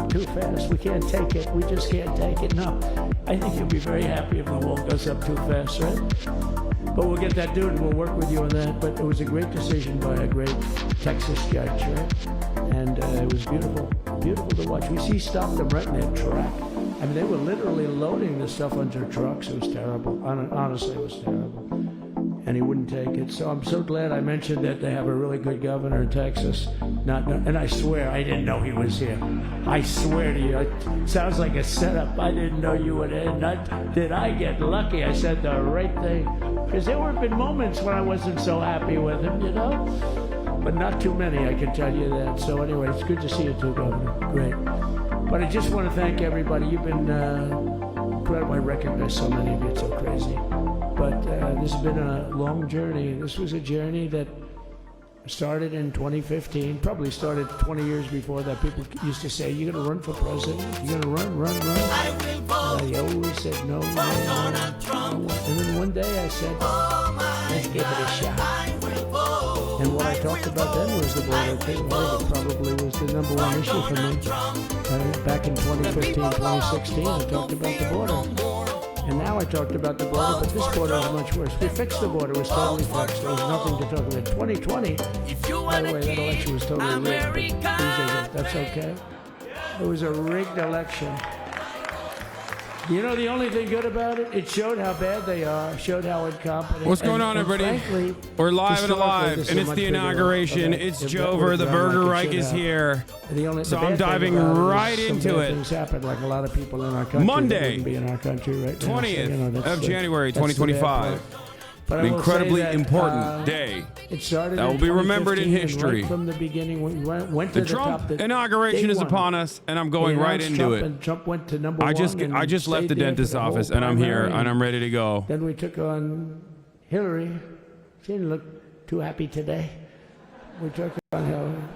Too fast. We can't take it. We just can't take it. No. I think you'll be very happy if the wall goes up too fast, right? But we'll get that dude and we'll work with you on that. But it was a great decision by a great Texas judge, right? And it was beautiful. Beautiful to watch. We stopped them right in their track. I mean, they were literally loading the stuff onto trucks. It was terrible. Honestly, it was terrible. And he wouldn't take it. So I'm so glad I mentioned that they have a really good governor in Texas. And I swear, I didn't know he was here. I swear to you, it sounds like a setup. I didn't know you would end. Did I get lucky? I said the right thing. Because there have been moments when I wasn't so happy with him, you know? But not too many, I can tell you that. So anyway, it's good to see you too, Governor. Great. But I just want to thank everybody. You've been incredible. I recognize so many of you. It's so crazy. But this has been a long journey. This was a journey that started in 2015, probably started 20 years before that. People used to say, you're going to run for president? You're going to run? I will vote. I always said no. And then one day I said, let's give it a shot. And what I talked about then was the border thing. It probably was the number one issue for me. Back in 2015, 2016, I talked about the border. And now I talked about the border, but this border is much worse. We fixed the border. It was totally fixed. There was nothing to talk about. 2020, by the way, that election was totally rigged. But that's okay. It was a rigged election. You know the only thing good about it? It showed how bad they are, showed how incompetent. What's going on, everybody? Frankly, we're live and alive, and it's the inauguration. It's Jover. The Burger Reich is here. So I'm diving right into it. Things happen like a lot of people in our country. Monday, be in our country right now. 20th of January, 2025. An incredibly important day that will be remembered in history. Right from the beginning, we went to the Trump inauguration is upon us, and I'm going right into it. Trump went to number I just left the dentist's office, and I'm here, and I'm ready to go. Then we took on Hillary. She didn't look too happy today. We took on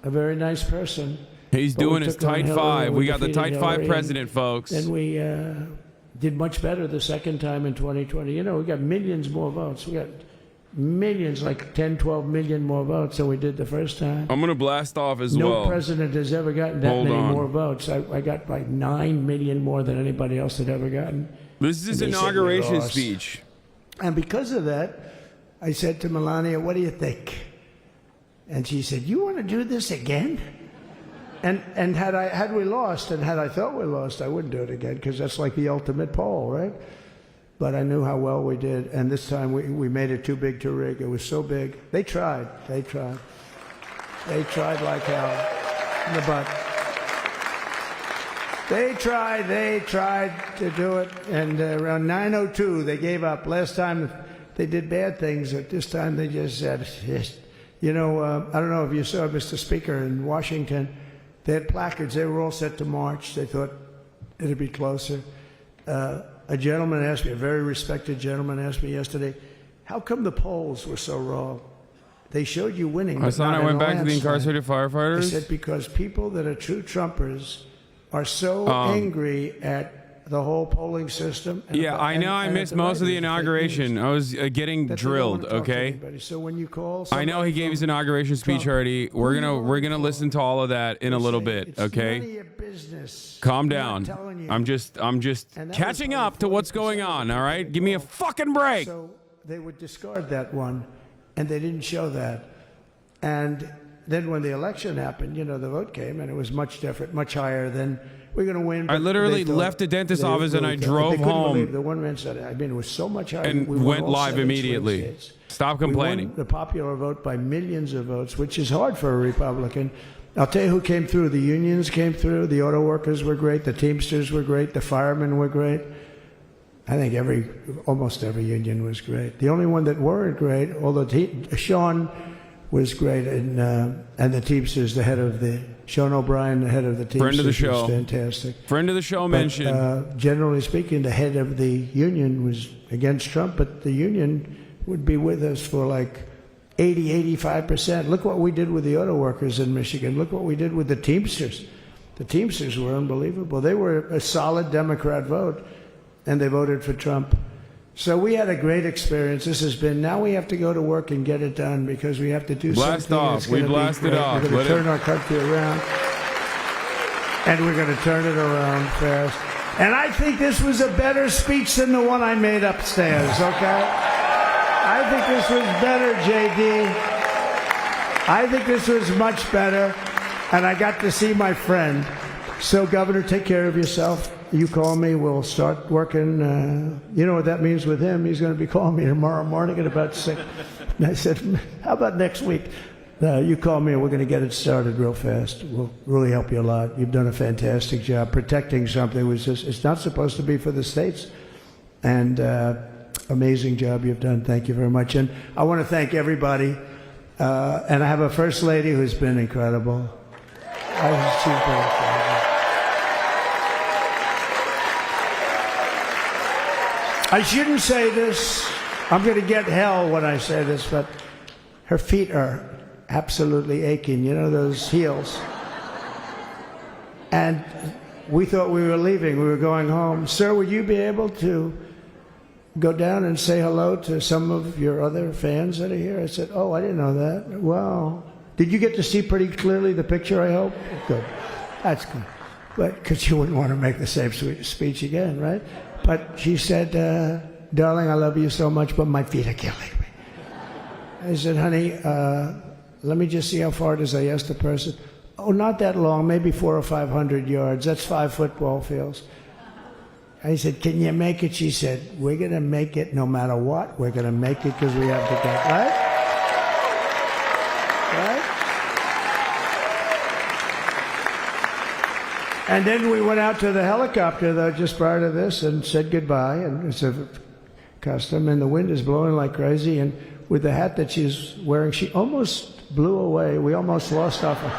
a very nice person. He's doing his tight five. We got the tight five president, folks. Then we did much better the second time in 2020. You know, we got millions more votes. We got millions, like 10, 12 million more votes than we did the first time. I'm going to blast off as well. No president has ever gotten that many more votes. I got like 9 million more than anybody else had ever gotten. This is his inauguration speech. And because of that, I said to Melania, what do you think? And she said, you want to do this again? And had we lost, and had I thought we lost, I wouldn't do it again, because that's like the ultimate poll, right? But I knew how well we did, and this time we made it too big to rig. It was so big. They tried like hell in the butt. They tried to do it, and around 9:02 they gave up. Last time they did bad things, but this time they just said, yes. You know, I don't know if you saw, Mr. Speaker, in Washington, they had placards. They were all set to march. They thought it'd be closer. A gentleman asked me, a very respected gentleman asked me yesterday, how come the polls were so wrong? They showed you winning. Hasan, I went back to the incarcerated firefighters. I said, because people that are true Trumpers are so angry at the whole polling system. Yeah, I know I missed most of the inauguration. I was getting drilled, okay? So when you call, I know he gave his inauguration speech already. We're gonna listen to all of that in a little bit, okay? Calm down. I'm just catching up to what's going on, all right? Give me a fucking break. So they would discard that one, and they didn't show that. And then when the election happened, the vote came, and it was much different, much higher than we're going to win. I literally left the dentist's office and I drove home. The one man said, it was so much higher. And we went live immediately. Stop complaining. We won the popular vote by millions of votes, which is hard for a Republican. I'll tell you who came through. The unions came through. The auto workers were great. The Teamsters were great. The firemen were great. I think almost every union was great. The only one that weren't great, although Sean was great, and the Teamsters, Sean O'Brien, the head of the Teamsters, friend of the show, was fantastic. Friend of the show mentioned. Generally speaking, the head of the union was against Trump, but the union would be with us for like 85%. Look what we did with the auto workers in Michigan. Look what we did with the Teamsters. The Teamsters were unbelievable. They were a solid Democrat vote, and they voted for Trump. So we had a great experience. Now we have to go to work and get it done, because we have to do Blast something. off. We blasted off. We're going to turn our country around, and we're going to turn it around fast. And I think this was a better speech than the one I made upstairs, okay? I think this was better, JD. I think this was much better, and I got to see my friend. So, Governor, take care of yourself. You call me, we'll start working. You know what that means with him? He's going to be calling me tomorrow morning at about 6. And I said, how about next week? You call me and we're going to get it started real fast. We'll really help you a lot. You've done a fantastic job protecting something which it's not supposed to be for the states. And amazing job you've done. Thank you very much. And I want to thank everybody. And I have a First Lady who's been incredible. She's been incredible. I shouldn't say this. I'm going to get hell when I say this, but her feet are absolutely aching. Those heels. And we thought we were leaving. We were going home. Sir, would you be able to go down and say hello to some of your other fans that are here? I said, oh, I didn't know that. Wow. Did you get to see pretty clearly the picture, I hope? Good. That's good. But because you wouldn't want to make the same speech again, right? But she said, darling, I love you so much, but my feet are killing me. I said, honey, let me just see how far it is. I asked the person. Oh, not that long, maybe 400 or 500 yards. That's 5 football fields. I said, can you make it? She said, we're going to make it no matter what. We're going to make it because we have to go. Right? Right? And then we went out to the helicopter, though, just prior to this, and said goodbye. And it's a custom, and the wind is blowing like crazy. And with the hat that she's wearing, she almost blew away. We almost lost off her.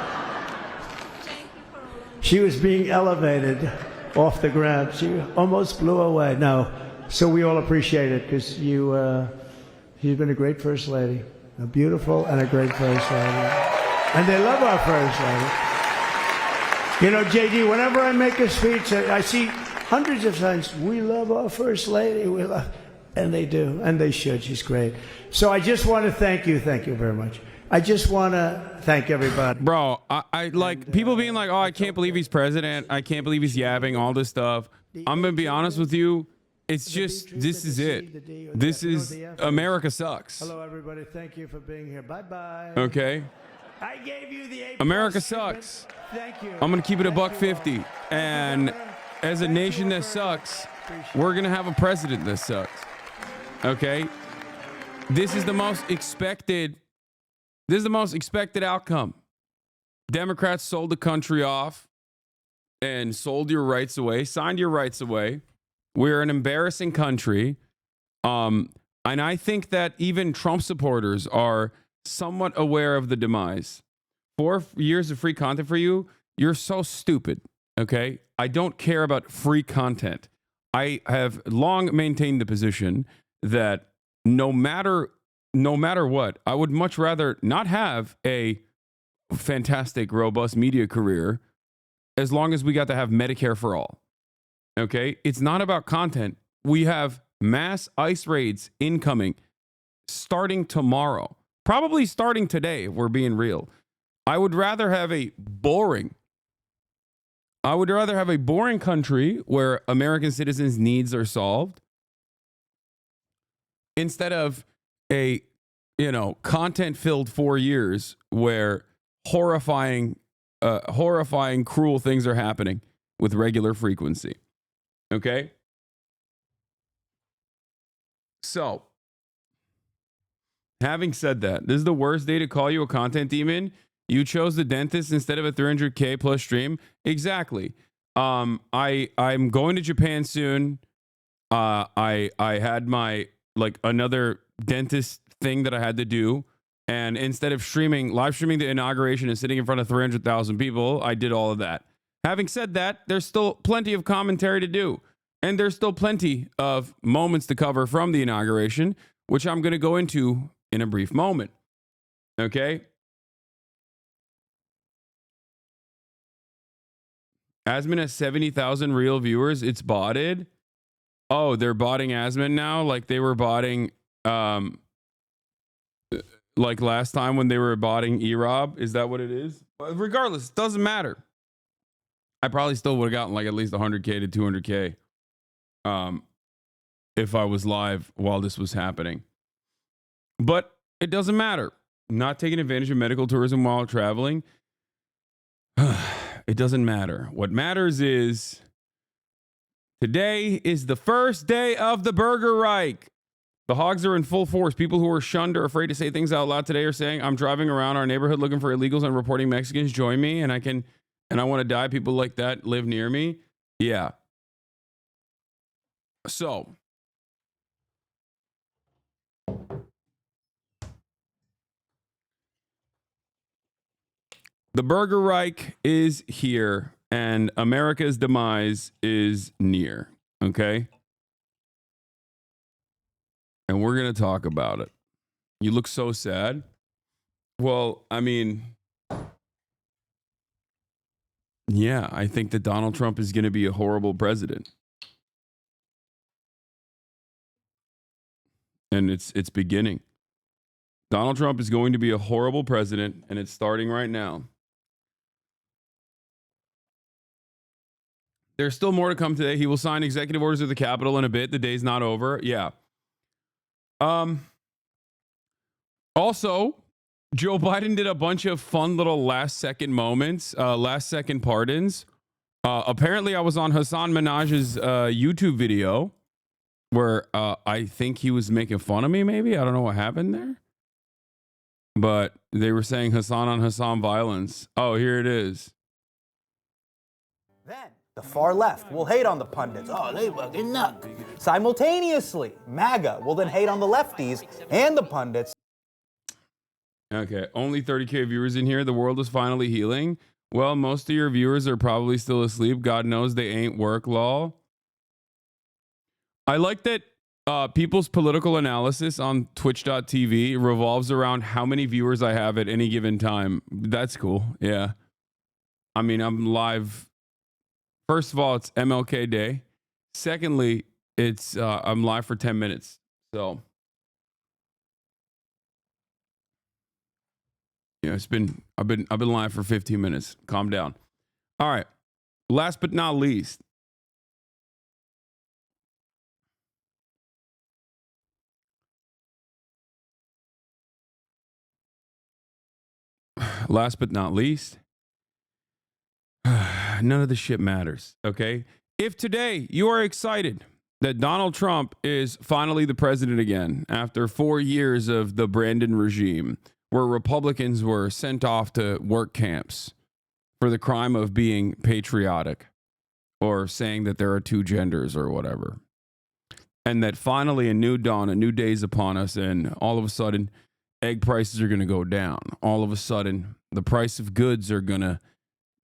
She was being elevated off the ground. She almost blew away. No, so we all appreciate it, because she's been a great First Lady, a beautiful and a great First Lady. And they love our First Lady. JD, whenever I make a speech, I see hundreds of times, we love our First Lady, and they do, and they should. She's great. So I just want to thank you very much. I just want to thank everybody. Bro, I like people being like, oh, I can't believe he's president. I can't believe he's yapping all this stuff. I'm going to be honest with you. It's just, this is it. This is, America sucks. Hello, everybody. Thank you for being here. Bye-bye. Okay? I gave you the A+. America sucks. Thank you. I'm going to keep it $1.50. And as a nation that sucks, we're going to have a president that sucks. Okay? This is the most expected outcome. Democrats sold the country off and sold your rights away, signed your rights away. We're an embarrassing country. And I think that even Trump supporters are somewhat aware of the demise. 4 years of free content for you, you're so stupid, okay? I don't care about free content. I have long maintained the position that no matter what, I would much rather not have a fantastic, robust media career as long as we got to have Medicare for all. Okay? It's not about content. We have mass ICE raids incoming starting tomorrow. Probably starting today, if we're being real. I would rather have a boring country where American citizens' needs are solved instead of a content-filled 4 years where horrifying, cruel things are happening with regular frequency. Okay? So, having said that, this is the worst day to call you a content demon. You chose the dentist instead of a 300K plus stream. Exactly. I'm going to Japan soon. I had my another dentist thing that I had to do, and instead of live streaming the inauguration and sitting in front of 300,000 people, I did all of that. Having said that, there's still plenty of commentary to do, and there's still plenty of moments to cover from the inauguration, which I'm going to go into in a brief moment. Okay? Asmon has 70,000 real viewers. It's botted. Oh, they're botting Asmon now, like they were botting, like last time when they were botting Erob. Is that what it is? But regardless, it doesn't matter. I probably still would have gotten like at least 100K to 200K, if I was live while this was happening. But it doesn't matter. Not taking advantage of medical tourism while traveling. It doesn't matter. What matters is today is the first day of the Burger Reich. The hogs are in full force. People who are shunned or afraid to say things out loud today are saying, I'm driving around our neighborhood looking for illegals and reporting Mexicans. Join me, and I want to die. People like that live near me. Yeah. So, the Burger Reich is here, and America's demise is near. Okay? And we're going to talk about it. You look so sad. Well, I mean, yeah, I think that Donald Trump is going to be a horrible president. And it's beginning. Donald Trump is going to be a horrible president, and it's starting right now. There's still more to come today. He will sign executive orders at the Capitol in a bit. The day's not over. Yeah. Also, Joe Biden did a bunch of fun little last second moments, last second pardons. Apparently, I was on Hasan Minaj's YouTube video where I think he was making fun of me, maybe. I don't know what happened there. But they were saying Hasan on Hasan violence. Oh, here it is. Then the far left will hate on the pundits. Oh, they fucking nut. Simultaneously, MAGA will then hate on the lefties and the pundits. Okay, only 30K viewers in here. The world is finally healing. Well, most of your viewers are probably still asleep. God knows they ain't work, lol. I like that people's political analysis on twitch.tv revolves around how many viewers I have at any given time. That's cool. Yeah. I mean, I'm live. First of all, it's MLK Day. Secondly, it's I'm live for 10 minutes. So yeah, I've been live for 15 minutes. Calm down. All right. Last but not least. Last but not least. None of this shit matters. Okay. If today you are excited that Donald Trump is finally the president again after 4 years of the Brandon regime, where Republicans were sent off to work camps for the crime of being patriotic or saying that there are two genders or whatever. And that finally a new dawn, a new day is upon us, and all of a sudden egg prices are going to go down. All of a sudden the price of goods are going to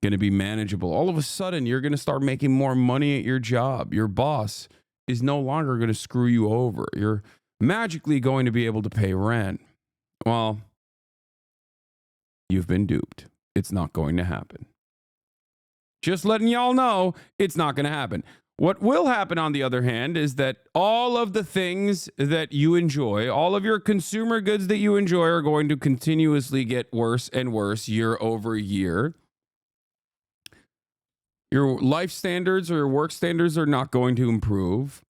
be manageable. All of a sudden you're going to start making more money at your job. Your boss is no longer going to screw you over. You're magically going to be able to pay rent. Well, you've been duped. It's not going to happen. Just letting y'all know, it's not going to happen. What will happen, on the other hand, is that all of the things that you enjoy, all of your consumer goods that you enjoy, are going to continuously get worse and worse year over year. Your life standards or your work standards are not going to improve.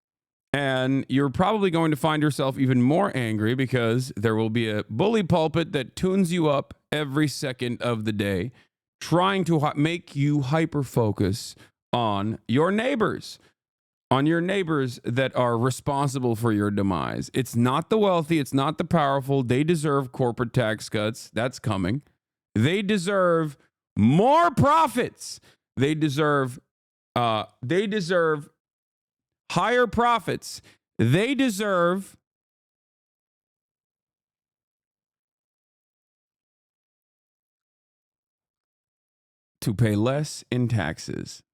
And you're probably going to find yourself even more angry because there will be a bully pulpit that tunes you up every second of the day, trying to make you hyper-focus on your neighbors. On your neighbors that are responsible for your demise. It's not the wealthy. It's not the powerful. They deserve corporate tax cuts. That's coming. They deserve more profits. They deserve higher profits. They deserve to pay less in taxes.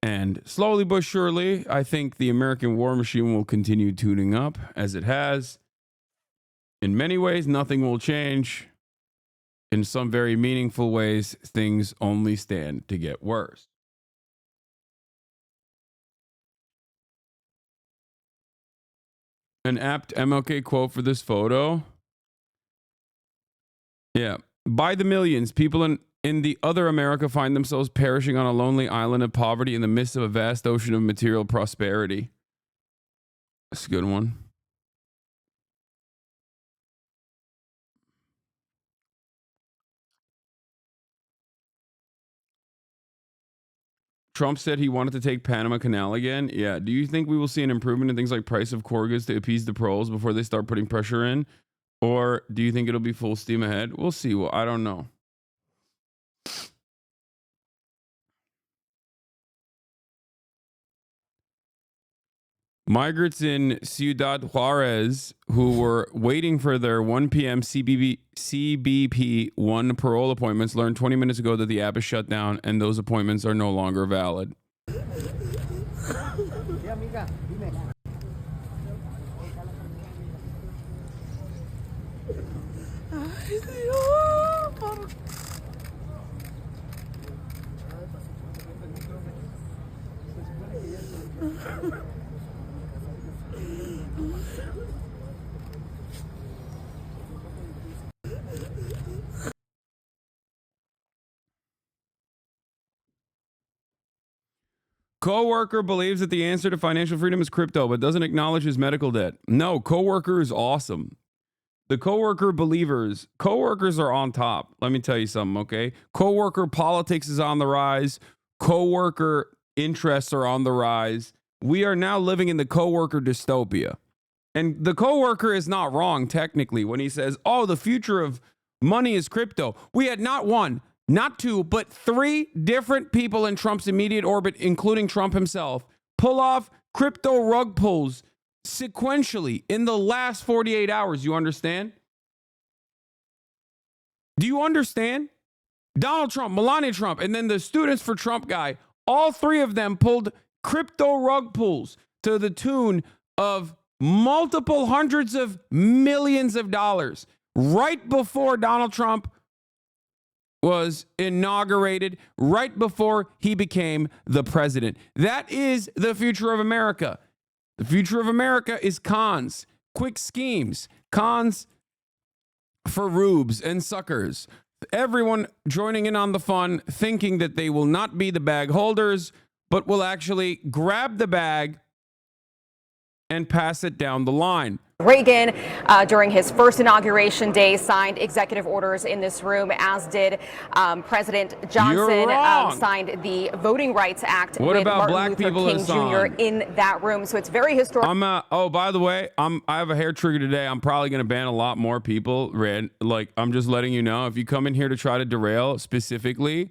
And slowly but surely, I think the American war machine will continue tuning up as it has. In many ways, nothing will change. In some very meaningful ways, things only stand to get worse. An apt MLK quote for this photo. Yeah. By the millions, people in the other America find themselves perishing on a lonely island of poverty in the midst of a vast ocean of material prosperity. That's a good one. Trump said he wanted to take Panama Canal again. Yeah. Do you think we will see an improvement in things like price of core goods to appease the proles before they start putting pressure in? Or do you think it'll be full steam ahead? We'll see. Well, I don't know. Migrants in Ciudad Juarez who were waiting for their 1 p.m. CBP-1 parole appointments learned 20 minutes ago that the app is shut down and those appointments are no longer valid. Coworker believes that the answer to financial freedom is crypto, but doesn't acknowledge his medical debt. No, coworker is awesome. The coworkers are on top. Let me tell you something, okay? Coworker politics is on the rise. Coworker interests are on the rise. We are now living in the coworker dystopia. And the coworker is not wrong, technically, when he says, oh, the future of money is crypto. We had not one, not two, but 3 different people in Trump's immediate orbit, including Trump himself, pull off crypto rug pulls sequentially in the last 48 hours. You understand? Do you understand? Donald Trump, Melania Trump, and then the Students for Trump guy, all 3 of them pulled crypto rug pulls to the tune of multiple hundreds of millions of dollars right before Donald Trump was inaugurated, right before he became the president. That is the future of America. The future of America is cons, quick schemes, cons for rubes and suckers. Everyone joining in on the fun, thinking that they will not be the bag holders, but will actually grab the bag and pass it down the line. Reagan, during his first inauguration day, signed executive orders in this room, as did President Johnson, signed the Voting Rights Act what with about Martin black Luther people, King Hasan? Jr. in that room. So it's very historic. Oh, by the way, I have a hair trigger today. I'm probably going to ban a lot more people. Like, I'm just letting you know, if you come in here to try to derail specifically,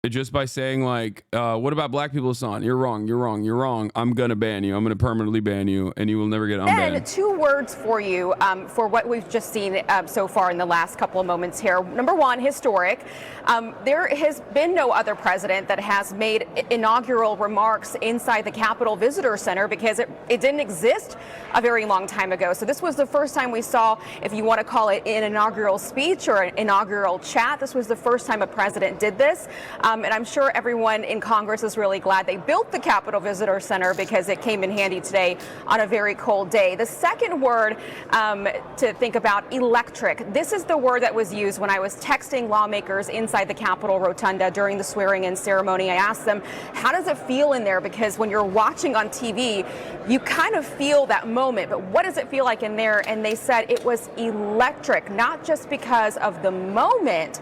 just by saying like, what about black people, Hasan? You're wrong, you're wrong, you're wrong. I'm going to ban you. I'm going to permanently ban you, and you will never get unbanned. And 2 words for you for what we've just seen so far in the last couple of moments here. Number 1, historic. There has been no other president that has made inaugural remarks inside the Capitol Visitor Center, because it didn't exist a very long time ago. So this was the first time we saw, if you want to call it an inaugural speech or an inaugural chat, this was the first time a president did this. And I'm sure everyone in Congress is really glad they built the Capitol Visitor Center, because it came in handy today on a very cold day. The second second word to think about, electric. This is the word that was used when I was texting lawmakers inside the Capitol Rotunda during the swearing-in ceremony. I asked them, how does it feel in there? Because when you're watching on TV, you kind of feel that moment, but what does it feel like in there? And they said it was electric, not just because of the moment,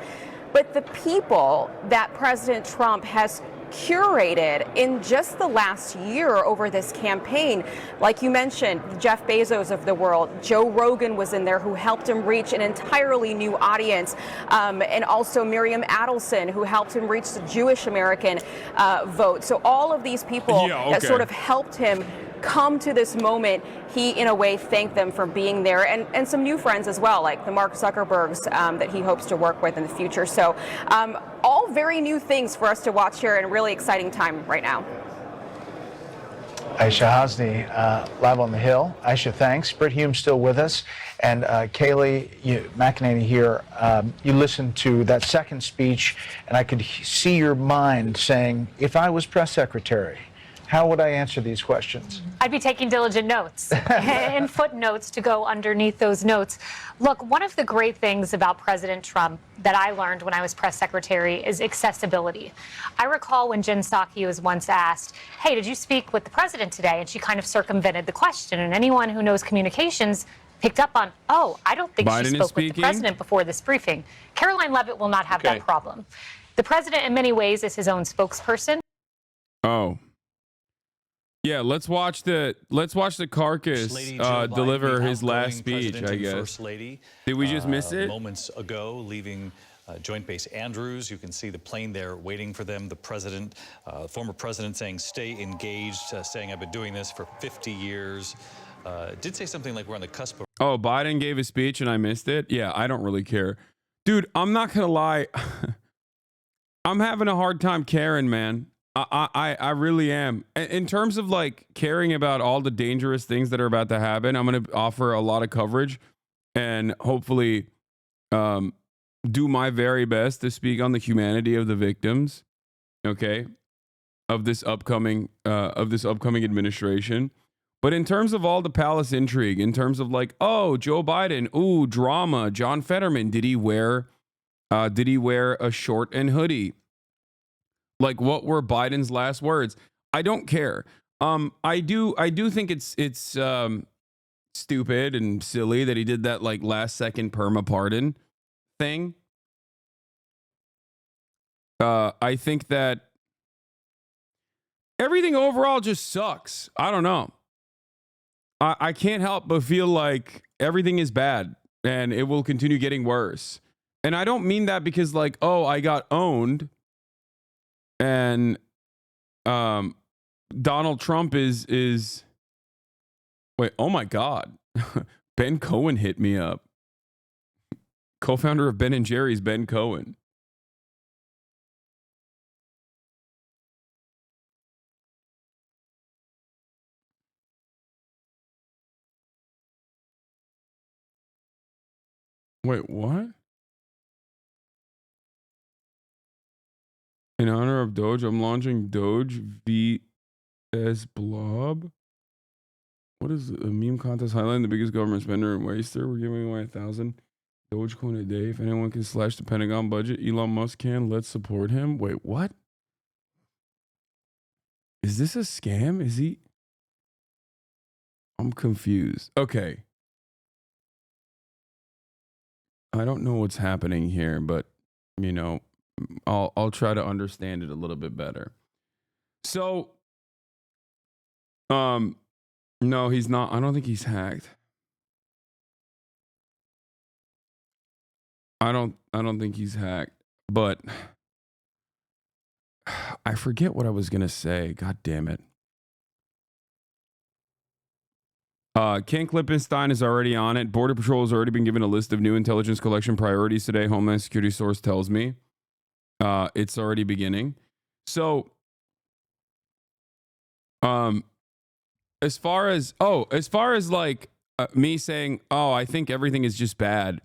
but the people that President Trump has curated in just the last year over this campaign. Like you mentioned, Jeff Bezos of the world, Joe Rogan was in there, who helped him reach an entirely new audience, and also Miriam Adelson, who helped him reach the Jewish American vote. So all of these people that sort of helped him come to this moment, he in a way thanked them for being there, and some new friends as well, like the Mark Zuckerbergs that he hopes to work with in the future. So all very new things for us to watch here, and a really exciting time right now. Aisha Hasni, live on the Hill. Aisha, thanks. Britt Hume's still with us. And Kaylee McEnany here, you listened to that second speech, and I could see your mind saying, if I was press secretary, how would I answer these questions? I'd be taking diligent notes and footnotes to go underneath those notes. Look, one of the great things about President Trump that I learned when I was press secretary is accessibility. I recall when Jen Psaki was once asked, hey, did you speak with the president today? And she kind of circumvented the question. And anyone who knows communications picked up on, oh, I don't think she spoke with the president before this briefing. Caroline Leavitt will not have that problem. The president, in many ways, is his own spokesperson. Oh. Yeah, let's watch the carcass deliver his last speech, I guess. First Lady, did we just miss it? Moments ago, leaving Joint Base Andrews. You can see the plane there waiting for them. The president, former president, saying, stay engaged, saying, I've been doing this for 50 years. Did say something like we're on the cusp of... Oh, Biden gave a speech and I missed it? Yeah, I don't really care. Dude, I'm not going to lie. I'm having a hard time caring, man. I really am. In terms of like caring about all the dangerous things that are about to happen, I'm going to offer a lot of coverage and hopefully do my very best to speak on the humanity of the victims, okay, of this upcoming administration. But in terms of all the palace intrigue, in terms of like, oh, Joe Biden, ooh, drama, John Fetterman, did he wear a short and hoodie? Like, what were Biden's last words? I don't care. I do think it's stupid and silly that he did that like last second perma pardon thing. I think that everything overall just sucks. I don't know. I can't help but feel like everything is bad and it will continue getting worse. And I don't mean that because like, oh, I got owned. And Donald Trump is wait, oh my God. Ben Cohen hit me up. Co-founder of Ben and Jerry's, Ben Cohen. Wait, what? In honor of Doge, I'm launching Doge VS Blob. What is a meme contest highlighting the biggest government spender and waster? We're giving away 1,000 Dogecoin a day. If anyone can slash the Pentagon budget, Elon Musk can. Let's support him. Wait, what? Is this a scam? Is he? I'm confused. Okay. I don't know what's happening here, but, you know, I'll try to understand it a little bit better. So, no, he's not. I don't think he's hacked. I don't think he's hacked, but I forget what I was going to say. God damn it. Ken Klippenstein is already on it. Border Patrol has already been given a list of new intelligence collection priorities today. Homeland Security source tells me. It's already beginning. So, as far as like me saying, oh, I think everything is just bad.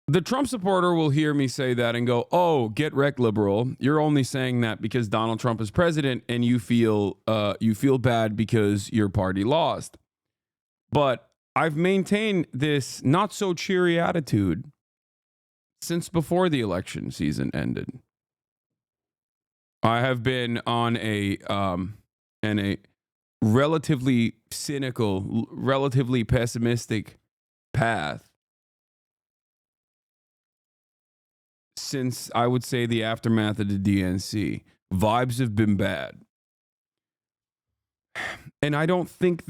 The Trump supporter will hear me say that and go, oh, get wrecked, liberal. You're only saying that because Donald Trump is president and you feel bad because your party lost. But I've maintained this not so cheery attitude since before the election season ended. I have been on a relatively cynical, relatively pessimistic path since, I would say, the aftermath of the DNC. Vibes have been bad. And I don't think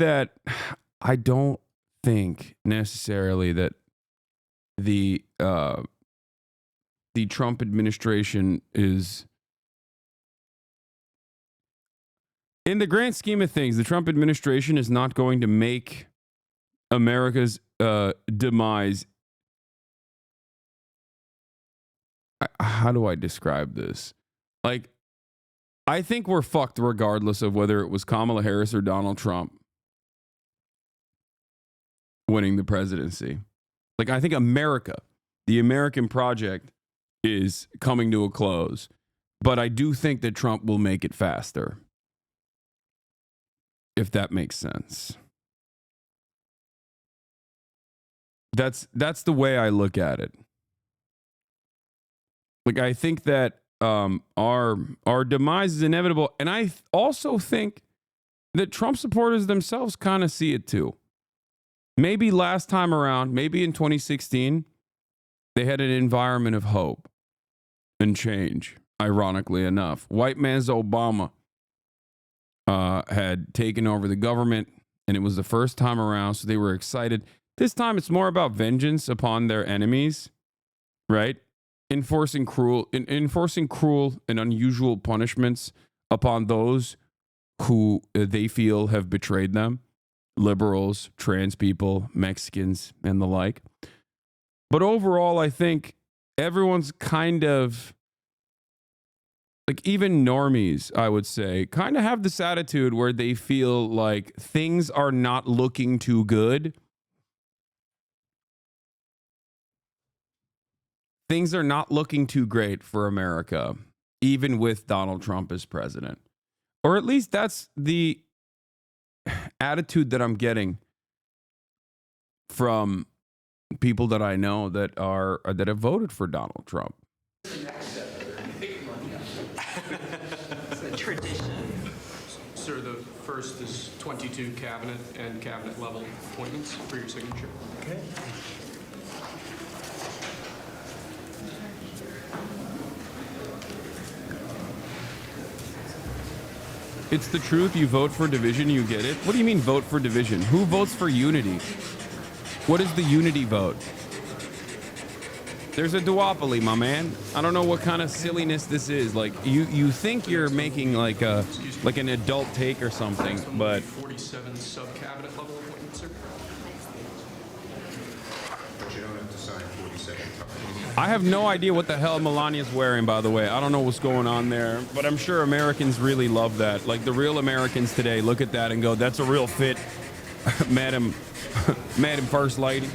necessarily that the Trump administration is, in the grand scheme of things, the Trump administration is not going to make America's demise. How do I describe this? Like, I think we're fucked regardless of whether it was Kamala Harris or Donald Trump winning the presidency. Like, I think America, the American project, is coming to a close. But I do think that Trump will make it faster, if that makes sense. That's the way I look at it. Like, I think that our demise is inevitable, and I also think that Trump supporters themselves kind of see it too. Maybe last time around, maybe in 2016, they had an environment of hope and change. Ironically enough, white man's Obama had taken over the government, and it was the first time around, so they were excited. This time, it's more about vengeance upon their enemies, right? Enforcing cruel and unusual punishments upon those who they feel have betrayed them. Liberals, trans people, Mexicans, and the like. But overall, I think everyone's kind of, like, even normies, I would say, kind of have this attitude where they feel like things are not looking too good. Things are not looking too great for America, even with Donald Trump as president. Or at least that's the attitude that I'm getting from people that I know that have voted for Donald Trump. It's a tradition. Sir, the first is 22 cabinet and cabinet level appointments for your signature. Okay. It's the truth. You vote for division, you get it. What do you mean vote for division? Who votes for unity? What is the unity vote? There's a duopoly, my man. I don't know what kind of silliness this is. Like, you think you're making like an adult take or something, but 47 sub-cabinet level appointments, sir. But you don't have to sign 47 times. I have no idea what the hell Melania's wearing, by the way. I don't know what's going on there, but I'm sure Americans really love that. Like, the real Americans today look at that and go, that's a real fit, Madam First Lady.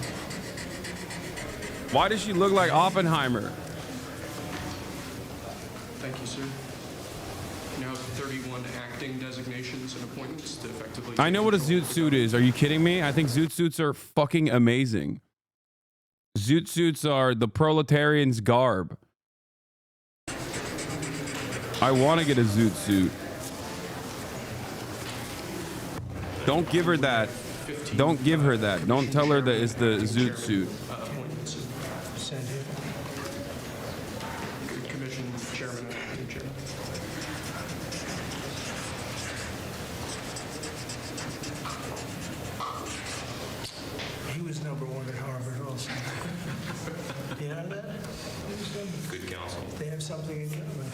Why does she look like Oppenheimer? Thank you, sir. You now have 31 acting designations and appointments to effectively... I know what a zoot suit is. Are you kidding me? I think zoot suits are fucking amazing. Zoot suits are the proletarian's garb. I want to get a zoot suit. Don't give her that. Don't give her that. Don't tell her that it's the zoot suit. Commission chairman and acting chairman. He was #1 at Harvard also. You know that? Good counsel. They have something in common.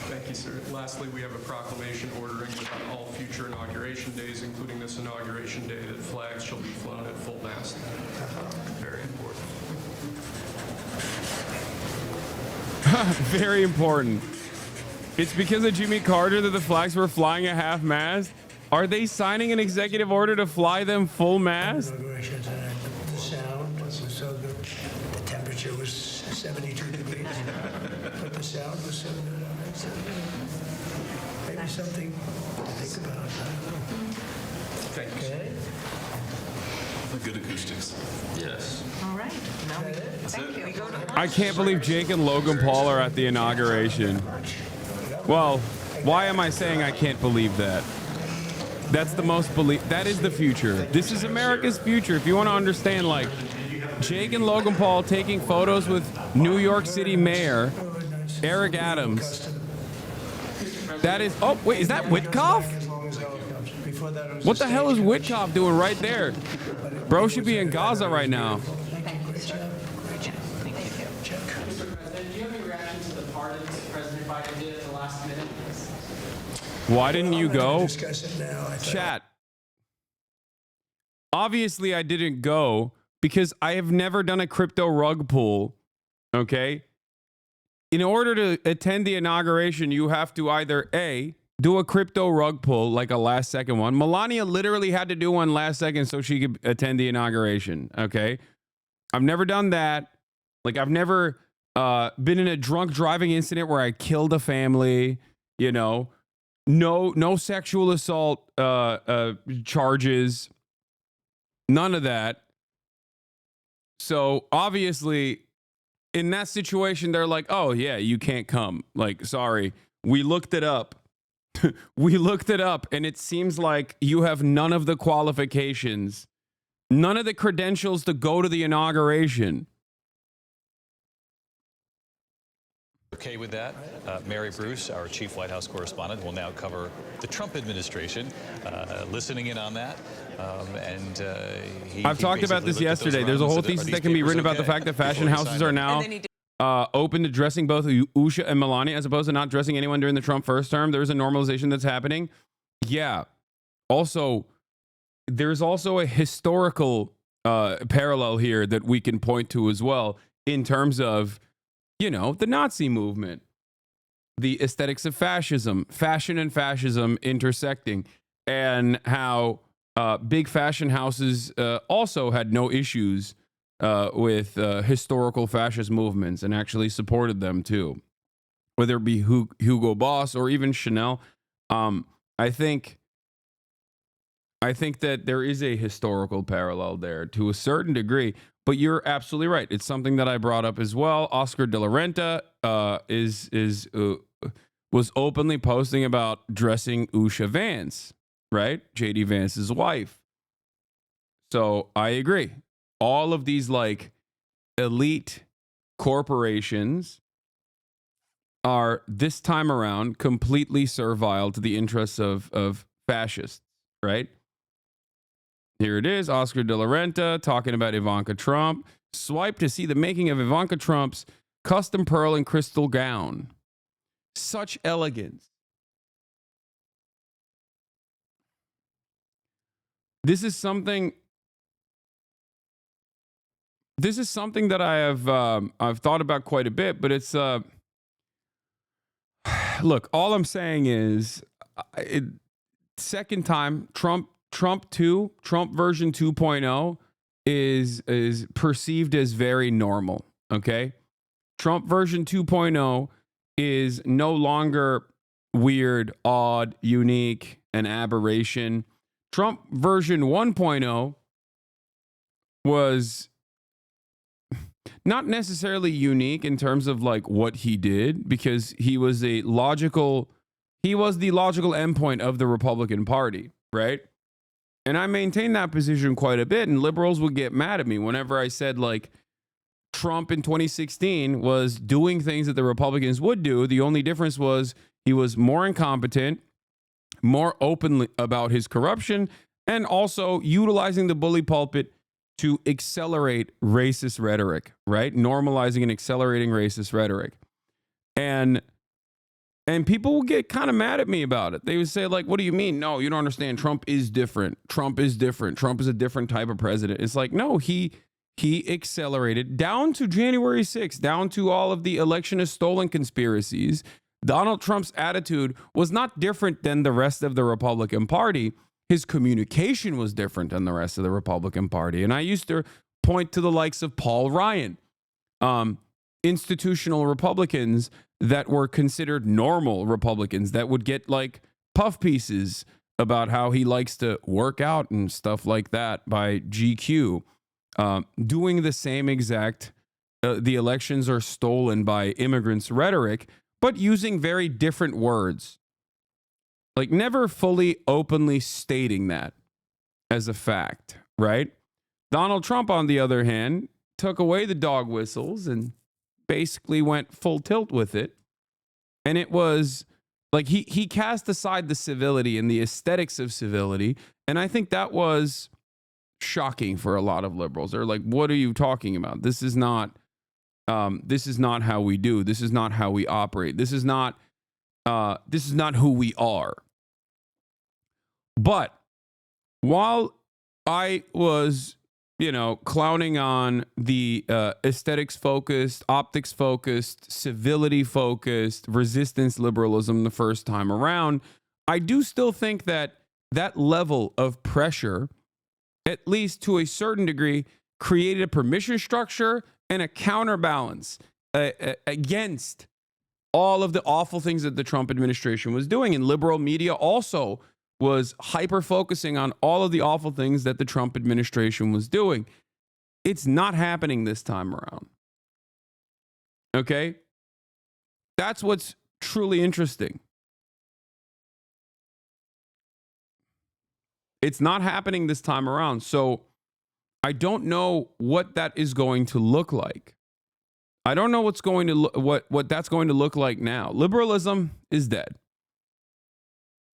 Thank you, sir. Lastly, we have a proclamation ordering that on all future inauguration days, including this inauguration day, that flags shall be flown at full mast. Very important. Very important. It's because of Jimmy Carter that the flags were flying at half mast. Are they signing an executive order to fly them full mast? Inauguration tonight, the sound was so good. The temperature was 72 degrees, but the sound was so good on it. So maybe something to think about. I don't know. Thank you. Okay? Good acoustics. Yes. All right. Now we go to I can't believe Jake and Logan Paul are at the inauguration. Well, why am I saying I can't believe that? That's the most that is the future. This is America's future. If you want to understand, like, Jake and Logan Paul taking photos with New York City Mayor Eric Adams. That is, oh, wait, is that Witkoff? What the hell is Witkoff doing right there? Bro should be in Gaza right now. Why didn't you go? Chat. Obviously, I didn't go because I have never done a crypto rug pull. Okay? In order to attend the inauguration, you have to either A, do a crypto rug pull, like a last second one. Melania literally had to do one last second so she could attend the inauguration. Okay? I've never done that. Like, I've never been in a drunk driving incident where I killed a family, you know. No sexual assault charges. None of that. So obviously, in that situation, they're like, oh, yeah, you can't come. Like, sorry. We looked it up. We looked it up, and it seems like you have none of the qualifications, none of the credentials to go to the inauguration. Okay with that, Mary Bruce, our chief White House correspondent, will now cover the Trump administration, listening in on that. I've talked about this yesterday. There's a whole thesis that can be written about the fact that fashion houses are now open to dressing both Usha and Melania as opposed to not dressing anyone during the Trump first term. There's a normalization that's happening. Yeah. Also, there's also a historical parallel here that we can point to as well in terms of, you know, the Nazi movement, the aesthetics of fascism, fashion and fascism intersecting, and how big fashion houses also had no issues with historical fascist movements and actually supported them too, whether it be Hugo Boss or even Chanel. I think that there is a historical parallel there to a certain degree. But you're absolutely right. It's something that I brought up as well. Oscar de la Renta was openly posting about dressing Usha Vance, right? JD Vance's wife. So I agree. All of these like elite corporations are this time around completely servile to the interests of fascists, right? Here it is, Oscar de la Renta talking about Ivanka Trump. Swipe to see the making of Ivanka Trump's custom pearl and crystal gown. Such elegance. This is something that I have I've thought about quite a bit, but it's look, all I'm saying is second time Trump version 2.0 is perceived as very normal, okay? Trump version 2.0 is no longer weird, odd, unique, an aberration. Trump version 1.0 was not necessarily unique in terms of like what he did, because he was the logical endpoint of the Republican Party, right? And I maintain that position quite a bit, and liberals would get mad at me whenever I said, like, Trump in 2016 was doing things that the Republicans would do. The only difference was he was more incompetent, more open about his corruption, and also utilizing the bully pulpit to accelerate racist rhetoric, right? Normalizing and accelerating racist rhetoric. And people will get kind of mad at me about it. They would say, like, what do you mean? No, you don't understand. Trump is different. Trump is different. Trump is a different type of president. It's like, no, he accelerated down to January 6th, down to all of the election is stolen conspiracies. Donald Trump's attitude was not different than the rest of the Republican Party. His communication was different than the rest of the Republican Party. And I used to point to the likes of Paul Ryan, institutional Republicans that were considered normal Republicans that would get like puff pieces about how he likes to work out and stuff like that by GQ, doing the same exact the elections are stolen by immigrants rhetoric, but using very different words. Like never fully openly stating that as a fact, right? Donald Trump, on the other hand, took away the dog whistles and basically went full tilt with it. And it was like he cast aside the civility and the aesthetics of civility. And I think that was shocking for a lot of liberals. They're like, what are you talking about? This is not how we do. This is not how we operate. This is not who we are. But while I was, clowning on the aesthetics focused, optics focused, civility focused, resistance liberalism the first time around, I do still think that level of pressure, at least to a certain degree, created a permission structure and a counterbalance against all of the awful things that the Trump administration was doing. And liberal media also was hyper-focusing on all of the awful things that the Trump administration was doing. It's not happening this time around. Okay? That's what's truly interesting. It's not happening this time around. So I don't know what that is going to look like. I don't know what's going to what that's going to look like now. Liberalism is dead.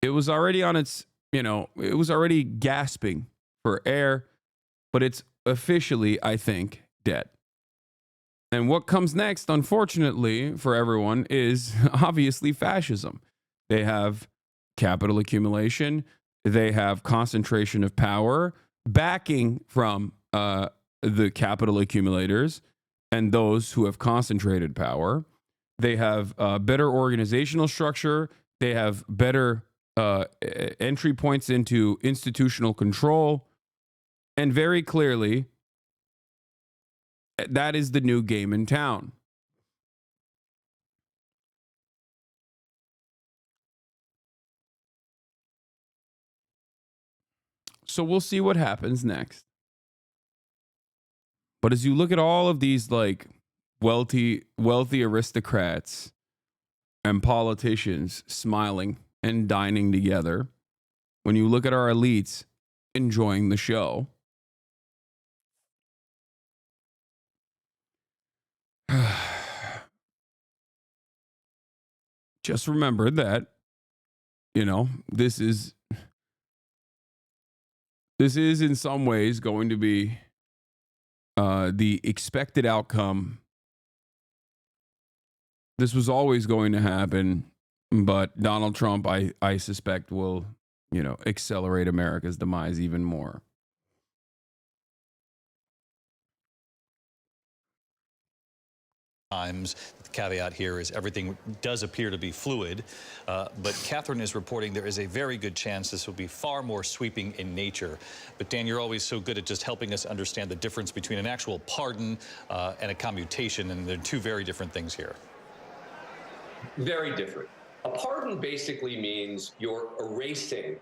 It was already on its, it was already gasping for air, but it's officially, I think, dead. And what comes next, unfortunately for everyone, is obviously fascism. They have capital accumulation. They have concentration of power, backing from the capital accumulators and those who have concentrated power. They have better organizational structure. They have better entry points into institutional control. And very clearly, that is the new game in town. So we'll see what happens next. But as you look at all of these like wealthy aristocrats and politicians smiling and dining together, when you look at our elites enjoying the show, just remember that, this is in some ways going to be the expected outcome. This was always going to happen, but Donald Trump, I suspect, will, accelerate America's demise even more. Times. The caveat here is everything does appear to be fluid, but Catherine is reporting there is a very good chance this will be far more sweeping in nature. But Dan, you're always so good at just helping us understand the difference between an actual pardon and a commutation, and they're two very different things here. Very different. A pardon basically means you're erasing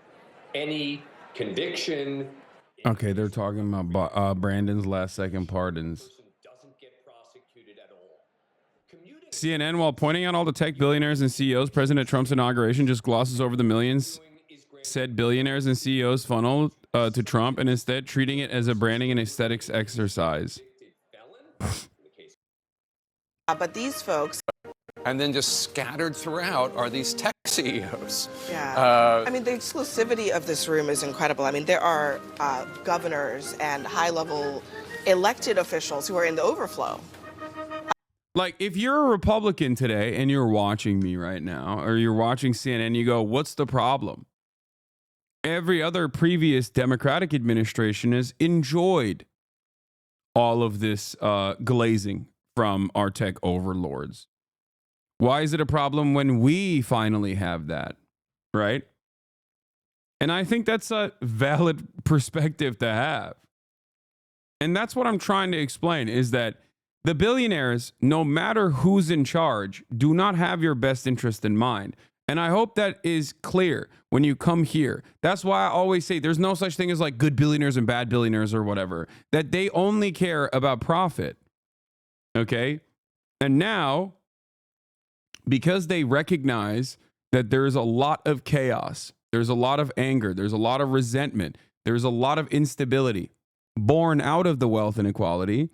any conviction. Okay, they're talking about Brandon's last second pardons. CNN, while pointing out all the tech billionaires and CEOs, President Trump's inauguration just glosses over the millions said billionaires and CEOs funneled to Trump, and instead treating it as a branding and aesthetics exercise. But these folks, and then just scattered throughout are these tech CEOs. yeah. I mean, the exclusivity of this room is incredible. I mean, there are governors and high-level elected officials who are in the overflow. Like, if you're a Republican today and you're watching me right now, or you're watching CNN, you go, what's the problem? Every other previous Democratic administration has enjoyed all of this glazing from our tech overlords. Why is it a problem when we finally have that, right? And I think that's a valid perspective to have. And that's what I'm trying to explain, is that the billionaires, no matter who's in charge, do not have your best interest in mind. And I hope that is clear when you come here. That's why I always say there's no such thing as like good billionaires and bad billionaires or whatever, that they only care about profit. Okay? And now, because they recognize that there is a lot of chaos, there's a lot of anger, there's a lot of resentment, there's a lot of instability born out of the wealth inequality,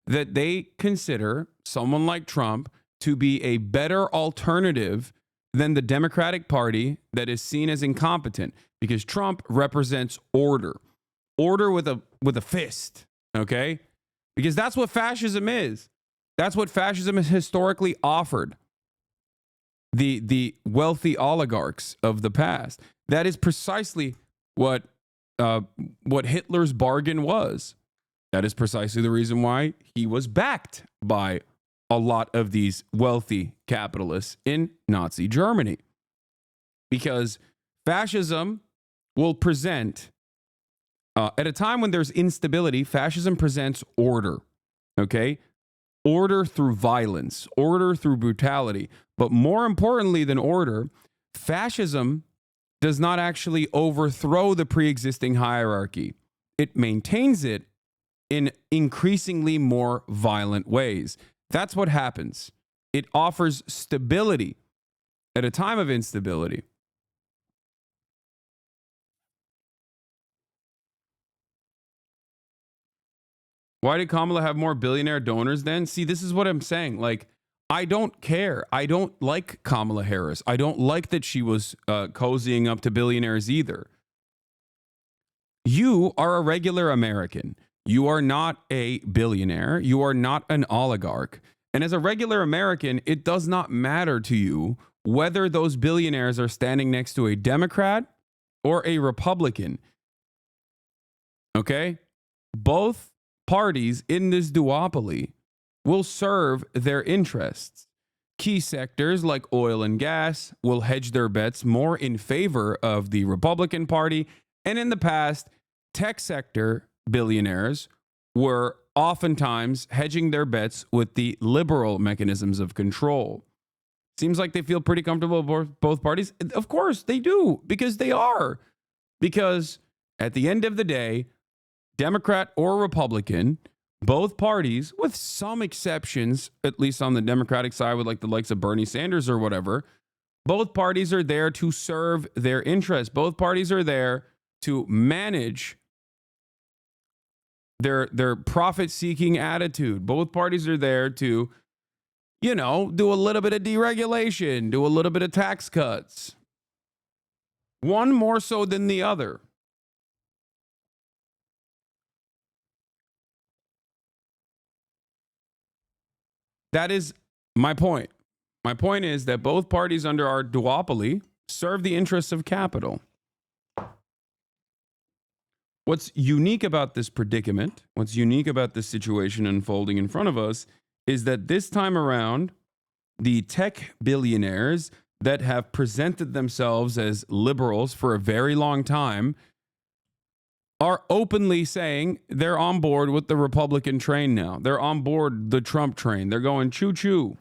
that they consider someone like Trump to be a better alternative than the Democratic Party that is seen as incompetent, because Trump represents order with a fist. Okay? Because that's what fascism is. That's what fascism has historically offered the wealthy oligarchs of the past. That is precisely what Hitler's bargain was. That is precisely the reason why he was backed by a lot of these wealthy capitalists in Nazi Germany. Because fascism will present, at a time when there's instability, fascism presents order. Okay? Order through violence, order through brutality. But more importantly than order, fascism does not actually overthrow the pre-existing hierarchy. It maintains it in increasingly more violent ways. That's what happens. It offers stability at a time of instability. Why did Kamala have more billionaire donors then? See, this is what I'm saying. Like, I don't care. I don't like Kamala Harris. I don't like that she was cozying up to billionaires either. You are a regular American. You are not a billionaire. You are not an oligarch. And as a regular American, it does not matter to you whether those billionaires are standing next to a Democrat or a Republican. Okay? Both parties in this duopoly will serve their interests. Key sectors like oil and gas will hedge their bets more in favor of the Republican Party. And in the past, tech sector billionaires were oftentimes hedging their bets with the liberal mechanisms of control. Seems like they feel pretty comfortable with both parties. Of course they do, because they are. Because at the end of the day, Democrat or Republican, both parties, with some exceptions, at least on the Democratic side with like the likes of Bernie Sanders or whatever, both parties are there to serve their interests. Both parties are there to manage their profit-seeking attitude. Both parties are there to, you know, do a little bit of deregulation, do a little bit of tax cuts. One more so than the other. That is my point. My point is that both parties under our duopoly serve the interests of capital. What's unique about this predicament, what's unique about this situation unfolding in front of us, is that this time around, the tech billionaires that have presented themselves as liberals for a very long time are openly saying they're on board with the Republican train now. They're on board the Trump train. They're going choo-choo.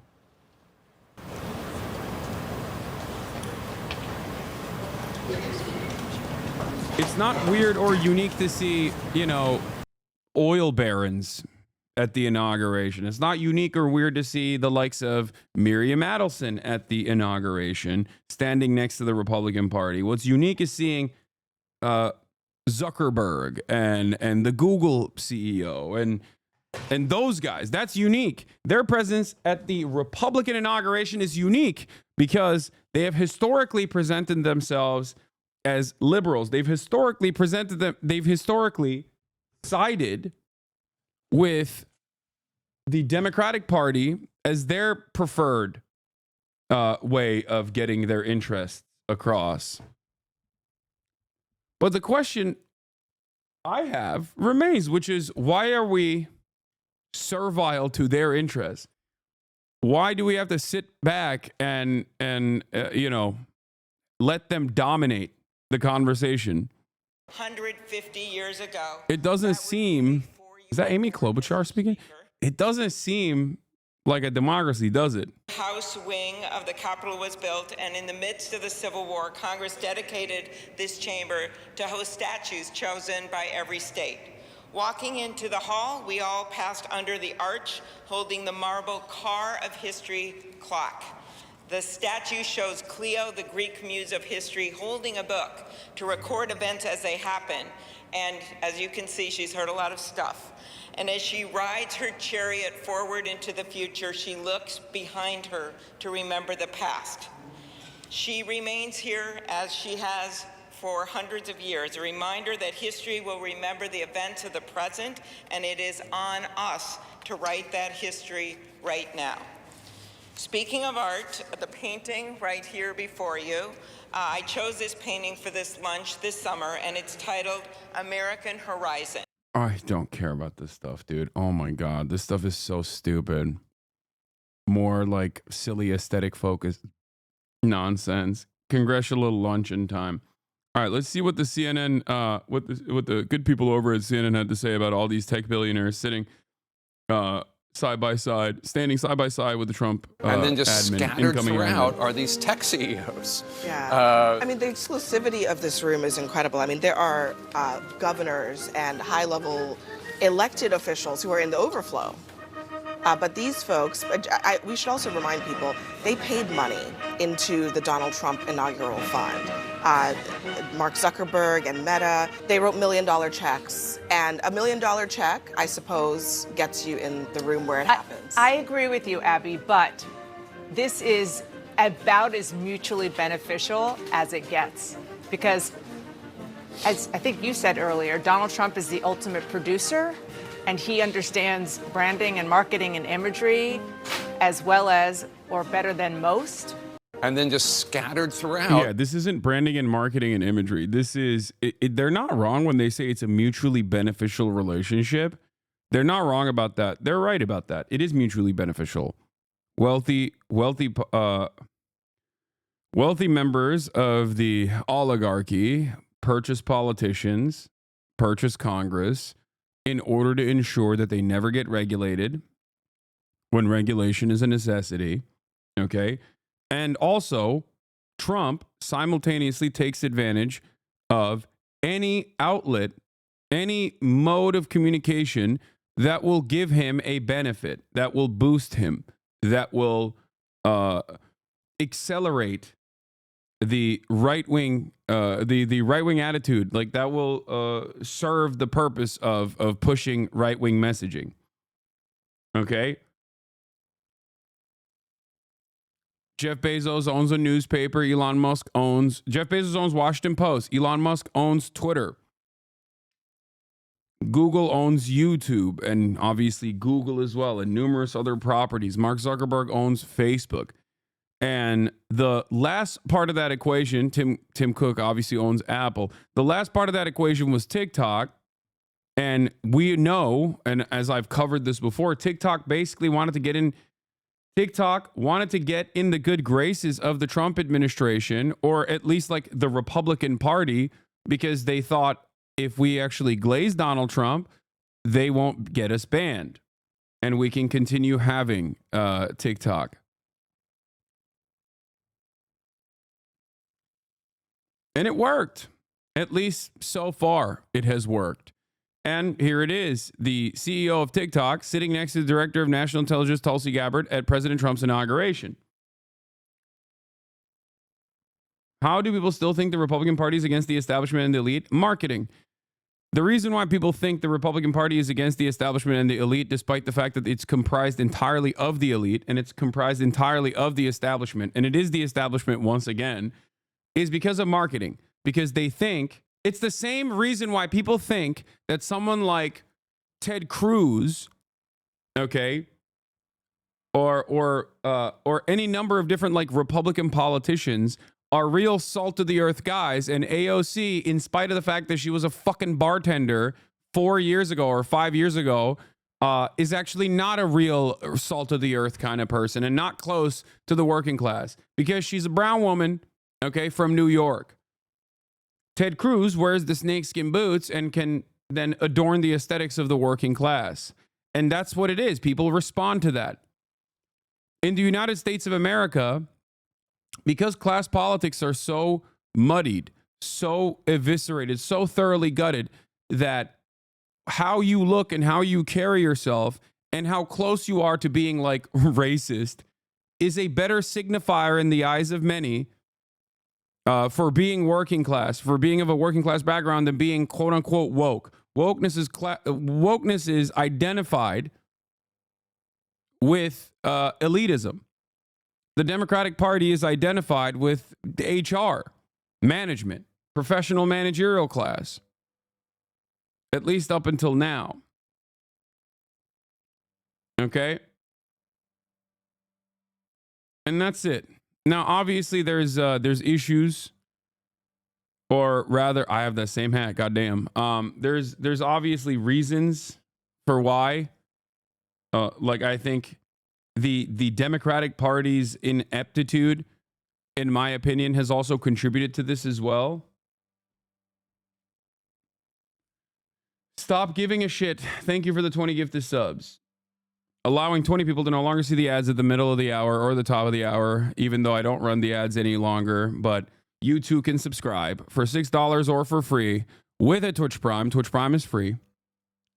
It's not weird or unique to see, you know, oil barons at the inauguration. It's not unique or weird to see the likes of Miriam Adelson at the inauguration standing next to the Republican Party. What's unique is seeing Zuckerberg and the Google CEO and those guys. That's unique. Their presence at the Republican inauguration is unique because they have historically presented themselves as liberals. They've historically sided with the Democratic Party as their preferred way of getting their interests across. But the question I have remains, which is, why are we servile to their interests? Why do we have to sit back and you know, let them dominate the conversation? 150 years ago. It doesn't seem... Is that Amy Klobuchar speaking? It doesn't seem like a democracy does it. House wing of the Capitol was built, and in the midst of the Civil War, Congress dedicated this chamber to host statues chosen by every state. Walking into the hall, we all passed under the arch, holding the marble car of history clock. The statue shows Cleo, the Greek muse of history, holding a book to record events as they happen. And as you can see, she's heard a lot of stuff. And as she rides her chariot forward into the future, she looks behind her to remember the past. She remains here as she has for hundreds of years, a reminder that history will remember the events of the present, and it is on us to write that history right now. Speaking of art, the painting right here before you, I chose this painting for this lunch this summer, and it's titled American Horizon. I don't care about this stuff, dude. Oh my God. This stuff is so stupid. More like silly aesthetic focused nonsense. Congressional luncheon time. All right, let's see what the CNN, what the good people over at CNN had to say about all these tech billionaires sitting side by side, standing side by side with the Trump and then just admin, scattered throughout admin. are these tech CEOs. Yeah. I mean, the exclusivity of this room is incredible. I mean, there are governors and high-level elected officials who are in the overflow. But these folks, we should also remind people, they paid money into the Donald Trump inaugural fund. Mark Zuckerberg and Meta, they wrote $1 million checks. And $1 million check, I suppose, gets you in the room where it happens. I agree with you, Abby, but this is about as mutually beneficial as it gets. Because, as I think you said earlier, Donald Trump is the ultimate producer, and he understands branding and marketing and imagery as well as, or better than most. And then just scattered throughout. Yeah, this isn't branding and marketing and imagery. This is, they're not wrong when they say it's a mutually beneficial relationship. They're not wrong about that. They're right about that. It is mutually beneficial. Wealthy members of the oligarchy purchase politicians, purchase Congress, in order to ensure that they never get regulated when regulation is a necessity, okay? And also, Trump simultaneously takes advantage of any outlet, any mode of communication that will give him a benefit, that will boost him, that will accelerate the right wing, the right wing attitude, like that will serve the purpose of pushing right wing messaging. Okay. Jeff Bezos owns a newspaper. Jeff Bezos owns Washington Post. Elon Musk owns Twitter. Google owns YouTube, and obviously Google as well, and numerous other properties. Mark Zuckerberg owns Facebook. And the last part of that equation, Tim Cook obviously owns Apple. The last part of that equation was TikTok. And we know, and as I've covered this before, TikTok basically wanted to get in the good graces of the Trump administration, or at least like the Republican Party, because they thought if we actually glaze Donald Trump, they won't get us banned. And we can continue having TikTok. And it worked. At least so far, it has worked. And here it is, the CEO of TikTok sitting next to the Director of National Intelligence, Tulsi Gabbard, at President Trump's inauguration. How do people still think the Republican Party is against the establishment and the elite? Marketing. The reason why people think the Republican Party is against the establishment and the elite, despite the fact that it's comprised entirely of the elite and it's comprised entirely of the establishment, and it is the establishment once again, is because of marketing. Because they think, it's the same reason why people think that someone like Ted Cruz, okay, or any number of different like Republican politicians are real salt of the earth guys, and AOC, in spite of the fact that she was a fucking bartender 4 years ago or 5 years ago, is actually not a real salt of the earth kind of person and not close to the working class because she's a brown woman, okay, from New York. Ted Cruz wears the snakeskin boots and can then adorn the aesthetics of the working class. And that's what it is. People respond to that. In the United States of America, because class politics are so muddied, so eviscerated, so thoroughly gutted, that how you look and how you carry yourself and how close you are to being like racist is a better signifier in the eyes of many for being working class, for being of a working class background, than being quote unquote woke. Wokeness is identified with elitism. The Democratic Party is identified with HR, management, professional managerial class, at least up until now. Okay? And that's it. Now, obviously, there's issues, or rather, I have that same hat. Goddamn. There's obviously reasons for why. Like, I think the Democratic Party's ineptitude, in my opinion, has also contributed to this as well. Stop giving a shit. Thank you for the 20 gifted subs. Allowing 20 people to no longer see the ads at the middle of the hour or the top of the hour, even though I don't run the ads any longer. But you too can subscribe for $6 or for free with a Twitch Prime. Twitch Prime is free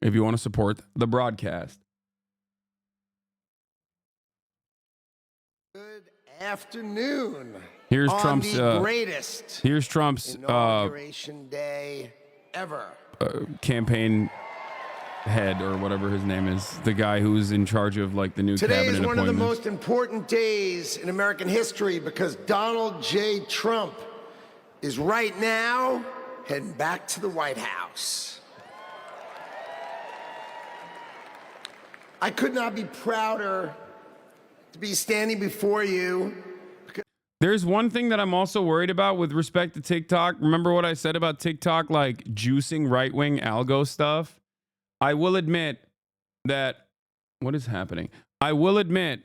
if you want to support the broadcast. Good afternoon. Here's on Trump's the greatest inauguration day ever. Campaign head, or whatever his name is, the guy who's in charge of like the new Today cabinet is one of the appointments. most important days in American history because Donald J. Trump is right now heading back to the White House. I could not be prouder to be standing before you. There's one thing that I'm also worried about with respect to TikTok. Remember what I said about TikTok, like juicing right-wing algo stuff? I will admit that, what is happening? I will admit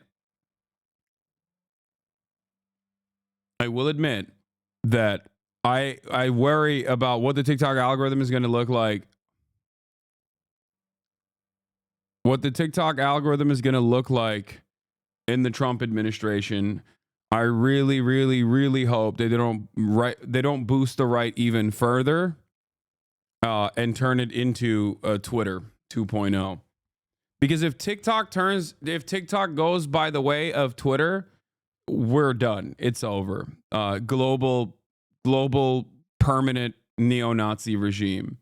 that I worry about what the TikTok algorithm is going to look like. What the TikTok algorithm is going to look like in the Trump administration. I really, really, really hope that they don't boost the right even further and turn it into Twitter 2.0. Because if TikTok goes by the way of Twitter, we're done. It's over. Global permanent neo-Nazi regime.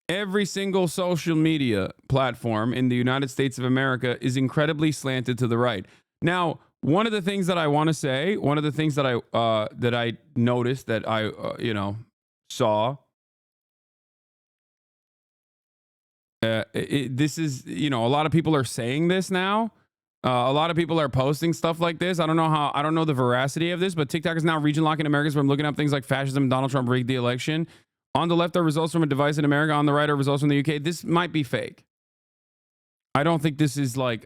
Every single social media platform in the United States of America is incredibly slanted to the right. Now, one of the things that I want to say, one of the things that I noticed, that I saw, this is, a lot of people are saying this now. A lot of people are posting stuff like this. I don't know the veracity of this, but TikTok is now region locking Americans from looking up things like fascism. Donald Trump rigged the election. On the left are results from a device in America. On the right are results from the UK. This might be fake. I don't think this is like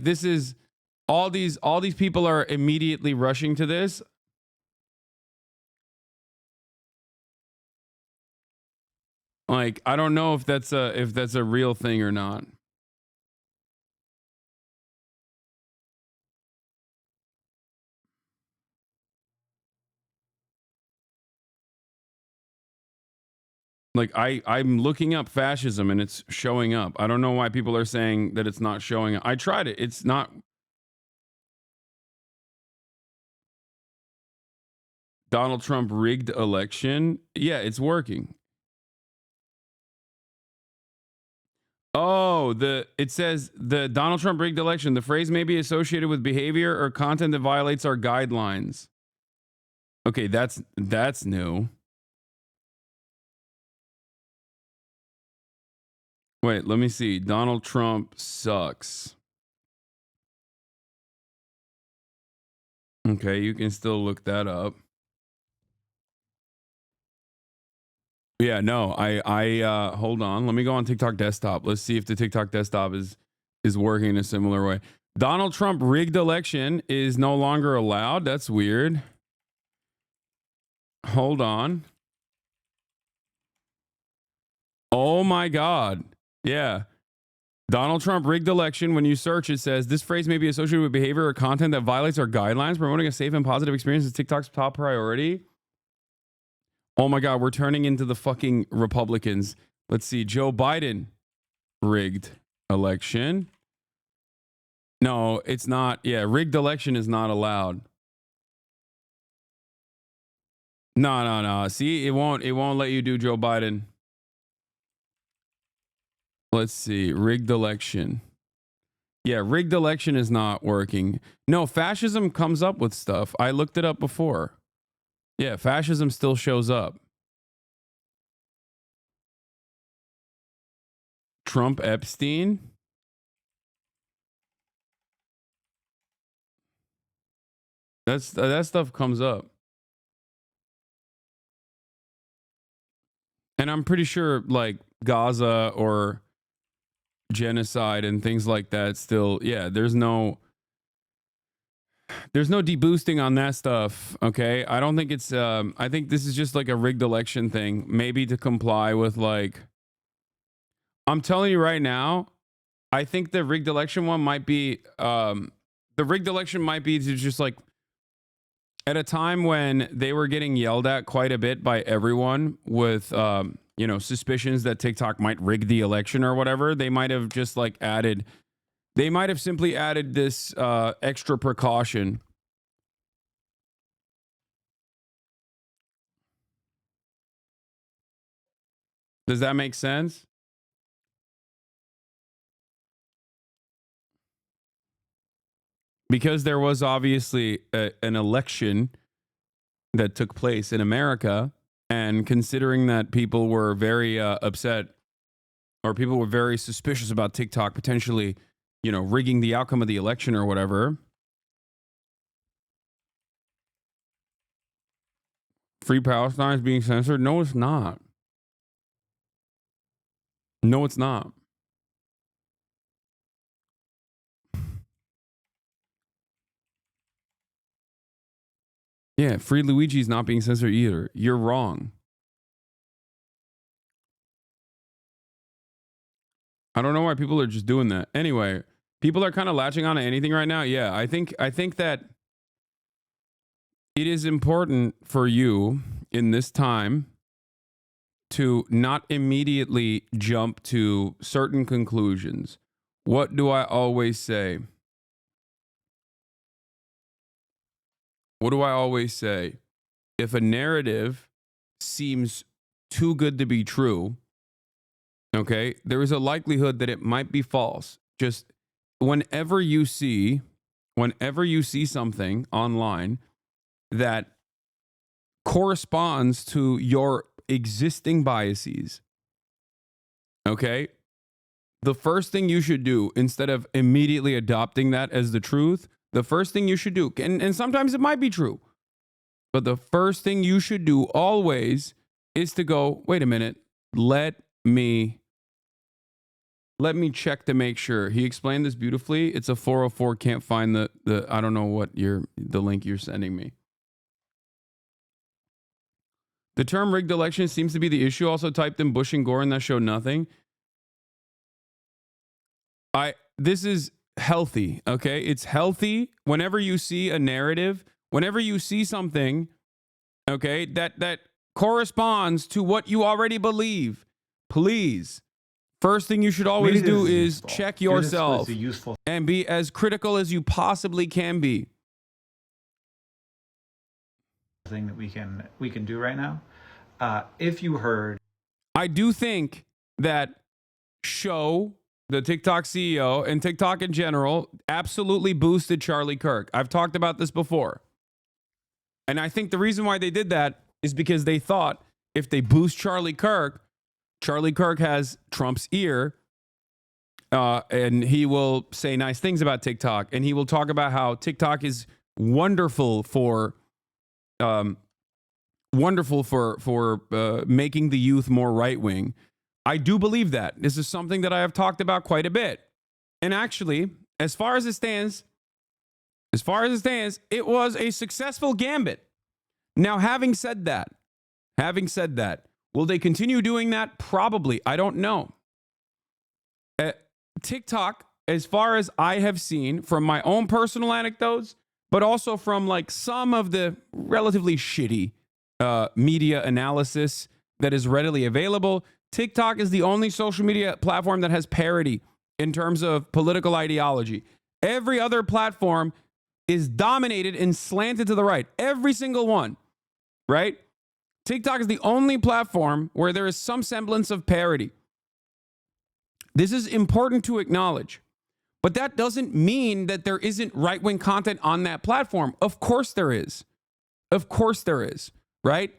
this is all these people are immediately rushing to this. Like, I don't know if that's a real thing or not. Like, I'm looking up fascism and it's showing up. I don't know why people are saying that it's not showing up. I tried it. It's not. Donald Trump rigged election. Yeah, it's working. Oh, it says the Donald Trump rigged election. The phrase may be associated with behavior or content that violates our guidelines. Okay, that's new. Wait, let me see. Donald Trump sucks. Okay, you can still look that up. Yeah, no, I hold on. Let me go on TikTok desktop. Let's see if the TikTok desktop is working in a similar way. Donald Trump rigged election is no longer allowed. That's weird. Hold on. Oh my God. Yeah. Donald Trump rigged election. When you search, it says this phrase may be associated with behavior or content that violates our guidelines. Promoting a safe and positive experience is TikTok's top priority. Oh my God, we're turning into the fucking Republicans. Let's see. Joe Biden rigged election. No, it's not. Yeah, rigged election is not allowed. No. See, it won't let you do Joe Biden. Let's see. Rigged election. Yeah, rigged election is not working. No, fascism comes up with stuff. I looked it up before. Yeah, fascism still shows up. Trump Epstein. That stuff comes up. And I'm pretty sure like Gaza or genocide and things like that still, yeah, there's no deboosting on that stuff. Okay. I don't think it's I think this is just like a rigged election thing, maybe to comply with like, I'm telling you right now, I think the rigged election one might be to just like at a time when they were getting yelled at quite a bit by everyone with suspicions that TikTok might rig the election or whatever, they might have just like simply added this extra precaution. Does that make sense? Because there was obviously an election that took place in America, and considering that people were very upset, or people were very suspicious about TikTok potentially, rigging the outcome of the election or whatever. Free Palestine is being censored? No, it's not. No, it's not. Yeah, Free Luigi's not being censored either. You're wrong. I don't know why people are just doing that. Anyway, people are kind of latching on to anything right now. Yeah, I think that it is important for you in this time to not immediately jump to certain conclusions. What do I always say? What do I always say? If a narrative seems too good to be true, okay, there is a likelihood that it might be false. Just whenever you see something online that corresponds to your existing biases, okay, the first thing you should do, instead of immediately adopting that as the truth, the first thing you should do, and sometimes it might be true, but the first thing you should do always is to go, wait a minute, let me check to make sure. He explained this beautifully. It's a 404, can't find the I don't know what the link you're sending me. The term rigged election seems to be the issue. Also typed in Bush and Gore and that showed nothing. This is healthy, okay? It's healthy whenever you see a narrative, whenever you see something, okay, that corresponds to what you already believe. Please, first thing you should always do is check yourself and be as critical as you possibly can be. Thing that we can do right now. If you heard, I do think that the TikTok CEO and TikTok in general absolutely boosted Charlie Kirk. I've talked about this before. And I think the reason why they did that is because they thought if they boost Charlie Kirk has Trump's ear, and he will say nice things about TikTok, and he will talk about how TikTok is wonderful for making the youth more right-wing. I do believe that. This is something that I have talked about quite a bit. And actually, as far as it stands, it was a successful gambit. Now, having said that, will they continue doing that? Probably. I don't know. TikTok, as far as I have seen from my own personal anecdotes, but also from like some of the relatively shitty media analysis that is readily available, TikTok is the only social media platform that has parity in terms of political ideology. Every other platform is dominated and slanted to the right. Every single one, right? TikTok is the only platform where there is some semblance of parity. This is important to acknowledge. But that doesn't mean that there isn't right-wing content on that platform. Of course there is. Of course there is, right?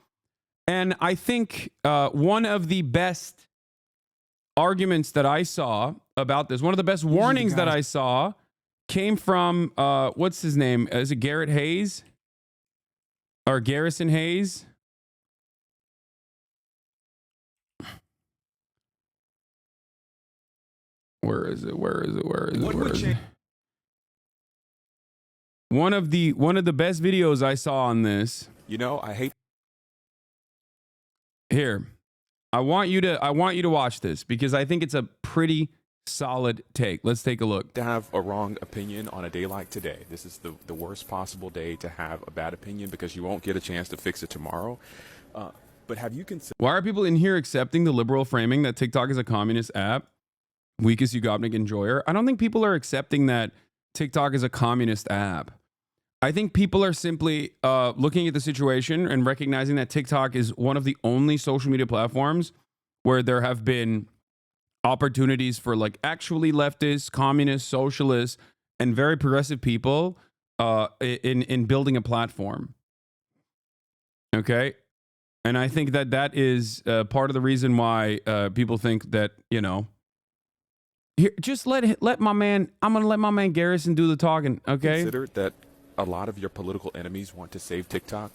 And I think one of the best arguments that I saw about this, one of the best warnings that I saw came from, what's his name? Is it Garrett Hayes? Or Garrison Hayes? Where is it? One of the best videos I saw on this. You know, I hate. Here, I want you to watch this because I think it's a pretty solid take. Let's take a look. To have a wrong opinion on a day like today. This is the worst possible day to have a bad opinion because you won't get a chance to fix it tomorrow. But have you considered? Why are people in here accepting the liberal framing that TikTok is a communist app? Weakest Ugobnik enjoyer. I don't think people are accepting that TikTok is a communist app. I think people are simply looking at the situation and recognizing that TikTok is one of the only social media platforms where there have been opportunities for like actually leftists, communists, socialists, and very progressive people in building a platform. Okay? And I think that is part of the reason why people think that, you know, here, just let my man, I'm going to let my man Garrison do the talking, okay? Consider that a lot of your political enemies want to save TikTok.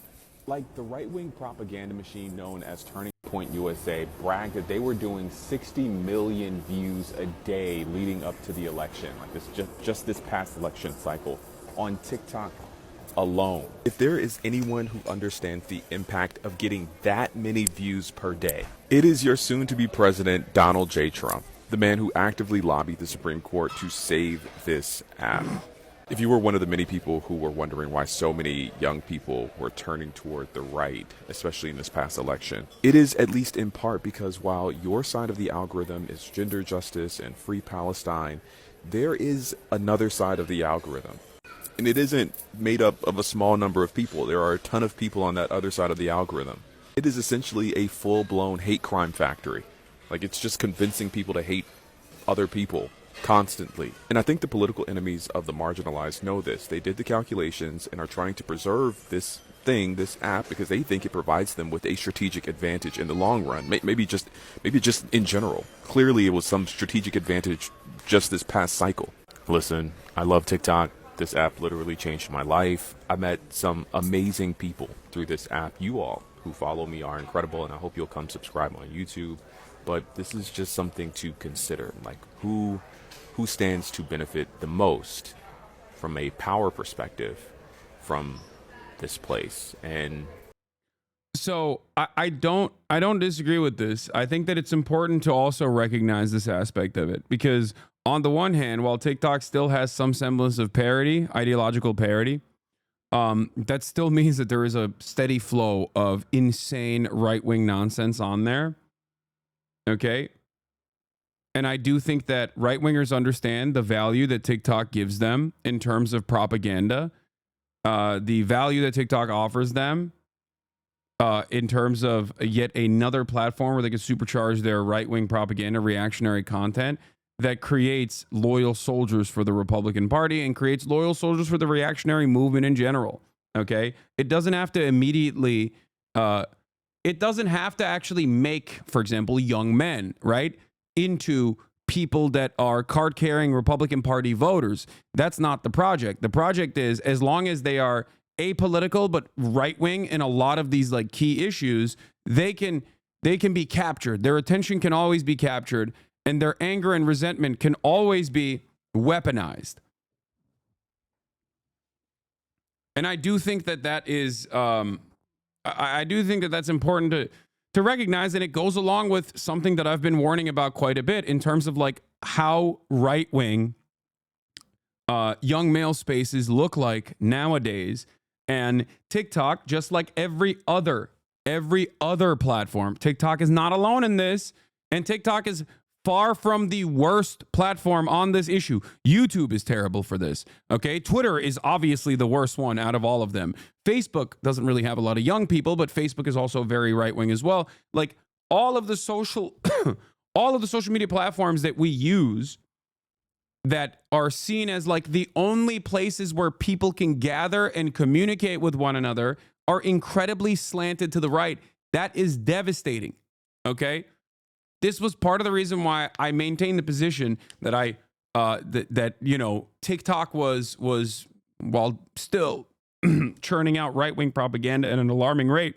Like the right-wing propaganda machine known as Turning Point USA bragged that they were doing 60 million views a day leading up to the election, like this just this past election cycle on TikTok alone. If there is anyone who understands the impact of getting that many views per day, it is your soon-to-be president, Donald J. Trump, the man who actively lobbied the Supreme Court to save this app. If you were one of the many people who were wondering why so many young people were turning toward the right, especially in this past election, it is at least in part because while your side of the algorithm is gender justice and free Palestine, there is another side of the algorithm. And it isn't made up of a small number of people. There are a ton of people on that other side of the algorithm. It is essentially a full-blown hate crime factory. Like, it's just convincing people to hate other people constantly. And I think the political enemies of the marginalized know this. They did the calculations and are trying to preserve this thing, this app, because they think it provides them with a strategic advantage in the long run. Maybe just in general. Clearly, it was some strategic advantage just this past cycle. Listen, I love TikTok. This app literally changed my life. I met some amazing people through this app. You all who follow me are incredible, and I hope you'll come subscribe on YouTube. But this is just something to consider, like who stands to benefit the most from a power perspective from this place. And so I don't disagree with this. I think that it's important to also recognize this aspect of it, because on the one hand, while TikTok still has some semblance of parity, ideological parity, that still means that there is a steady flow of insane right-wing nonsense on there. Okay. And I do think that right-wingers understand the value that TikTok gives them in terms of propaganda, the value that TikTok offers them in terms of yet another platform where they can supercharge their right-wing propaganda, reactionary content that creates loyal soldiers for the Republican Party and creates loyal soldiers for the reactionary movement in general. Okay. It doesn't have to immediately, it doesn't have to actually make, for example, young men, right, into people that are card-carrying Republican Party voters. That's not the project. The project is, as long as they are apolitical but right-wing in a lot of these like key issues, they can be captured. Their attention can always be captured, and their anger and resentment can always be weaponized. And I do think that is, I do think that that's important to recognize, and it goes along with something that I've been warning about quite a bit in terms of like how right-wing young male spaces look like nowadays. And TikTok, just like every other platform, TikTok is not alone in this. And TikTok is far from the worst platform on this issue. YouTube is terrible for this. Okay. Twitter is obviously the worst one out of all of them. Facebook doesn't really have a lot of young people, but Facebook is also very right-wing as well. Like all of the social media platforms that we use that are seen as like the only places where people can gather and communicate with one another are incredibly slanted to the right. That is devastating. Okay. This was part of the reason why I maintained the position that TikTok was while still churning out right-wing propaganda at an alarming rate,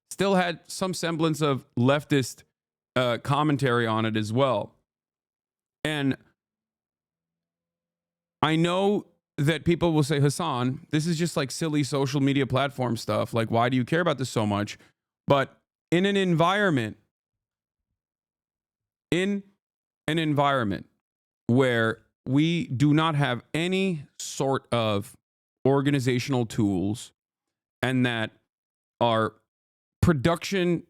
still had some semblance of leftist commentary on it as well. And I know that people will say, Hasan, this is just like silly social media platform stuff. Like, why do you care about this so much? But in an environment where we do not have any sort of organizational tools and that our production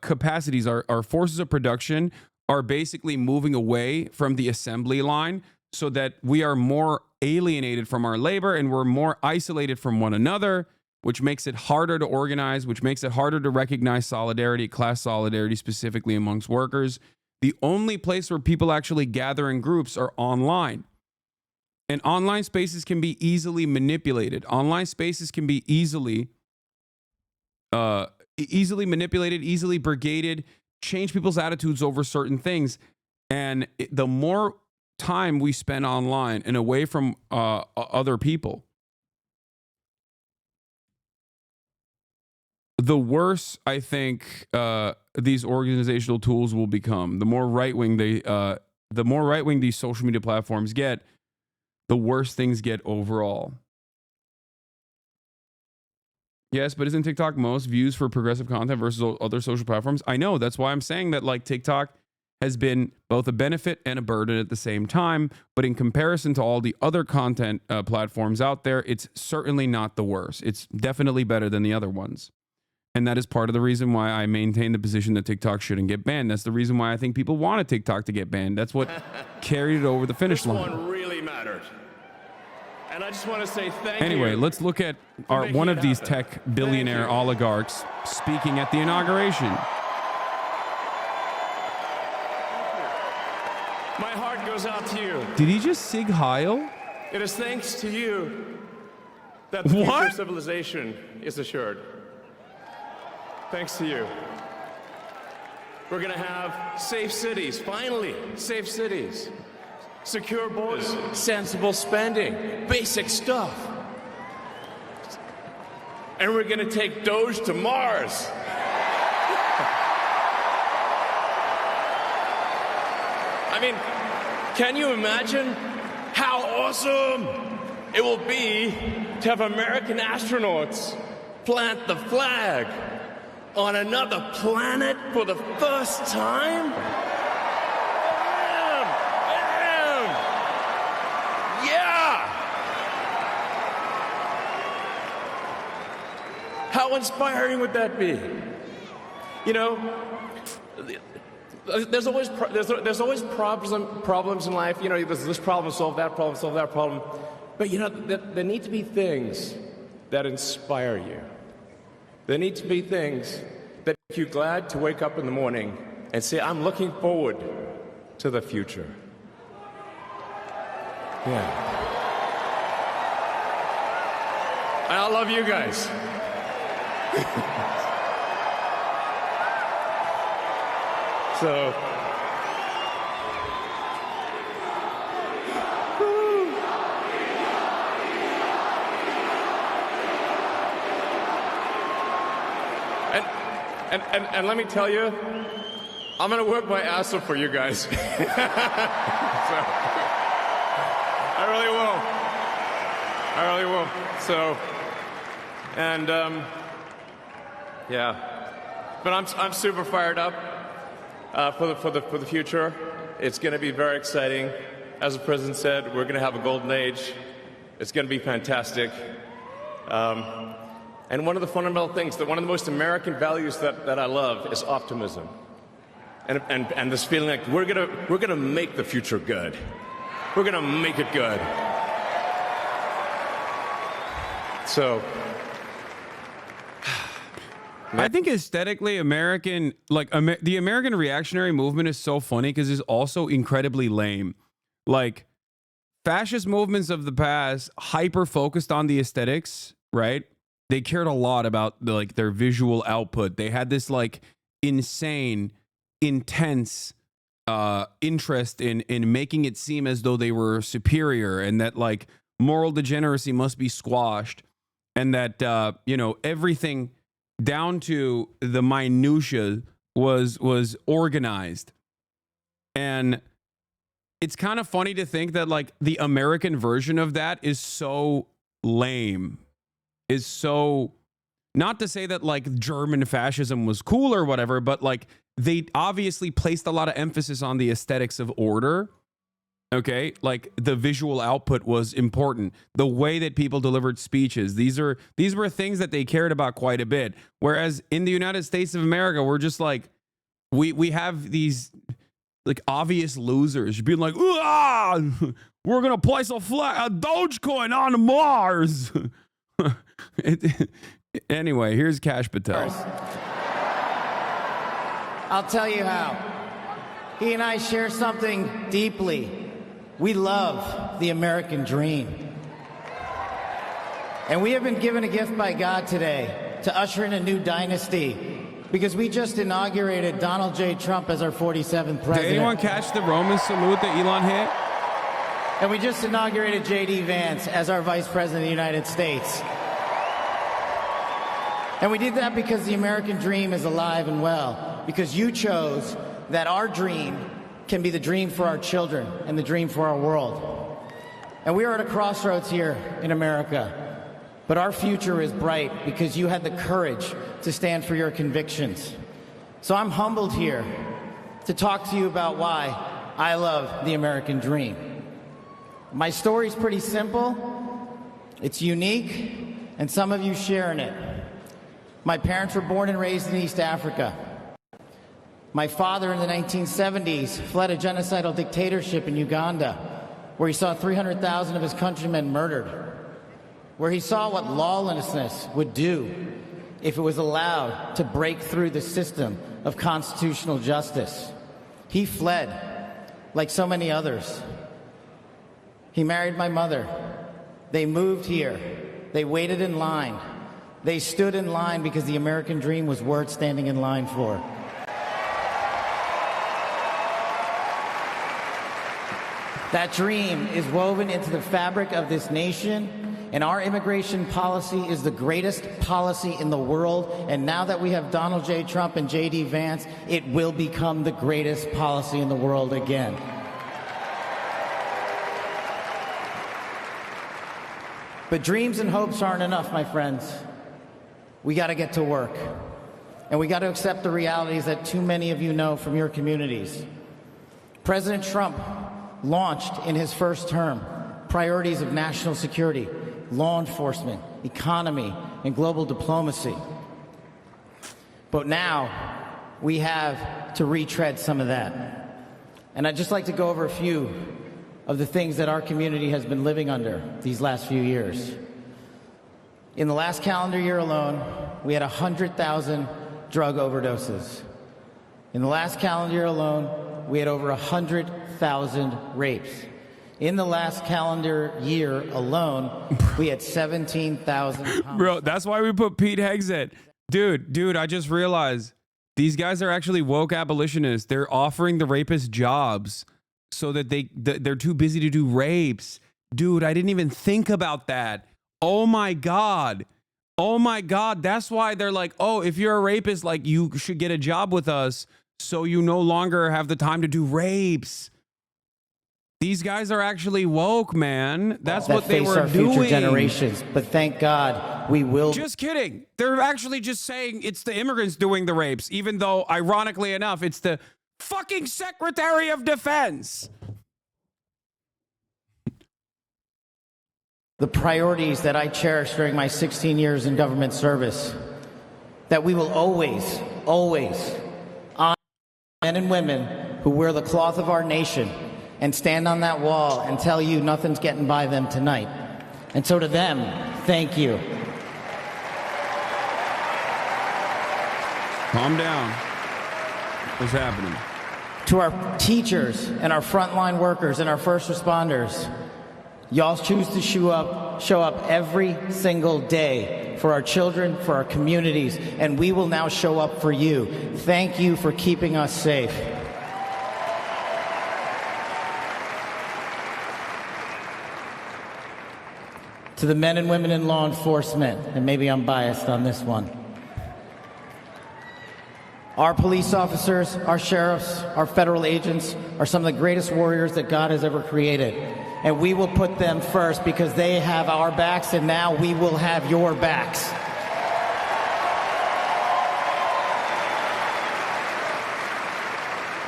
capacities, our forces of production are basically moving away from the assembly line so that we are more alienated from our labor and we're more isolated from one another, which makes it harder to organize, which makes it harder to recognize solidarity, class solidarity specifically amongst workers. The only place where people actually gather in groups are online. And online spaces can be easily manipulated. Online spaces can be easily manipulated, easily brigaded, change people's attitudes over certain things. And the more time we spend online and away from other people, the worse I think these organizational tools will become. The more right-wing these social media platforms get, the worse things get overall. Yes, but isn't TikTok most views for progressive content versus other social platforms? I know. That's why I'm saying that like TikTok has been both a benefit and a burden at the same time. But in comparison to all the other content platforms out there, it's certainly not the worst. It's definitely better than the other ones. And that is part of the reason why I maintain the position that TikTok shouldn't get banned. That's the reason why I think people wanted TikTok to get banned. That's what carried it over the finish line. This one really mattered. And I just want to say thank you. Anyway, let's look at one of these tech billionaire oligarchs speaking at the inauguration. My heart goes out to you. Did he just Sig Heil? It is thanks to you that the future of civilization is assured. Thanks to you. We're going to have safe cities, finally, safe cities. Secure borders, sensible spending, basic stuff. And we're going to take Doge to Mars. I mean, can you imagine how awesome it will be to have American astronauts plant the flag on another planet for the first time? Yeah! How inspiring would that be? You know, there's always problems in life. You know, there's this problem, solve that problem. But you know, there need to be things that inspire you. There need to be things that make you glad to wake up in the morning and say, I'm looking forward to the future. Yeah. And I love you guys. So, and let me tell you, I'm gonna work my ass off for you guys. So, I really will. So, and yeah, but I'm super fired up for the future. It's going to be very exciting. As the president said, we're going to have a golden age. It's going to be fantastic. And one of the fundamental things, one of the most American values that I love is optimism. And this feeling like we're gonna make the future good. We're gonna make it good. So I think aesthetically American, like the American reactionary movement is so funny because it's also incredibly lame. Like fascist movements of the past hyper focused on the aesthetics, right? They cared a lot about their visual output. They had this like insane, intense interest in making it seem as though they were superior and that like moral degeneracy must be squashed and that you know, everything down to the minutia was organized. And it's kind of funny to think that like the American version of that is so lame. Is so, not to say that like German fascism was cool or whatever, but like they obviously placed a lot of emphasis on the aesthetics of order. Okay, like the visual output was important. The way that people delivered speeches, these were things that they cared about quite a bit. Whereas in the United States of America, we're just like we have these like obvious losers being like, we're gonna place a Dogecoin on Mars. Anyway, here's Kash Patel. I'll tell you how. He and I share something deeply. We love the American dream. And we have been given a gift by God today to usher in a new dynasty because we just inaugurated Donald J. Trump as our 47th president. Did anyone catch the Roman salute that Elon hit? And we just inaugurated J.D. Vance as our Vice President of the United States. And we did that because the American dream is alive and well, because you chose that our dream can be the dream for our children and the dream for our world. And we are at a crossroads here in America, but our future is bright because you had the courage to stand for your convictions. So I'm humbled here to talk to you about why I love the American dream. My story's pretty simple, it's unique, and some of you share in it. My parents were born and raised in East Africa. My father in the 1970s fled a genocidal dictatorship in Uganda, where he saw 300,000 of his countrymen murdered, where he saw what lawlessness would do if it was allowed to break through the system of constitutional justice. He fled, like so many others. He married my mother. They moved here. They waited in line. They stood in line because the American dream was worth standing in line for. That dream is woven into the fabric of this nation, and our immigration policy is the greatest policy in the world. And now that we have Donald J. Trump and J.D. Vance, it will become the greatest policy in the world again. But dreams and hopes aren't enough, my friends. We got to get to work. And we got to accept the realities that too many of you know from your communities. President Trump launched in his first term priorities of national security, law enforcement, economy, and global diplomacy. But now we have to retread some of that. And I'd just like to go over a few of the things that our community has been living under these last few years. In the last calendar year alone, we had 100,000 drug overdoses. In the last calendar year alone, we had over 100,000 rapes. In the last calendar year alone, we had 17,000. Bro, that's why we put Pete Hegseth. Dude, I just realized these guys are actually woke abolitionists. They're offering the rapists jobs so that they're too busy to do rapes. Dude, I didn't even think about that. Oh my God. Oh my God. That's why they're like, oh, if you're a rapist, like you should get a job with us so you no longer have the time to do rapes. These guys are actually woke, man. That's what they were doing. Future generations, but thank God we will. Just kidding. They're actually just saying it's the immigrants doing the rapes, even though, ironically enough, it's the fucking Secretary of Defense. The priorities that I cherished during my 16 years in government service, that we will always, always honor men and women who wear the cloth of our nation and stand on that wall and tell you nothing's getting by them tonight. And so to them, thank you. Calm down. What's happening? To our teachers and our frontline workers and our first responders, y'all choose to show up every single day for our children, for our communities, and we will now show up for you. Thank you for keeping us safe. To the men and women in law enforcement, and maybe I'm biased on this one, our police officers, our sheriffs, our federal agents are some of the greatest warriors that God has ever created. And we will put them first because they have our backs, and now we will have your backs.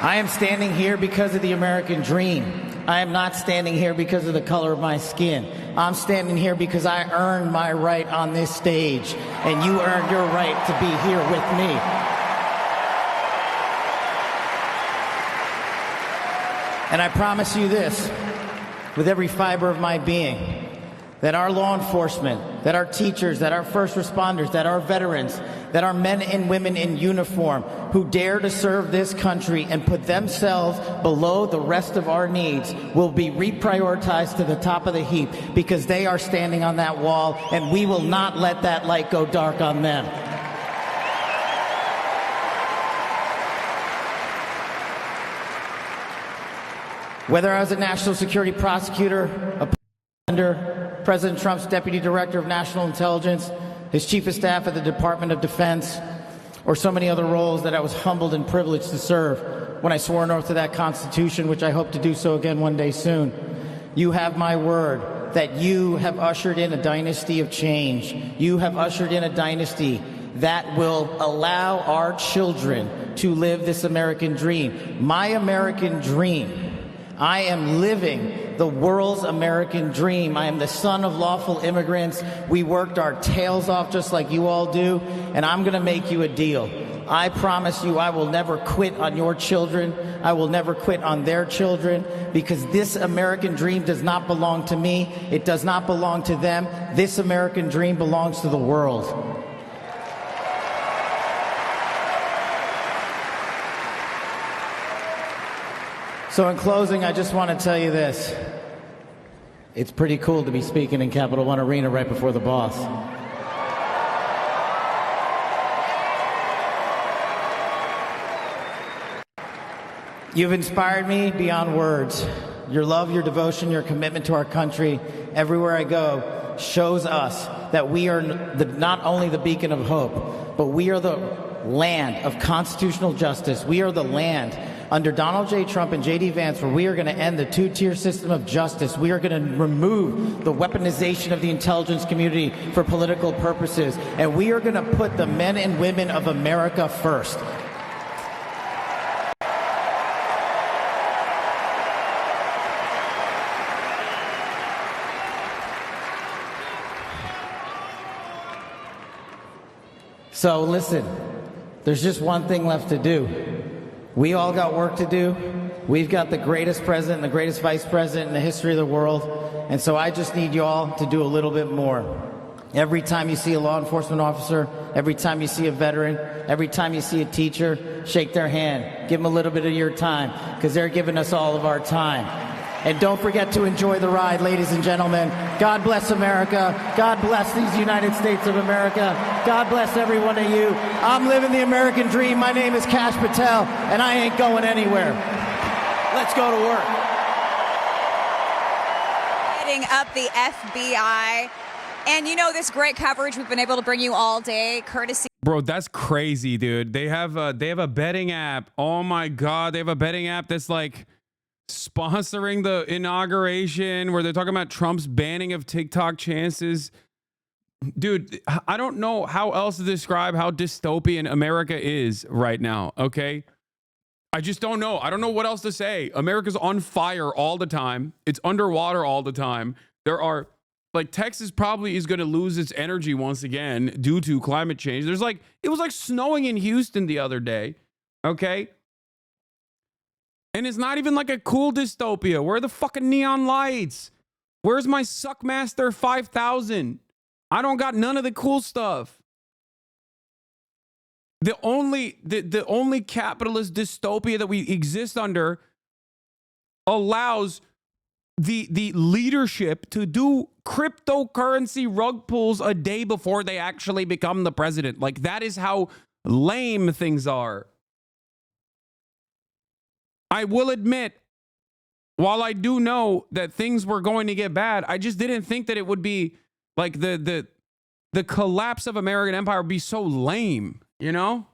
I am standing here because of the American dream. I am not standing here because of the color of my skin. I'm standing here because I earned my right on this stage, and you earned your right to be here with me. And I promise you this, with every fiber of my being, that our law enforcement, that our teachers, that our first responders, that our veterans, that our men and women in uniform who dare to serve this country and put themselves below the rest of our needs will be reprioritized to the top of the heap because they are standing on that wall, and we will not let that light go dark on them. Whether I was a national security prosecutor, a under President Trump's Deputy Director of National Intelligence, his Chief of Staff at the Department of Defense, or so many other roles that I was humbled and privileged to serve when I swore an oath to that Constitution, which I hope to do so again one day soon. You have my word that you have ushered in a dynasty of change. You have ushered in a dynasty that will allow our children to live this American dream. My American dream. I am living the world's American dream. I am the son of lawful immigrants. We worked our tails off just like you all do, and I'm going to make you a deal. I promise you I will never quit on your children. I will never quit on their children, because this American dream does not belong to me. It does not belong to them. This American dream belongs to the world. So in closing, I just want to tell you this. It's pretty cool to be speaking in Capital One Arena right before the boss. You've inspired me beyond words. Your love, your devotion, your commitment to our country, everywhere I go, shows us that we are not only the beacon of hope, but we are the land of constitutional justice. We are the land under Donald J. Trump and J.D. Vance, where we are going to end the two-tier system of justice. We are going to remove the weaponization of the intelligence community for political purposes. And we are going to put the men and women of America first. So listen, there's just one thing left to do. We all got work to do. We've got the greatest president and the greatest vice president in the history of the world. And so I just need you all to do a little bit more. Every time you see a law enforcement officer, every time you see a veteran, every time you see a teacher, shake their hand. Give them a little bit of your time, because they're giving us all of our time. And don't forget to enjoy the ride, ladies and gentlemen. God bless America. God bless these United States of America. God bless every one of you. I'm living the American dream. My name is Kash Patel, and I ain't going anywhere. Let's go to work. Heading up the FBI. And you know, this great coverage we've been able to bring you all day, courtesy. Bro, that's crazy, dude. They have a betting app. Oh my God, they have a betting app that's like sponsoring the inauguration, where they're talking about Trump's banning of TikTok chances. Dude, I don't know how else to describe how dystopian America is right now, okay? I just don't know. I don't know what else to say. America's on fire all the time. It's underwater all the time. There are, like, Texas probably is going to lose its energy once again due to climate change. There's like, it was like snowing in Houston the other day. Okay. And it's not even like a cool dystopia. Where are the fucking neon lights? Where's my Suckmaster 5000? I don't got none of the cool stuff. The only capitalist dystopia that we exist under allows the leadership to do cryptocurrency rug pulls a day before they actually become the president. Like, that is how lame things are. I will admit, while I do know that things were going to get bad, I just didn't think that it would be like the collapse of American empire would be so lame. You know?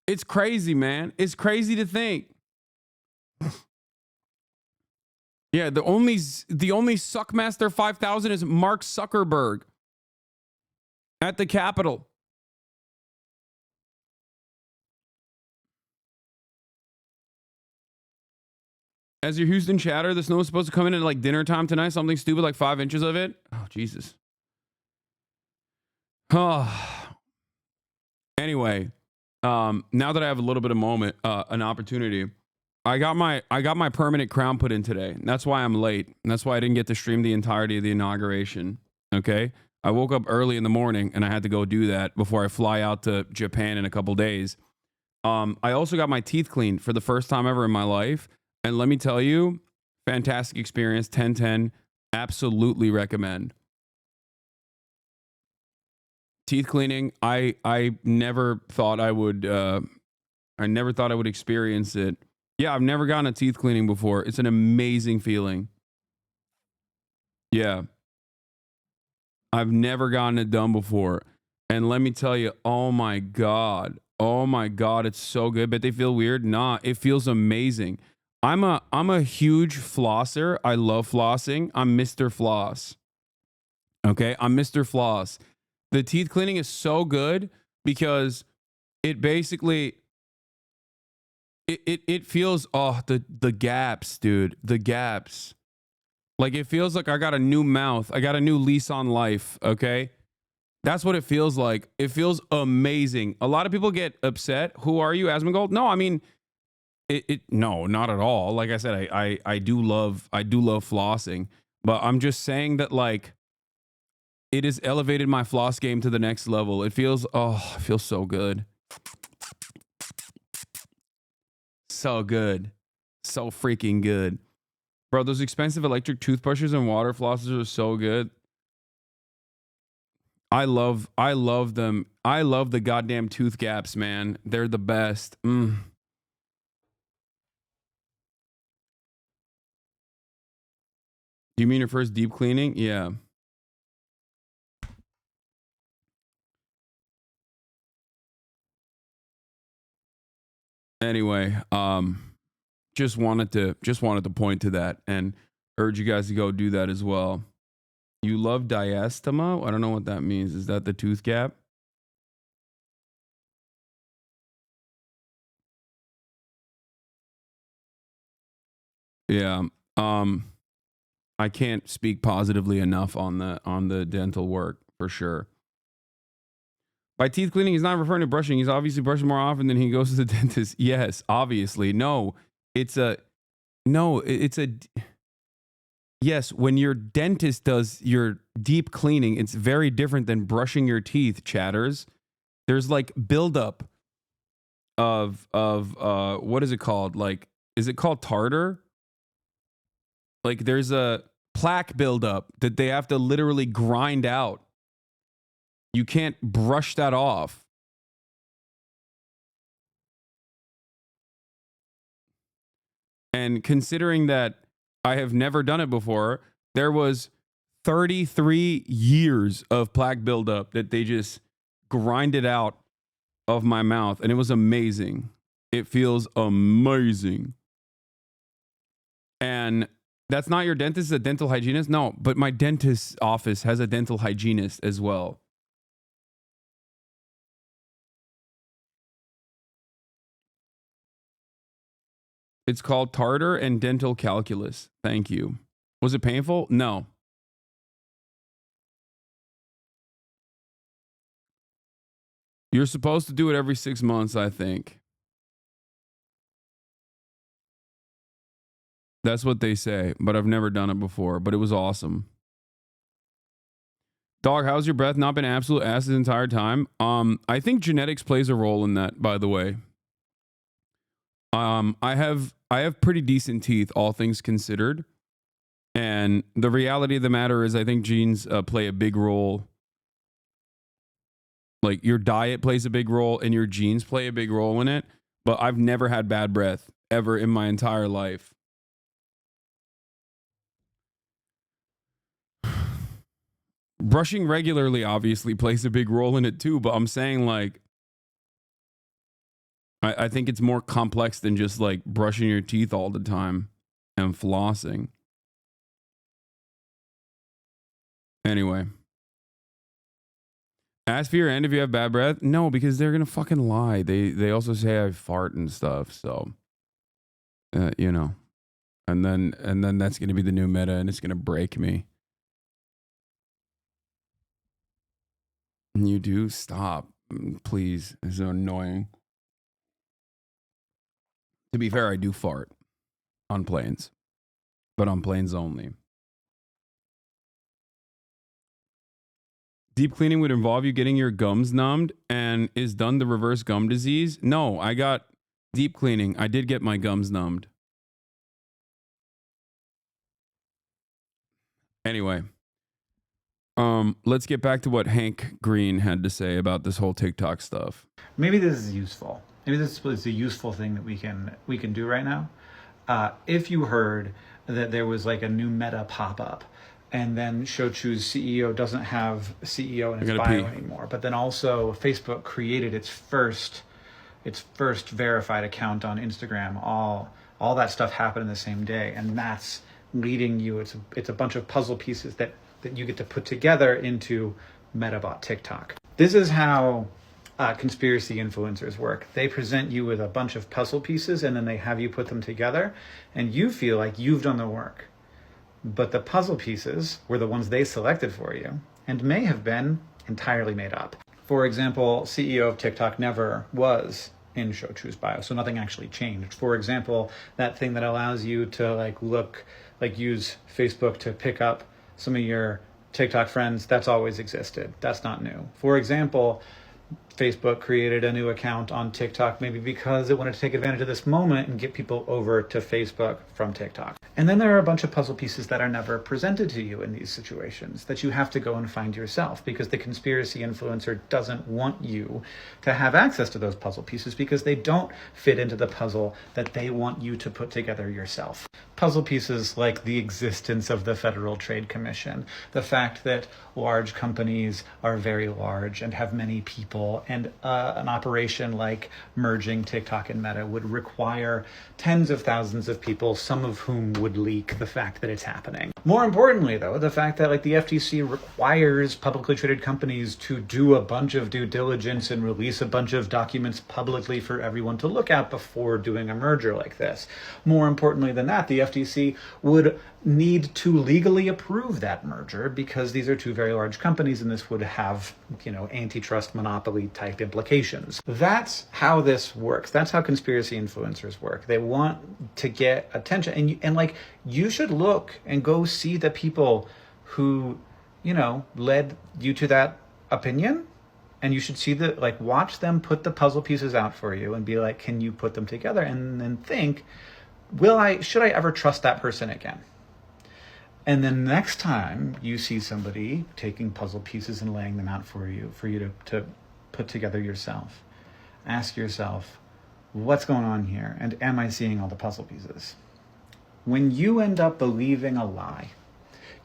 It's crazy, man. It's crazy to think. Yeah, the only Suckmaster 5000 is Mark Zuckerberg at the Capitol. As your Houston chatter, the snow is supposed to come in at like dinner time tonight. Something stupid like 5 inches of it. Oh, Jesus. Anyway, now that I have a little bit of an opportunity, I got my permanent crown put in today. That's why I'm late. And that's why I didn't get to stream the entirety of the inauguration. Okay? I woke up early in the morning and I had to go do that before I fly out to Japan in a couple days. I also got my teeth cleaned for the first time ever in my life. And let me tell you, fantastic experience, 10/10, absolutely recommend. Teeth cleaning, I never thought I would experience it. Yeah, I've never gotten a teeth cleaning before. It's an amazing feeling. Yeah. I've never gotten it done before. And let me tell you, oh my God, it's so good. But they feel weird? Nah, it feels amazing. I'm a huge flosser. I love flossing. I'm Mr. Floss. Okay, I'm Mr. Floss. The teeth cleaning is so good because it basically it feels the gaps, dude. The gaps. Like, it feels like I got a new mouth. I got a new lease on life, okay? That's what it feels like. It feels amazing. A lot of people get upset. Who are you, Asmongold? No, I mean, no, not at all. Like I said, I do love flossing, but I'm just saying that, like, it has elevated my floss game to the next level. It feels so good. So good. So freaking good. Bro, those expensive electric toothbrushes and water flossers are so good. I love them. I love the goddamn tooth gaps, man. They're the best. You mean your first deep cleaning? Yeah. Anyway, just wanted to point to that and urge you guys to go do that as well. You love diastema? I don't know what that means. Is that the tooth gap? Yeah. I can't speak positively enough on the dental work for sure. By teeth cleaning, he's not referring to brushing. He's obviously brushing more often than he goes to the dentist. Yes, obviously. Yes, when your dentist does your deep cleaning, it's very different than brushing your teeth, chatters. There's like buildup of what is it called? Like, is it called tartar? Like, there's a plaque buildup that they have to literally grind out. You can't brush that off. And considering that I have never done it before, there was 33 years of plaque buildup that they just grinded out of my mouth. And it was amazing. It feels amazing. And That's not your dentist, a dental hygienist? No, but my dentist's office has a dental hygienist as well. It's called tartar and dental calculus. Thank you. Was it painful? No. You're supposed to do it every 6 months, I think. That's what they say, but I've never done it before, but it was awesome. Dog, how's your breath not been absolute ass the entire time? I think genetics plays a role in that, by the way. I have pretty decent teeth, all things considered. And the reality of the matter is I think genes play a big role. Like your diet plays a big role and your genes play a big role in it. But I've never had bad breath ever in my entire life. Brushing regularly obviously plays a big role in it too, but I'm saying like I think it's more complex than just like brushing your teeth all the time and flossing. Anyway. Ask for your end if you have bad breath. No, because they're gonna fucking lie. They also say I fart and stuff. So, you know, and then that's gonna be the new meta, and it's gonna break me. You do stop, please. It's so annoying. To be fair, I do fart on planes, but on planes only. Deep cleaning would involve you getting your gums numbed, and is done the reverse gum disease? No, I got deep cleaning. I did get my gums numbed. Anyway, let's get back to what Hank Green had to say about this whole TikTok stuff. Maybe this is useful. Maybe this is a useful thing that we can do right now. If you heard that there was like a new Meta pop-up, and then Shochu's CEO doesn't have CEO in his bio anymore, but then also Facebook created its first verified account on Instagram. All that stuff happened in the same day, and that's leading you. It's a bunch of puzzle pieces that you get to put together into Metabot TikTok. This is how conspiracy influencers work. They present you with a bunch of puzzle pieces, and then they have you put them together, and you feel like you've done the work. But the puzzle pieces were the ones they selected for you and may have been entirely made up. For example, CEO of TikTok never was in Shochu's bio, so nothing actually changed. For example, that thing that allows you to use Facebook to pick up some of your TikTok friends, that's always existed. That's not new. For example, Facebook created a new account on TikTok maybe because it wanted to take advantage of this moment and get people over to Facebook from TikTok. And then there are a bunch of puzzle pieces that are never presented to you in these situations that you have to go and find yourself, because the conspiracy influencer doesn't want you to have access to those puzzle pieces because they don't fit into the puzzle that they want you to put together yourself. Puzzle pieces like the existence of the Federal Trade Commission, the fact that large companies are very large and have many people, and an operation like merging TikTok and Meta would require tens of thousands of people, some of whom would leak the fact that it's happening. More importantly, though, the fact that the FTC requires publicly traded companies to do a bunch of due diligence and release a bunch of documents publicly for everyone to look at before doing a merger like this. More importantly than that, the FTC would need to legally approve that merger because these are two very large companies and this would have, antitrust monopoly type implications. That's how this works. That's how conspiracy influencers work. They want to get attention, and you should look and go see the people who, led you to that opinion, and you should see watch them put the puzzle pieces out for you and be like, can you put them together? And then think, should I ever trust that person again? And then next time you see somebody taking puzzle pieces and laying them out for you to put together yourself, ask yourself, what's going on here? And am I seeing all the puzzle pieces? When you end up believing a lie,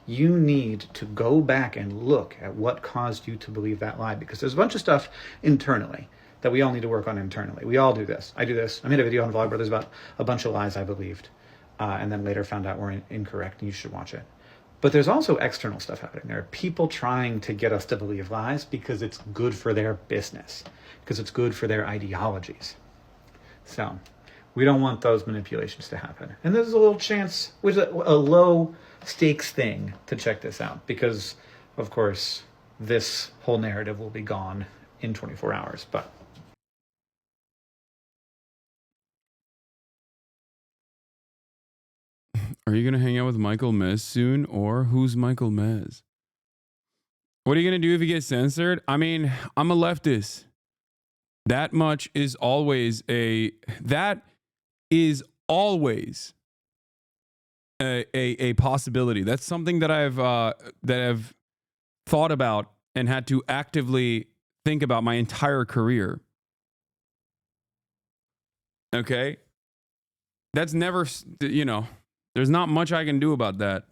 you need to go back and look at what caused you to believe that lie, because there's a bunch of stuff internally that we all need to work on internally. We all do this. I do this. I made a video on Vlogbrothers about a bunch of lies I believed. and then later found out were incorrect, and you should watch it. But there's also external stuff happening. There are people trying to get us to believe lies because it's good for their business, because it's good for their ideologies. So we don't want those manipulations to happen. And there's a little chance, which is a low stakes thing, to check this out, because of course this whole narrative will be gone in 24 hours. But are you going to hang out with Michael Mez soon, or who's Michael Mez? What are you going to do if you get censored? I mean, I'm a leftist. That much is always a possibility. That's something that I've thought about and had to actively think about my entire career. Okay? That's never, there's not much I can do about that.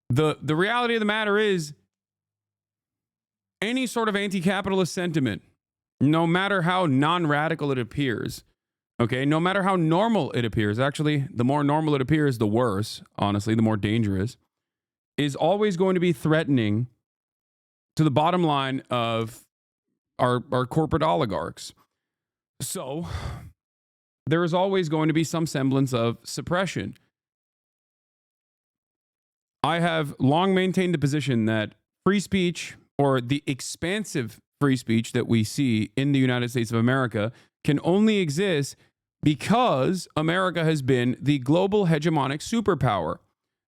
The reality of the matter is, any sort of anti-capitalist sentiment, no matter how non-radical it appears, okay, no matter how normal it appears, actually, the more normal it appears, the worse, honestly, the more dangerous, is always going to be threatening to the bottom line of our corporate oligarchs. So there is always going to be some semblance of suppression. I have long maintained the position that free speech, or the expansive free speech that we see in the United States of America, can only exist because America has been the global hegemonic superpower.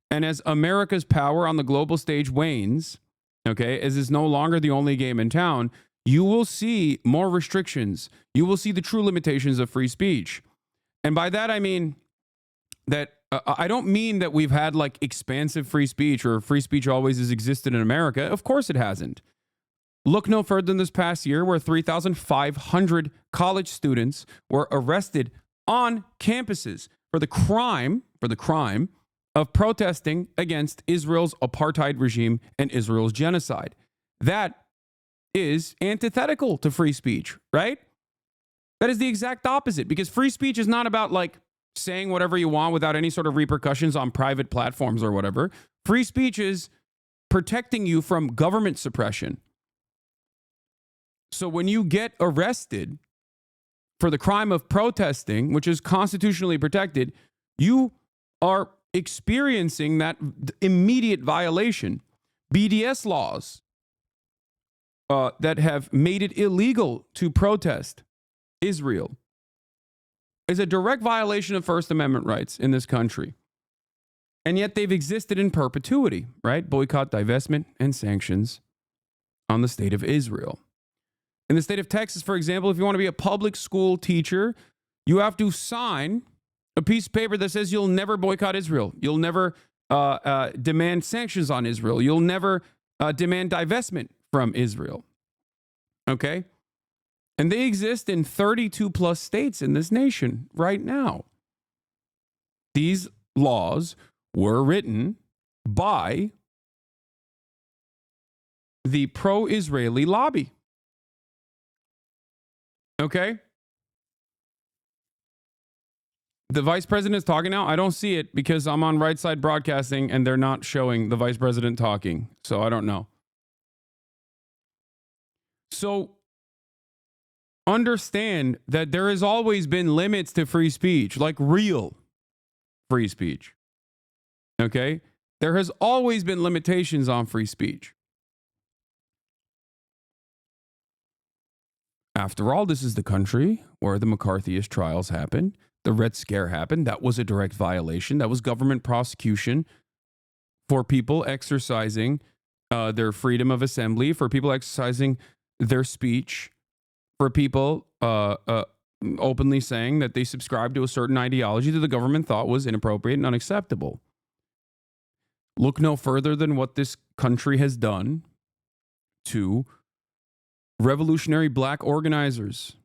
And as America's power on the global stage wanes, okay, as is no longer the only game in town, you will see more restrictions. You will see the true limitations of free speech. And by that, I mean that I don't mean that we've had like expansive free speech, or free speech always has existed in America. Of course it hasn't. Look no further than this past year, where 3,500 college students were arrested on campuses for the crime of protesting against Israel's apartheid regime and Israel's genocide. That is antithetical to free speech, right? That is the exact opposite, because free speech is not about like saying whatever you want without any sort of repercussions on private platforms or whatever. Free speech is protecting you from government suppression. So when you get arrested for the crime of protesting, which is constitutionally protected, you are experiencing that immediate violation. BDS laws that have made it illegal to protest Israel is a direct violation of First Amendment rights in this country. And yet they've existed in perpetuity, right? Boycott, divestment, and sanctions on the state of Israel. In the state of Texas, for example, if you want to be a public school teacher, you have to sign a piece of paper that says you'll never boycott Israel. You'll never demand sanctions on Israel. You'll never demand divestment from Israel. Okay? And they exist in 32 plus states in this nation right now. These laws were written by the pro-Israeli lobby. Okay? The vice president is talking now. I don't see it because I'm on Right Side Broadcasting and they're not showing the vice president talking. So I don't know. So understand that there has always been limits to free speech, like real free speech. Okay? There has always been limitations on free speech. After all, this is the country where the McCarthyist trials happened. The Red Scare happened. That was a direct violation. That was government prosecution for people exercising their freedom of assembly, for people exercising their speech, for people openly saying that they subscribe to a certain ideology that the government thought was inappropriate and unacceptable. Look no further than what this country has done to revolutionary black organizers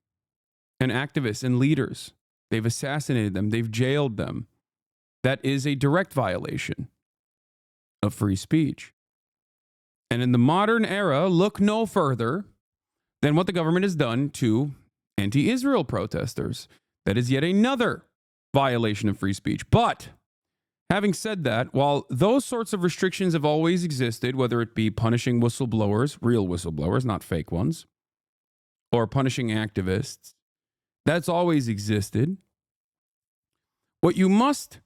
and activists and leaders. They've assassinated them. They've jailed them. That is a direct violation of free speech. And in the modern era, look no further than what the government has done to anti-Israel protesters. That is yet another violation of free speech. But having said that, while those sorts of restrictions have always existed, whether it be punishing whistleblowers, real whistleblowers, not fake ones, or punishing activists, that's always existed. What you must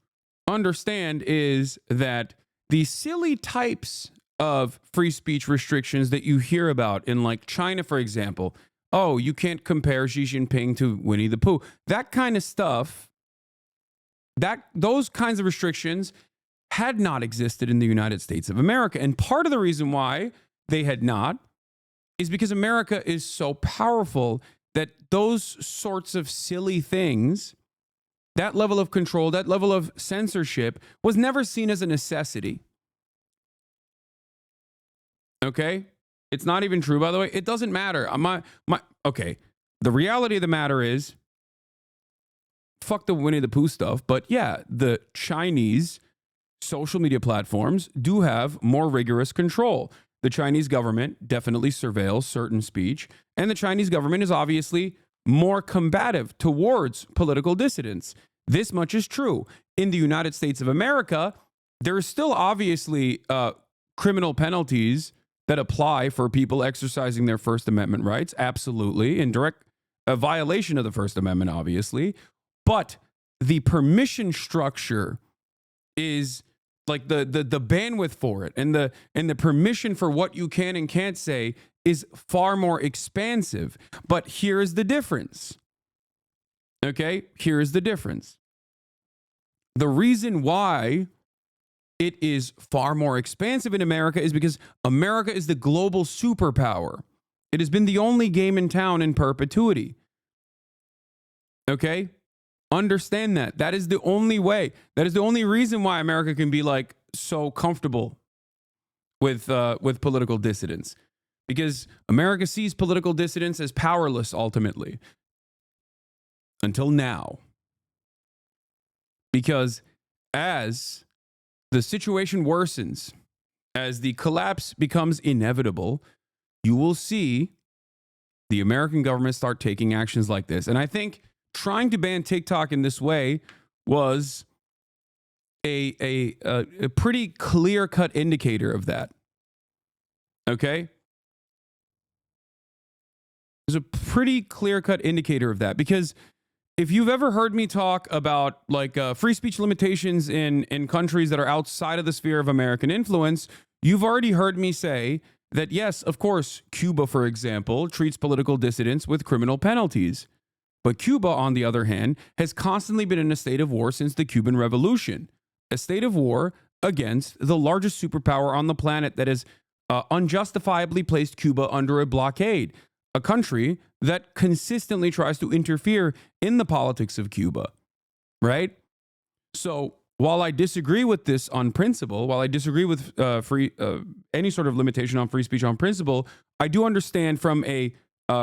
understand is that the silly types of free speech restrictions that you hear about in like China, for example, oh, you can't compare Xi Jinping to Winnie the Pooh. That kind of stuff, those kinds of restrictions had not existed in the United States of America. And part of the reason why they had not is because America is so powerful that those sorts of silly things, that level of control, that level of censorship was never seen as a necessity. Okay? It's not even true, by the way. It doesn't matter. Okay. The reality of the matter is, fuck the Winnie the Pooh stuff, but yeah, the Chinese social media platforms do have more rigorous control. The Chinese government definitely surveils certain speech, and the Chinese government is obviously more combative towards political dissidents. This much is true. In the United States of America, there are still obviously criminal penalties that apply for people exercising their First Amendment rights. Absolutely. In direct violation of the First Amendment, obviously. But the permission structure is like the bandwidth for it, and the permission for what you can and can't say is far more expansive. But here is the difference. Okay? Here is the difference. The reason why it is far more expansive in America is because America is the global superpower. It has been the only game in town in perpetuity. Okay? Understand that. That is the only way. That is the only reason why America can be like so comfortable with political dissidents. Because America sees political dissidents as powerless ultimately. Until now. Because as the situation worsens, as the collapse becomes inevitable, you will see the American government start taking actions like this. And I think trying to ban TikTok in this way was a pretty clear-cut indicator of that. Okay? It's a pretty clear-cut indicator of that, because if you've ever heard me talk about like free speech limitations in countries that are outside of the sphere of American influence, you've already heard me say that, yes, of course, Cuba, for example, treats political dissidents with criminal penalties. But Cuba, on the other hand, has constantly been in a state of war since the Cuban Revolution, a state of war against the largest superpower on the planet that has unjustifiably placed Cuba under a blockade, a country that consistently tries to interfere in the politics of Cuba, right? So while I disagree with this on principle, while I disagree with any sort of limitation on free speech on principle, I do understand from a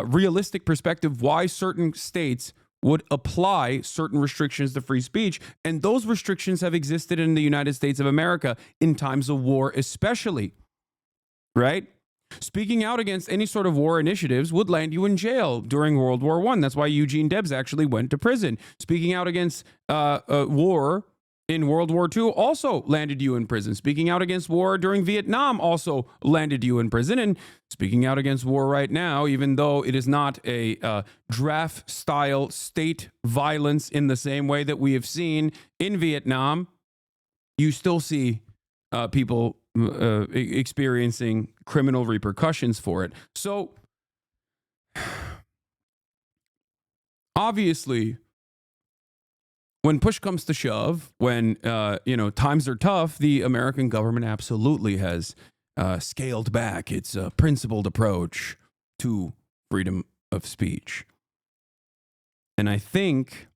realistic perspective why certain states would apply certain restrictions to free speech. And those restrictions have existed in the United States of America in times of war especially, right? Speaking out against any sort of war initiatives would land you in jail during World War I. That's why Eugene Debs actually went to prison. Speaking out against war in World War II also landed you in prison. Speaking out against war during Vietnam also landed you in prison. And speaking out against war right now, even though it is not a draft-style state violence in the same way that we have seen in Vietnam, you still see people experiencing criminal repercussions for it. So, obviously, when push comes to shove, when times are tough, the American government absolutely has scaled back its principled approach to freedom of speech. And I think,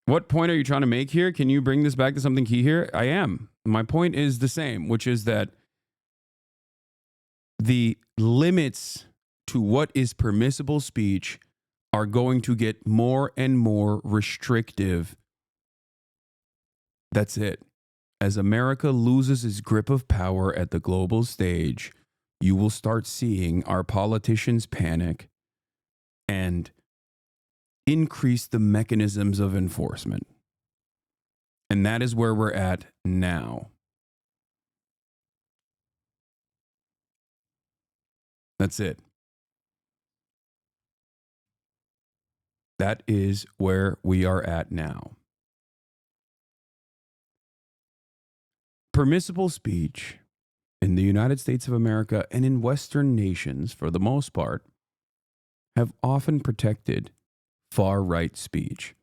what point are you trying to make here? Can you bring this back to something key here? I am. My point is the same, which is that the limits to what is permissible speech are going to get more and more restrictive. That's it. As America loses its grip of power at the global stage, you will start seeing our politicians panic and increase the mechanisms of enforcement. And that is where we're at now. That's it. That is where we are at now. Permissible speech in the United States of America and in Western nations, for the most part, have often protected far-right speech.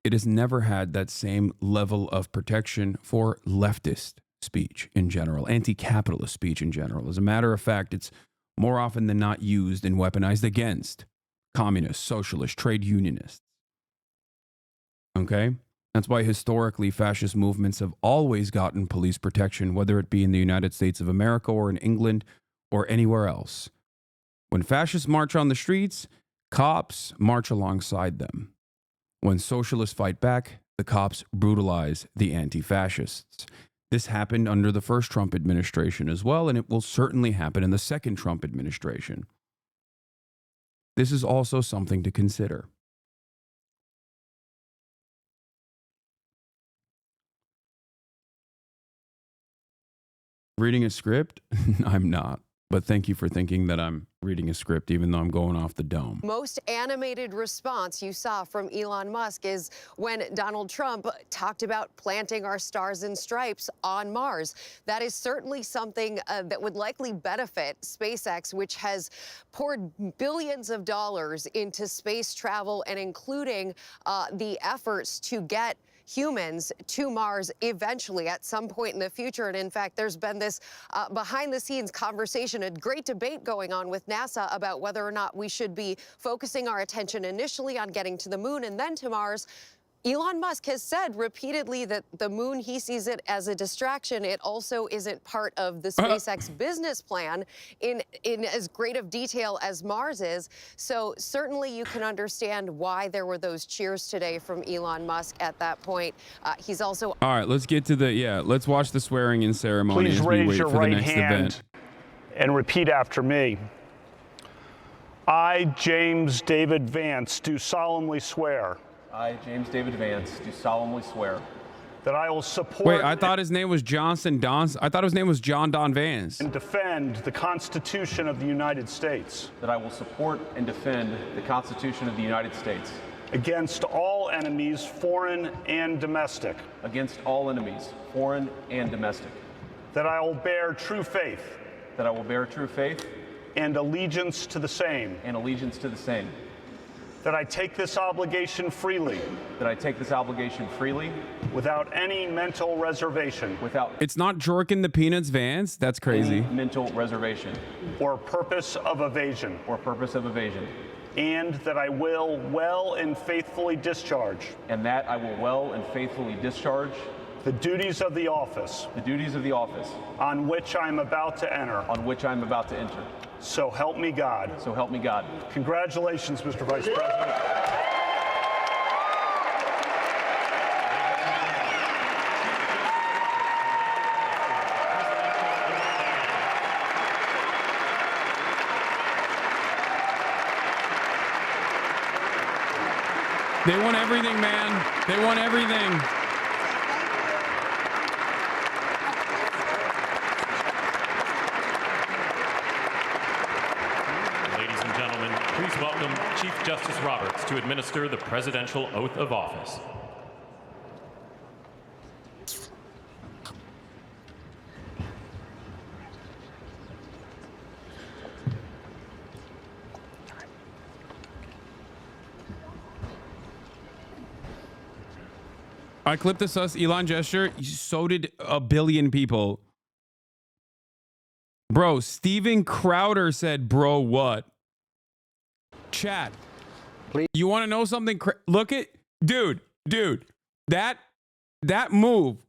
It has never had that same level of protection for leftist speech in general, anti-capitalist speech in general. As a matter of fact, it's more often than not used and weaponized against communists, socialists, trade unionists. Okay? That's why historically fascist movements have always gotten police protection, whether it be in the United States of America or in England or anywhere else. When fascists march on the streets, cops march alongside them. When socialists fight back, the cops brutalize the anti-fascists. This happened under the first Trump administration as well, and it will certainly happen in the second Trump administration. This is also something to consider. Reading a script? I'm not. But thank you for thinking that I'm reading a script, even though I'm going off the dome. Most animated response you saw from Elon Musk is when Donald Trump talked about planting our stars and stripes on Mars. That is certainly something that would likely benefit SpaceX, which has poured billions of dollars into space travel and including the efforts to get humans to Mars eventually at some point in the future. And in fact, there's been this behind the scenes conversation, a great debate going on with NASA about whether or not we should be focusing our attention initially on getting to the moon and then to Mars. Elon Musk has said repeatedly that the moon, he sees it as a distraction. It also isn't part of the SpaceX business plan in as great of detail as Mars is. So certainly you can understand why there were those cheers today from Elon Musk at that point. He's also... All right, let's get to let's watch the swearing in ceremony Please as we raise wait your for the right next hand event. and repeat after me. I, James David Vance, do solemnly swear. I, James David Vance, do solemnly swear that I will support. Wait, I thought his name was I thought his name was John Don Vance. And defend the Constitution of the United States. That I will support and defend the Constitution of the United States. Against all enemies, foreign and domestic. Against all enemies, foreign and domestic. That I will bear true faith. That I will bear true faith. And allegiance to the same. And allegiance to the same. That I take this obligation freely. That I take this obligation freely. Without any mental reservation. It's not Jorkin the Peanuts Vance? That's crazy. Any mental reservation. Or purpose of evasion. Or purpose of evasion. And that I will well and faithfully discharge. And that I will well and faithfully discharge. The duties of the office. The duties of the office. On which I am about to enter. On which I am about to enter. So help me God. So help me God. Congratulations, Mr. Vice President. They want everything, man. They want everything. Please welcome Chief Justice Roberts to administer the presidential oath of office. I clipped the sus Elon gesture. So did a billion people. Bro, Steven Crowder said, bro, what? Chat. Please. You want to know something? Look at, dude, that move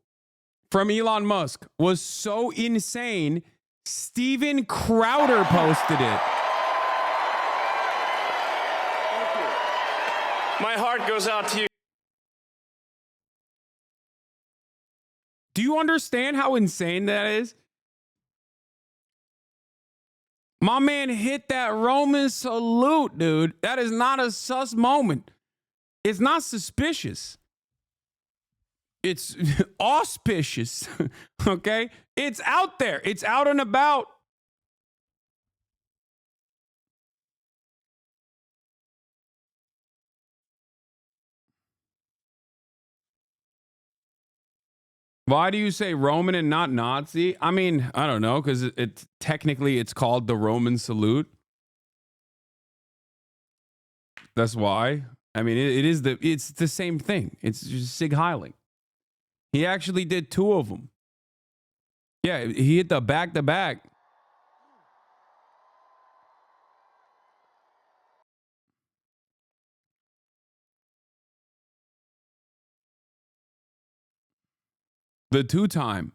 from Elon Musk was so insane. Steven Crowder posted it. Thank you. My heart goes out to you. Do you understand how insane that is? My man hit that Roman salute, dude. That is not a sus moment. It's not suspicious. It's auspicious. Okay? It's out there. It's out and about. Why do you say Roman and not Nazi? I mean, I don't know, because it technically it's called the Roman salute. That's why. I mean, it's the same thing. It's just Sig Heiling. He actually did 2 of them. Yeah, he hit the back to back. The 2-time.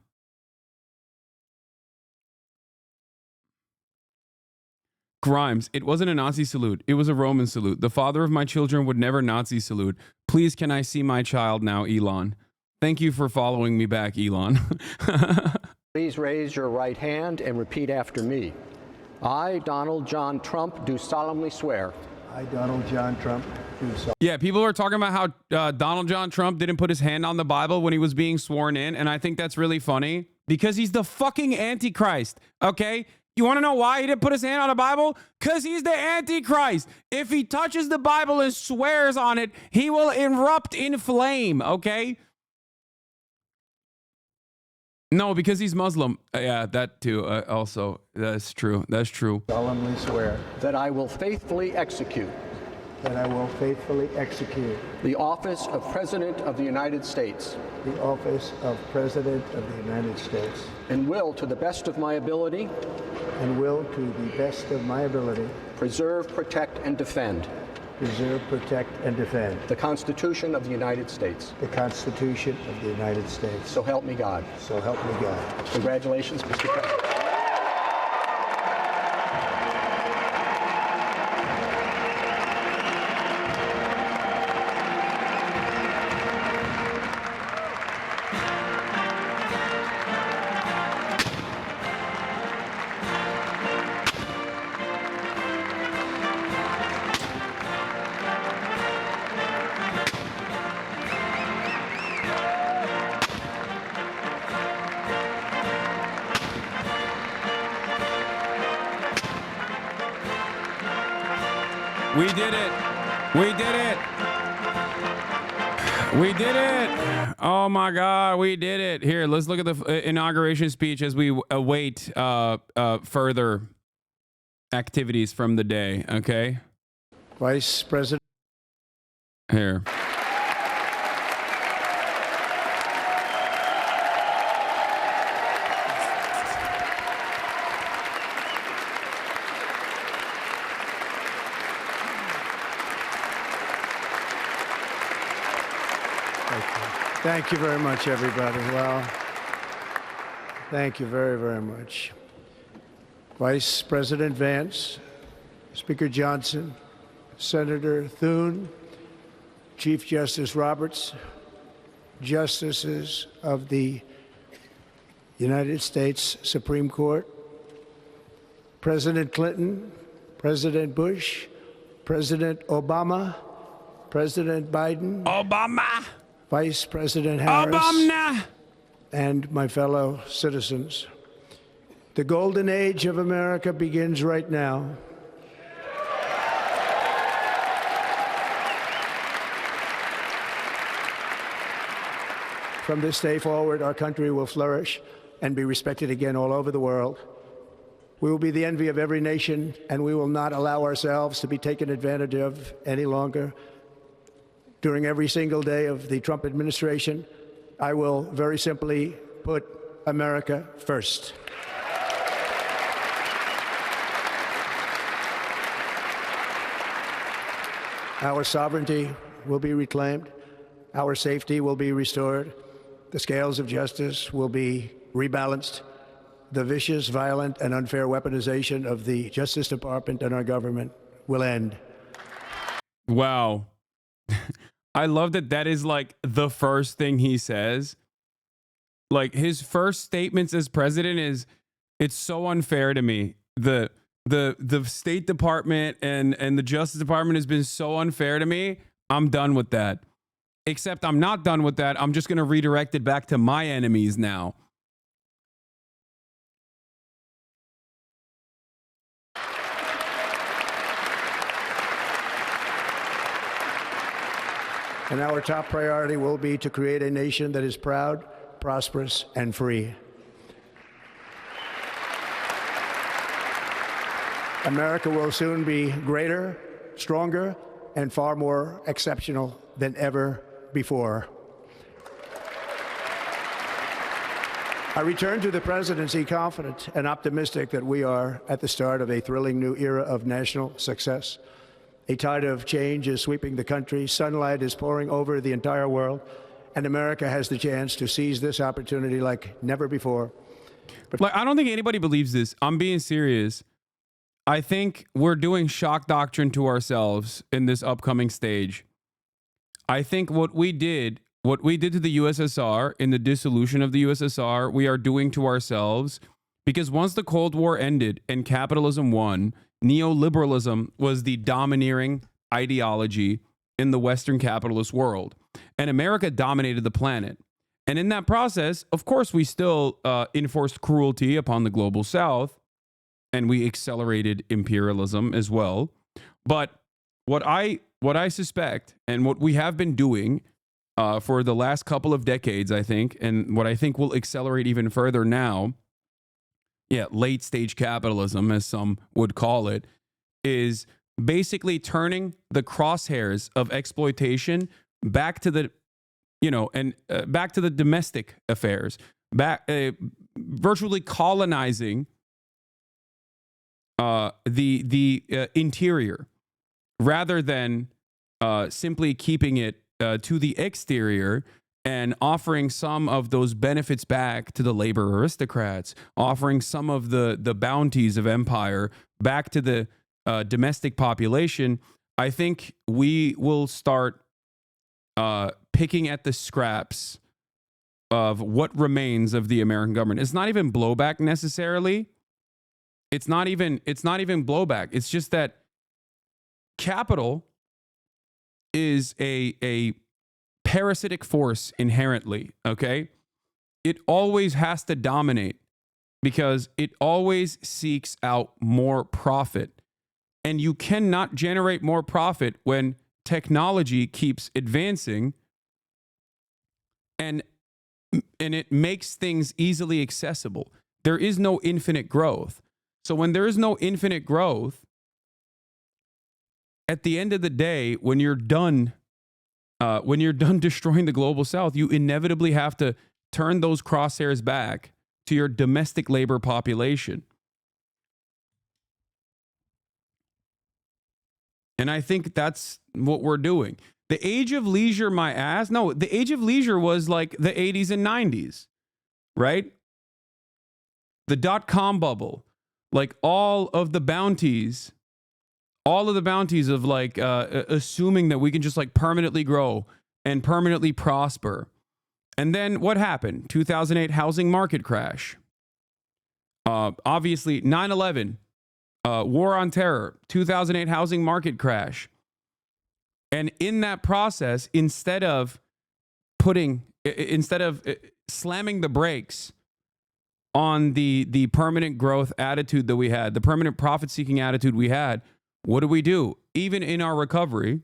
Grimes, it wasn't a Nazi salute. It was a Roman salute. The father of my children would never Nazi salute. Please, can I see my child now, Elon? Thank you for following me back, Elon. Please raise your right hand and repeat after me. I, Donald John Trump, do solemnly swear. I, Donald John Trump, do solemnly. Yeah, people are talking about how Donald John Trump didn't put his hand on the Bible when he was being sworn in, and I think that's really funny because he's the fucking Antichrist, okay? You want to know why he didn't put his hand on the Bible? Because he's the Antichrist. If he touches the Bible and swears on it, he will erupt in flame, okay? No, because he's Muslim. Yeah, that too. Also, that's true. That's true. Solemnly swear that I will faithfully execute. That I will faithfully execute. The office of President of the United States. The office of President of the United States. And will, to the best of my ability. And will, to the best of my ability. Preserve, protect, and defend. Preserve, protect, and defend. The Constitution of the United States. The Constitution of the United States. So help me God. So help me God. Congratulations, Mr. President. We did it. We did it. We did it. Oh my God, we did it. Here, let's look at the inauguration speech as we await further activities from the day, okay? Vice President. Here. Thank you very much, everybody. Well, thank you very, very much. Vice President Vance, Speaker Johnson, Senator Thune, Chief Justice Roberts, Justices of the United States Supreme Court, President Clinton, President Bush, President Obama, President Biden, Obama, Vice President Harris, Obama, and my fellow citizens. The golden age of America begins right now. From this day forward, our country will flourish and be respected again all over the world. We will be the envy of every nation, and we will not allow ourselves to be taken advantage of any longer. During every single day of the Trump administration, I will very simply put America first. Our sovereignty will be reclaimed. Our safety will be restored. The scales of justice will be rebalanced. The vicious, violent, and unfair weaponization of the Justice Department and our government will end. Wow. I love that that is like the first thing he says. Like his first statements as president is, it's so unfair to me. The State Department and the Justice Department has been so unfair to me. I'm done with that. Except I'm not done with that. I'm just going to redirect it back to my enemies now. And our top priority will be to create a nation that is proud, prosperous, and free. America will soon be greater, stronger, and far more exceptional than ever before. I return to the presidency confident and optimistic that we are at the start of a thrilling new era of national success. A tide of change is sweeping the country, sunlight is pouring over the entire world, and America has the chance to seize this opportunity like never before. Like, I don't think anybody believes this. I'm being serious. I think we're doing shock doctrine to ourselves in this upcoming stage. I think what we did to the USSR in the dissolution of the USSR, we are doing to ourselves, because once the Cold War ended and capitalism won, neoliberalism was the domineering ideology in the Western capitalist world, and America dominated the planet. And in that process, of course, we still enforced cruelty upon the global South, and we accelerated imperialism as well. But what I suspect, and what we have been doing for the last couple of decades, I think, and what I think will accelerate even further now, late stage capitalism, as some would call it, is basically turning the crosshairs of exploitation back to the, back to the domestic affairs, virtually colonizing the interior, rather than simply keeping it to the exterior and offering some of those benefits back to the labor aristocrats, offering some of the bounties of empire back to the domestic population. I think we will start picking at the scraps of what remains of the American government. It's not even blowback necessarily. It's not even blowback. It's just that capital is a parasitic force inherently, okay? It always has to dominate because it always seeks out more profit. And you cannot generate more profit when technology keeps advancing and it makes things easily accessible. There is no infinite growth. So when there is no infinite growth, at the end of the day, when you're done destroying the global South, you inevitably have to turn those crosshairs back to your domestic labor population. And I think that's what we're doing. The age of leisure, my ass. No, the age of leisure was like the 80s and 90s, right? The dot-com bubble, like all of the bounties of like assuming that we can just like permanently grow and permanently prosper. And then what happened? 2008 housing market crash. Obviously 9/11, war on terror, 2008 housing market crash. And in that process, instead of slamming the brakes on the permanent growth attitude that we had, the permanent profit-seeking attitude we had, what do? Even in our recovery,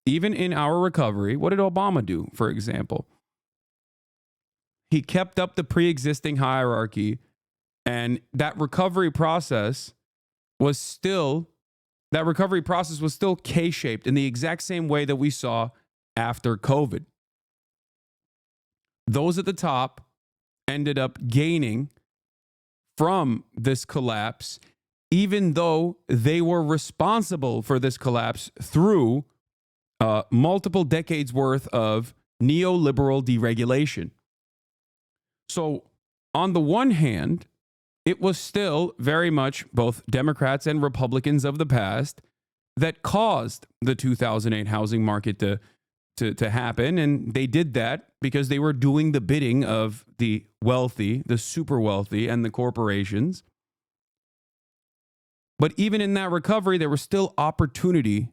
what did Obama do, for example? He kept up the pre-existing hierarchy, and that recovery process was still K-shaped in the exact same way that we saw after COVID. Those at the top ended up gaining from this collapse, even though they were responsible for this collapse through multiple decades worth of neoliberal deregulation. So on the one hand, it was still very much both Democrats and Republicans of the past that caused the 2008 housing market to happen. And they did that because they were doing the bidding of the wealthy, the super wealthy, and the corporations. But even in that recovery, there was still opportunity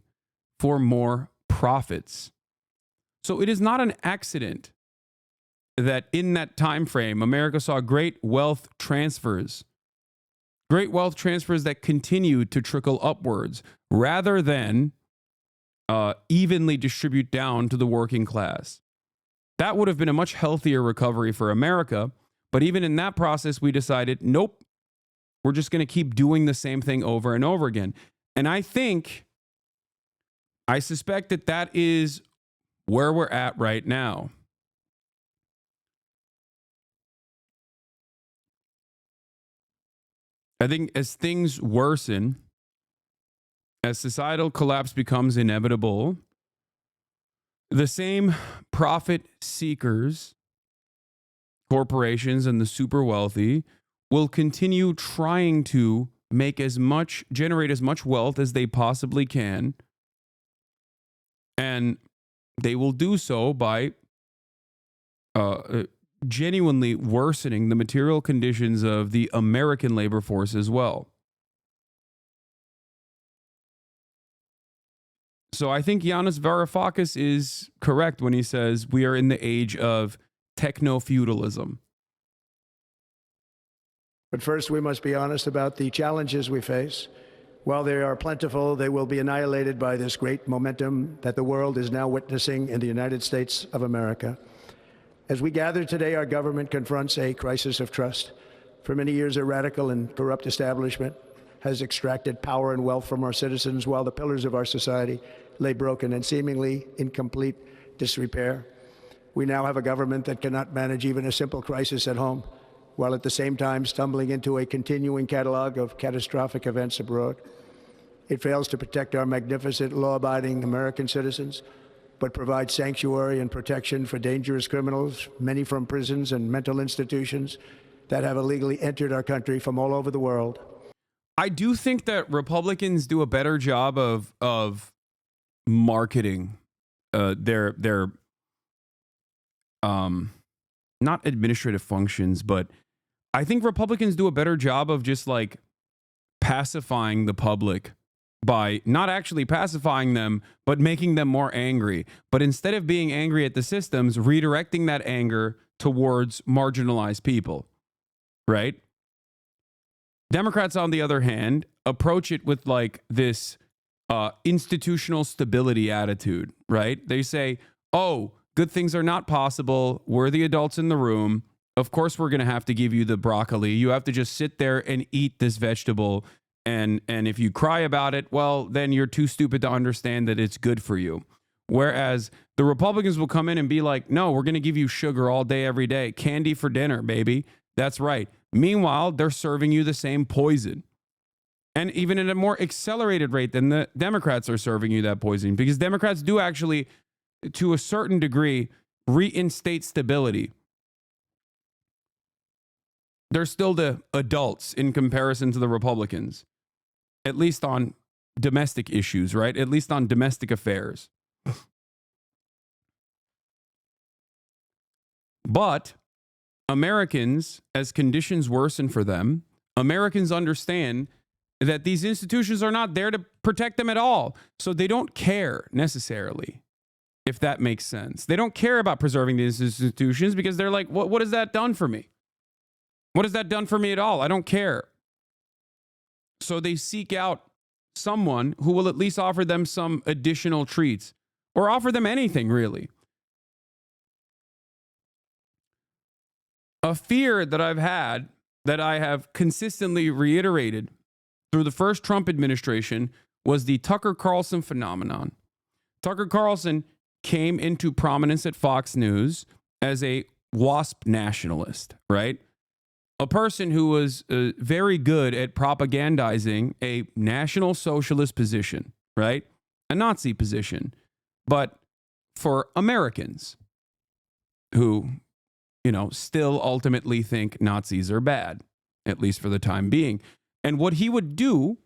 for more profits. So it is not an accident that in that time frame, America saw great wealth transfers that continue to trickle upwards rather than evenly distribute down to the working class. That would have been a much healthier recovery for America. But even in that process, we decided, nope, we're just going to keep doing the same thing over and over again. And I suspect that that is where we're at right now. I think as things worsen, as societal collapse becomes inevitable, the same profit seekers, corporations, and the super wealthy will continue trying to generate as much wealth as they possibly can. And they will do so by genuinely worsening the material conditions of the American labor force as well. So I think Yanis Varoufakis is correct when he says we are in the age of techno-feudalism. But first, we must be honest about the challenges we face. While they are plentiful, they will be annihilated by this great momentum that the world is now witnessing in the United States of America. As we gather today, our government confronts a crisis of trust. For many years, a radical and corrupt establishment has extracted power and wealth from our citizens while the pillars of our society lay broken and seemingly in complete disrepair. We now have a government that cannot manage even a simple crisis at home, while at the same time stumbling into a continuing catalog of catastrophic events abroad. It fails to protect our magnificent, law-abiding American citizens, but provides sanctuary and protection for dangerous criminals, many from prisons and mental institutions that have illegally entered our country from all over the world. I do think that Republicans do a better job of marketing their not administrative functions, but I think Republicans do a better job of just like pacifying the public by not actually pacifying them, but making them more angry. But instead of being angry at the systems, redirecting that anger towards marginalized people, right? Democrats, on the other hand, approach it with like this institutional stability attitude, right? They say, oh, good things are not possible. We're the adults in the room. Of course, we're going to have to give you the broccoli. You have to just sit there and eat this vegetable. And if you cry about it, well, then you're too stupid to understand that it's good for you. Whereas the Republicans will come in and be like, no, we're going to give you sugar all day, every day. Candy for dinner, baby. That's right. Meanwhile, they're serving you the same poison. And even at a more accelerated rate than the Democrats are serving you that poison. Because Democrats do actually, to a certain degree, reinstate stability. They're still the adults in comparison to the Republicans. At least on domestic issues, right? At least on domestic affairs. But Americans, as conditions worsen for them, Americans understand that these institutions are not there to protect them at all. So they don't care necessarily, if that makes sense. They don't care about preserving these institutions because they're like, what has that done for me? What has that done for me at all? I don't care. So they seek out someone who will at least offer them some additional treats or offer them anything, really. A fear that I've had, that I have consistently reiterated through the first Trump administration, was the Tucker Carlson phenomenon. Tucker Carlson came into prominence at Fox News as a WASP nationalist, right? A person who was very good at propagandizing a National Socialist position, right? A Nazi position, but for Americans who, you know, still ultimately think Nazis are bad, at least for the time being. And what he would do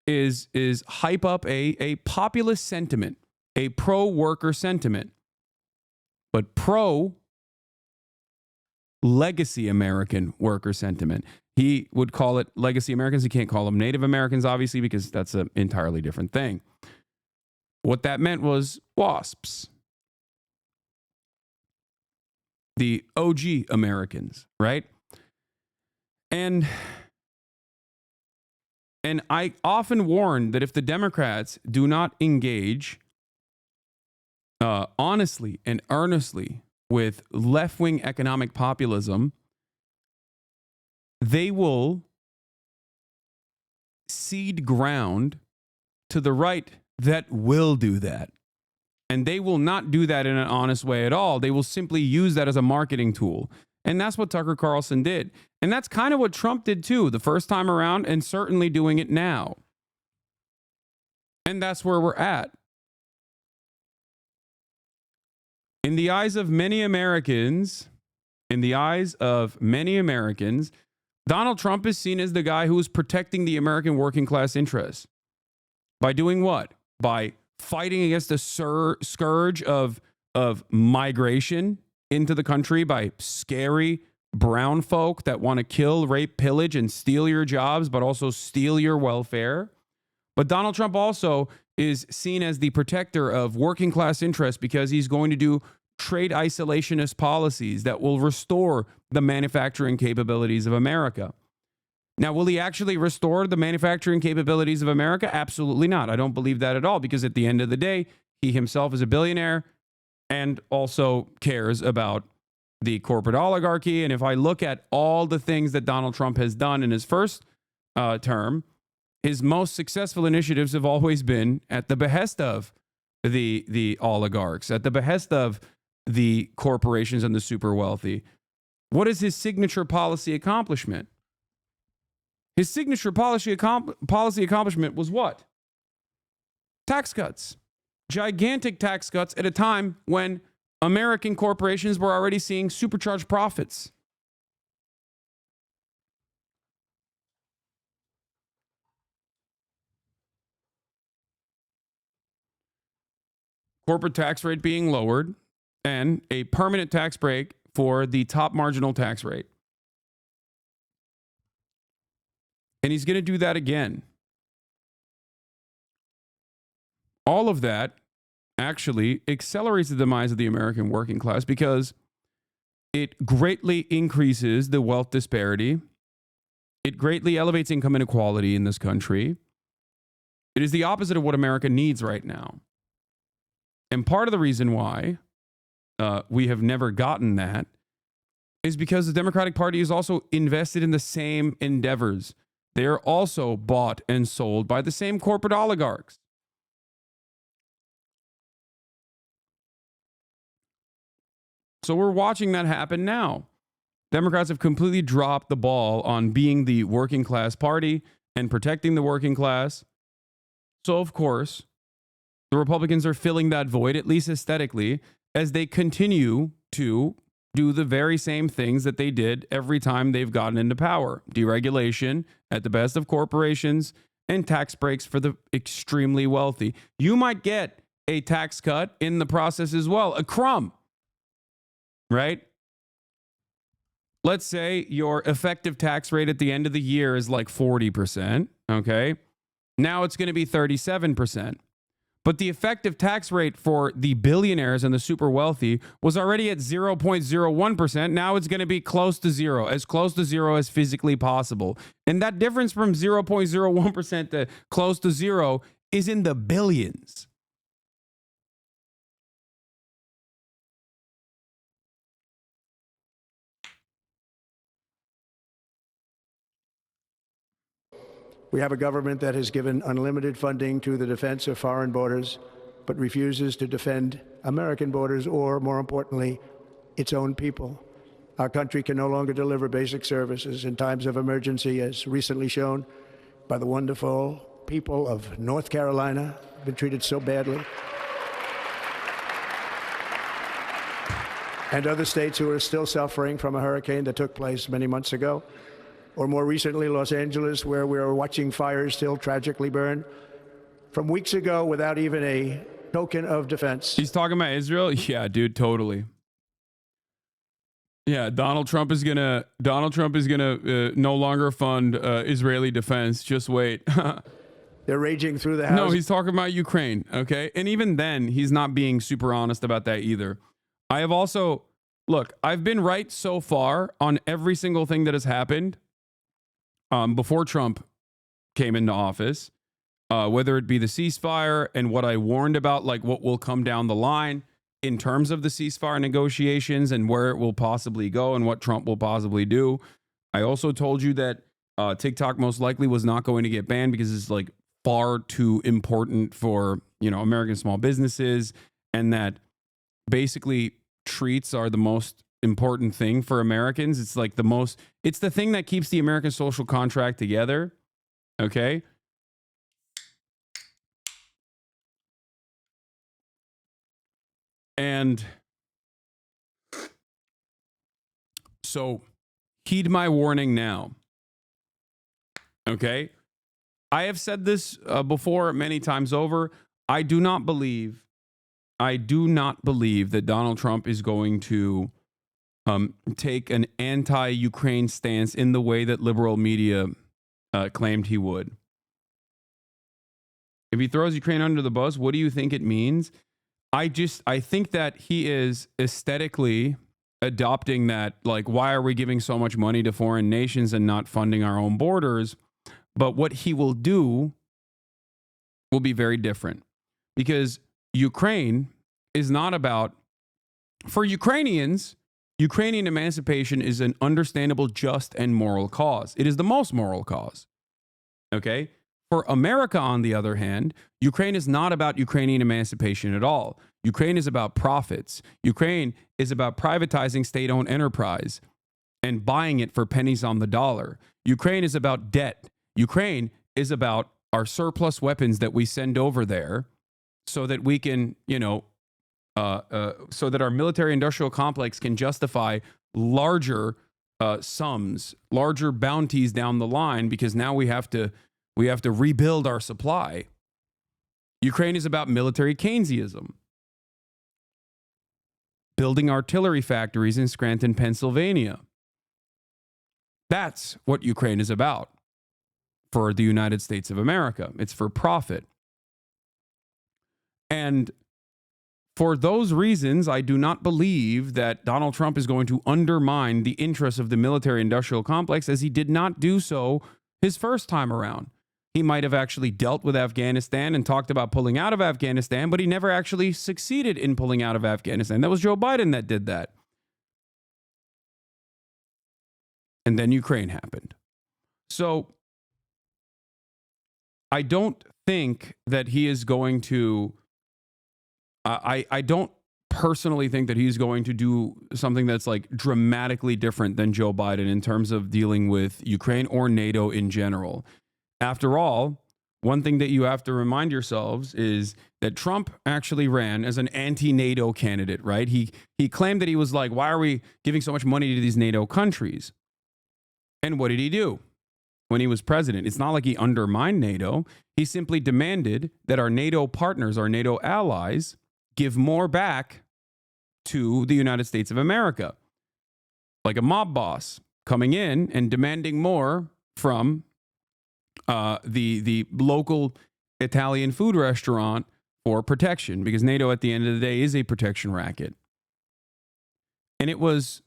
is hype up a populist sentiment, a pro-worker sentiment, but pro-legacy American worker sentiment. He would call it legacy Americans. He can't call them Native Americans, obviously, because that's an entirely different thing. what that meant was WASPs. The OG Americans, right? And I often warn that if the Democrats do not engage honestly and earnestly with left-wing economic populism, they will cede ground to the right that will do that. And they will not do that in an honest way at all. They will simply use that as a marketing tool. And that's what Tucker Carlson did. And that's kind of what Trump did too, the first time around, and certainly doing it now. And that's where we're at. In the eyes of many Americans, Donald Trump is seen as the guy who is protecting the American working class interests. By doing what? By fighting against the scourge of migration into the country by scary brown folk that want to kill, rape, pillage, and steal your jobs, but also steal your welfare. But Donald Trump also is seen as the protector of working class interests because he's going to do trade isolationist policies that will restore the manufacturing capabilities of America. Now, will he actually restore the manufacturing capabilities of America? Absolutely not. I don't believe that at all, because at the end of the day, he himself is a billionaire and also cares about the corporate oligarchy. And if I look at all the things that Donald Trump has done in his first term, his most successful initiatives have always been at the behest of the oligarchs, at the behest of the corporations and the super wealthy. What is his signature policy accomplishment? His signature policy accomplishment was what? Tax cuts. Gigantic tax cuts at a time when American corporations were already seeing supercharged profits. Corporate tax rate being lowered and a permanent tax break for the top marginal tax rate. And he's going to do that again. All of that actually accelerates the demise of the American working class because it greatly increases the wealth disparity. It greatly elevates income inequality in this country. It is the opposite of what America needs right now. And part of the reason why we have never gotten that is because the Democratic Party is also invested in the same endeavors. They are also bought and sold by the same corporate oligarchs. So we're watching that happen now. Democrats have completely dropped the ball on being the working class party and protecting the working class. So, of course, the Republicans are filling that void, at least aesthetically, as they continue to do the very same things that they did every time they've gotten into power. Deregulation at the best of corporations and tax breaks for the extremely wealthy. You might get a tax cut in the process as well, a crumb, right? Let's say your effective tax rate at the end of the year is like 40%, okay? Now it's going to be 37%. But the effective tax rate for the billionaires and the super wealthy was already at 0.01%. Now it's going to be close to zero, as close to zero as physically possible. And that difference from 0.01% to close to zero is in the billions. We have a government that has given unlimited funding to the defense of foreign borders, but refuses to defend American borders or, more importantly, its own people. Our country can no longer deliver basic services in times of emergency, as recently shown by the wonderful people of North Carolina, been treated so badly, and other states who are still suffering from a hurricane that took place many months ago. Or more recently, Los Angeles, where we are watching fires still tragically burn from weeks ago without even a token of defense. He's talking about Israel? Yeah, dude, totally. Yeah, Donald Trump is gonna no longer fund Israeli defense. Just wait. They're raging through the house. No, he's talking about Ukraine, okay? And even then, he's not being super honest about that either. I have also, look, I've been right so far on every single thing that has happened before Trump came into office, whether it be the ceasefire and what I warned about, like what will come down the line in terms of the ceasefire negotiations and where it will possibly go and what Trump will possibly do. I also told you that TikTok most likely was not going to get banned because it's like far too important for, you know, American small businesses, and that basically treats are the most important thing for Americans. It's like it's the thing that keeps the American social contract together. Okay. And so heed my warning now. Okay. I have said this before many times over. I do not believe that Donald Trump is going to take an anti-Ukraine stance in the way that liberal media claimed he would. If he throws Ukraine under the bus, what do you think it means? I think that he is aesthetically adopting that, like, why are we giving so much money to foreign nations and not funding our own borders? But what he will do will be very different, because Ukraine is not about, for Ukrainians, Ukrainian emancipation is an understandable, just, and moral cause. It is the most moral cause. Okay? For America, on the other hand, Ukraine is not about Ukrainian emancipation at all. Ukraine is about profits. Ukraine is about privatizing state-owned enterprise and buying it for pennies on the dollar. Ukraine is about debt. Ukraine is about our surplus weapons that we send over there so that we can, so that our military-industrial complex can justify larger sums, larger bounties down the line, because now we have to rebuild our supply. Ukraine is about military Keynesianism. Building artillery factories in Scranton, Pennsylvania. That's what Ukraine is about for the United States of America. It's for profit. And for those reasons, I do not believe that Donald Trump is going to undermine the interests of the military-industrial complex, as he did not do so his first time around. He might have actually dealt with Afghanistan and talked about pulling out of Afghanistan, but he never actually succeeded in pulling out of Afghanistan. That was Joe Biden that did that. And then Ukraine happened. So I don't think that he is going to, I don't personally think that he's going to do something that's like dramatically different than Joe Biden in terms of dealing with Ukraine or NATO in general. After all, one thing that you have to remind yourselves is that Trump actually ran as an anti-NATO candidate, right? He claimed that he was like, why are we giving so much money to these NATO countries? And what did he do when he was president? It's not like he undermined NATO. He simply demanded that our NATO partners, our NATO allies, give more back to the United States of America. Like a mob boss coming in and demanding more from the local Italian food restaurant for protection, because NATO at the end of the day is a protection racket. And it was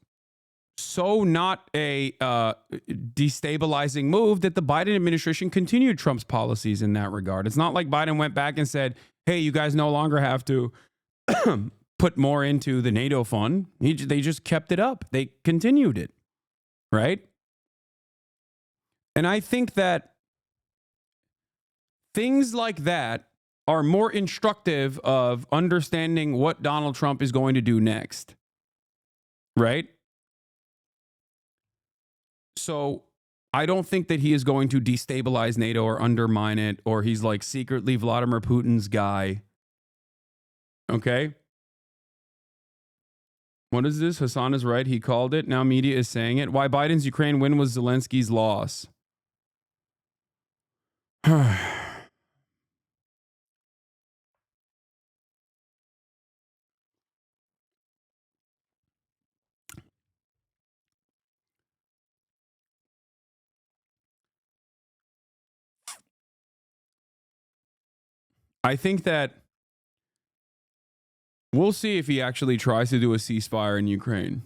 so not a destabilizing move that the Biden administration continued Trump's policies in that regard. It's not like Biden went back and said, hey, you guys no longer have to put more into the NATO fund. They just kept it up. They continued it, right? And I think that things like that are more instructive of understanding what Donald Trump is going to do next, right? So I don't think that he is going to destabilize NATO or undermine it, or he's like secretly Vladimir Putin's guy. Okay? What is this? Hasan is right. He called it. Now media is saying it. Why Biden's Ukraine win was Zelensky's loss. I think that we'll see if he actually tries to do a ceasefire in Ukraine.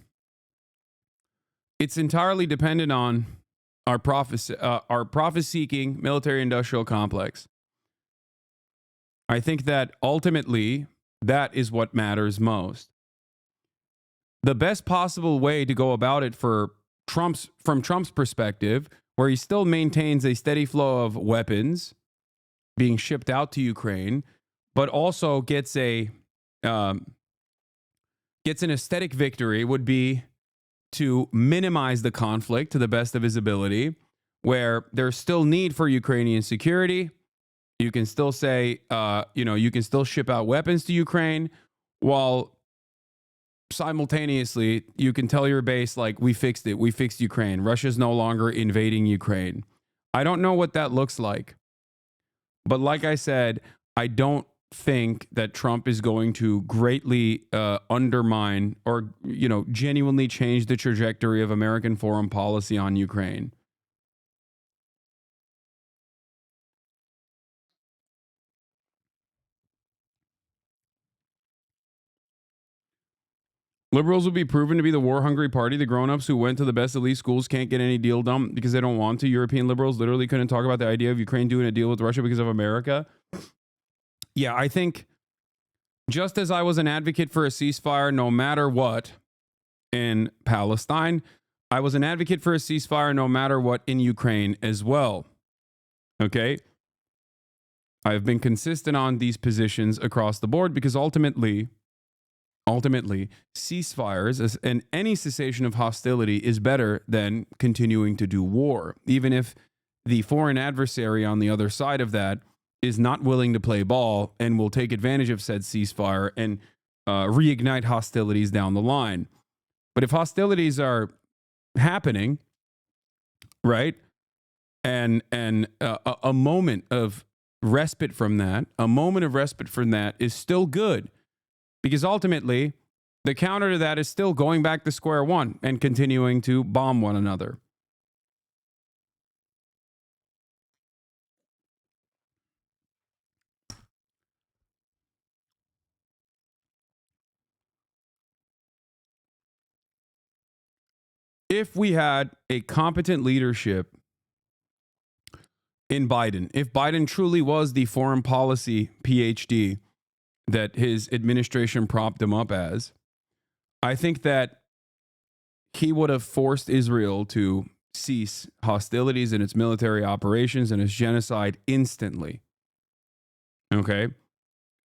It's entirely dependent on our profit-seeking military-industrial complex. I think that ultimately that is what matters most. The best possible way to go about it from Trump's perspective, where he still maintains a steady flow of weapons being shipped out to Ukraine, but also gets an aesthetic victory, would be to minimize the conflict to the best of his ability, where there's still need for Ukrainian security. You can still say, you can still ship out weapons to Ukraine, while simultaneously you can tell your base, like, we fixed it. We fixed Ukraine. Russia's no longer invading Ukraine. I don't know what that looks like. But like I said, I don't think that Trump is going to greatly undermine or, genuinely change the trajectory of American foreign policy on Ukraine. Liberals will be proven to be the war-hungry party. The grown-ups who went to the best elite schools can't get any deal done because they don't want to. European liberals literally couldn't talk about the idea of Ukraine doing a deal with Russia because of America. Yeah, I think just as I was an advocate for a ceasefire no matter what in Palestine, I was an advocate for a ceasefire no matter what in Ukraine as well. Okay? I've been consistent on these positions across the board because ultimately, ceasefires and any cessation of hostility is better than continuing to do war, even if the foreign adversary on the other side of that is not willing to play ball and will take advantage of said ceasefire and reignite hostilities down the line. But if hostilities are happening, right, and a moment of respite from that, is still good. Because ultimately, the counter to that is still going back to square one and continuing to bomb one another. If we had a competent leadership in Biden, if Biden truly was the foreign policy PhD that his administration propped him up as, I think that he would have forced Israel to cease hostilities in its military operations and its genocide instantly. Okay?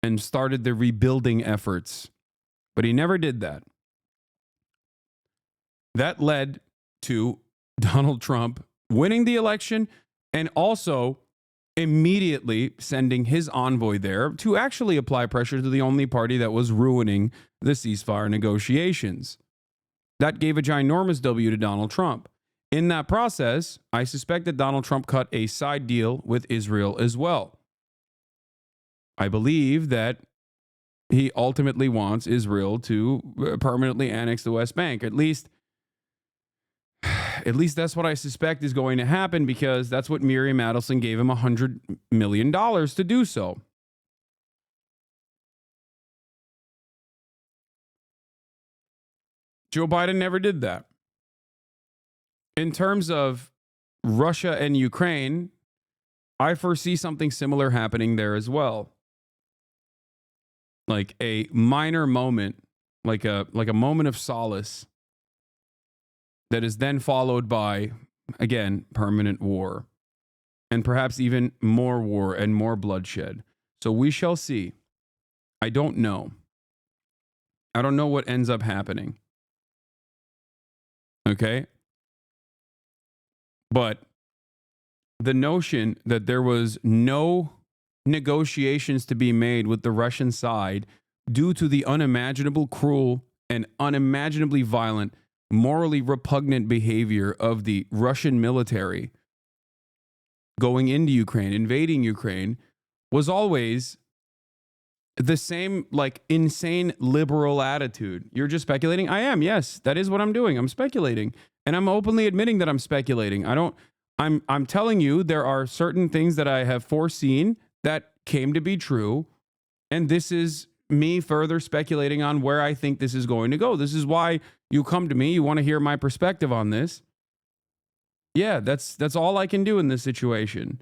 And started the rebuilding efforts. But he never did that. That led to Donald Trump winning the election and also immediately sending his envoy there to actually apply pressure to the only party that was ruining the ceasefire negotiations. That gave a ginormous W to Donald Trump. In that process, I suspect that Donald Trump cut a side deal with Israel as well. I believe that he ultimately wants Israel to permanently annex the West Bank. At least that's what I suspect is going to happen, because that's what Miriam Adelson gave him $100 million to do so. Joe Biden never did that. In terms of Russia and Ukraine, I foresee something similar happening there as well. Like a minor moment, like a moment of solace that is then followed by, again, permanent war, and perhaps even more war and more bloodshed. So we shall see. I don't know. I don't know what ends up happening. Okay? But the notion that there was no negotiations to be made with the Russian side due to the unimaginable cruel and unimaginably violent, morally repugnant behavior of the Russian military going into Ukraine, invading Ukraine, was always the same, like, insane liberal attitude. You're just speculating? I am, yes. That is what I'm doing. I'm speculating. And I'm openly admitting that I'm speculating. I'm telling you there are certain things that I have foreseen that came to be true. And this is me further speculating on where I think this is going to go. This is why you come to me. You want to hear my perspective on this. Yeah, that's all I can do in this situation.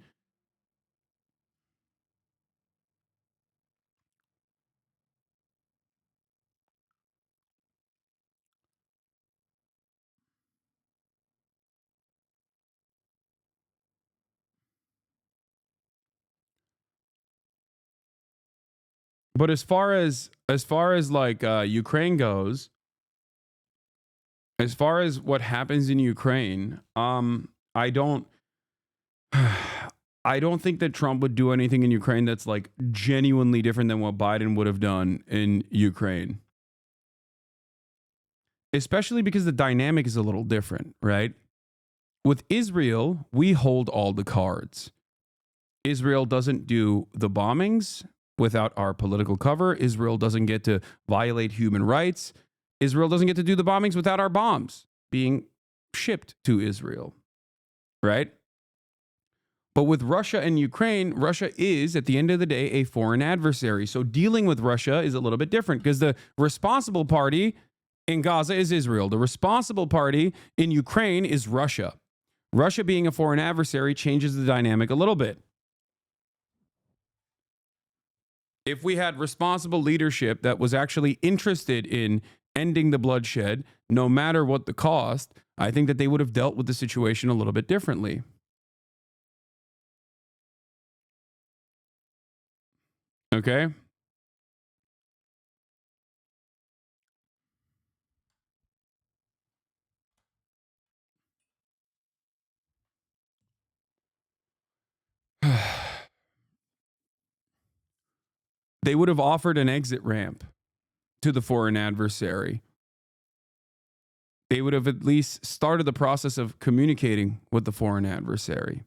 But as far as like Ukraine goes, as far as what happens in Ukraine, I don't think that Trump would do anything in Ukraine that's like genuinely different than what Biden would have done in Ukraine. Especially because the dynamic is a little different, right? With Israel, we hold all the cards. Israel doesn't do the bombings without our political cover. Israel doesn't get to violate human rights. Israel doesn't get to do the bombings without our bombs being shipped to Israel, right? But with Russia and Ukraine, Russia is, at the end of the day, a foreign adversary. So dealing with Russia is a little bit different because the responsible party in Gaza is Israel. The responsible party in Ukraine is Russia. Russia being a foreign adversary changes the dynamic a little bit. If we had responsible leadership that was actually interested in ending the bloodshed, no matter what the cost, I think that they would have dealt with the situation a little bit differently. Okay? They would have offered an exit ramp to the foreign adversary. They would have at least started the process of communicating with the foreign adversary.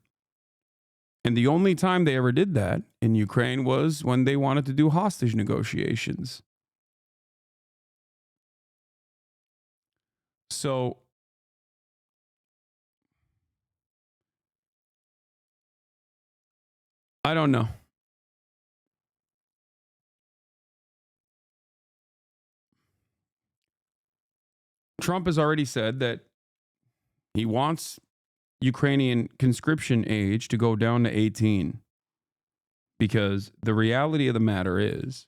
And the only time they ever did that in Ukraine was when they wanted to do hostage negotiations. So I don't know. Trump has already said that he wants Ukrainian conscription age to go down to 18. Because the reality of the matter is,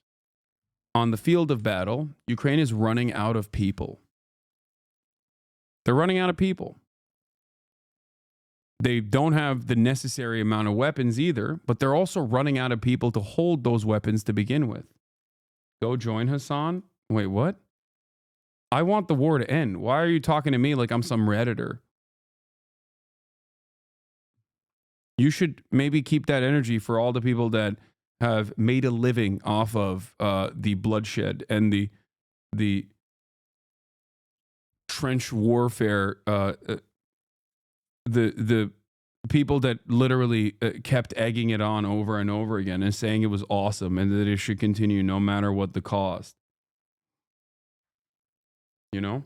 on the field of battle, Ukraine is running out of people. They're running out of people. They don't have the necessary amount of weapons either, but they're also running out of people to hold those weapons to begin with. Go join Hasan? Wait, what? I want the war to end. Why are you talking to me like I'm some Redditor? You should maybe keep that energy for all the people that have made a living off of the bloodshed and the trench warfare. The people that literally kept egging it on over and over again and saying it was awesome and that it should continue no matter what the cost. You know?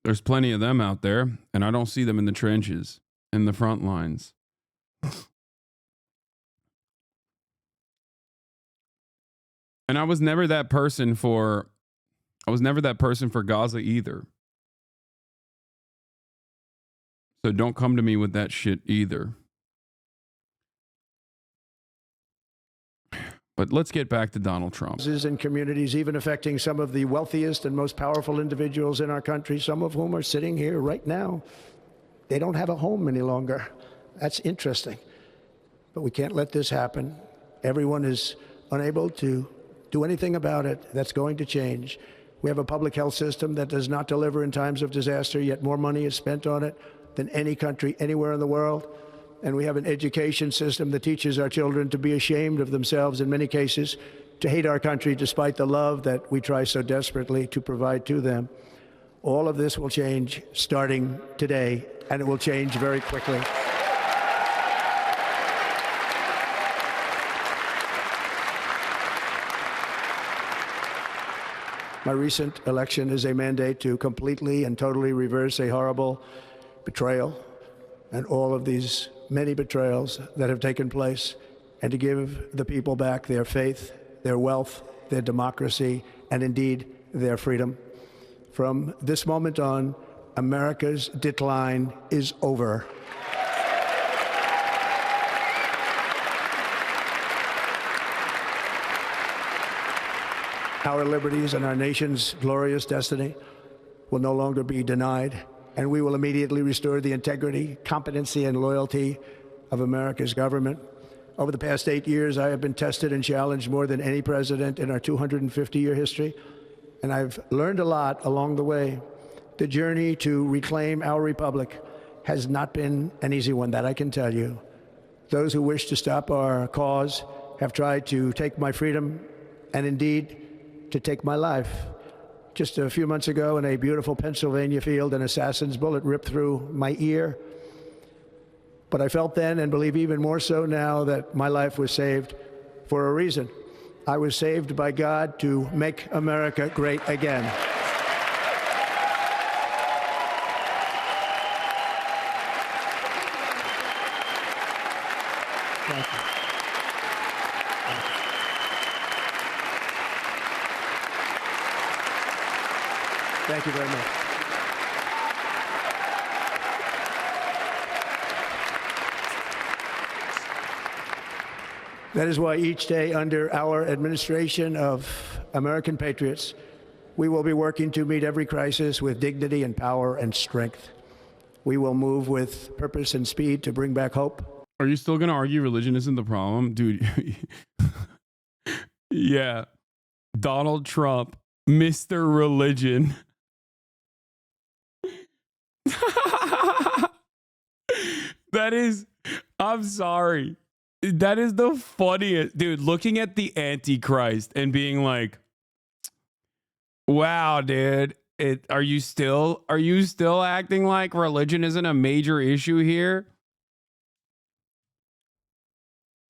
There's plenty of them out there, and I don't see them in the trenches, in the front lines. And I was never that person for Gaza either. So don't come to me with that shit either. But let's get back to Donald Trump. In communities, even affecting some of the wealthiest and most powerful individuals in our country, some of whom are sitting here right now. They don't have a home any longer. That's interesting. But we can't let this happen. Everyone is unable to do anything about it. That's going to change. We have a public health system that does not deliver in times of disaster, yet more money is spent on it than any country anywhere in the world. And we have an education system that teaches our children to be ashamed of themselves in many cases, to hate our country despite the love that we try so desperately to provide to them. All of this will change starting today, and it will change very quickly. My recent election is a mandate to completely and totally reverse a horrible betrayal and all of these many betrayals that have taken place, and to give the people back their faith, their wealth, their democracy, and indeed their freedom. From this moment on, America's decline is over. Our liberties and our nation's glorious destiny will no longer be denied, and we will immediately restore the integrity, competency, and loyalty of America's government. Over the past 8 years, I have been tested and challenged more than any president in our 250-year history, and I've learned a lot along the way. The journey to reclaim our republic has not been an easy one, that I can tell you. Those who wish to stop our cause have tried to take my freedom and indeed to take my life. Just a few months ago in a beautiful Pennsylvania field, an assassin's bullet ripped through my ear. But I felt then, and believe even more so now, that my life was saved for a reason. I was saved by God to make America great again. Thank you. Thank you very much. That is why each day under our administration of American patriots, we will be working to meet every crisis with dignity and power and strength. We will move with purpose and speed to bring back hope. Are you still going to argue religion isn't the problem? Dude, yeah. Donald Trump, Mr. Religion. That is, I'm sorry. That is the funniest. Dude, looking at the Antichrist and being like, wow, dude, are you still acting like religion isn't a major issue here?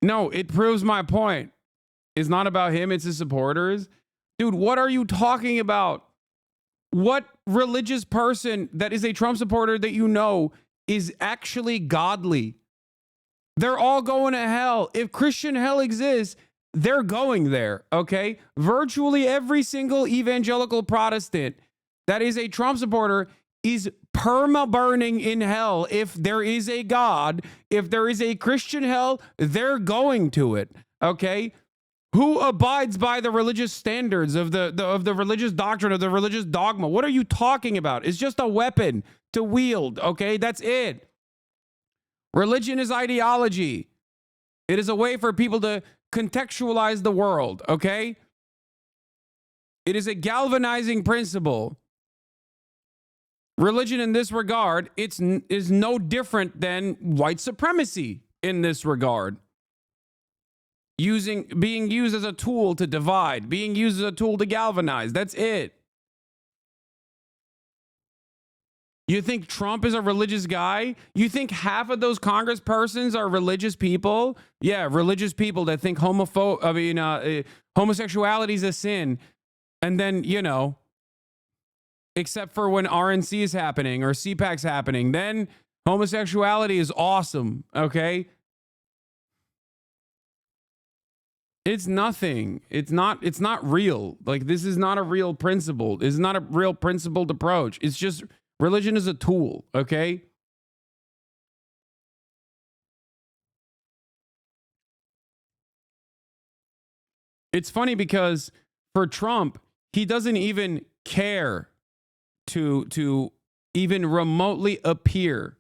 No, it proves my point. It's not about him, it's his supporters. Dude, what are you talking about? What religious person that is a Trump supporter that you know is actually godly? They're all going to hell. If Christian hell exists, they're going there, okay? Virtually every single evangelical Protestant that is a Trump supporter is perma-burning in hell. If there is a God, if there is a Christian hell, they're going to it, okay? Who abides by the religious standards of the religious doctrine, of the religious dogma? What are you talking about? It's just a weapon to wield, okay? That's it. Religion is ideology. It is a way for people to contextualize the world, okay? It is a galvanizing principle. Religion in this regard, is no different than white supremacy in this regard. Being used as a tool to divide, being used as a tool to galvanize. That's it. You think Trump is a religious guy? You think half of those congresspersons are religious people? Yeah, religious people that think homosexuality is a sin. And then, you know, except for when RNC is happening or CPAC's happening, then homosexuality is awesome, okay? It's nothing. It's not real. Like, this is not a real principle. It's not a real principled approach. It's just religion is a tool, okay? It's funny because for Trump, he doesn't even care to even remotely appear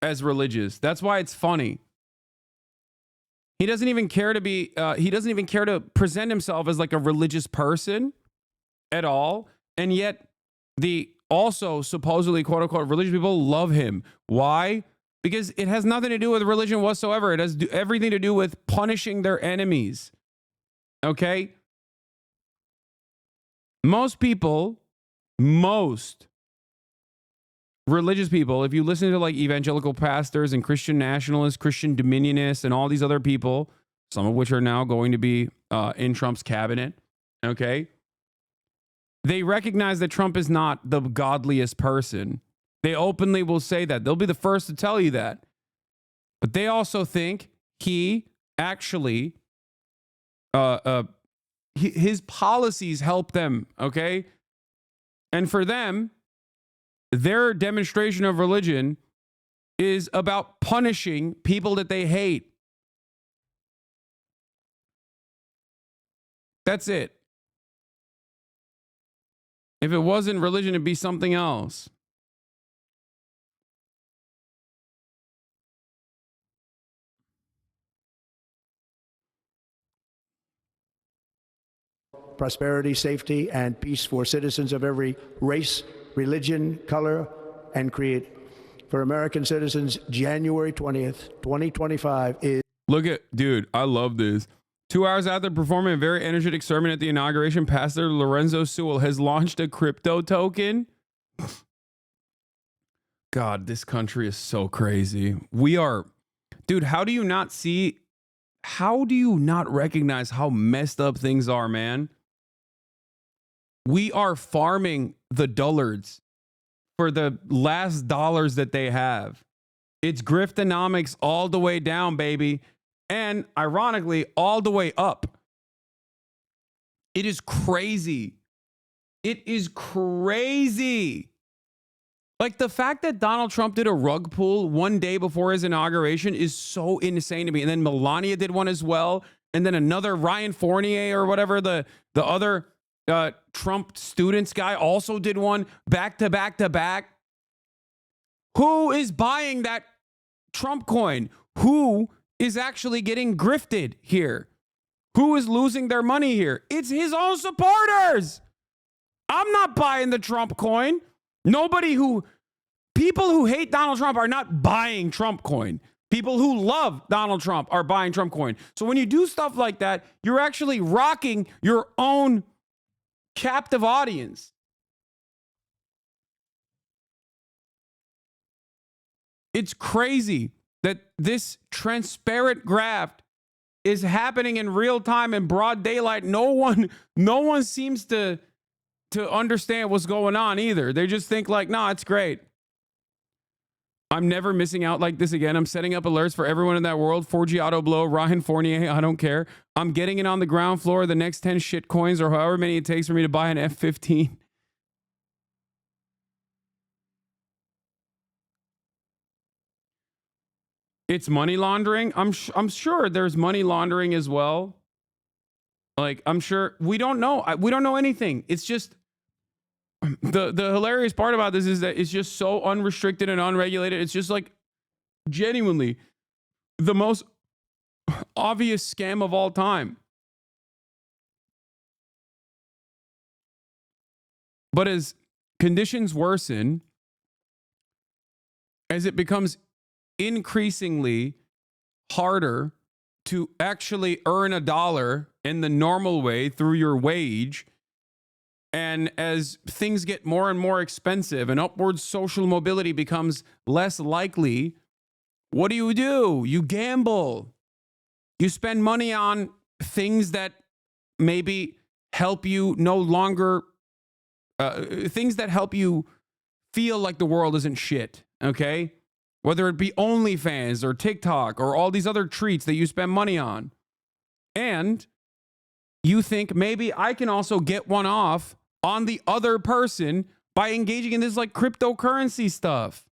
as religious. That's why it's funny. He doesn't even care to be, he doesn't even care to present himself as like a religious person at all. And yet the also supposedly quote unquote religious people love him. Why? Because it has nothing to do with religion whatsoever. It has everything to do with punishing their enemies. Okay? Most religious people, if you listen to like evangelical pastors and Christian nationalists, Christian dominionists, and all these other people, some of which are now going to be in Trump's cabinet, Okay? They recognize that Trump is not the godliest person. They openly will say that. They'll be the first to tell you that. But they also think he actually, his policies help them, okay? And for them, their demonstration of religion is about punishing people that they hate. That's it. If it wasn't religion, it'd be something else. Prosperity, safety, and peace for citizens of every race, religion, color, and creed. For American citizens, January 20th, 2025 is... Look at, dude, I love this. 2 hours after performing a very energetic sermon at the inauguration, Pastor Lorenzo Sewell has launched a crypto token. God, this country is so crazy. We are, dude, how do you not recognize how messed up things are, man? We are farming the dullards for the last dollars that they have. It's griftonomics all the way down, baby. And ironically, all the way up. It is crazy. It is crazy. Like the fact that Donald Trump did a rug pull one day before his inauguration is so insane to me. And then Melania did one as well. And then another Ryan Fournier or whatever, the other Trump students guy also did one back to back to back. Who is buying that Trump coin? Who is actually getting grifted here? Who is losing their money here? It's his own supporters. I'm not buying the Trump coin. People who hate Donald Trump are not buying Trump coin. People who love Donald Trump are buying Trump coin. So when you do stuff like that, you're actually rocking your own captive audience. It's crazy that this transparent graft is happening in real time in broad daylight. No one seems to understand what's going on either. They just think like, nah, it's great. I'm never missing out like this again. I'm setting up alerts for everyone in that world. 4G auto blow, Ryan Fournier, I don't care. I'm getting it on the ground floor. The next 10 shit coins or however many it takes for me to buy an F-15. It's money laundering. I'm sure there's money laundering as well. Like, I'm sure we don't know. We don't know anything. It's just the hilarious part about this is that it's just so unrestricted and unregulated. It's just like genuinely the most obvious scam of all time. But as conditions worsen, as it becomes increasingly harder to actually earn a dollar in the normal way through your wage, and as things get more and more expensive and upward social mobility becomes less likely, what do? You gamble. You spend money on things that maybe help you no longer, things that help you feel like the world isn't shit, okay? Whether it be OnlyFans or TikTok or all these other treats that you spend money on. And you think maybe I can also get one off on the other person by engaging in this like cryptocurrency stuff.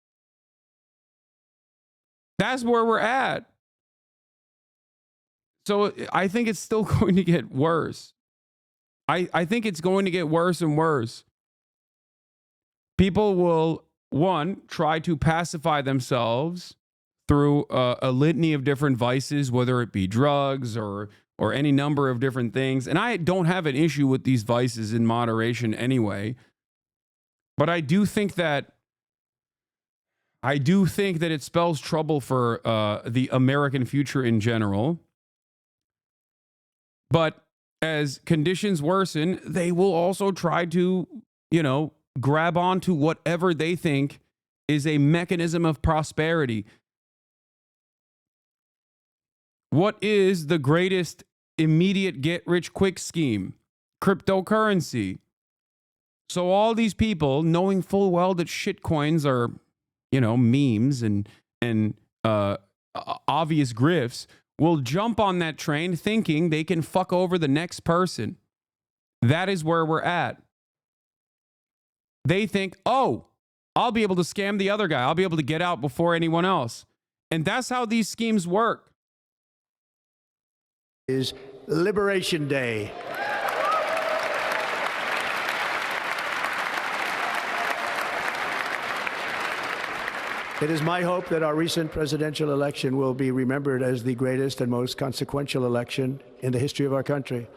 That's where we're at. So I think it's still going to get worse. I think it's going to get worse and worse. People will, one, try to pacify themselves through a litany of different vices, whether it be drugs or any number of different things. And I don't have an issue with these vices in moderation anyway. But I do think that it spells trouble for the American future in general. But as conditions worsen, they will also try to, grab onto whatever they think is a mechanism of prosperity. What is the greatest immediate get-rich-quick scheme? cryptocurrency. So all these people, knowing full well that shitcoins are, memes and obvious grifts, will jump on that train thinking they can fuck over the next person. That is where we're at. They think, oh, I'll be able to scam the other guy. I'll be able to get out before anyone else. And that's how these schemes work. Is Liberation Day. It is my hope that our recent presidential election will be remembered as the greatest and most consequential election in the history of our country.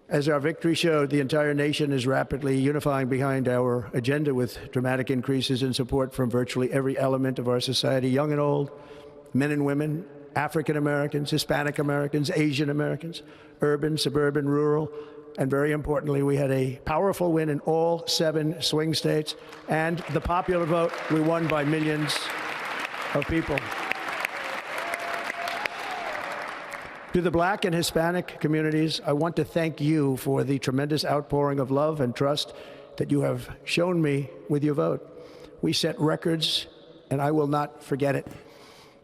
As our victory showed, the entire nation is rapidly unifying behind our agenda with dramatic increases in support from virtually every element of our society, young and old, men and women, African Americans, Hispanic Americans, Asian Americans, urban, suburban, rural, and very importantly, we had a powerful win in all 7 swing states, and the popular vote, we won by millions of people. To the Black and Hispanic communities, I want to thank you for the tremendous outpouring of love and trust that you have shown me with your vote. We set records, and I will not forget it.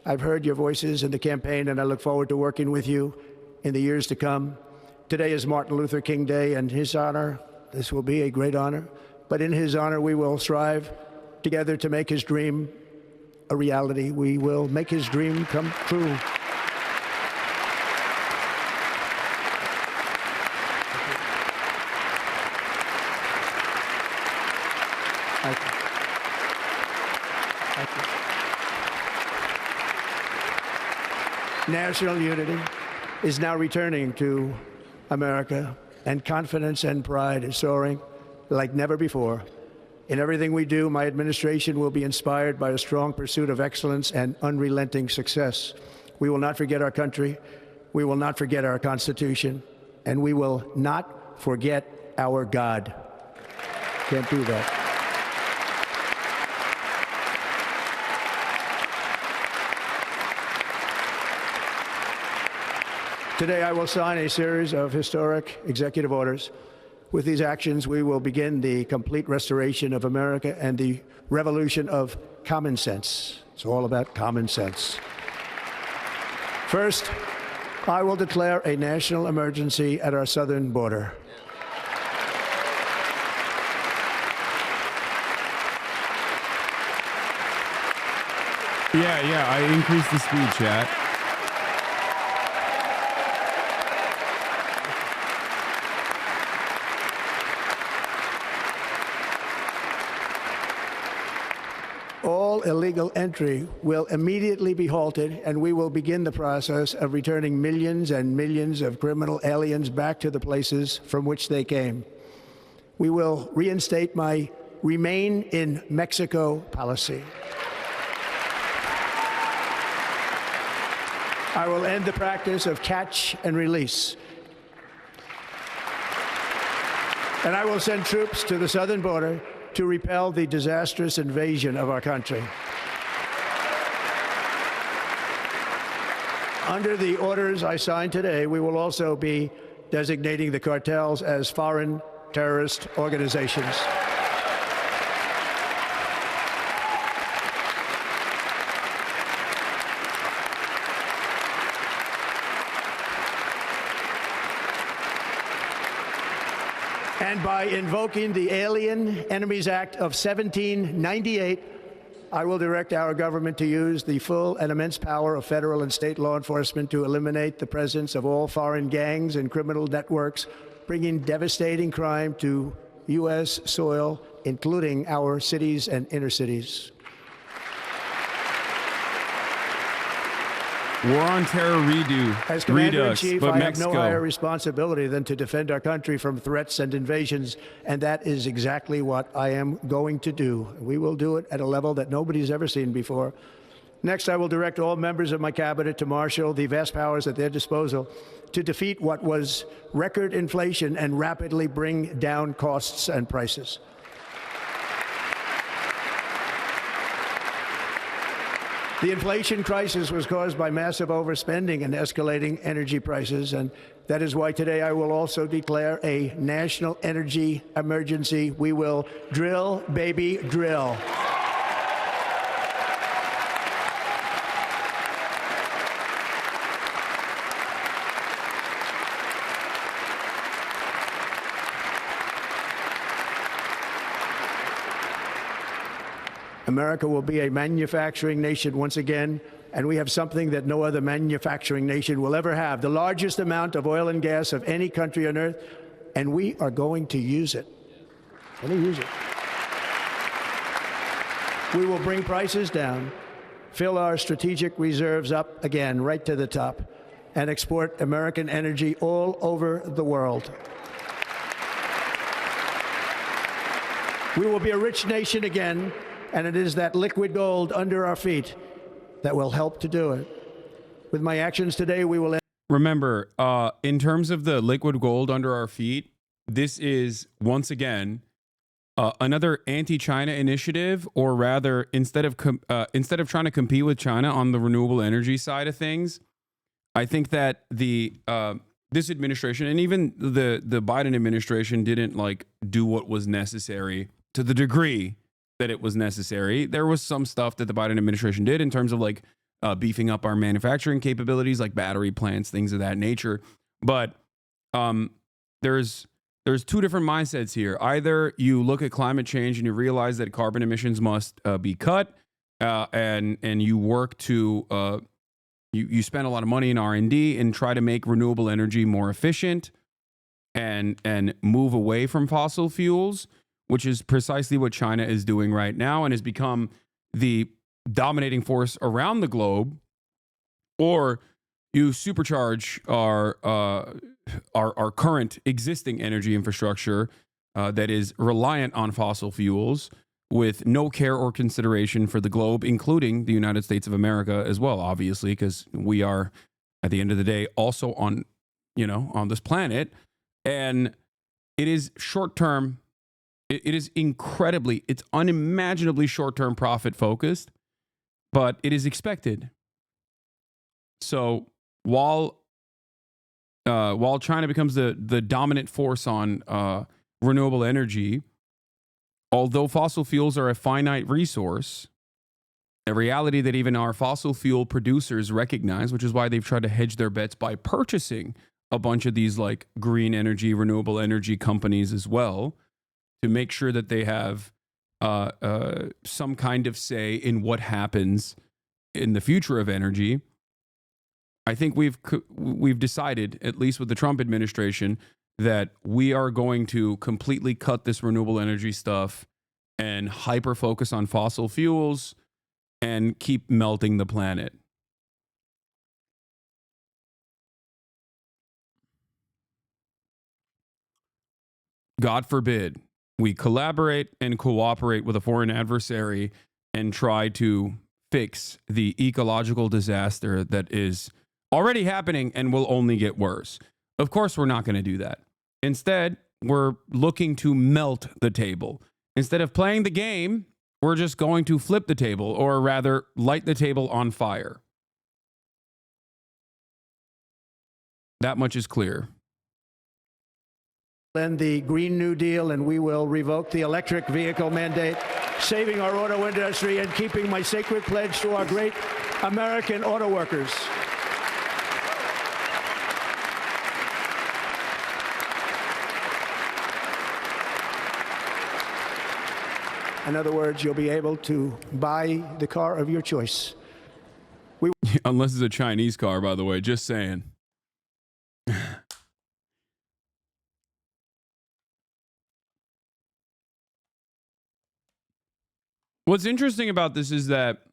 I've heard your voices in the campaign, and I look forward to working with you in the years to come. Today is Martin Luther King Day, and in his honor, this will be a great honor, but in his honor, we will strive together to make his dream a reality. We will make his dream come true. Thank you. Thank you. National unity is now returning to America, and confidence and pride is soaring like never before. In everything we do, my administration will be inspired by a strong pursuit of excellence and unrelenting success. We will not forget our country, we will not forget our Constitution, and we will not forget our God. Can't do that. Today, I will sign a series of historic executive orders. With these actions, we will begin the complete restoration of America and the revolution of common sense. It's all about common sense. First, I will declare a national emergency at our southern border. Yeah, I increased the speed, chat. All illegal entry will immediately be halted, and we will begin the process of returning millions and millions of criminal aliens back to the places from which they came. We will reinstate my Remain in Mexico policy. I will end the practice of catch and release. And I will send troops to the southern border to repel the disastrous invasion of our country. Under the orders I signed today, we will also be designating the cartels as foreign terrorist organizations. And by invoking the Alien Enemies Act of 1798, I will direct our government to use the full and immense power of federal and state law enforcement to eliminate the presence of all foreign gangs and criminal networks, bringing devastating crime to U.S. soil, including our cities and inner cities. War on Terror As Commander-in-Chief, but I Mexico. have no higher responsibility than to defend our country from threats and invasions, and that is exactly what I am going to do. We will do it at a level that nobody's ever seen before. Next, I will direct all members of my cabinet to marshal the vast powers at their disposal to defeat what was record inflation and rapidly bring down costs and prices. The inflation crisis was caused by massive overspending and escalating energy prices, and that is why today I will also declare a national energy emergency. We will drill, baby, drill. America will be a manufacturing nation once again, and we have something that no other manufacturing nation will ever have, the largest amount of oil and gas of any country on earth, and we are going to use it. We will bring prices down, fill our strategic reserves up again, right to the top, and export American energy all over the world. We will be a rich nation again, and it is that liquid gold under our feet that will help to do it. With my actions today, we will... Remember, in terms of the liquid gold under our feet, this is, once again, another anti-China initiative, or rather, instead of trying to compete with China on the renewable energy side of things, I think that this administration, and even the Biden administration, didn't do what was necessary to the degree that it was necessary. There was some stuff that the Biden administration did in terms of beefing up our manufacturing capabilities, like battery plants, things of that nature. But there's two different mindsets here. Either you look at climate change and you realize that carbon emissions must be cut, and you work to you spend a lot of money in R&D and try to make renewable energy more efficient and move away from fossil fuels, which is precisely what China is doing right now and has become the dominating force around the globe. Or you supercharge our current existing energy infrastructure that is reliant on fossil fuels with no care or consideration for the globe, including the United States of America as well, obviously, because we are, at the end of the day, also on this planet. And it is short-term. It is it's unimaginably short-term profit focused, but it is expected. So while China becomes the dominant force on renewable energy, although fossil fuels are a finite resource, a reality that even our fossil fuel producers recognize, which is why they've tried to hedge their bets by purchasing a bunch of these green energy, renewable energy companies as well, to make sure that they have some kind of say in what happens in the future of energy. I think we've decided, at least with the Trump administration, that we are going to completely cut this renewable energy stuff and hyper focus on fossil fuels and keep melting the planet. God forbid we collaborate and cooperate with a foreign adversary and try to fix the ecological disaster that is already happening and will only get worse. Of course, we're not going to do that. Instead, we're looking to melt the table. Instead of playing the game, we're just going to flip the table, or rather, light the table on fire. That much is clear. End the Green New Deal, and we will revoke the electric vehicle mandate, saving our auto industry and keeping my sacred pledge to our great American auto workers. In other words, you'll be able to buy the car of your choice. Unless it's a Chinese car, by the way, just saying. What's interesting about this is that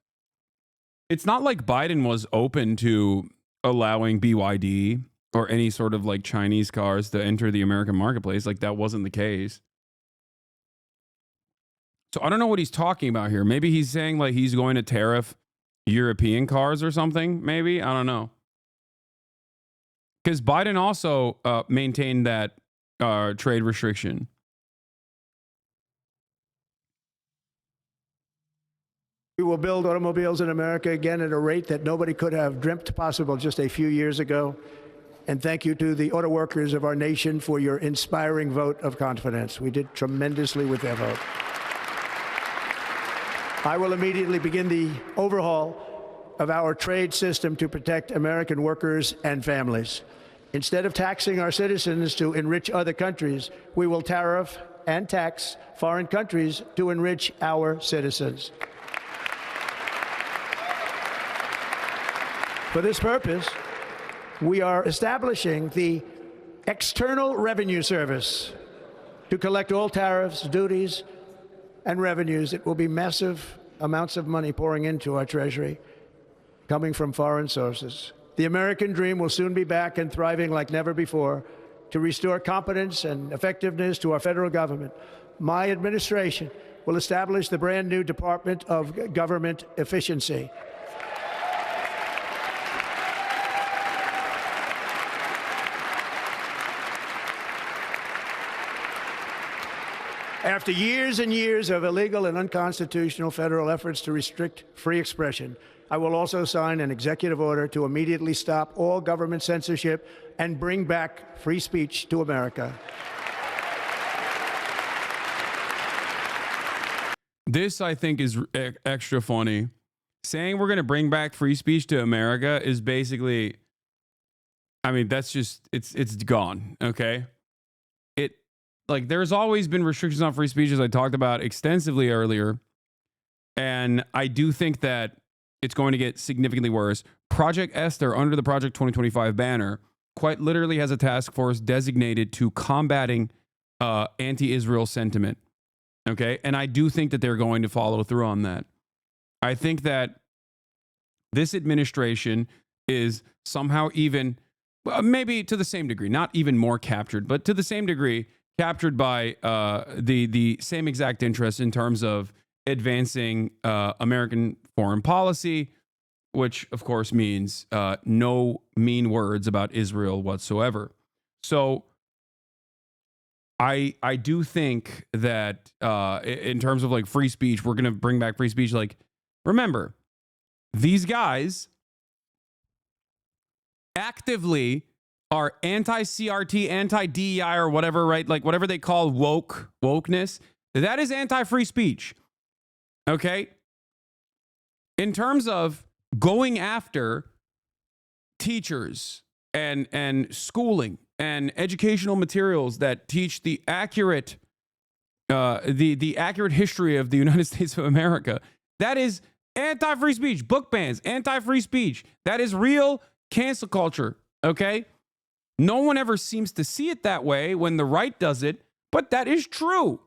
it's not like Biden was open to allowing BYD or any sort of Chinese cars to enter the American marketplace. That wasn't the case. So I don't know what he's talking about here. Maybe he's saying he's going to tariff European cars or something. Maybe. I don't know. Because Biden also maintained that trade restriction. We will build automobiles in America again at a rate that nobody could have dreamt possible just a few years ago. And thank you to the auto workers of our nation for your inspiring vote of confidence. We did tremendously with their vote. I will immediately begin the overhaul of our trade system to protect American workers and families. Instead of taxing our citizens to enrich other countries, we will tariff and tax foreign countries to enrich our citizens. For this purpose, we are establishing the External Revenue Service to collect all tariffs, duties, and revenues. It will be massive amounts of money pouring into our treasury, coming from foreign sources. The American dream will soon be back and thriving like never before to restore competence and effectiveness to our federal government. My administration will establish the brand new Department of Government Efficiency. After years and years of illegal and unconstitutional federal efforts to restrict free expression, I will also sign an executive order to immediately stop all government censorship and bring back free speech to America. This, I think, is extra funny. Saying we're going to bring back free speech to America is basically, I mean, that's just, it's gone, okay? Like, there's always been restrictions on free speech, as I talked about extensively earlier. And I do think that it's going to get significantly worse. Project Esther, under the Project 2025 banner, quite literally has a task force designated to combating anti-Israel sentiment. Okay? And I do think that they're going to follow through on that. I think that this administration is somehow even, maybe to the same degree, not even more captured, but to the same degree, captured by the same exact interests in terms of advancing American foreign policy, which of course means no mean words about Israel whatsoever. So I do think that in terms of like free speech, we're going to bring back free speech. Like, remember, these guys actively are anti-CRT, anti-DEI, or whatever, right? Like whatever they call wokeness, that is anti-free speech. Okay? In terms of going after teachers and schooling and educational materials that teach the accurate the accurate history of the United States of America, that is anti-free speech. Book bans, anti-free speech. That is real cancel culture. Okay? No one ever seems to see it that way when the right does it, but that is true.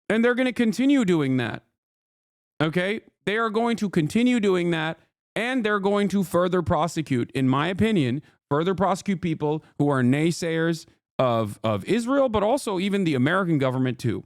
And they're going to continue doing that. Okay? They are going to continue doing that, and they're going to further prosecute, in my opinion, further prosecute people who are naysayers of Israel, but also even the American government too.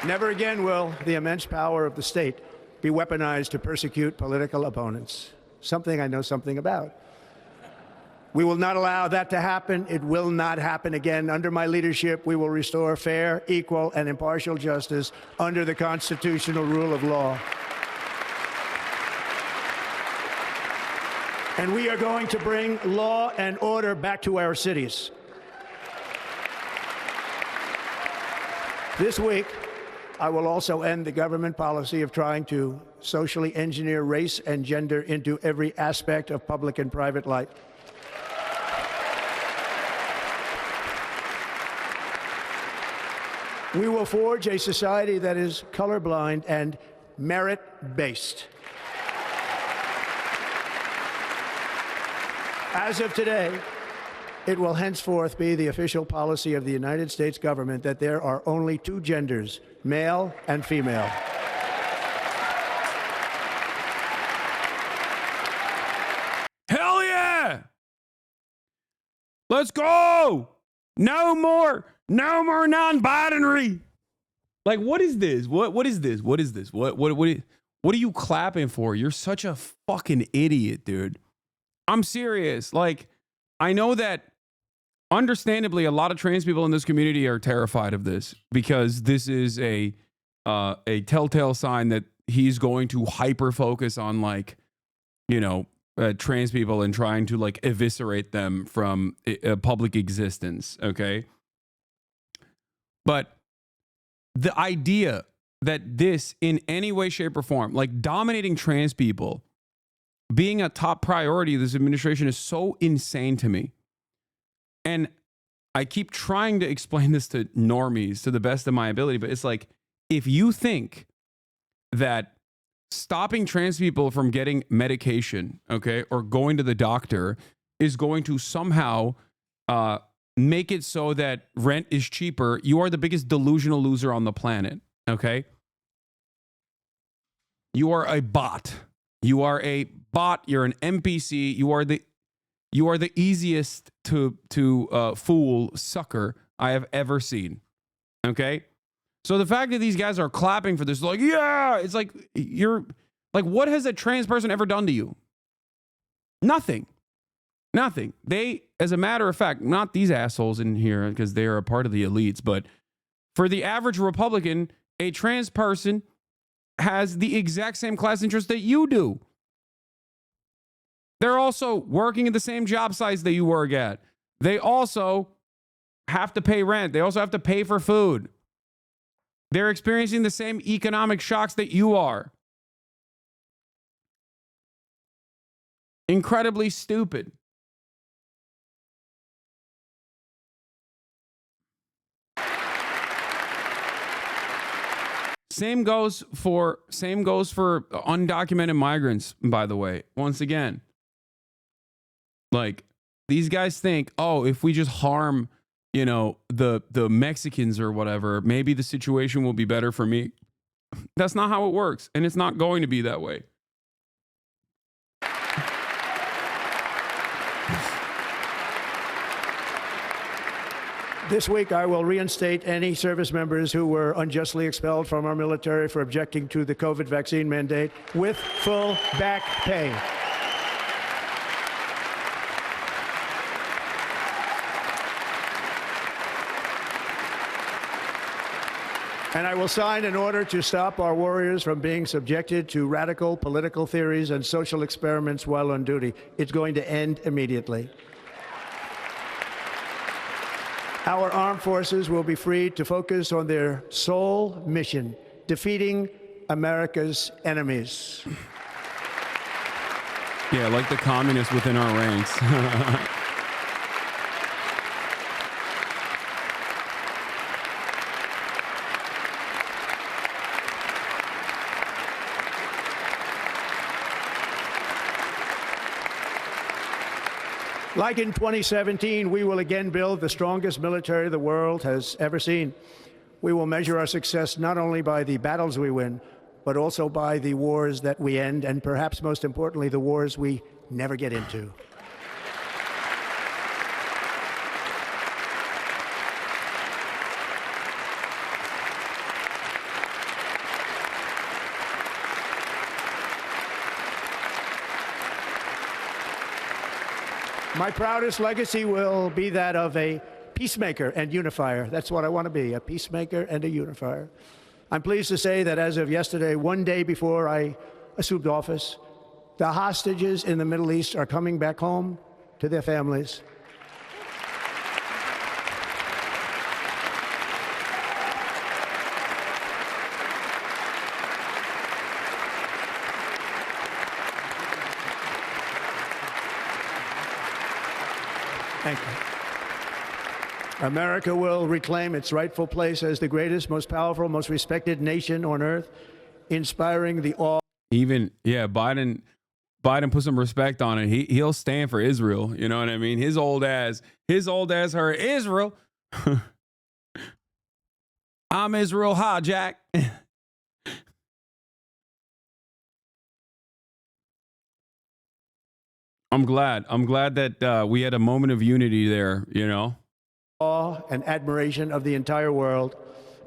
Never again will the immense power of the state be weaponized to persecute political opponents, something I know something about. We will not allow that to happen. It will not happen again. Under my leadership, we will restore fair, equal, and impartial justice under the constitutional rule of law. And we are going to bring law and order back to our cities. This week, I will also end the government policy of trying to socially engineer race and gender into every aspect of public and private life. We will forge a society that is colorblind and merit-based. As of today, it will henceforth be the official policy of the United States government that there are only two genders, male and female. Hell yeah! Let's go! No more non-binary. Like, what is this? What is this? What is this? What are you clapping for? You're such a fucking idiot, dude. I'm serious. Like, I know that understandably a lot of trans people in this community are terrified of this because this is a telltale sign that he's going to hyper focus on, like, you know, trans people and trying to like eviscerate them from public existence. Okay. But the idea that this in any way, shape, or form, like dominating trans people, being a top priority of this administration is so insane to me. And I keep trying to explain this to normies to the best of my ability, but it's like, if you think that stopping trans people from getting medication, okay, or going to the doctor is going to somehow make it so that rent is cheaper, you are the biggest delusional loser on the planet, okay? You are a bot. You are a bot. You're an NPC. You are the easiest to fool sucker I have ever seen. Okay, so the fact that these guys are clapping for this, like, yeah, it's like, you're like, what has a trans person ever done to you? Nothing. Nothing. They, as a matter of fact, not these assholes in here because they are a part of the elites, but for the average Republican, a trans person has the exact same class interest that you do. They're also working at the same job sites that you work at. They also have to pay rent. They also have to pay for food. They're experiencing the same economic shocks that you are. Incredibly stupid. Same goes for undocumented migrants, by the way. Once again, like, these guys think, oh, if we just harm, you know, the Mexicans or whatever, maybe the situation will be better for me. That's not how it works, and it's not going to be that way. This week, I will reinstate any service members who were unjustly expelled from our military for objecting to the COVID vaccine mandate with full back pay. And I will sign an order to stop our warriors from being subjected to radical political theories and social experiments while on duty. It's going to end immediately. Our armed forces will be free to focus on their sole mission, defeating America's enemies. Yeah, like the communists within our ranks. Like in 2017, we will again build the strongest military the world has ever seen. We will measure our success not only by the battles we win, but also by the wars that we end, and perhaps most importantly, the wars we never get into. My proudest legacy will be that of a peacemaker and unifier. That's what I want to be, a peacemaker and a unifier. I'm pleased to say that as of yesterday, one day before I assumed office, the hostages in the Middle East are coming back home to their families. Thank you. America will reclaim its rightful place as the greatest, most powerful, most respected nation on earth, inspiring the awe. Even, yeah, Biden put some respect on it. He'll stand for Israel. You know what I mean? His old ass heard Israel. I'm Israel Ha, Jack. I'm glad that we had a moment of unity there, you know? Awe and admiration of the entire world.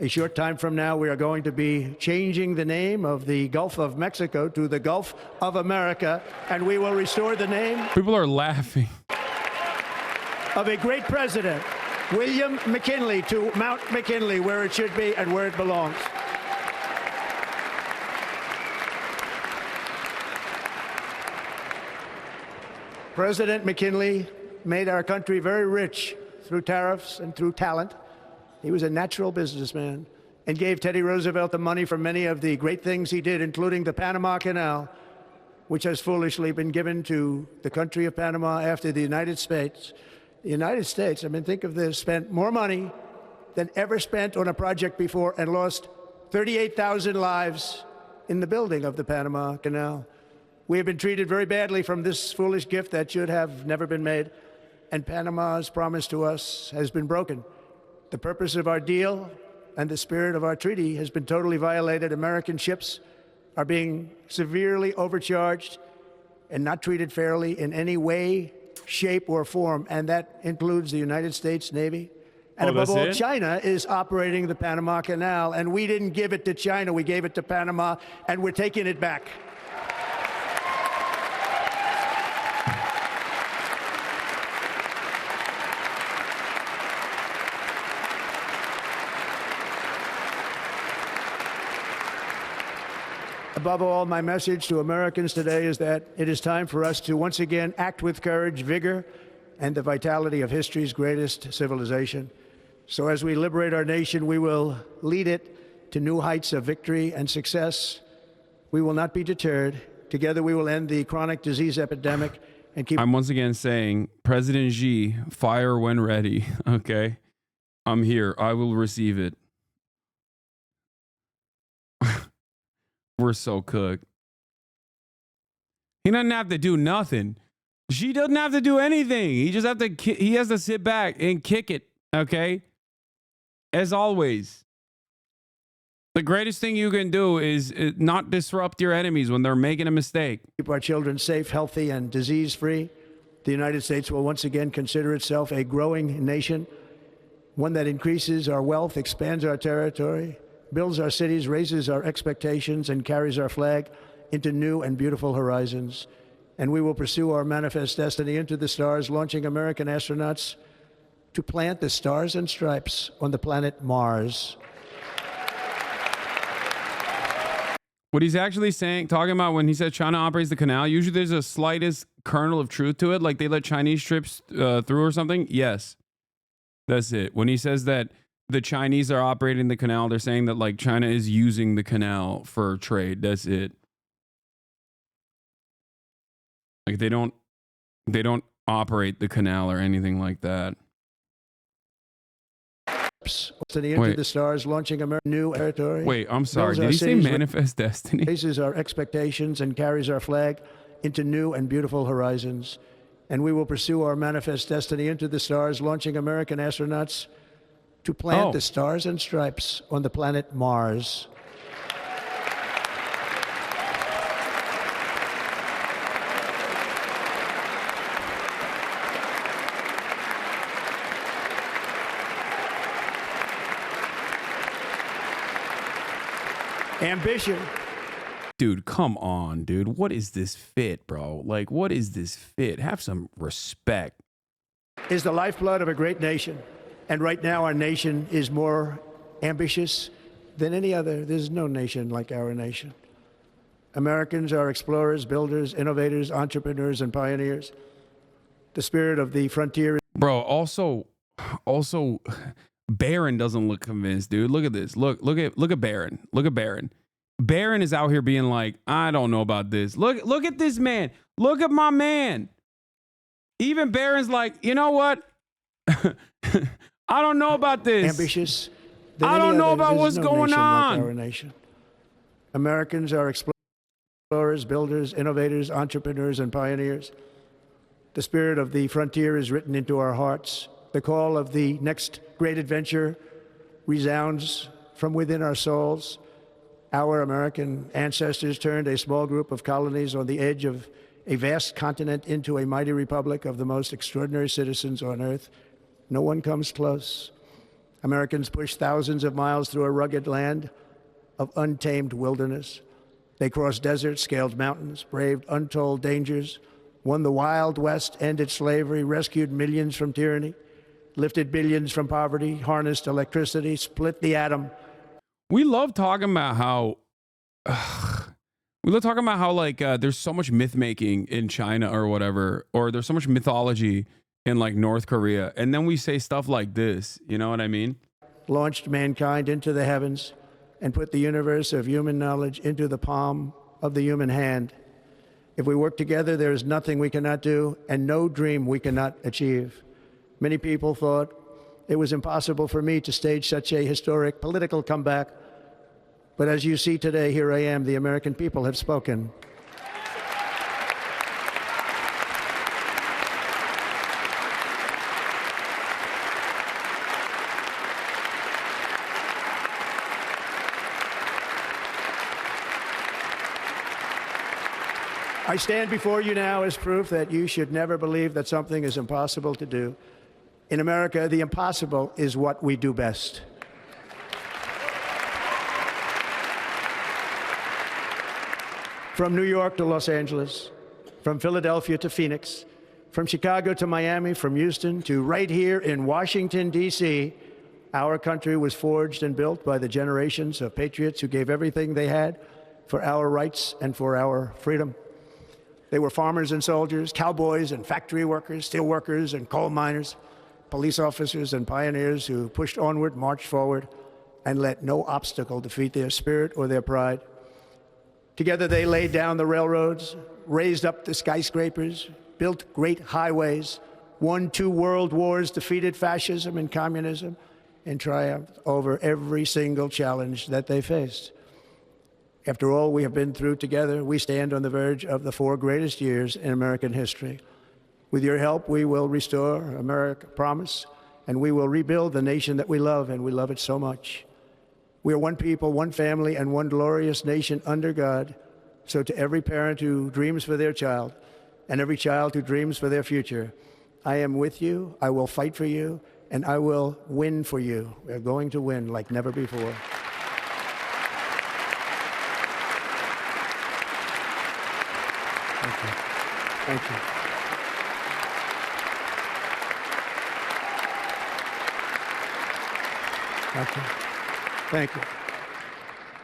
A short time from now, we are going to be changing the name of the Gulf of Mexico to the Gulf of America, and we will restore the name. People are laughing. Of a great president, William McKinley, to Mount McKinley, where it should be and where it belongs. President McKinley made our country very rich through tariffs and through talent. He was a natural businessman and gave Teddy Roosevelt the money for many of the great things he did, including the Panama Canal, which has foolishly been given to the country of Panama after the United States. The United States, I mean, think of this, spent more money than ever spent on a project before and lost 38,000 lives in the building of the Panama Canal. We have been treated very badly from this foolish gift that should have never been made, and Panama's promise to us has been broken. The purpose of our deal and the spirit of our treaty has been totally violated. American ships are being severely overcharged and not treated fairly in any way, shape, or form, and that includes the United States Navy. And above all, China is operating the Panama Canal, and we didn't give it to China, we gave it to Panama, and we're taking it back. Above all, my message to Americans today is that it is time for us to once again act with courage, vigor, and the vitality of history's greatest civilization. So as we liberate our nation, we will lead it to new heights of victory and success. We will not be deterred. Together we will end the chronic disease epidemic and keep... I'm once again saying, President Xi, fire when ready, okay? I'm here. I will receive it. We're so cooked. He doesn't have to do nothing. She doesn't have to do anything. He just have to. He has to sit back and kick it. Okay. As always, the greatest thing you can do is not disrupt your enemies when they're making a mistake. Keep our children safe, healthy, and disease-free. The United States will once again consider itself a growing nation, one that increases our wealth, expands our territory, builds our cities, raises our expectations, and carries our flag into new and beautiful horizons. And we will pursue our manifest destiny into the stars, launching American astronauts to plant the stars and stripes on the planet Mars. What he's actually saying, talking about when he said China operates the canal, usually there's a slightest kernel of truth to it, like they let Chinese ships through or something. Yes, that's it. When he says that the Chinese are operating the canal, they're saying that like China is using the canal for trade. That's it. Like they don't operate the canal or anything like that. Into the stars, launching American new territory. Wait, I'm sorry. Did he say manifest destiny? Raises our expectations and carries our flag into new and beautiful horizons. And we will pursue our manifest destiny into the stars, launching American astronauts to plant the stars and stripes on the planet Mars. Ambition. Dude, come on, dude. What is this fit, bro? Like, what is this fit? Have some respect. Is the lifeblood of a great nation. And right now, our nation is more ambitious than any other. There's no nation like our nation. Americans are explorers, builders, innovators, entrepreneurs, and pioneers. The spirit of the frontier. Bro, also, Barron doesn't look convinced, dude. Look at this. Look at Barron. Look at Barron. Barron is out here being like, I don't know about this. Look at this man. Look at my man. Even Barron's like, you know what? I don't know about this. Ambitious. I don't know about what's going on. Like our nation. Americans are explorers, builders, innovators, entrepreneurs, and pioneers. The spirit of the frontier is written into our hearts. The call of the next great adventure resounds from within our souls. Our American ancestors turned a small group of colonies on the edge of a vast continent into a mighty republic of the most extraordinary citizens on earth. No one comes close. Americans pushed thousands of miles through a rugged land of untamed wilderness. They crossed deserts, scaled mountains, braved untold dangers, won the Wild West, ended slavery, rescued millions from tyranny, lifted billions from poverty, harnessed electricity, split the atom. We love talking about how like there's so much myth making in China or whatever, or there's so much mythology in like North Korea, and then we say stuff like this. You know what I mean? Launched mankind into the heavens and put the universe of human knowledge into the palm of the human hand. If we work together, there is nothing we cannot do and no dream we cannot achieve. Many people thought it was impossible for me to stage such a historic political comeback. But as you see today, here I am. The American people have spoken. I stand before you now as proof that you should never believe that something is impossible to do. In America, the impossible is what we do best. From New York to Los Angeles, from Philadelphia to Phoenix, from Chicago to Miami, from Houston to right here in Washington, D.C., our country was forged and built by the generations of patriots who gave everything they had for our rights and for our freedom. They were farmers and soldiers, cowboys and factory workers, steel workers and coal miners, police officers and pioneers who pushed onward, marched forward, and let no obstacle defeat their spirit or their pride. Together they laid down the railroads, raised up the skyscrapers, built great highways, won 2 world wars, defeated fascism and communism, and triumphed over every single challenge that they faced. After all we have been through together, we stand on the verge of the 4 greatest years in American history. With your help, we will restore America, promise, and we will rebuild the nation that we love, and we love it so much. We are one people, one family, and one glorious nation under God. So to every parent who dreams for their child, and every child who dreams for their future, I am with you, I will fight for you, and I will win for you. We're going to win like never before. Thank you. Thank you. Thank you. Thank you.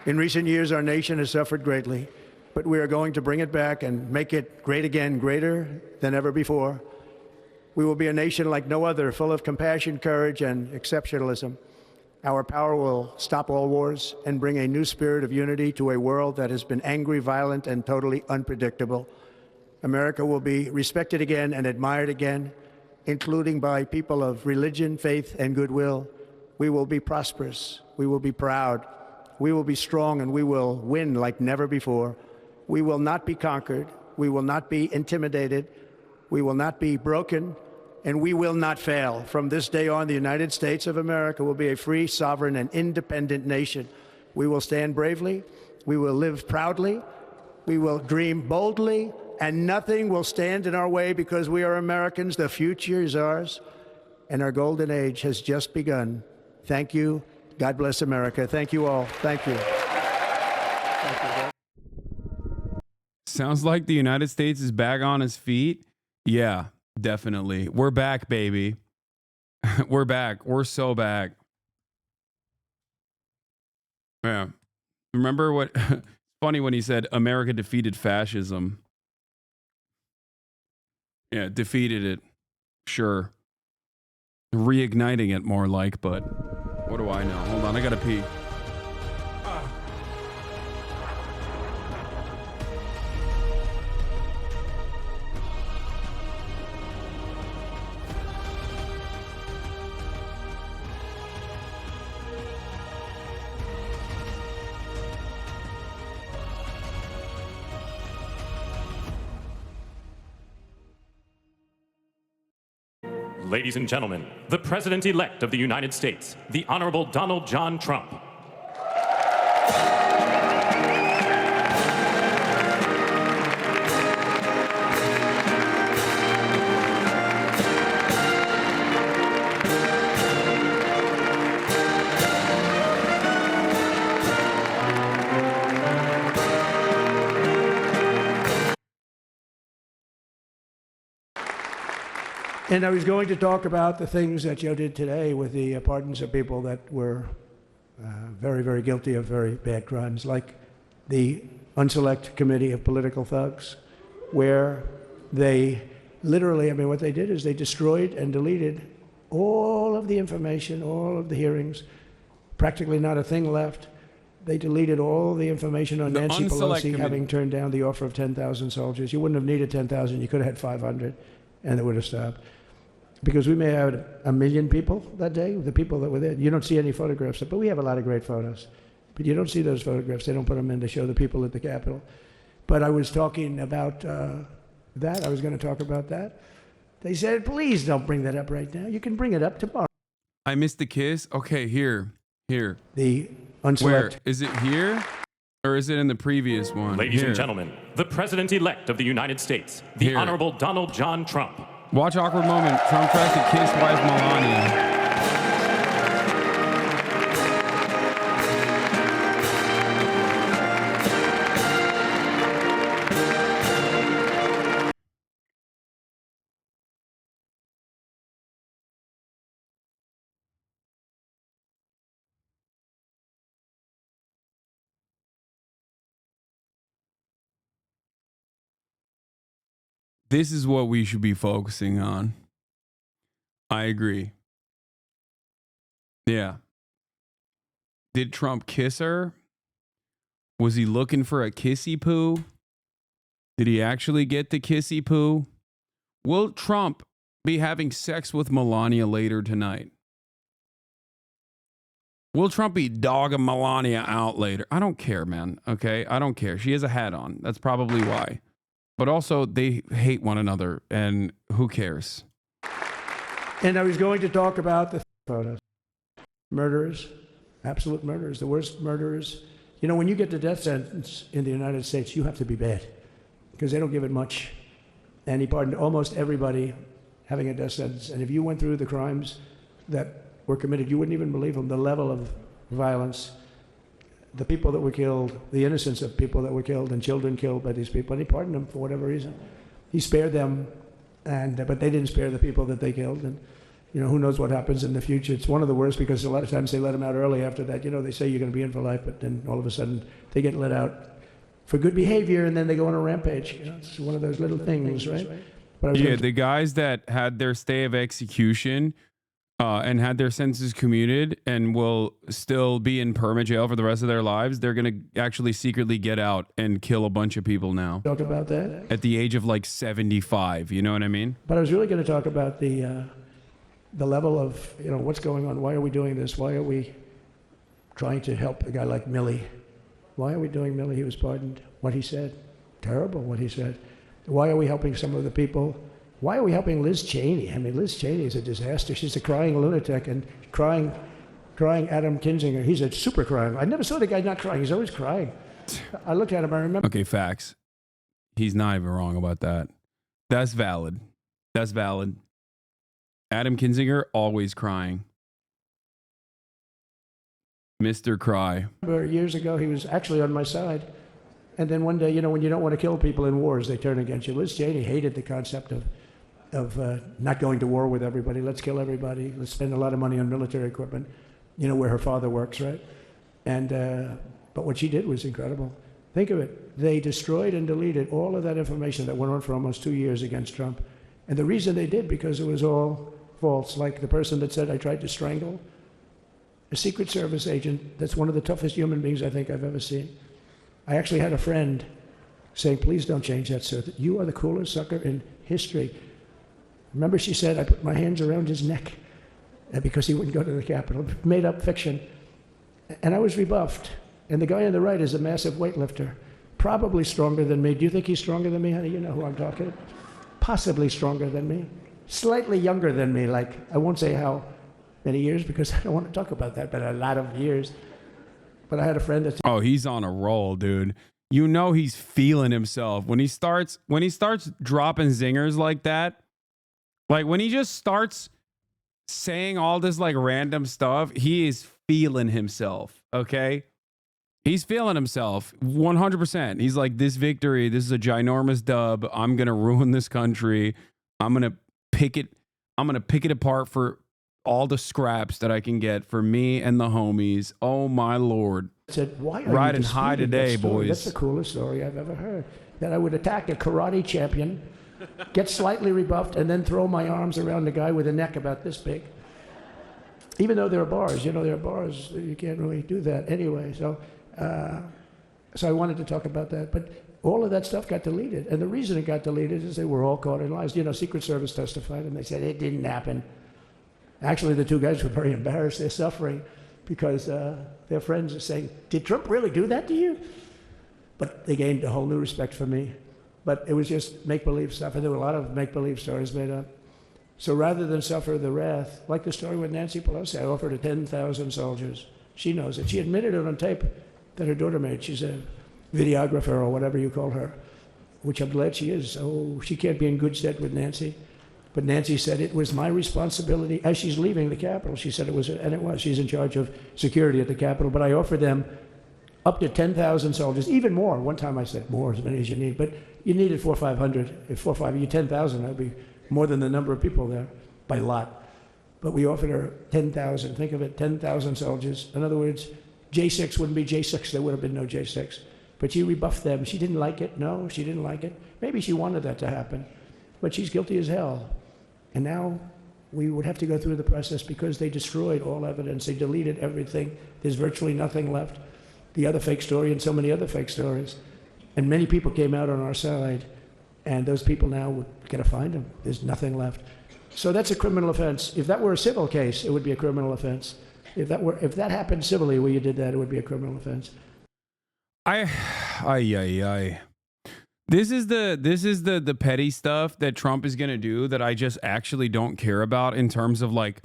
In recent years, our nation has suffered greatly, but we are going to bring it back and make it great again, greater than ever before. We will be a nation like no other, full of compassion, courage, and exceptionalism. Our power will stop all wars and bring a new spirit of unity to a world that has been angry, violent, and totally unpredictable. America will be respected again and admired again, including by people of religion, faith, and goodwill. We will be prosperous. We will be proud. We will be strong, and we will win like never before. We will not be conquered. We will not be intimidated. We will not be broken, and we will not fail. From this day on, the United States of America will be a free, sovereign, and independent nation. We will stand bravely. We will live proudly. We will dream boldly, and nothing will stand in our way because we are Americans. The future is ours, and our golden age has just begun. Thank you. God bless America. Thank you all. Thank you. Thank you. Sounds like the United States is back on its feet. Yeah, definitely. We're back, baby. We're back. We're so back. Yeah. Remember what? Funny when he said America defeated fascism. Yeah, defeated it. Sure. Reigniting it more like, but what do I know? Hold on, I gotta pee. Ladies and gentlemen, the President-elect of the United States, the Honorable Donald John Trump. And I was going to talk about the things that Joe did today with the pardons of people that were very, very guilty of very bad crimes, like the Unselect Committee of Political Thugs, where they literally, I mean, what they did is they destroyed and deleted all of the information, all of the hearings, practically not a thing left. They deleted all the information on Nancy Pelosi having turned down the offer of 10,000 soldiers. You wouldn't have needed 10,000. You could have had 500, and it would have stopped. Because we may have had 1 million people that day, the people that were there. You don't see any photographs, but we have a lot of great photos. But you don't see those photographs. They don't put them in to show the people at the Capitol. But I was talking about that. I was going to talk about that. They said, please don't bring that up right now. You can bring it up tomorrow. I missed the kiss. Okay, here. The Unselect. Where? Is it here? Or is it in the previous one? Ladies Here. and gentlemen, the President-elect of the United States, the Honorable Donald John Trump. Watch awkward moment. Trump tries to kiss wife Melania. This is what we should be focusing on. I agree. Yeah. Did Trump kiss her? Was he looking for a kissy poo? Did he actually get the kissy poo? Will Trump be having sex with Melania later tonight? Will Trump be dogging Melania out later? I don't care, man. Okay? I don't care. She has a hat on. That's probably why. But also, they hate one another, and who cares? And I was going to talk about the photos. Murderers, absolute murderers, the worst murderers. You know, when you get the death sentence in the United States, you have to be bad because they don't give it much. And he pardoned almost everybody having a death sentence. And if you went through the crimes that were committed, you wouldn't even believe them, the level of violence, the people that were killed, the innocence of people that were killed and children killed by these people. And he pardoned them for whatever reason. He spared them, but they didn't spare the people that they killed. And, you know, who knows what happens in the future. It's one of the worst because a lot of times they let them out early after that. You know, they say you're going to be in for life, but then all of a sudden they get let out for good behavior and then they go on a rampage. You know, it's one of those little things, right? But Yeah, the guys that had their stay of execution and had their sentences commuted and will still be in perma jail for the rest of their lives, they're going to actually secretly get out and kill a bunch of people now. Talk about that? At the age of like 75, you know what I mean? But I was really going to talk about the level of, you know, what's going on. Why are we doing this? Why are we trying to help a guy like Milley? Why are we doing Milley? He was pardoned. What he said, terrible what he said. Why are we helping some of the people? Why are we helping Liz Cheney? I mean, Liz Cheney is a disaster. She's a crying lunatic and crying Adam Kinzinger. He's a super crying. I never saw the guy not crying. He's always crying. I looked at him, I remember. Okay, facts. He's not even wrong about that. That's valid. That's valid. Adam Kinzinger, always crying. Mr. Cry. Years ago, he was actually on my side. And then one day, you know, when you don't want to kill people in wars, they turn against you. Liz Cheney hated the concept of not going to war with everybody. Let's kill everybody. Let's spend a lot of money on military equipment, you know, where her father works, right? And but what she did was incredible. Think of it. They destroyed and deleted all of that information that went on for almost 2 years against Trump. And the reason they did, because it was all false. Like the person that said, I tried to strangle a Secret Service agent. That's one of the toughest human beings I think I've ever seen. I actually had a friend saying, please don't change that, sir. You are the coolest sucker in history. Remember she said, I put my hands around his neck because he wouldn't go to the Capitol. Made up fiction. And I was rebuffed. And the guy on the right is a massive weightlifter, probably stronger than me. Do you think he's stronger than me, honey? You know who I'm talking about. Possibly stronger than me. Slightly younger than me, like, I won't say how many years because I don't want to talk about that, but a lot of years. But I had a friend that's... Oh, he's on a roll, dude. You know he's feeling himself. When he starts dropping zingers like that, like when he just starts saying all this like random stuff, he is feeling himself, okay? He's feeling himself 100%. He's like, this victory, this is a ginormous dub. I'm going to ruin this country. I'm going to picket I'm going to pick it apart for all the scraps that I can get for me and the homies. Oh, my Lord. I said, why are Riding you high disputing that today, story? boys. That's the coolest story I've ever heard. That I would attack a karate champion, get slightly rebuffed, and then throw my arms around a guy with a neck about this big. Even though there are bars, there are bars, you can't really do that anyway. So I wanted to talk about that. But all of that stuff got deleted. And the reason it got deleted is they were all caught in lies. Secret Service testified, and they said it didn't happen. Actually, the two guys were very embarrassed. They're suffering because their friends are saying, did Trump really do that to you? But they gained a whole new respect for me. But it was just make-believe stuff, and there were a lot of make-believe stories made up. So rather than suffer the wrath, like the story with Nancy Pelosi, I offered her 10,000 soldiers. She knows it. She admitted it on tape that her daughter made. She's a videographer or whatever you call her, which I'm glad she is. Oh, she can't be in good stead with Nancy. But Nancy said it was my responsibility. As she's leaving the Capitol, she said it was, and it was. She's in charge of security at the Capitol. But I offered them up to 10,000 soldiers, even more. One time I said more, as many as you need. But you needed 400 or 500. If 400 or 500, you 10,000, that would be more than the number of people there by a lot. But we offered her 10,000. Think of it, 10,000 soldiers. In other words, J6 wouldn't be J6. There would have been no J6. But she rebuffed them. She didn't like it. No, she didn't like it. Maybe she wanted that to happen. But she's guilty as hell. And now we would have to go through the process because they destroyed all evidence. They deleted everything. There's virtually nothing left. The other fake story and so many other fake stories. And many people came out on our side. And those people now, we're going to find them. There's nothing left. So that's a criminal offense. If that were a civil case, it would be a criminal offense. If that happened civilly where you did that, it would be a criminal offense. This is the petty stuff that Trump is going to do that I just actually don't care about in terms of like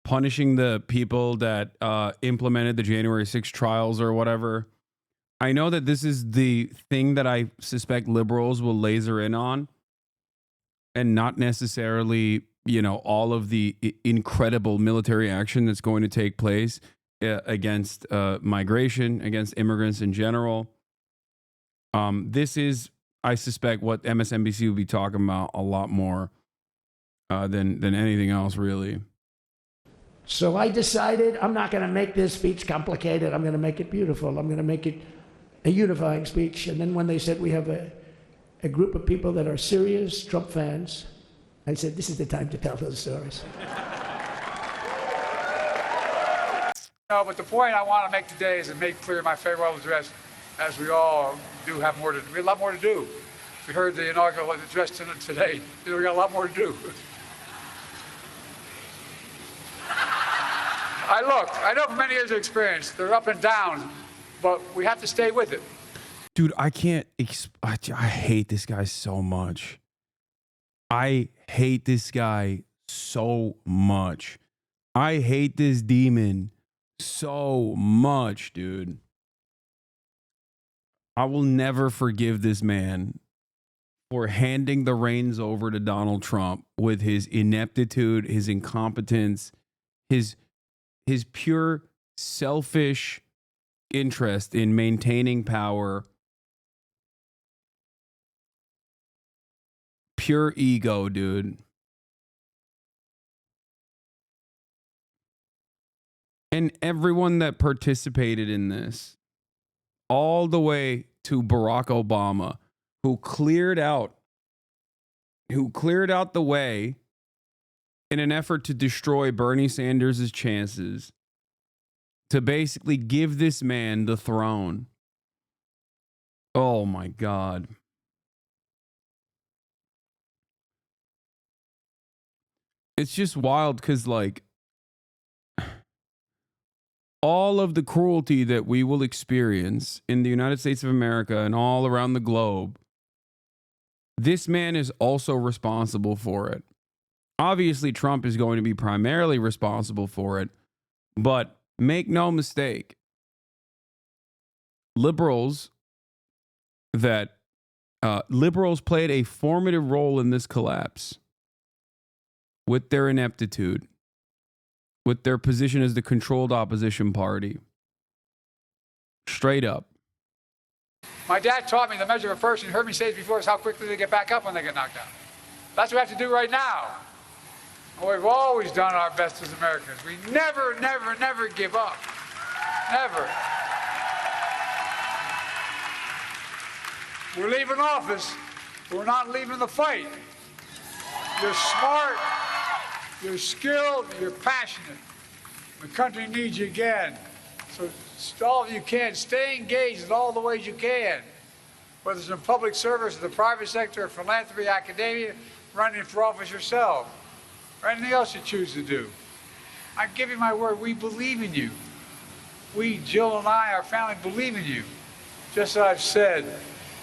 punishing the people that implemented the January 6th trials or whatever. I know that this is the thing that I suspect liberals will laser in on and not necessarily, all of the incredible military action that's going to take place against migration, against immigrants in general. This is, I suspect, what MSNBC will be talking about a lot more than anything else, really. So I decided I'm not going to make this speech complicated. I'm going to make it beautiful. I'm going to make it a unifying speech. And then when they said we have a group of people that are serious Trump fans, I said, this is the time to tell those stories. No, but the point I want to make today is to make clear my farewell address, as we all do have we have a lot more to do. We heard the inaugural address today. We got a lot more to do. I know from many years of experience, they're up and down, but we have to stay with it. Dude, I can't, I hate this guy so much. I hate this guy so much. I hate this demon so much, dude. I will never forgive this man for handing the reins over to Donald Trump with his ineptitude, his incompetence, his pure selfish interest in maintaining power, pure ego, dude. And everyone that participated in this, all the way to Barack Obama, who cleared out the way in an effort to destroy Bernie Sanders' chances to basically give this man the throne. Oh my God. It's just wild because, like, all of the cruelty that we will experience in the United States of America and all around the globe, this man is also responsible for it. Obviously, Trump is going to be primarily responsible for it, but make no mistake, liberals played a formative role in this collapse with their ineptitude, with their position as the controlled opposition party. Straight up. My dad taught me the measure of a person, you heard me say it before, is how quickly they get back up when they get knocked down. That's what we have to do right now. And we've always done our best as Americans. We never, never, never give up. Never. We're leaving office, but we're not leaving the fight. You're smart, you're skilled, you're passionate. The country needs you again. So all of you can, stay engaged in all the ways you can. Whether it's in public service, the private sector, philanthropy, academia, running for office yourself, or anything else you choose to do. I give you my word, we believe in you. We, Jill and I, our family, believe in you. Just as I've said,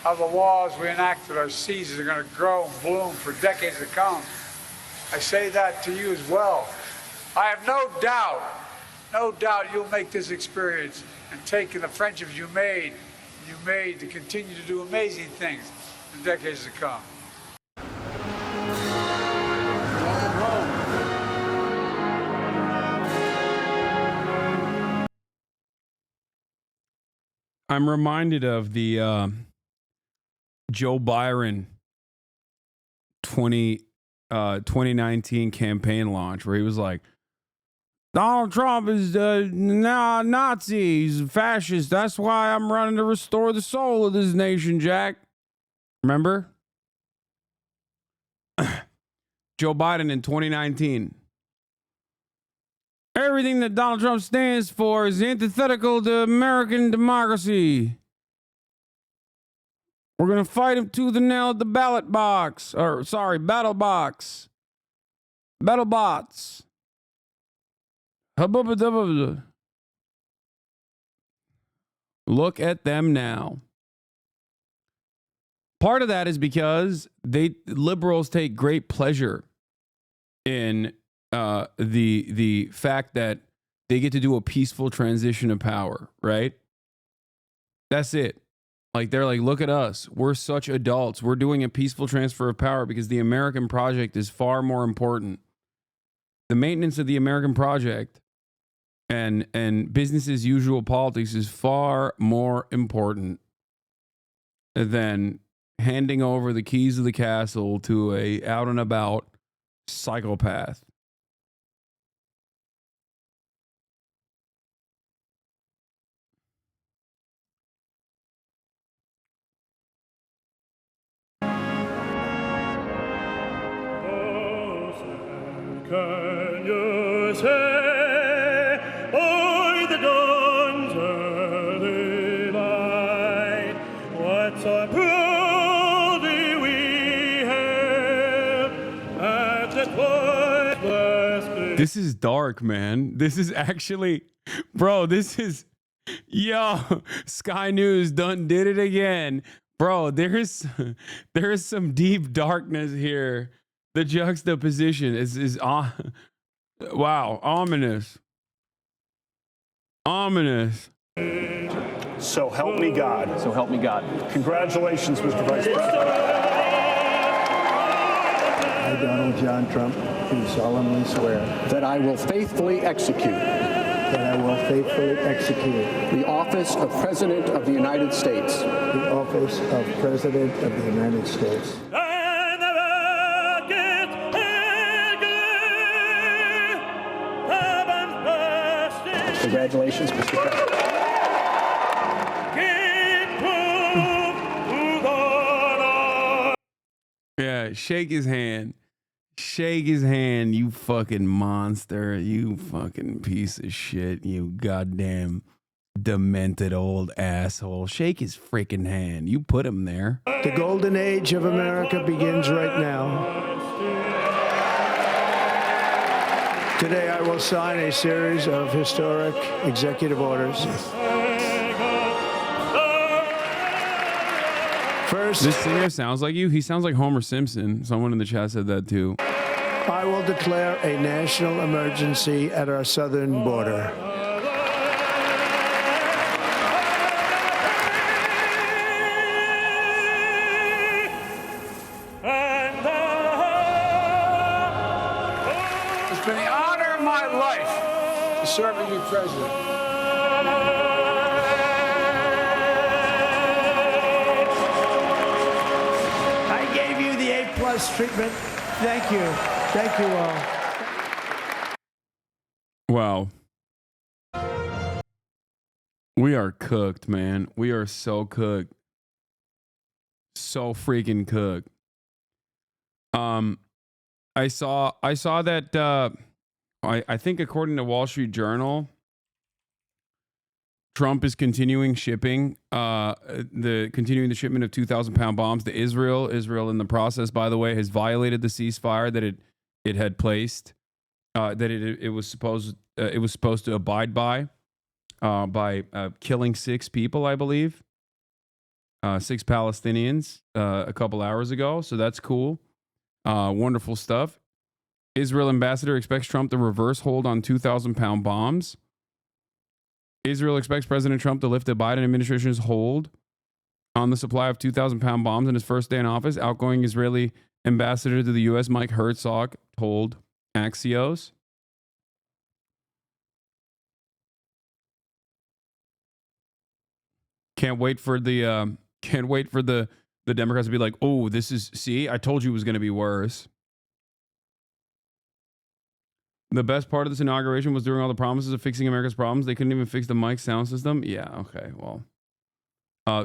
how the laws we enacted, our seasons are going to grow and bloom for decades to come. I say that to you as well. I have no doubt you'll make this experience and take in the friendships you made to continue to do amazing things in decades to come. I'm reminded of the Joe Byron 2019 campaign launch where he was like, Donald Trump is now Nazi, he's a fascist. That's why I'm running to restore the soul of this nation, Jack. Remember? Joe Biden in 2019. Everything that Donald Trump stands for is antithetical to American democracy. We're going to fight him tooth and nail at the ballot box. Or, sorry, battle box. Battle bots. Look at them now. Part of that is because liberals take great pleasure in the fact that they get to do a peaceful transition of power, right? That's it. Like, they're like, look at us. We're such adults. We're doing a peaceful transfer of power because the American project is far more important. The maintenance of the American project and business as usual politics is far more important than handing over the keys of the castle to a out and about psychopath. Can you say, by the dawn's early light, what so proudly we hailed at the twilight's This is dark, man. This is actually, bro, this is, yo, Sky News done did it again. Bro, there is some deep darkness here. The juxtaposition is wow, ominous. Ominous. So help me God. So help me God. Congratulations, Mr. Vice President. I, Donald John Trump, do solemnly swear that I will faithfully execute the office of President of the United States. The office of President of the United States. Congratulations, Mr. President. Yeah, shake his hand. Shake his hand, you fucking monster. You fucking piece of shit. You goddamn demented old asshole. Shake his freaking hand. You put him there. The golden age of America begins right now. Today I will sign a series of historic executive orders. First, this singer sounds like you. He sounds like Homer Simpson. Someone in the chat said that too. I will declare a national emergency at our southern border. It's been the honor of my life to serve as your president. I gave you the A+ treatment. Thank you. Thank you all. Wow. We are cooked, man. We are so cooked. So freaking cooked. I saw that I think according to Wall Street Journal, Trump is continuing shipping the shipment of 2,000-pound bombs to Israel. Israel in the process, by the way, has violated the ceasefire that it had placed, that it was supposed to abide by killing 6 people, I believe, 6 Palestinians a couple hours ago. So that's cool. Wonderful stuff. Israel ambassador expects Trump to reverse hold on 2,000-pound bombs. Israel expects President Trump to lift the Biden administration's hold on the supply of 2,000-pound bombs in his first day in office. Outgoing Israeli ambassador to the U.S., Mike Herzog, told Axios. Can't wait for the Democrats to be like, oh, see, I told you it was going to be worse. The best part of this inauguration was during all the promises of fixing America's problems. They couldn't even fix the mic sound system. Yeah, okay, well.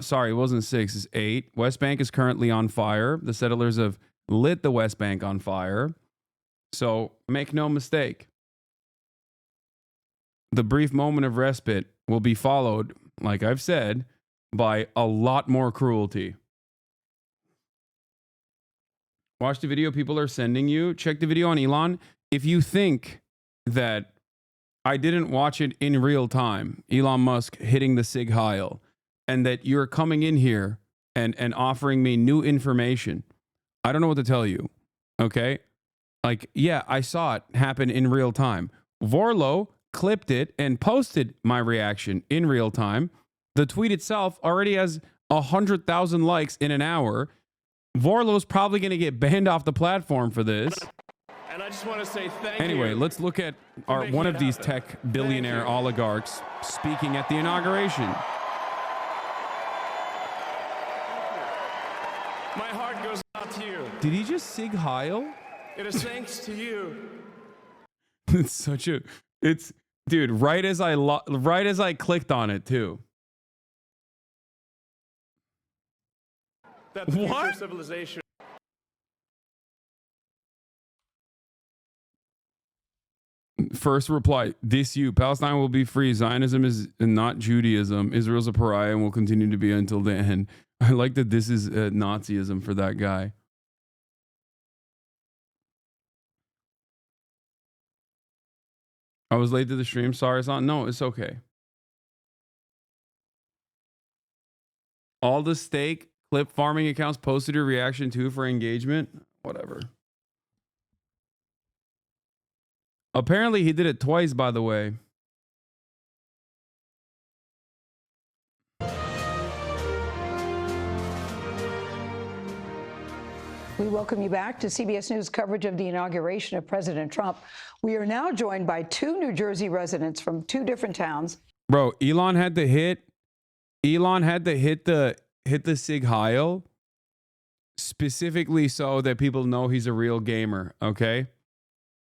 Sorry, it wasn't 6, it's 8. West Bank is currently on fire. The settlers have lit the West Bank on fire. So make no mistake. The brief moment of respite will be followed, like I've said, by a lot more cruelty. Watch the video people are sending you. Check the video on Elon. If you think that I didn't watch it in real time, Elon Musk hitting the Sig Heil, and that you're coming in here and offering me new information, I don't know what to tell you. Okay? Like, yeah, I saw it happen in real time. Vorlo clipped it and posted my reaction in real time. The tweet itself already has 100,000 likes in an hour. Vorlo's probably going to get banned off the platform for this. And I just want to say thank you. Anyway, let's look at one of these tech billionaire oligarchs speaking at the inauguration. My heart goes out to you. Did he just Sig Heil? It is thanks to you. Dude, right as I clicked on it too. That the future of civilization. First reply, Palestine will be free. Zionism is not Judaism. Israel's a pariah and will continue to be until the end. I like that this is Nazism for that guy. I was late to the stream. Sorry, Hasan. No, it's okay. All the steak clip farming accounts posted your reaction to for engagement. Whatever. Apparently he did it twice, by the way. We welcome you back to CBS News coverage of the inauguration of President Trump. We are now joined by 2 New Jersey residents from 2 different towns. Bro, Elon had to hit the Sig Heil specifically so that people know he's a real gamer, okay?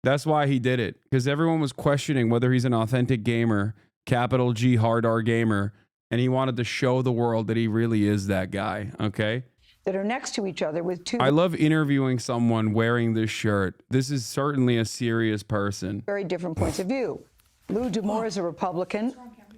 That's why he did it, because everyone was questioning whether he's an authentic gamer, capital G hard R gamer, and he wanted to show the world that he really is that guy, okay? That are next to each other with 2 I love interviewing someone wearing this shirt. This is certainly a serious person. very different points of view. Lou DeMore is a Republican.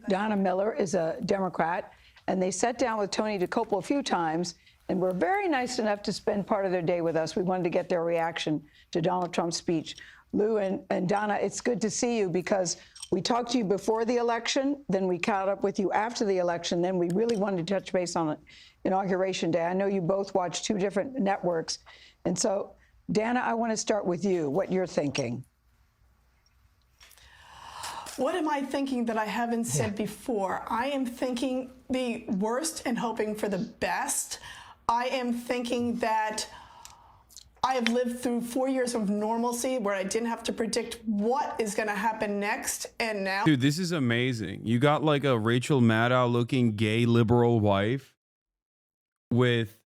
Donna Miller is a Democrat. And they sat down with Tony DeCoppel a few times and were very nice enough to spend part of their day with us. We wanted to get their reaction to Donald Trump's speech. Lou and Donna, it's good to see you because we talked to you before the election, then we caught up with you after the election, then we really wanted to touch base on Inauguration Day. I know you both watched 2 different networks. And so, Dana, I want to start with you, what you're thinking. What am I thinking that I haven't said before? I am thinking the worst and hoping for the best. I am thinking that I have lived through 4 years of normalcy where I didn't have to predict what is going to happen next. And now, Dude, this is amazing. You got like a Rachel Maddow looking gay liberal wife with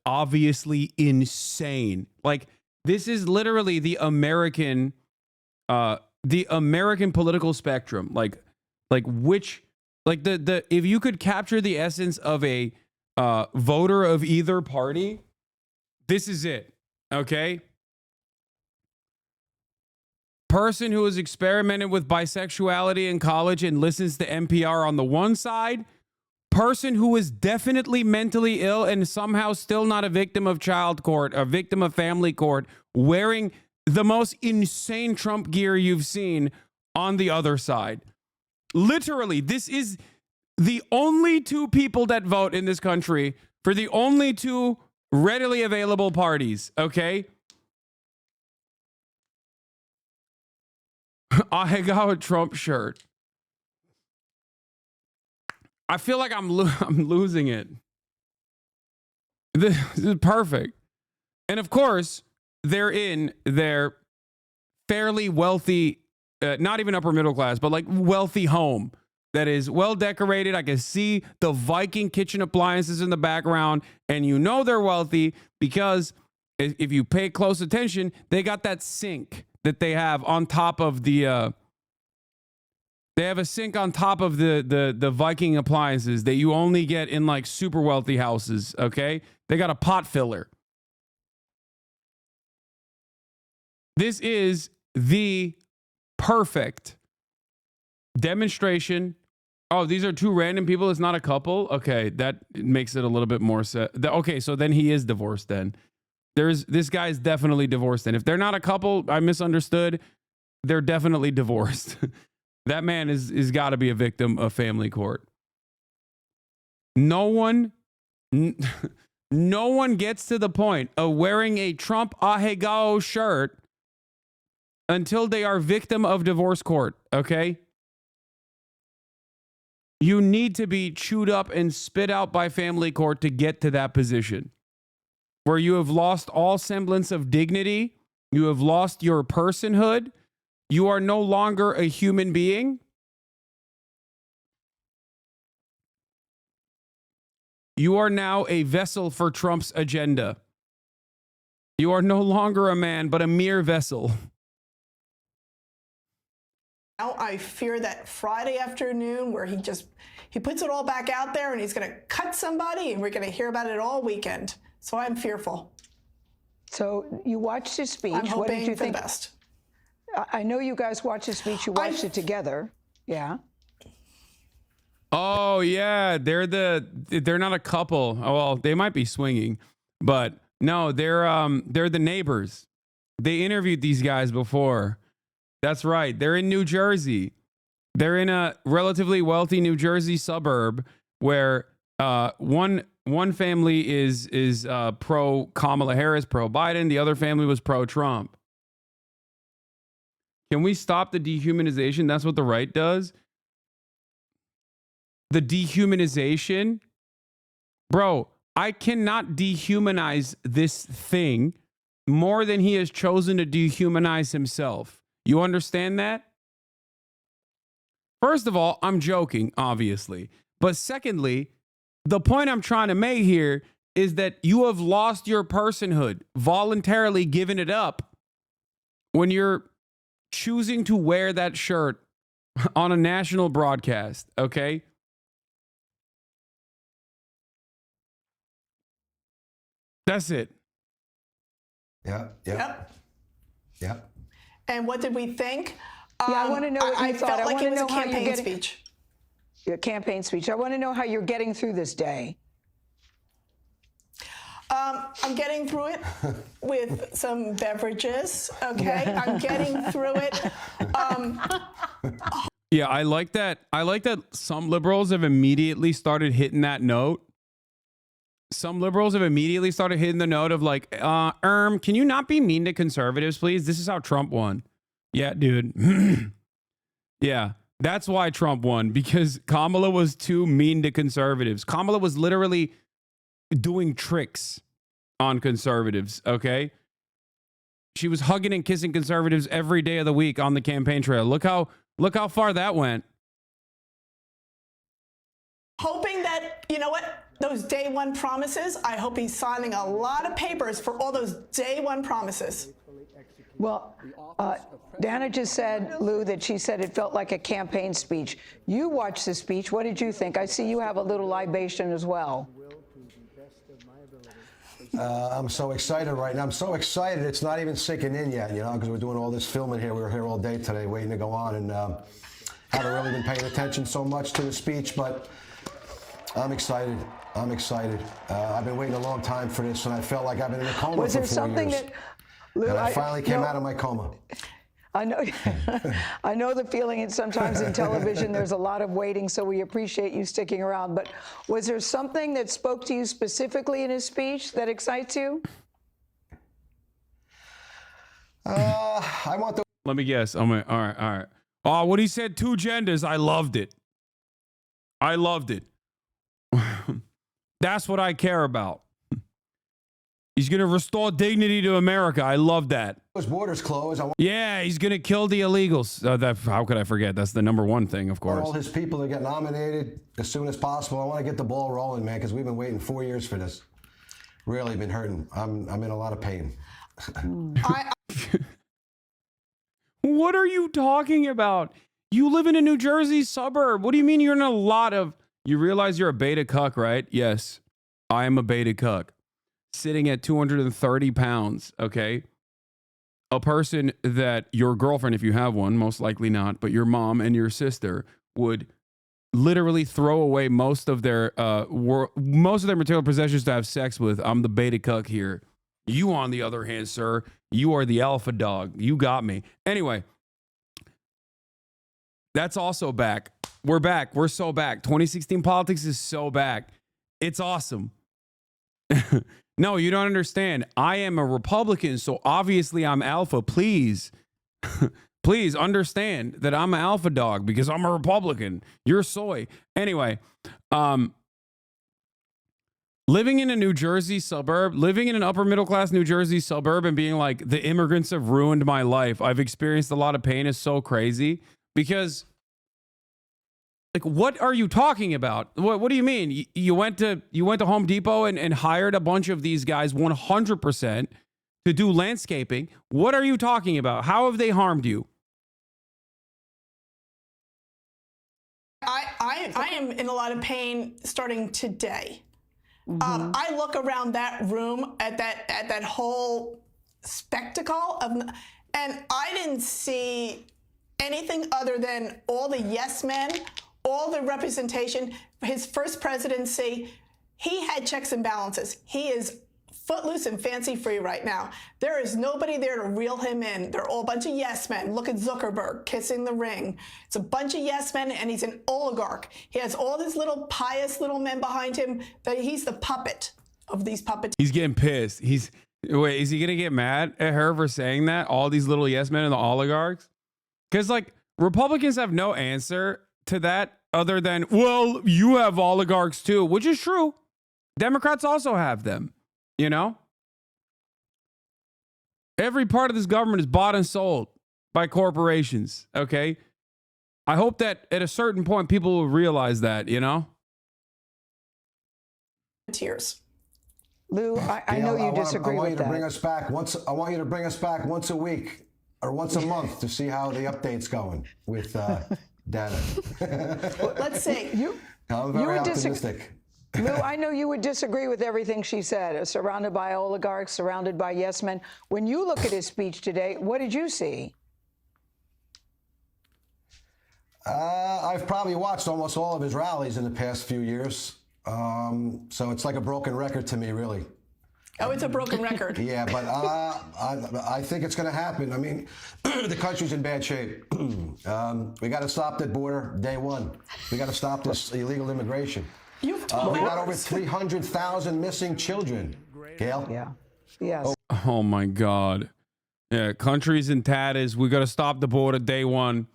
obviously insane. Like, this is literally the American the American political spectrum, like which, like the if you could capture the essence of a voter of either party, this is it. Okay. Person who has experimented with bisexuality in college and listens to NPR on the one side, person who is definitely mentally ill and somehow still not a victim of child court, a victim of family court, wearing the most insane Trump gear you've seen on the other side. Literally, this is the only two people that vote in this country for the only two readily available parties, okay? I got a Trump shirt. I feel like I'm losing it. This is perfect. And of course, they're in their fairly wealthy, not even upper middle class, but like wealthy home that is well decorated. I can see the Viking kitchen appliances in the background, and you know they're wealthy because if you pay close attention, they got that sink that they have on top of the they have a sink on top of the Viking appliances that you only get in like super wealthy houses, okay? They got a pot filler. This is the perfect demonstration. Oh, these are two random people. It's not a couple. Okay, that makes it a little bit more okay, so then he is divorced then. This guy's definitely divorced. And if they're not a couple, I misunderstood. They're definitely divorced. That man is got to be a victim of family court. No one gets to the point of wearing a Trump ahegao shirt until they are victim of divorce court, okay? You need to be chewed up and spit out by family court to get to that position where you have lost all semblance of dignity. You have lost your personhood. You are no longer a human being. You are now a vessel for Trump's agenda. You are no longer a man, but a mere vessel. Now I fear that Friday afternoon where he puts it all back out there and he's going to cut somebody and we're going to hear about it all weekend. So I'm fearful. So you watched his speech. I'm hoping what did you for think? The best. I know you guys watched his speech. You watched it together. Yeah. Oh yeah, they're not a couple. Oh, well, they might be swinging, but no, they're the neighbors. They interviewed these guys before. That's right. They're in New Jersey. They're in a relatively wealthy New Jersey suburb where one family is pro Kamala Harris, pro Biden. The other family was pro Trump. Can we stop the dehumanization? That's what the right does. The dehumanization. Bro, I cannot dehumanize this thing more than he has chosen to dehumanize himself. You understand that? First of all, I'm joking, obviously. But secondly, the point I'm trying to make here is that you have lost your personhood, voluntarily given it up when you're choosing to wear that shirt on a national broadcast, okay? That's it. Yep. And what did we think? Yeah, I want to know what you I thought. felt like it was a how you're campaign getting- speech. Your campaign speech. I want to know how you're getting through this day. I'm getting through it with some beverages, okay? I'm getting through it. Yeah, I like that. I like that some liberals have immediately started hitting that note. Some liberals have immediately started hitting the note of like, can you not be mean to conservatives, please? This is how Trump won. Yeah, dude. Yeah, that's why Trump won, because Kamala was too mean to conservatives. Kamala was literally doing tricks on conservatives, okay? She was hugging and kissing conservatives every day of the week on the campaign trail. Look how far that went. Hoping that, you know what, those those day one promises. I hope he's signing a lot of papers for all those day one promises. Well, Dana just said, Lou, that she said it felt like a campaign speech. You watched the speech. What did you think? I see you have a little libation as well. I'm so excited right now. I'm so excited it's not even sinking in yet, you know, because we're doing all this filming here. We were here all day today waiting to go on, and haven't really been paying attention so much to the speech, but I'm excited. I'm excited. I've been waiting a long time for this, and I felt like I've been in a coma Was for there 4 something years. that, Lou, And I finally came out of my coma. I know, I know the feeling, and sometimes in television there's a lot of waiting, so we appreciate you sticking around. But was there something that spoke to you specifically in his speech that excites you? I want the. Let me guess. All right. Oh, when he said 2 genders, I loved it. I loved it. That's what I care about. He's going to restore dignity to America. I love that. Those borders closed. Yeah, he's going to kill the illegals. How could I forget? That's the #1 thing, of course. All his people to get nominated as soon as possible. I want to get the ball rolling, man, because we've been waiting 4 years for this. Really been hurting. I'm in a lot of pain. What are you talking about? You live in a New Jersey suburb. What do you mean you're in a lot of... You realize you're a beta cuck, right? Yes, I am a beta cuck. Sitting at 230 pounds, okay? A person that your girlfriend, if you have one, most likely not, but your mom and your sister would literally throw away most of their material possessions to have sex with. I'm the beta cuck here. You, on the other hand, sir, you are the alpha dog. You got me. Anyway, that's also back. We're back. We're so back. 2016 politics is so back. It's awesome. No, you don't understand. I am a Republican, so obviously I'm alpha. Please, please understand that I'm an alpha dog because I'm a Republican. You're soy. Anyway, living in a New Jersey suburb, living in an upper middle class New Jersey suburb and being like, the immigrants have ruined my life. I've experienced a lot of pain is so crazy because... Like, what are you talking about? What do you mean? You went to Home Depot and hired a bunch of these guys 100% to do landscaping. What are you talking about? How have they harmed you? I am in a lot of pain starting today. I look around that room at that whole spectacle and I didn't see anything other than all the yes men, all the representation. His first presidency, he had checks and balances. He is footloose and fancy free right now. There is nobody there to reel him in. They're all a bunch of yes men. Look at Zuckerberg kissing the ring. It's a bunch of yes men, and he's an oligarch. He has all these little pious little men behind him. That he's the puppet of these puppeteers. He's getting pissed. Wait, is he gonna get mad at her for saying that? All these little yes men and the oligarchs? Because like Republicans have no answer to that other than, well, you have oligarchs too, which is true. Democrats also have them. You know, every part of this government is bought and sold by corporations. OK, I hope that at a certain point people will realize that, you know. Tears. Lou, I know you disagree with that. I want you to bring us back once a week or once a month to see how the update's going with data. Let's see. I'm very optimistic. Lou, I know you would disagree with everything she said. Surrounded by oligarchs, surrounded by yes men. When you look at his speech today, what did you see? I've probably watched almost all of his rallies in the past few years. So it's like a broken record to me, really. Oh, it's a broken record. Yeah, but I think it's going to happen. I mean, the country's in bad shape. We got to stop that border day one. We got to stop this illegal immigration. We got over 300,000 missing children. Gail? Yeah. Yes. Oh my God. Yeah, country's in tatters. We got to stop the border day one,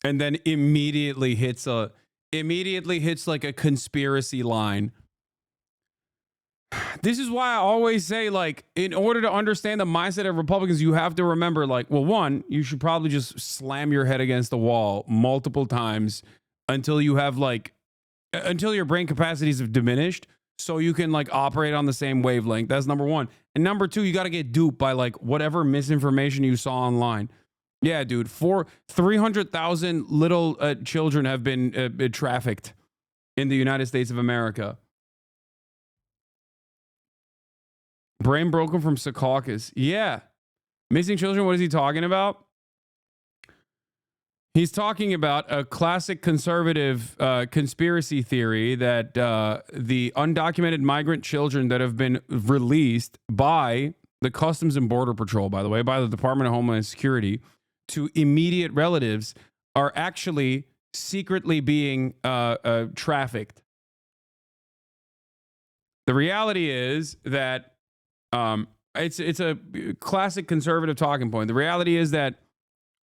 and then immediately hits like a conspiracy line. This is why I always say, like, in order to understand the mindset of Republicans, you have to remember, like, well, one, you should probably just slam your head against the wall multiple times until you have, like, until your brain capacities have diminished, so you can like operate on the same wavelength. That's number one. And number two, you got to get duped by like whatever misinformation you saw online. Yeah, dude, 300,000 little children have been trafficked in the United States of America. Brain broken from Secaucus. Yeah. Missing children, what is he talking about? He's talking about a classic conservative conspiracy theory that the undocumented migrant children that have been released by the Customs and Border Patrol, by the way, by the Department of Homeland Security, to immediate relatives are actually secretly being trafficked. The reality is that it's a classic conservative talking point. The reality is that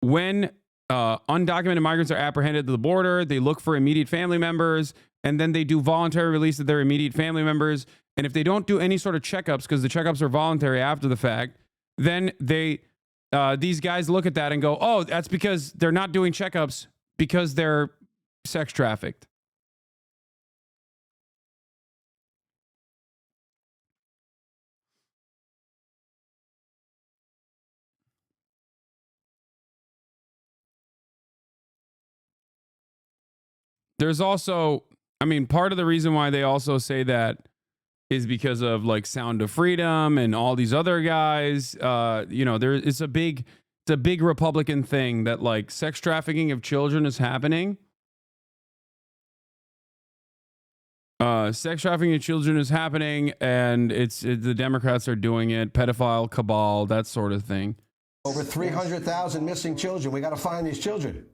when undocumented migrants are apprehended at the border, they look for immediate family members, and then they do voluntary release of their immediate family members. And if they don't do any sort of checkups, because the checkups are voluntary after the fact, then these guys look at that and go, oh, that's because they're not doing checkups because they're sex trafficked. There's also, I mean, part of the reason why they also say that is because of like Sound of Freedom and all these other guys. It's a big Republican thing that like sex trafficking of children is happening. Sex trafficking of children is happening, and the Democrats are doing it. Pedophile cabal, that sort of thing. Over 300,000 missing children. We got to find these children.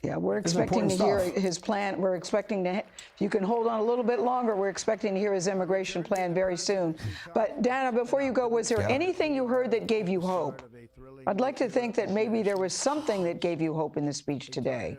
Yeah, we're expecting to hear his plan. We're expecting to, if you can hold on a little bit longer, we're expecting to hear his immigration plan very soon. But Dana, before you go, was there anything you heard that gave you hope? I'd like to think that maybe there was something that gave you hope in the speech today.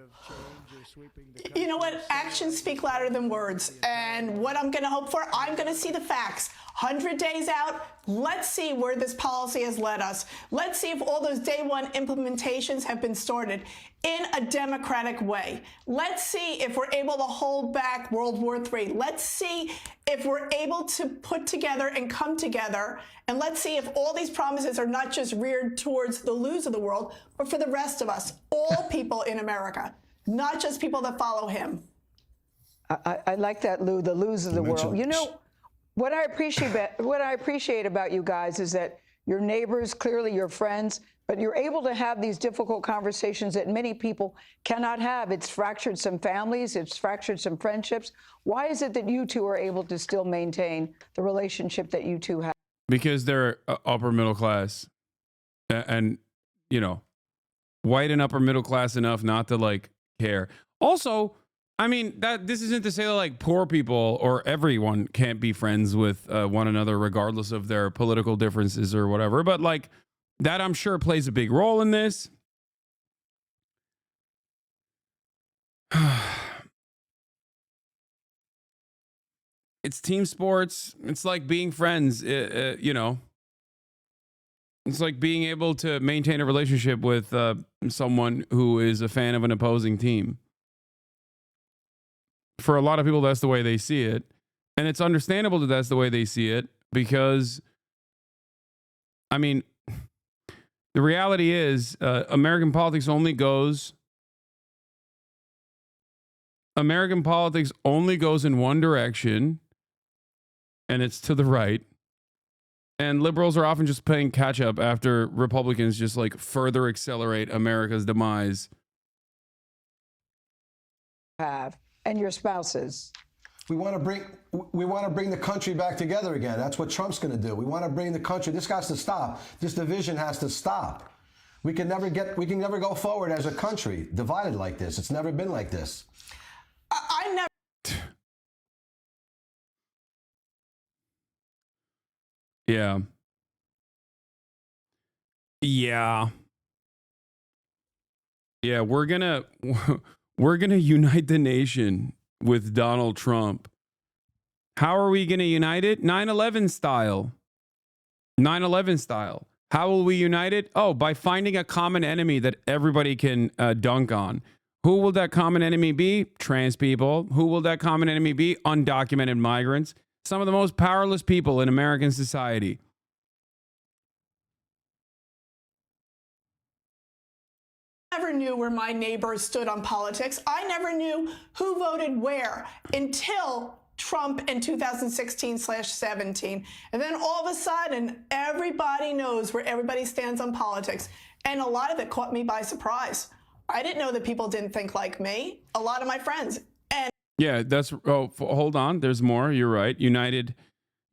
You know what? Actions speak louder than words. And what I'm going to hope for, I'm going to see the facts. 100 days out, let's see where this policy has led us. Let's see if all those day one implementations have been started in a democratic way. Let's see if we're able to hold back World War III. Let's see if we're able to put together and come together. And let's see if all these promises are not just reared towards the lose of the world, but for the rest of us, all people in America, not just people that follow him. I like that, Lou, the lose of the world. You know, what I appreciate about you guys is that you're neighbors, clearly you're friends, but you're able to have these difficult conversations that many people cannot have. It's fractured some families, it's fractured some friendships. Why is it that you two are able to still maintain the relationship that you two have? Because they're upper middle class and, you know, white and upper middle class enough not to like care. Also, I mean, this isn't to say that like poor people or everyone can't be friends with one another regardless of their political differences or whatever, but like that I'm sure plays a big role in this. It's team sports. It's like being friends, you know. It's like being able to maintain a relationship with someone who is a fan of an opposing team. For a lot of people, that's the way they see it. And it's understandable that that's the way they see it because, I mean, the reality is American politics only goes in one direction, and it's to the right. And liberals are often just playing catch up after Republicans just like further accelerate America's demise. And your spouses. We want to bring the country back together again. That's what Trump's going to do. We want to bring the country. This has to stop. This division has to stop. We can never go forward as a country divided like this. It's never been like this. I never. Yeah. Yeah. Yeah, we're gonna unite the nation with Donald Trump. How are we gonna unite it? 9/11 style. 9/11 style. How will we unite it? Oh, by finding a common enemy that everybody can dunk on. Who will that common enemy be? Trans people. Who will that common enemy be? Undocumented migrants. some of the most powerless people in American society. I never knew where my neighbors stood on politics. I never knew who voted where until Trump in 2016/17. And then all of a sudden, everybody knows where everybody stands on politics. And a lot of it caught me by surprise. I didn't know that people didn't think like me. A lot of my friends. And Yeah, that's, oh, hold on. There's more. You're right. United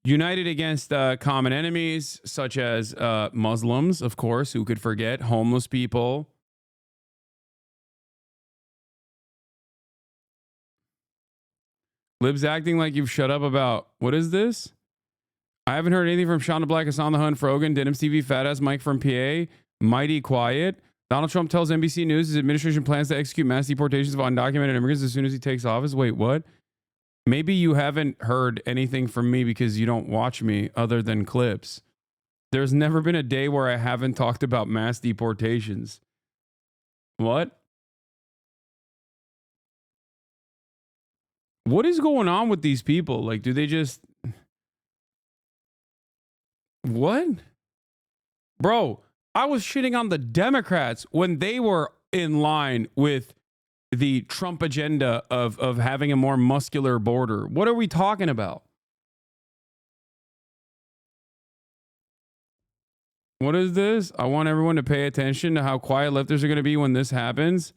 against common enemies, such as Muslims, of course, who could forget, homeless people. Libs acting like you've shut up about, what is this? I haven't heard anything from Shonda Black, Hasan the Hun, Frogan, Denims TV, Fat Ass Mike from PA, Mighty Quiet. Donald Trump tells NBC News his administration plans to execute mass deportations of undocumented immigrants as soon as he takes office. Wait, what? Maybe you haven't heard anything from me because you don't watch me other than clips. There's never been a day where I haven't talked about mass deportations. What? What is going on with these people? Like, do they just... What? Bro, I was shitting on the Democrats when they were in line with the Trump agenda of having a more muscular border. What are we talking about? What is this? I want everyone to pay attention to how quiet lefters are going to be when this happens.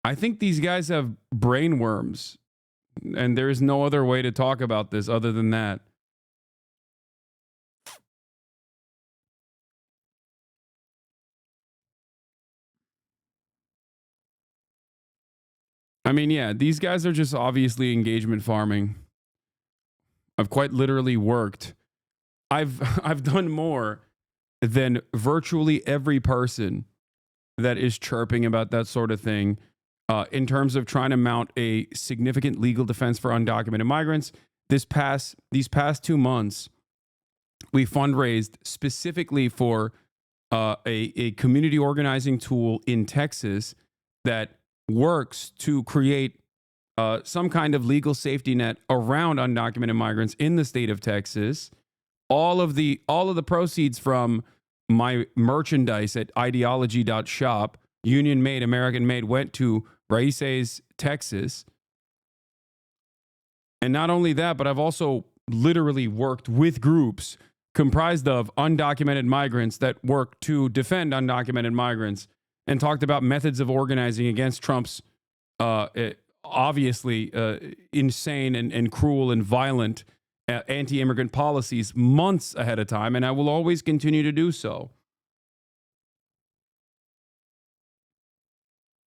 I think these guys have brain worms, and there is no other way to talk about this other than that. I mean, yeah, these guys are just obviously engagement farming. I've quite literally worked. I've done more than virtually every person that is chirping about that sort of thing in terms of trying to mount a significant legal defense for undocumented migrants. These past 2 months, we fundraised specifically for a community organizing tool in Texas that works to create some kind of legal safety net around undocumented migrants in the state of Texas. All of the proceeds from my merchandise at ideology.shop, Union Made, American Made, went to Raíces, Texas. And not only that, but I've also literally worked with groups comprised of undocumented migrants that work to defend undocumented migrants and talked about methods of organizing against Trump's obviously insane and cruel and violent anti-immigrant policies months ahead of time, and I will always continue to do so.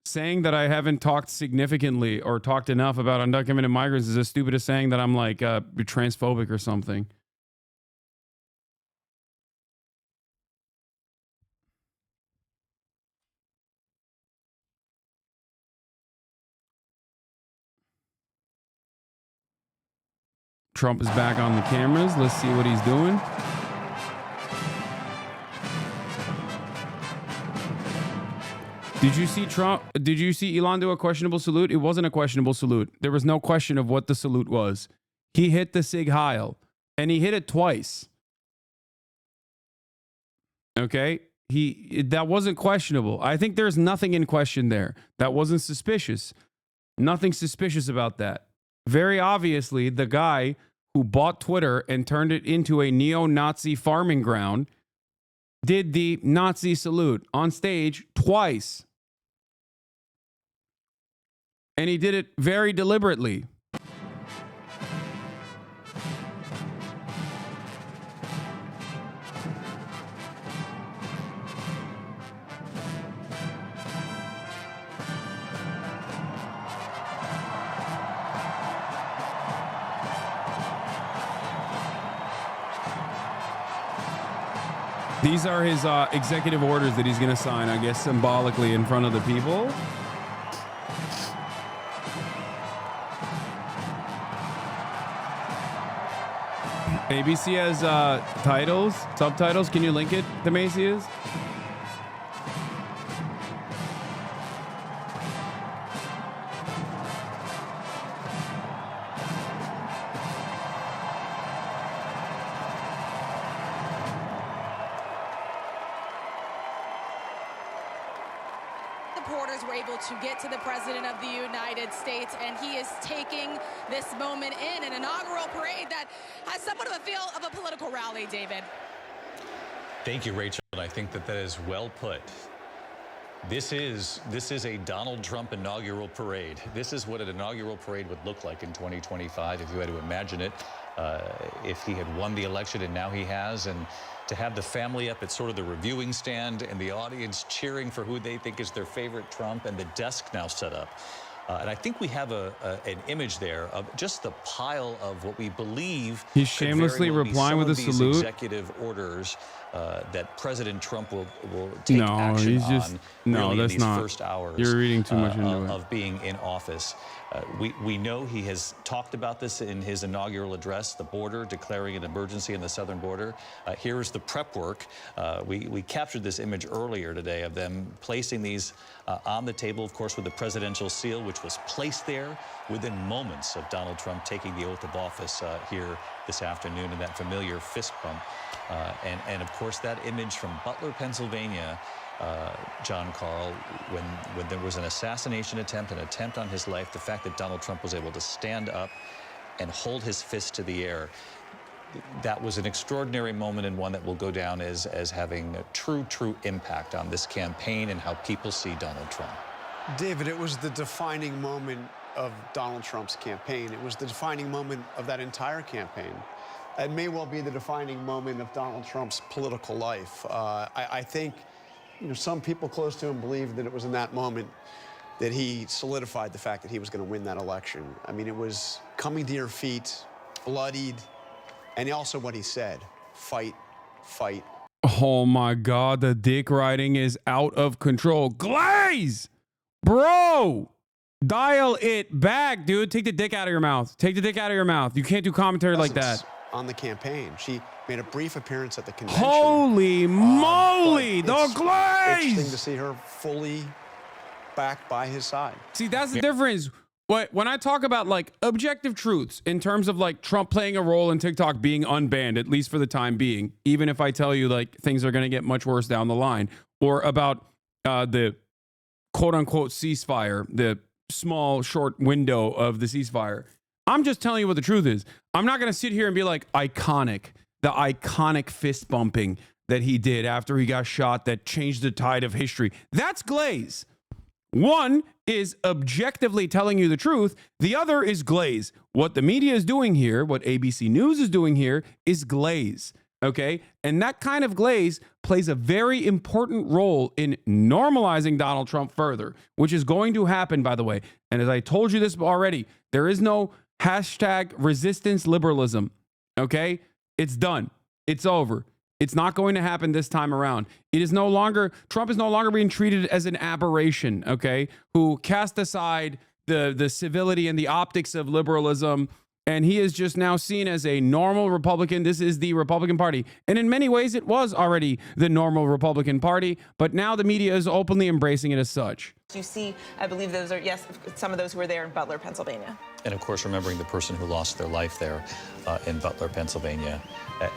Saying that I haven't talked significantly or talked enough about undocumented migrants is as stupid as saying that I'm like transphobic or something. Trump is back on the cameras. Let's see what he's doing. Did you see Trump? Did you see Elon do a questionable salute? It wasn't a questionable salute. There was no question of what the salute was. He hit the Sig Heil, and he hit it twice. Okay? That wasn't questionable. I think there's nothing in question there. That wasn't suspicious. Nothing suspicious about that. Very obviously, the guy who bought Twitter and turned it into a neo-Nazi farming ground did the Nazi salute on stage twice. And he did it very deliberately. These are his executive orders that he's going to sign, I guess, symbolically in front of the people. ABC has subtitles. Can you link it to Macy's? reporters were able to get to the President of the United States, and he is taking this moment in an inaugural parade that has somewhat of a feel of a political rally, David. Thank you, Rachel. I think that is well put. This is a Donald Trump inaugural parade. This is what an inaugural parade would look like in 2025 if you had to imagine it. If he had won the election, and now he has, and to have the family up at sort of the reviewing stand and the audience cheering for who they think is their favorite Trump, and the desk now set up. And I think we have an image there of just the pile of what we believe. He's shamelessly replying with a salute. Executive orders that President Trump will take action on. No, really that's in these not. First hours. You're reading too much into it. Of being in office. We know he has talked about this in his inaugural address, the border, declaring an emergency in the southern border. Here's the prep work. We captured this image earlier today of them placing these on the table, of course, with the presidential seal, which was placed there within moments of Donald Trump taking the oath of office here this afternoon, in that familiar fist bump. And of course, that image from Butler, Pennsylvania, John Carl, when there was an assassination attempt, an attempt on his life, the fact that Donald Trump was able to stand up and hold his fist to the air, that was an extraordinary moment, and one that will go down as having a true impact on this campaign and how people see Donald Trump. David, it was the defining moment of Donald Trump's campaign. It was the defining moment of that entire campaign. It may well be the defining moment of Donald Trump's political life. I think, some people close to him believe that it was in that moment that he solidified the fact that he was going to win that election. I mean, it was coming to your feet, bloodied, and also what he said, fight, fight. Oh my God, the dick riding is out of control. Glaze! Bro! Dial it back, dude. Take the dick out of your mouth. Take the dick out of your mouth. You can't do commentary like that. On the campaign. She made a brief appearance at the convention. Holy moly, the glaze! Interesting to see her fully back by his side. See, that's the difference. When I talk about like objective truths in terms of like Trump playing a role in TikTok being unbanned, at least for the time being, even if I tell you like things are going to get much worse down the line, or about the quote unquote ceasefire, the small short window of the ceasefire, I'm just telling you what the truth is. I'm not going to sit here and be like the iconic fist bumping that he did after he got shot that changed the tide of history. That's glaze. One is objectively telling you the truth. The other is glaze. What the media is doing here, what ABC News is doing here, is glaze. Okay? And that kind of glaze plays a very important role in normalizing Donald Trump further, which is going to happen, by the way. And as I told you this already, there is no hashtag resistance liberalism. Okay? It's done. It's over. It's not going to happen this time around. It is no longer, Trump is no longer being treated as an aberration, okay, who cast aside the civility and the optics of liberalism, and he is just now seen as a normal Republican. This is the Republican Party. And in many ways, it was already the normal Republican Party, but now the media is openly embracing it as such. You see, I believe those are, yes, some of those who were there in Butler, Pennsylvania. And of course, remembering the person who lost their life there in Butler, Pennsylvania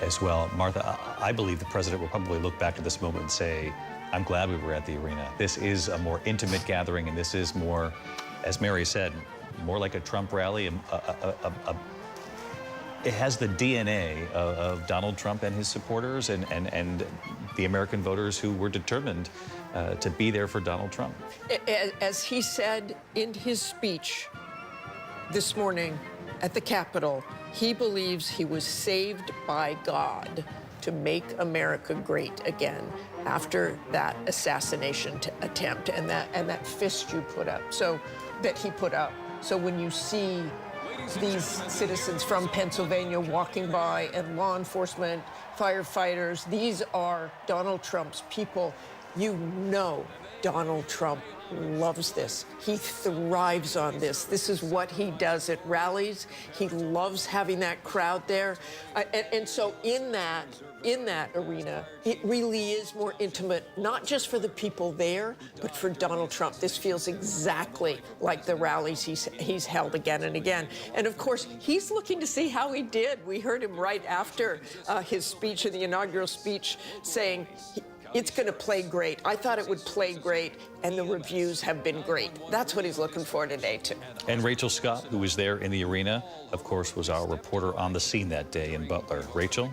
as well. Martha, I believe the president will probably look back at this moment and say, I'm glad we were at the arena. This is a more intimate gathering, and this is more, as Mary said, more like a Trump rally. It has the DNA of Donald Trump and his supporters and the American voters who were determined to be there for Donald Trump. As he said in his speech this morning at the Capitol, he believes he was saved by God to make America great again after that assassination attempt and that fist you put up, that he put up. So when you see these citizens from Pennsylvania walking by and law enforcement, firefighters, these are Donald Trump's people. You know Donald Trump loves this. He thrives on this. This is what he does at rallies. He loves having that crowd there. And so in that arena, it really is more intimate, not just for the people there, but for Donald Trump. This feels exactly like the rallies he's held again and again. And of course, he's looking to see how he did. We heard him right after his speech, in the inaugural speech, saying it's going to play great. I thought it would play great, and the reviews have been great. That's what he's looking for today, too. And Rachel Scott, who was there in the arena, of course, was our reporter on the scene that day in Butler. Rachel?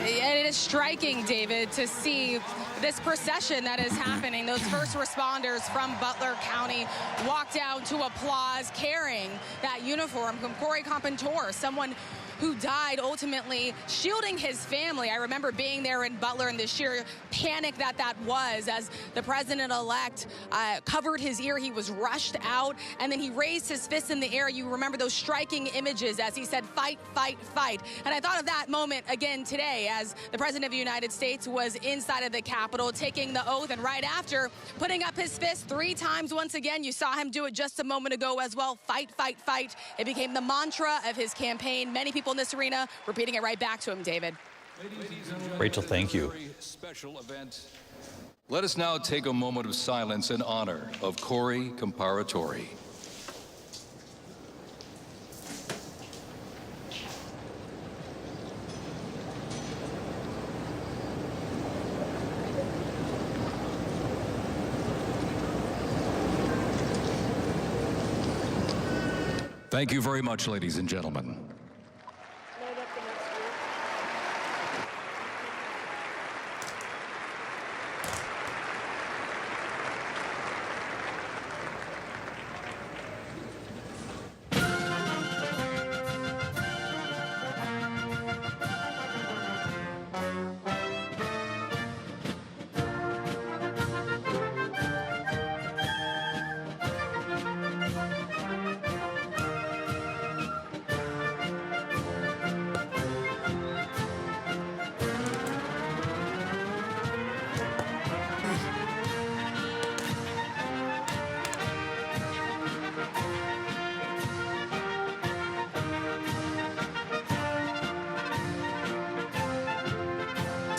It is striking, David, to see this procession that is happening. Those first responders from Butler County walked out to applause carrying that uniform from Corey Compentor, someone who died ultimately shielding his family. I remember being there in Butler and the sheer panic that was as the president-elect covered his ear. He was rushed out, and then he raised his fist in the air. You remember those striking images as he said, "Fight, fight, fight." And I thought of that moment again today as the president of the United States was inside of the Capitol taking the oath, and right after putting up his fist 3 times once again. You saw him do it just a moment ago as well. Fight, fight, fight. It became the mantra of his campaign. Many people in this arena repeating it right back to him, David. Rachel, thank you. Special event. Let us now take a moment of silence in honor of Corey Compentor. Thank you very much, ladies and gentlemen.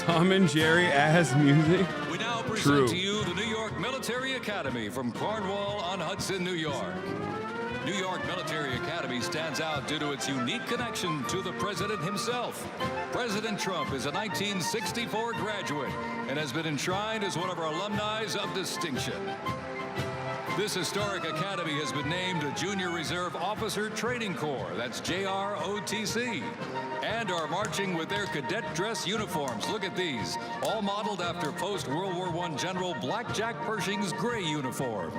Tom and Jerry as music? We now present True. to you the New York Military Academy from Cornwall-on-Hudson, New York. New York Military Academy stands out due to its unique connection to the president himself. President Trump is a 1964 graduate and has been enshrined as one of our alumni of distinction. This historic academy has been named a Junior Reserve Officer Training Corps, that's JROTC, and are marching with their cadet dress uniforms. Look at these, all modeled after post-World War I General Blackjack Pershing's gray uniform.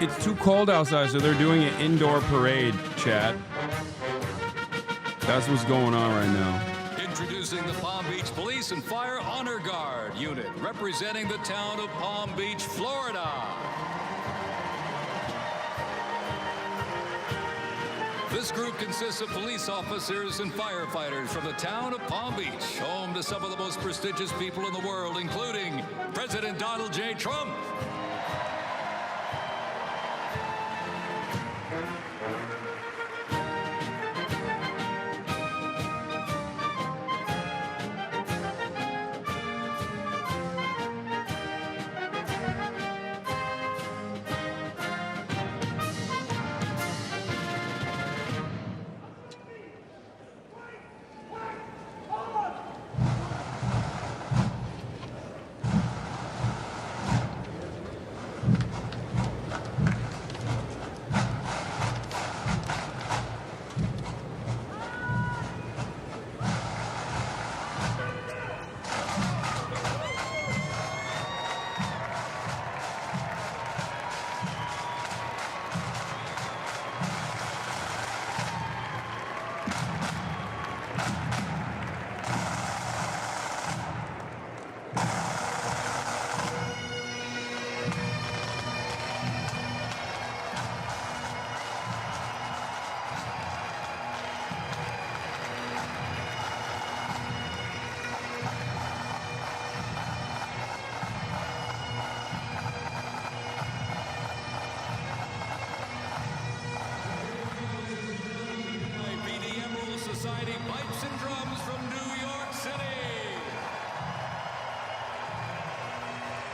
It's too cold outside, so they're doing an indoor parade, chat. That's what's going on right now. Introducing the Palm Beach Police and Fire Honor Guard unit, representing the town of Palm Beach, Florida. This group consists of police officers and firefighters from the town of Palm Beach, home to some of the most prestigious people in the world, including President Donald J. Trump. Society Pipes and Drums from New York City.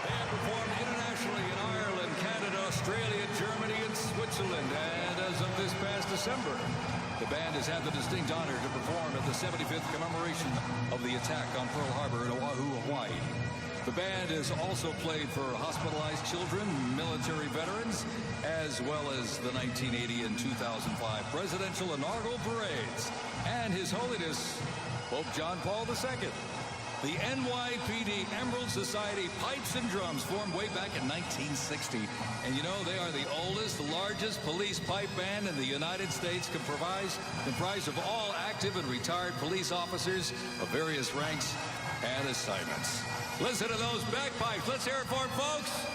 They have performed internationally in Ireland, Canada, Australia, Germany, and Switzerland. And as of this past December, the band has had the distinct honor to perform at the 75th commemoration of the attack on Pearl Harbor in Oahu, Hawaii. The band has also played for hospitalized children, military veterans, as well as the 1980 and 2005 presidential inaugural parades, and His Holiness Pope John Paul II. The NYPD Emerald Society Pipes and Drums formed way back in 1960. And you know, they are the oldest, largest police pipe band in the United States, comprised of all active and retired police officers of various ranks and assignments. Listen to those bagpipes. Let's hear it for them, folks.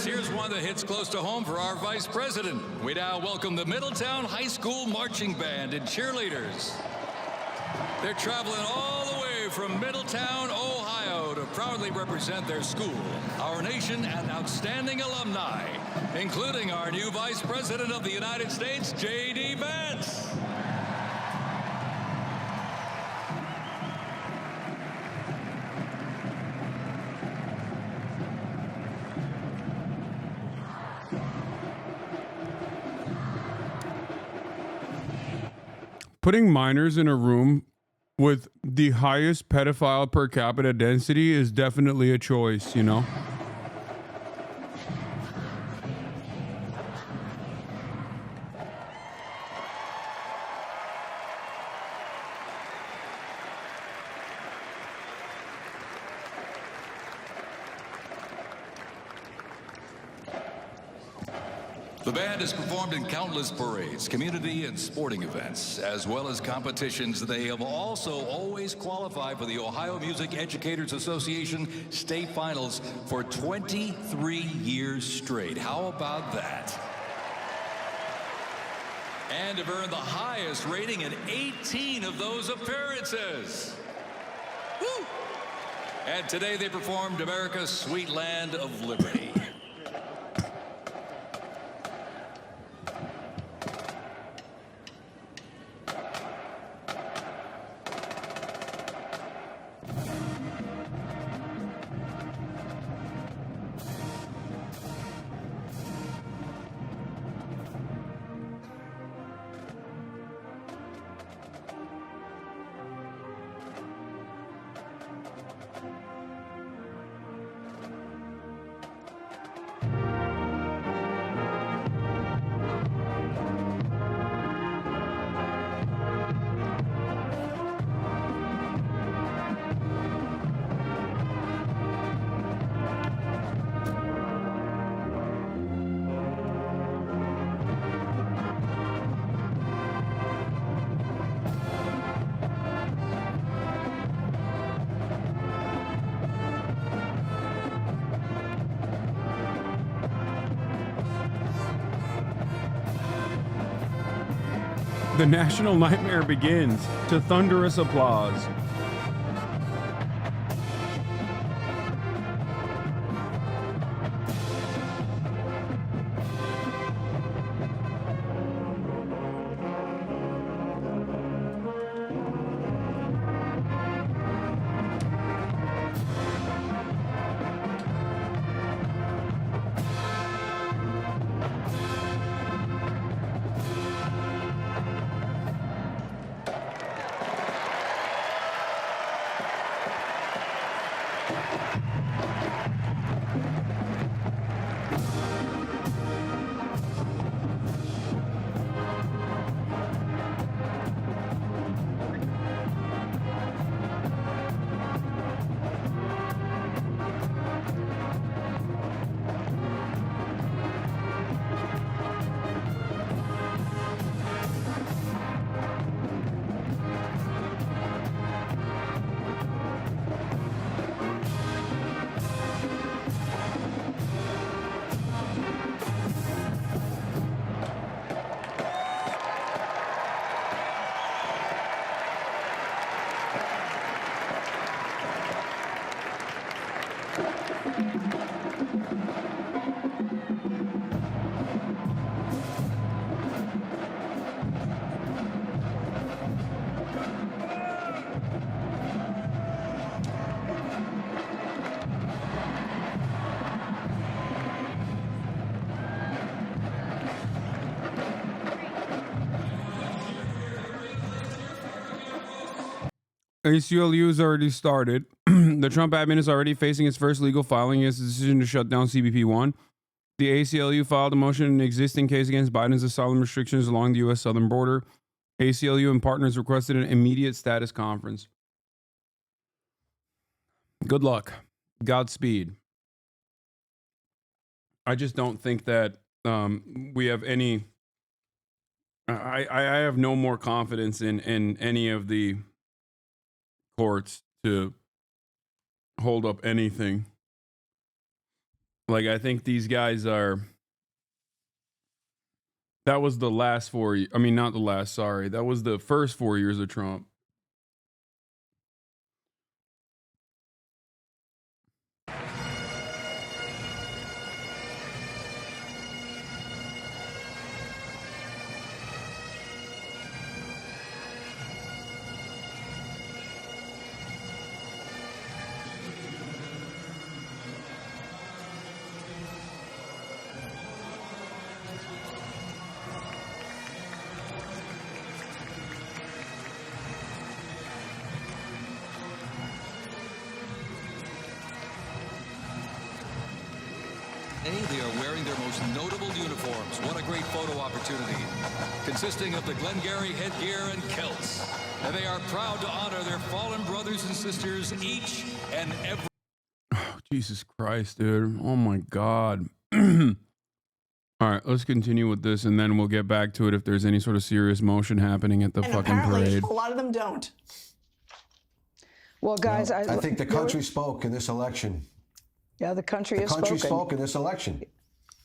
Here's one that hits close to home for our Vice President. We now welcome the Middletown High School Marching Band and cheerleaders. They're traveling all the way from Middletown, Ohio to proudly represent their school, our nation, and outstanding alumni, including our new Vice President of the United States, J.D. Vance. Putting minors in a room with the highest pedophile per capita density is definitely a choice, you know? The band has performed in countless parades, community and sporting events, as well as competitions. They have also always qualified for the Ohio Music Educators Association state finals for 23 years straight. How about that? And have earned the highest rating in 18 of those appearances. Woo! And today they performed America's Sweet Land of Liberty. The national nightmare begins to thunderous applause. ACLU's already started. The Trump admin is already facing its first legal filing against the decision to shut down CBP-1. The ACLU filed a motion in an existing case against Biden's asylum restrictions along the U.S. southern border. ACLU and partners requested an immediate status conference. Good luck. Godspeed. I just don't think that we have any... I have no more confidence in any of the courts to hold up anything. Like, I think these guys are... That was the last 4 years. I mean, not the last, sorry. That was the first 4 years of Trump. They are wearing their most notable uniforms. What a great photo opportunity. Consisting of the Glengarry headgear and kilts. And they are proud to honor their fallen brothers and sisters each and every... Oh, Jesus Christ, dude. Oh, my God. All right, let's continue with this, and then we'll get back to it if there's any sort of serious motion happening at the fucking parade. A lot of them don't. Well, guys, I think the country spoke in this election. Yeah, the country has spoken. The country spoke in this election.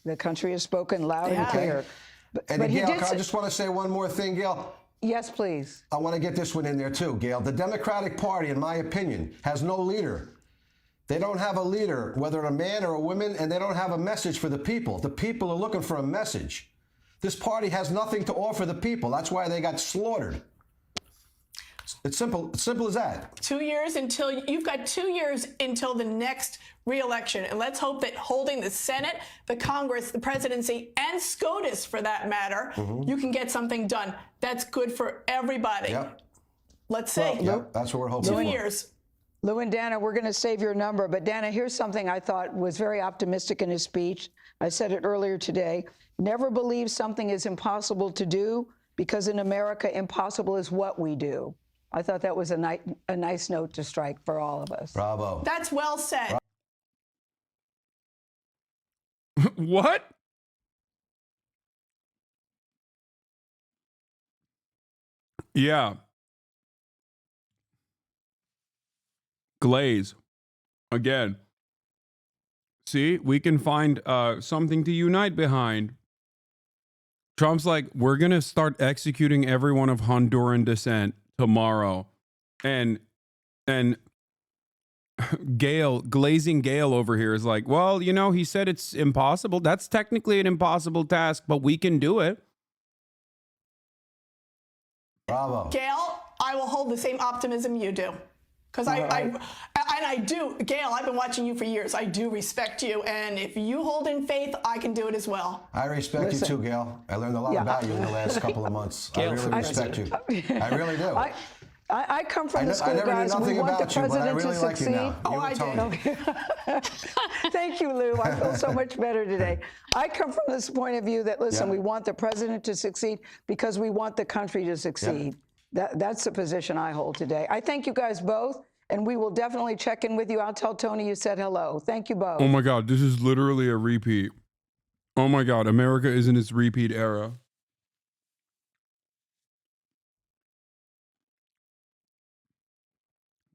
The country has spoken loud and clear. But Gail, I just want to say one more thing, Gail. Yes, please. I want to get this one in there, too, Gail. The Democratic Party, in my opinion, has no leader. They don't have a leader, whether a man or a woman, and they don't have a message for the people. The people are looking for a message. This party has nothing to offer the people. That's why they got slaughtered. It's simple as that. 2 years until you've got 2 years until the next re-election, and let's hope that holding the Senate, the Congress, the presidency, and SCOTUS, for that matter, you can get something done. That's good for everybody. Yep. Let's say. Yep, that's what we're hoping for. 2 years. Lou and Dana, we're going to save your number. But Dana, here's something I thought was very optimistic in his speech. I said it earlier today. Never believe something is impossible to do, because in America, impossible is what we do. I thought that was a nice note to strike for all of us. Bravo. That's well said. What? Yeah. Glaze. Again. See, we can find something to unite behind. Trump's like, we're going to start executing everyone of Honduran descent tomorrow. And Glazing Gale over here is like, well, you know, he said it's impossible. That's technically an impossible task, but we can do it. Bravo. Gail, I will hold the same optimism you do. Because I do, Gail, I've been watching you for years. I do respect you. And if you hold in faith, I can do it as well. I respect you too, Gail. I learned a lot about you in the last couple of months. I really respect you. I really do. I come from the school, I never guys. knew nothing We want the about you, but I president really to like you succeed. now. Oh, I did. Thank you, Lou. I feel so much better today. I come from this point of view that, listen, we want the president to succeed because we want the country to succeed. That's the position I hold today. I thank you guys both, and we will definitely check in with you. I'll tell Tony you said hello. Thank you both. Oh, my God. This is literally a repeat. Oh, my God. America is in its repeat era.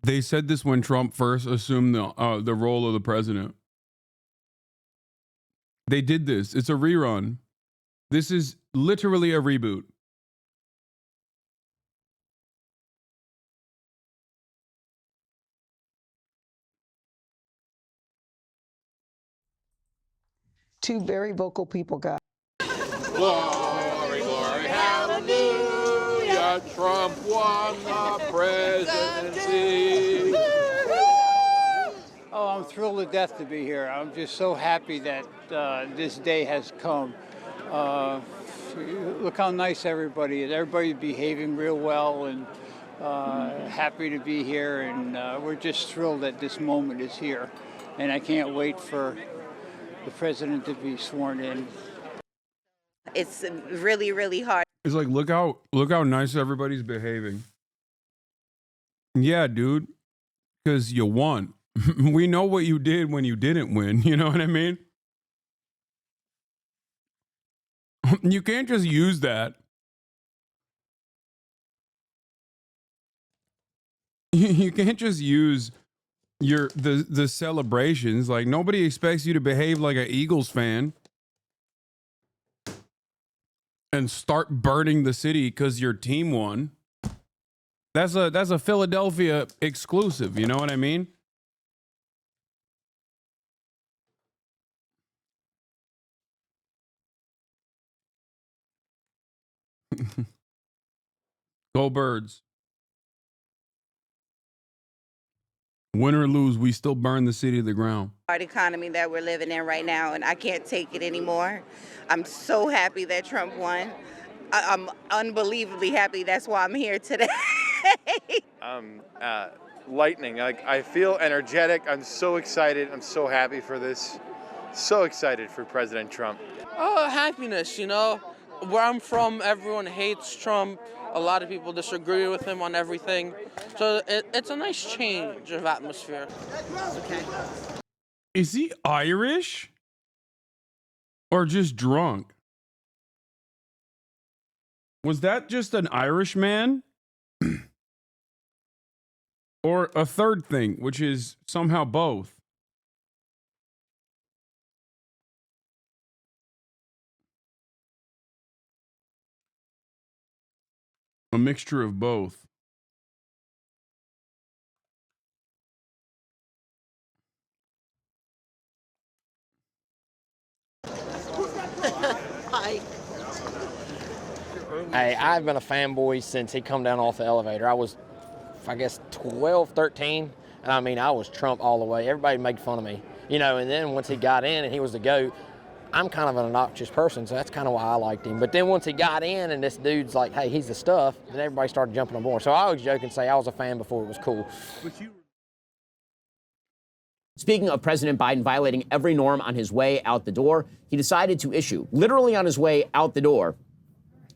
They said this when Trump first assumed the role of the president. They did this. It's a rerun. This is literally a reboot. Two very vocal people, guys. Glory, glory, hallelujah, Trump won the presidency. Oh, I'm thrilled to death to be here. I'm just so happy that this day has come. Look how nice everybody is. Everybody's behaving real well, and Happy to be here, and we're just thrilled that this moment is here. And I can't wait for the president to be sworn in. It's really, really hard. It's like, look how nice everybody's behaving. Yeah, dude, because you won. We know what you did when you didn't win. You know what I mean? You can't just use that. You can't just use the celebrations. Like, nobody expects you to behave like an Eagles fan and start burning the city because your team won. That's a Philadelphia exclusive. You know what I mean? Go Birds. Win or lose, we still burn the city to the ground. Hard economy that we're living in right now, and I can't take it anymore. I'm so happy that Trump won. I'm unbelievably happy. That's why I'm here today. Lightning. Like, I feel energetic. I'm so excited. I'm so happy for this. So excited for President Trump. Happiness, you know. Where I'm from, everyone hates Trump. A lot of people disagree with him on everything. So it's a nice change of atmosphere. Okay. Is he Irish? Or just drunk? Was that just an Irish man? Or a third thing, which is somehow both? A mixture of both. Hi. Hey, I've been a fanboy since he come down off the elevator. I was, I guess, 12, 13. And I mean, I was Trump all the way. Everybody made fun of me, you know, and then once he got in and he was the GOAT, I'm kind of an obnoxious person, so that's kind of why I liked him. But then once he got in and this dude's like, hey, he's the stuff, then everybody started jumping on board. So I always joke and say I was a fan before it was cool. Speaking of President Biden violating every norm on his way out the door, he decided to issue, literally on his way out the door,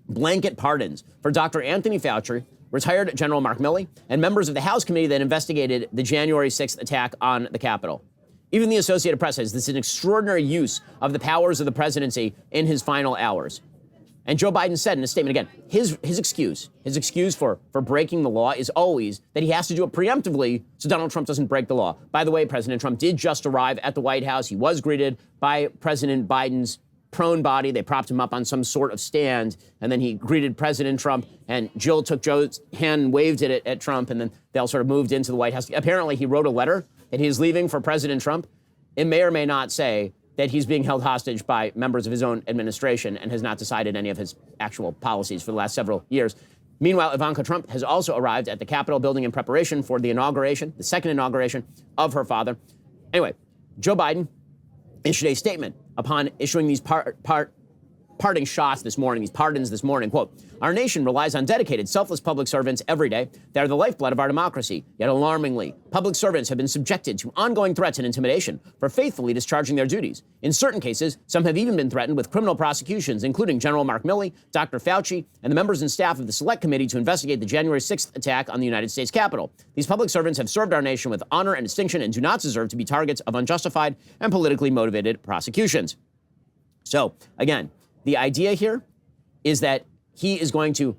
blanket pardons for Dr. Anthony Fauci, retired General Mark Milley, and members of the House committee that investigated the January 6th attack on the Capitol. Even the Associated Press says this is an extraordinary use of the powers of the presidency in his final hours. And Joe Biden said in a statement, again, his excuse for breaking the law is always that he has to do it preemptively so Donald Trump doesn't break the law. By the way, President Trump did just arrive at the White House. He was greeted by President Biden's prone body. They propped him up on some sort of stand, and then he greeted President Trump, and Jill took Joe's hand and waved it at Trump, and then they all sort of moved into the White House. Apparently, he wrote a letter that he's leaving for President Trump. It may or may not say that he's being held hostage by members of his own administration and has not decided any of his actual policies for the last several years. Meanwhile, Ivanka Trump has also arrived at the Capitol building in preparation for the inauguration, the second inauguration of her father. Anyway, Joe Biden issued a statement upon issuing these parting shots this morning, these pardons this morning. Quote, our nation relies on dedicated, selfless public servants every day. They are the lifeblood of our democracy. Yet alarmingly, public servants have been subjected to ongoing threats and intimidation for faithfully discharging their duties. In certain cases, some have even been threatened with criminal prosecutions, including General Mark Milley, Dr. Fauci, and the members and staff of the Select Committee to investigate the January 6th attack on the United States Capitol. These public servants have served our nation with honor and distinction and do not deserve to be targets of unjustified and politically motivated prosecutions. So, again, the idea here is that he is going to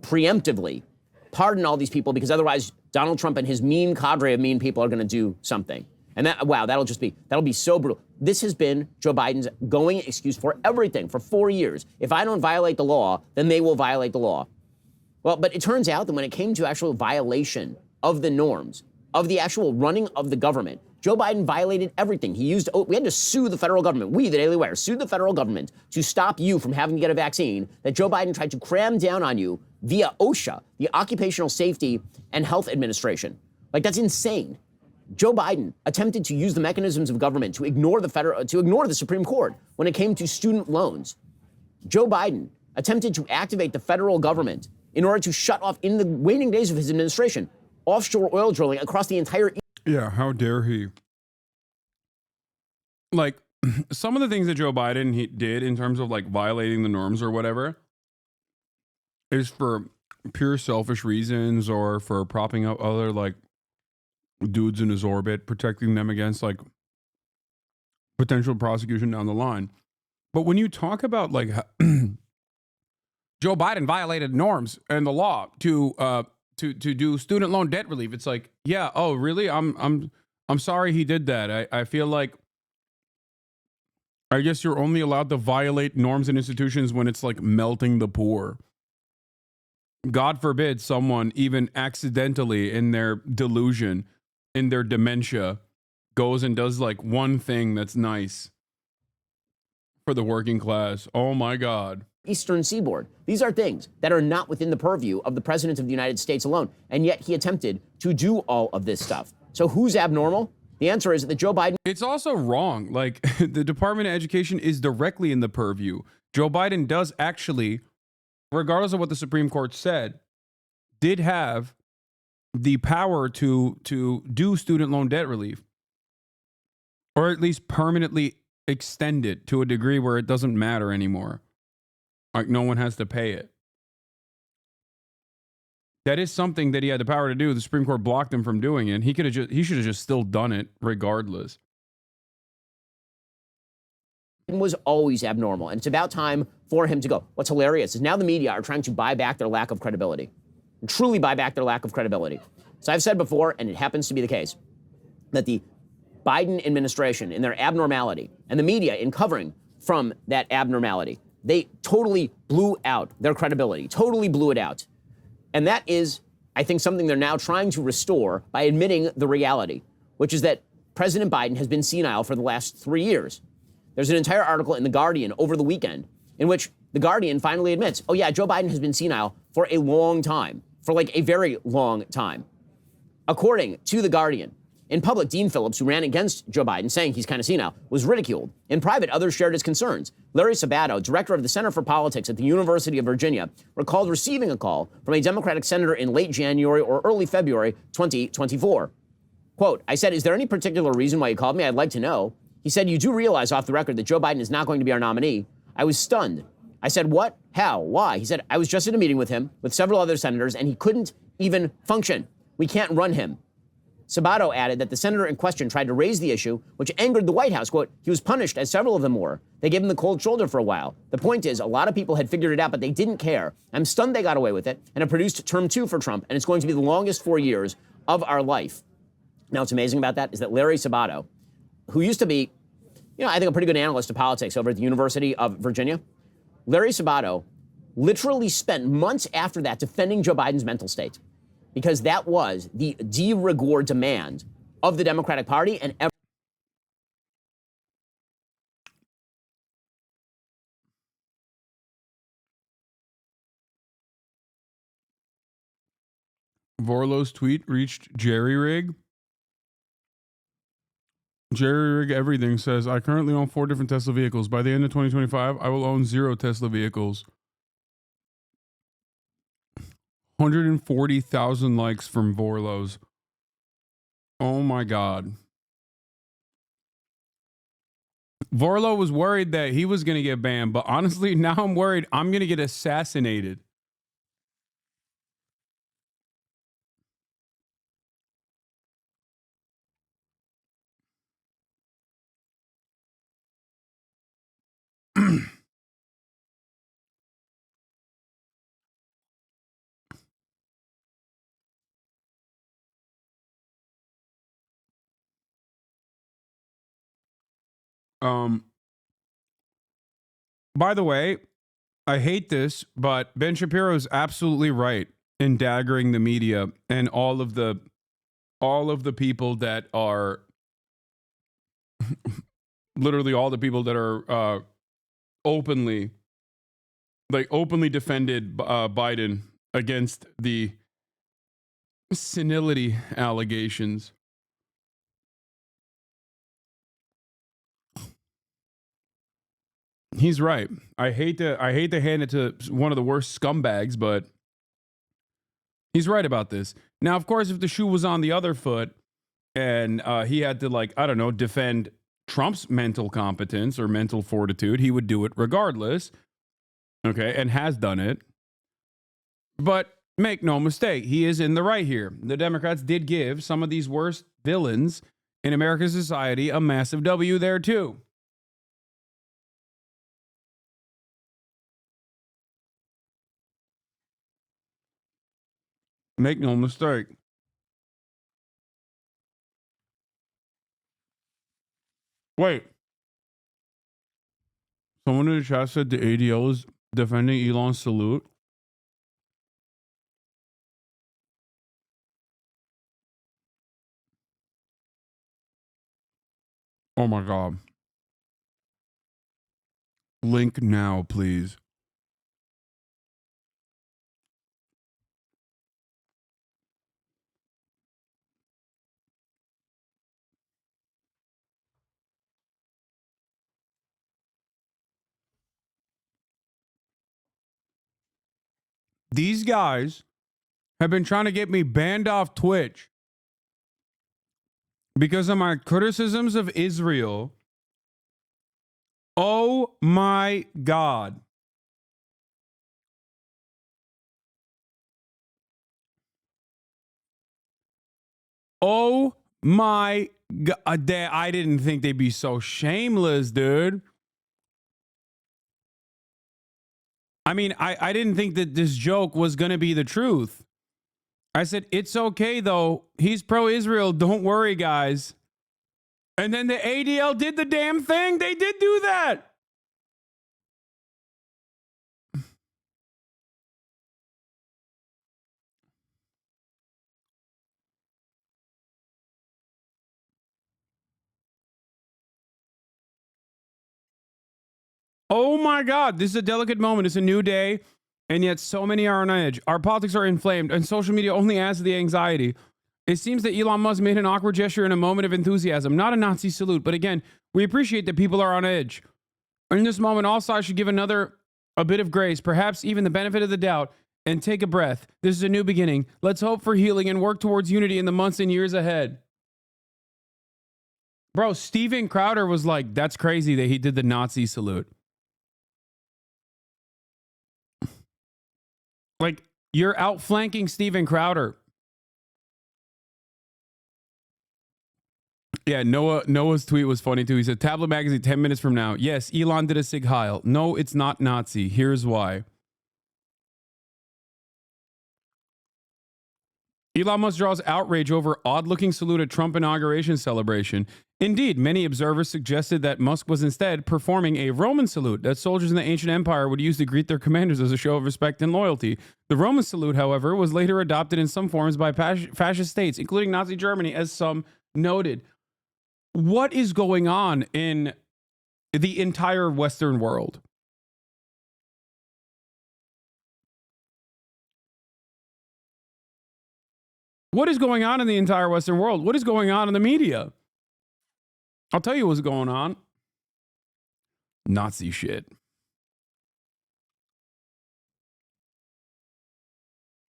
preemptively pardon all these people because otherwise Donald Trump and his mean cadre of mean people are going to do something. And that'll be so brutal. This has been Joe Biden's going excuse for everything for 4 years. If I don't violate the law, then they will violate the law. Well, but it turns out that when it came to actual violation of the norms, of the actual running of the government, Joe Biden violated everything. We had to sue the federal government. We, the Daily Wire, sued the federal government to stop you from having to get a vaccine that Joe Biden tried to cram down on you via OSHA, the Occupational Safety and Health Administration. Like, that's insane. Joe Biden attempted to use the mechanisms of government to ignore the Supreme Court when it came to student loans. Joe Biden attempted to activate the federal government in order to shut off, in the waning days of his administration, offshore oil drilling across the entire. Yeah, how dare he? Like, some of the things that Joe Biden did in terms of like violating the norms or whatever is for pure selfish reasons or for propping up other like dudes in his orbit, protecting them against like potential prosecution down the line. But when you talk about like Joe Biden violated norms and the law to do student loan debt relief, it's like, yeah, oh really? I'm sorry he did that. I feel like I guess you're only allowed to violate norms and institutions when it's like melting the poor. God forbid someone even accidentally in their delusion, in their dementia, goes and does like one thing that's nice for the working class. Oh my God. Eastern Seaboard. These are things that are not within the purview of the President of the United States alone. And yet he attempted to do all of this stuff. So who's abnormal? The answer is that Joe Biden. It's also wrong. Like, the Department of Education is directly in the purview. Joe Biden does actually, regardless of what the Supreme Court said, did have the power to do student loan debt relief, or at least permanently extend it to a degree where it doesn't matter anymore. Like, no one has to pay it. That is something that he had the power to do. The Supreme Court blocked him from doing it. He should have just still done it regardless. Was always abnormal, and it's about time for him to go. What's hilarious is now the media are trying to buy back their lack of credibility, and truly buy back their lack of credibility. So I've said before, and it happens to be the case, that the Biden administration, in their abnormality, and the media in covering from that abnormality, they totally blew out their credibility, totally blew it out. And that is, I think, something they're now trying to restore by admitting the reality, which is that President Biden has been senile for the last 3 years. There's an entire article in The Guardian over the weekend in which The Guardian finally admits, oh yeah, Joe Biden has been senile for a long time, for like a very long time. According to The Guardian, in public, Dean Phillips, who ran against Joe Biden, saying he's kind of senile, was ridiculed. In private, others shared his concerns. Larry Sabato, director of the Center for Politics at the University of Virginia, recalled receiving a call from a Democratic senator in late January or early February 2024. Quote, I said, is there any particular reason why you called me? I'd like to know. He said, you do realize off the record that Joe Biden is not going to be our nominee. I was stunned. I said, what? How? Why? He said, I was just in a meeting with him, with several other senators, and he couldn't even function. We can't run him. Sabato added that the senator in question tried to raise the issue, which angered the White House. Quote, he was punished, as several of them were. They gave him the cold shoulder for a while. The point is, a lot of people had figured it out, but they didn't care. I'm stunned they got away with it, and it produced term 2 for Trump, and it's going to be the longest 4 years of our life. Now, what's amazing about that is that Larry Sabato, who used to be, I think a pretty good analyst of politics over at the University of Virginia, Larry Sabato literally spent months after that defending Joe Biden's mental state, because that was the de rigueur demand of the Democratic Party and Vorlow's tweet reached Jerry Rig. Jerry Rig Everything says, I currently own 4 different Tesla vehicles. By the end of 2025, I will own 0 Tesla vehicles. 140,000 likes from Vorlow's. Oh my God. Vorlow was worried that he was going to get banned, but honestly, now I'm worried I'm going to get assassinated. By the way, I hate this, but Ben Shapiro is absolutely right in daggering the media and all of the people that are literally all the people that are openly defended Biden against the senility allegations. He's right. I hate to hand it to one of the worst scumbags, but He's right about this. Now, of course, if the shoe was on the other foot and he had to, like, I don't know, defend Trump's mental competence or mental fortitude, he would do it regardless. Okay, and has done it. But make no mistake, he is in the right here. The Democrats did give some of these worst villains in American society a massive W there, too. Make no mistake. Wait. Someone in the chat said the ADL is defending Elon's salute. Oh my God. Link now, please. These guys have been trying to get me banned off Twitch because of my criticisms of Israel. Oh my God. Oh my God. I didn't think they'd be so shameless, dude. I mean, I didn't think that this joke was going to be the truth. I said, it's okay, though. He's pro-Israel. Don't worry, guys. And then the ADL did the damn thing. They did do that. Oh my God, this is a delicate moment. It's a new day, and yet so many are on edge. Our politics are inflamed, and social media only adds to the anxiety. It seems that Elon Musk made an awkward gesture in a moment of enthusiasm, not a Nazi salute, but again, we appreciate that people are on edge. In this moment, all sides should give a bit of grace, perhaps even the benefit of the doubt, and take a breath. This is a new beginning. Let's hope for healing and work towards unity in the months and years ahead. Bro, Steven Crowder was like, that's crazy that he did the Nazi salute. Like, you're outflanking Steven Crowder. Yeah, Noah's tweet was funny too. He said, Tablet Magazine 10 minutes from now. Yes, Elon did a Sig Heil. No, it's not Nazi. Here's why. Elon Musk draws outrage over odd-looking salute at Trump inauguration celebration. Indeed, many observers suggested that Musk was instead performing a Roman salute that soldiers in the ancient empire would use to greet their commanders as a show of respect and loyalty. The Roman salute, however, was later adopted in some forms by fascist states, including Nazi Germany, as some noted. What is going on in the entire Western world? What is going on in the entire Western world? What is going on in the media? I'll tell you what's going on. Nazi shit.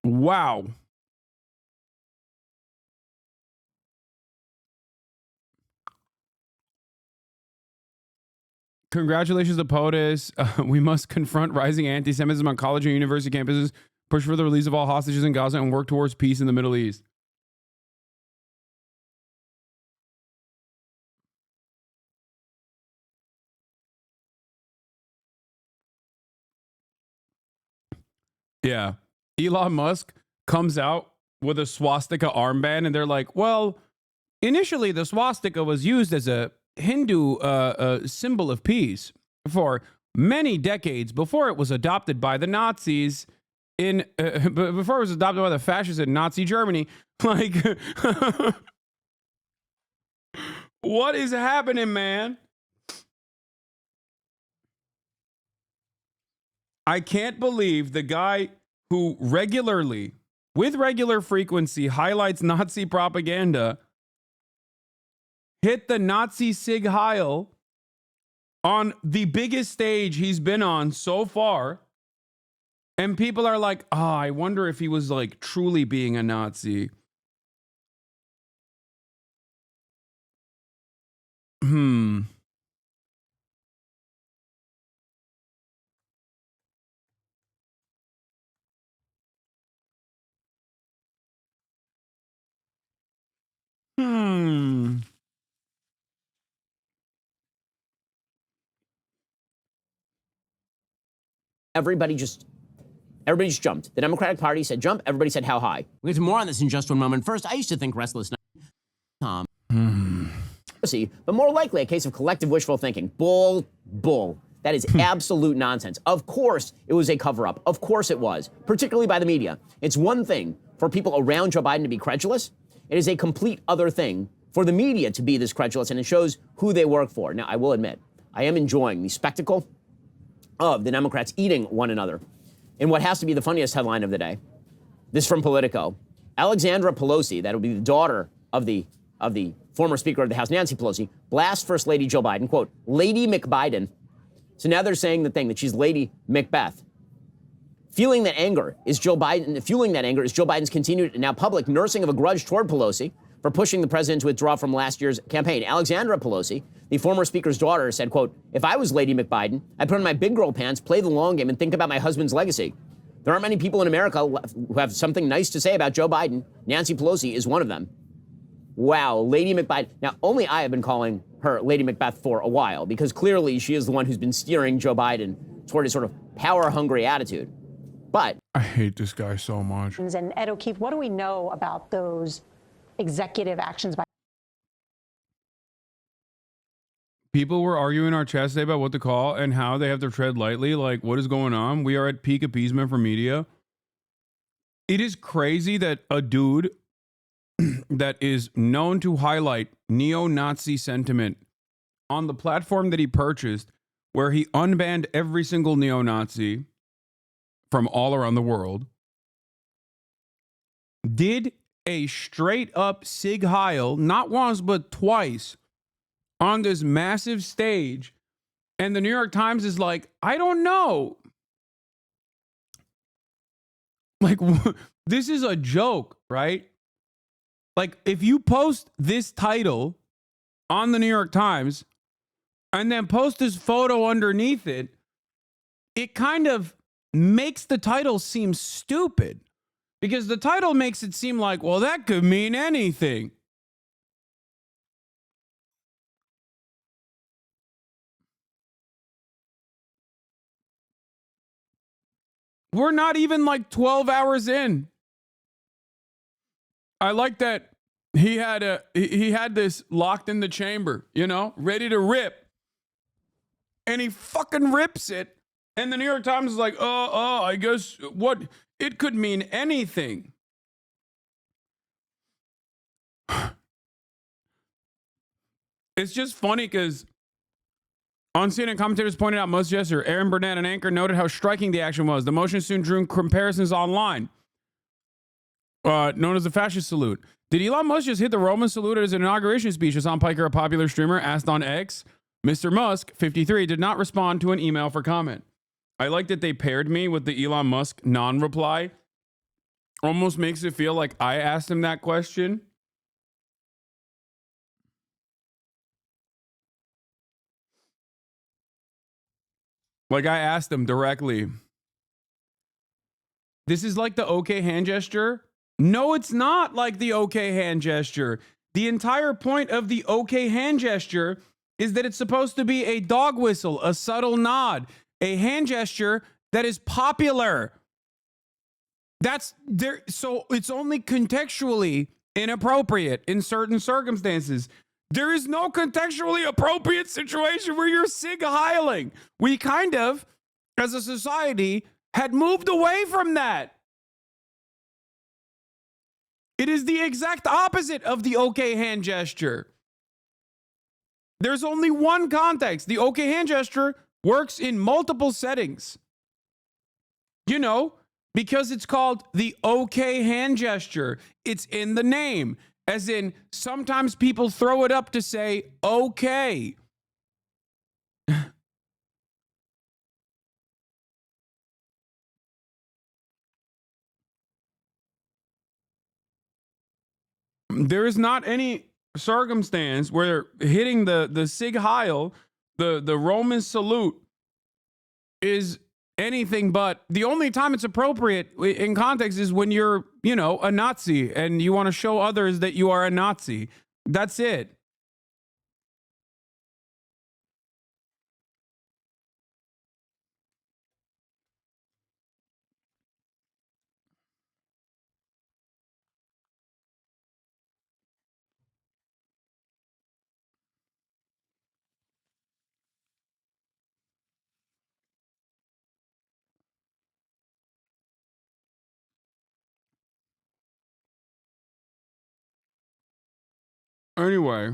Wow. Congratulations to POTUS. We must confront rising anti-Semitism on college and university campuses, push for the release of all hostages in Gaza, and work towards peace in the Middle East. Yeah. Elon Musk comes out with a swastika armband, and they're like, well, initially the swastika was used as a Hindu symbol of peace for many decades before it was adopted by the Nazis before it was adopted by the fascists in Nazi Germany. Like, what is happening, man? I can't believe the guy who regularly, with regular frequency, highlights Nazi propaganda hit the Nazi Sig Heil on the biggest stage he's been on so far And people are like, oh, I wonder if he was like truly being a Nazi. Hmm. Hmm. Everybody just jumped. The Democratic Party said jump. Everybody said how high. We'll get to more on this in just one moment. First, I used to think restless Tom. But more likely a case of collective wishful thinking. Bull. That is absolute nonsense. Of course it was a cover-up. Of course it was, particularly by the media. It's one thing for people around Joe Biden to be credulous. It is a complete other thing for the media to be this credulous, and it shows who they work for. Now, I will admit, I am enjoying the spectacle of the Democrats eating one another in what has to be the funniest headline of the day. This from Politico. Alexandra Pelosi, that will be the daughter of the former Speaker of the House, Nancy Pelosi, blasts First Lady Joe Biden, quote, Lady McBiden. So now they're saying the thing that she's Lady Macbeth. Fueling that anger is Joe Biden's continued now public nursing of a grudge toward Pelosi for pushing the president to withdraw from last year's campaign. Alexandra Pelosi, the former Speaker's daughter, said, quote, if I was Lady McBiden, I'd put on my big girl pants, play the long game, and think about my husband's legacy. There aren't many people in America who have something nice to say about Joe Biden. Nancy Pelosi is one of them. Wow, Lady McBiden. Now, only I have been calling her Lady Macbeth for a while, because clearly she is the one who's been steering Joe Biden toward a sort of power-hungry attitude. But I hate this guy so much. And Ed O'Keefe, what do we know about those executive actions by People were arguing in our chat today about what to call and how they have to tread lightly. Like, what is going on? We are at peak appeasement for media. It is crazy that a dude that is known to highlight neo-Nazi sentiment on the platform that he purchased, where he unbanned every single neo-Nazi from all around the world, did a straight up Sig Heil, not once but twice, on this massive stage. And the New York Times is like, I don't know. Like, this is a joke, right? Like, if you post this title on the New York Times and then post this photo underneath it, it kind of makes the title seem stupid, because the title makes it seem like, well, that could mean anything. We're not even like 12 hours in. I like that he had this locked in the chamber, you know, ready to rip. And he fucking rips it. And the New York Times is like, I guess what it could mean anything. It's just funny because on CNN, commentators pointed out most yesterday, Aaron Burnett, an anchor, noted how striking the action was. The motion soon drew comparisons online, known as the fascist salute. Did Elon Musk just hit the Roman salute at his inauguration speech? Hasan Piker, a popular streamer, asked on X. Mr. Musk, 53, did not respond to an email for comment. I like that they paired me with the Elon Musk non-reply. Almost makes it feel like I asked him that question. Like I asked him directly. This is like the okay hand gesture. No, it's not like the okay hand gesture. The entire point of the okay hand gesture is that it's supposed to be a dog whistle, a subtle nod, a hand gesture that is popular. That's there. So it's only contextually inappropriate in certain circumstances. There is no contextually appropriate situation where you're Sig Heiling. We kind of, as a society, had moved away from that. It is the exact opposite of the okay hand gesture. There's only one context. The okay hand gesture works in multiple settings. You know, because it's called the okay hand gesture. It's in the name. As in, sometimes people throw it up to say, okay. There is not any circumstance where hitting the Sig Heil, the Roman salute, is anything but. The only time it's appropriate in context is when you're, you know, a Nazi and you want to show others that you are a Nazi. That's it. Anyway.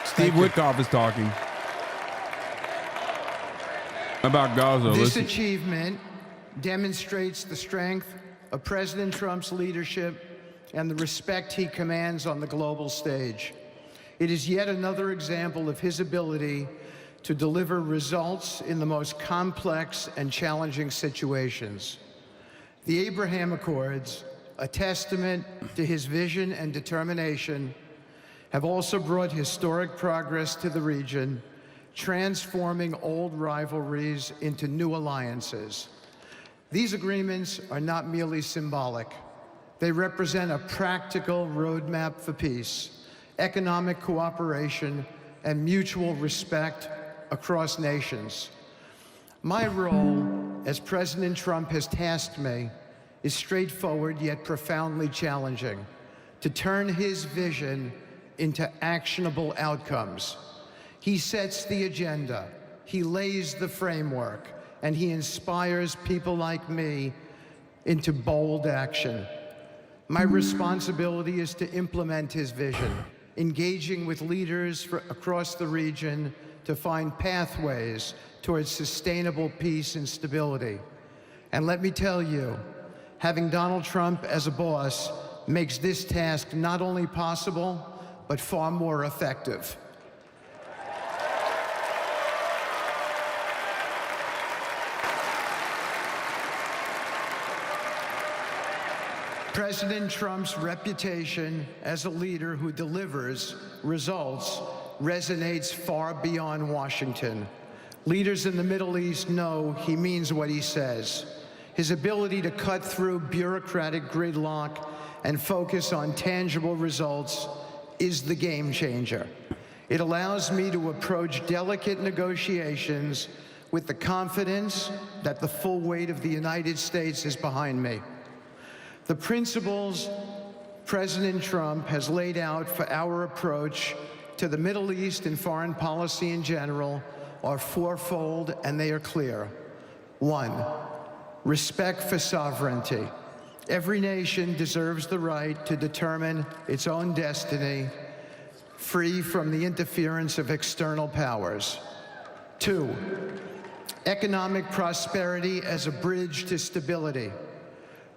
Steve Witkoff is talking about Gaza. This Listen. achievement demonstrates the strength of President Trump's leadership and the respect he commands on the global stage. It is yet another example of his ability to deliver results in the most complex and challenging situations. The Abraham Accords, a testament to his vision and determination, have also brought historic progress to the region, transforming old rivalries into new alliances. These agreements are not merely symbolic. They represent a practical roadmap for peace, economic cooperation, and mutual respect across nations. My role, as President Trump has tasked me, is straightforward yet profoundly challenging: to turn his vision into actionable outcomes. He sets the agenda, he lays the framework, and he inspires people like me into bold action. My responsibility is to implement his vision, engaging with leaders across the region to find pathways towards sustainable peace and stability. And let me tell you, having Donald Trump as a boss makes this task not only possible, but far more effective. President Trump's reputation as a leader who delivers results resonates far beyond Washington. Leaders in the Middle East know he means what he says. His ability to cut through bureaucratic gridlock and focus on tangible results is the game changer. It allows me to approach delicate negotiations with the confidence that the full weight of the United States is behind me. The principles President Trump has laid out for our approach to the Middle East and foreign policy in general are fourfold, and they are clear. 1, respect for sovereignty. Every nation deserves the right to determine its own destiny, free from the interference of external powers. 2, economic prosperity as a bridge to stability.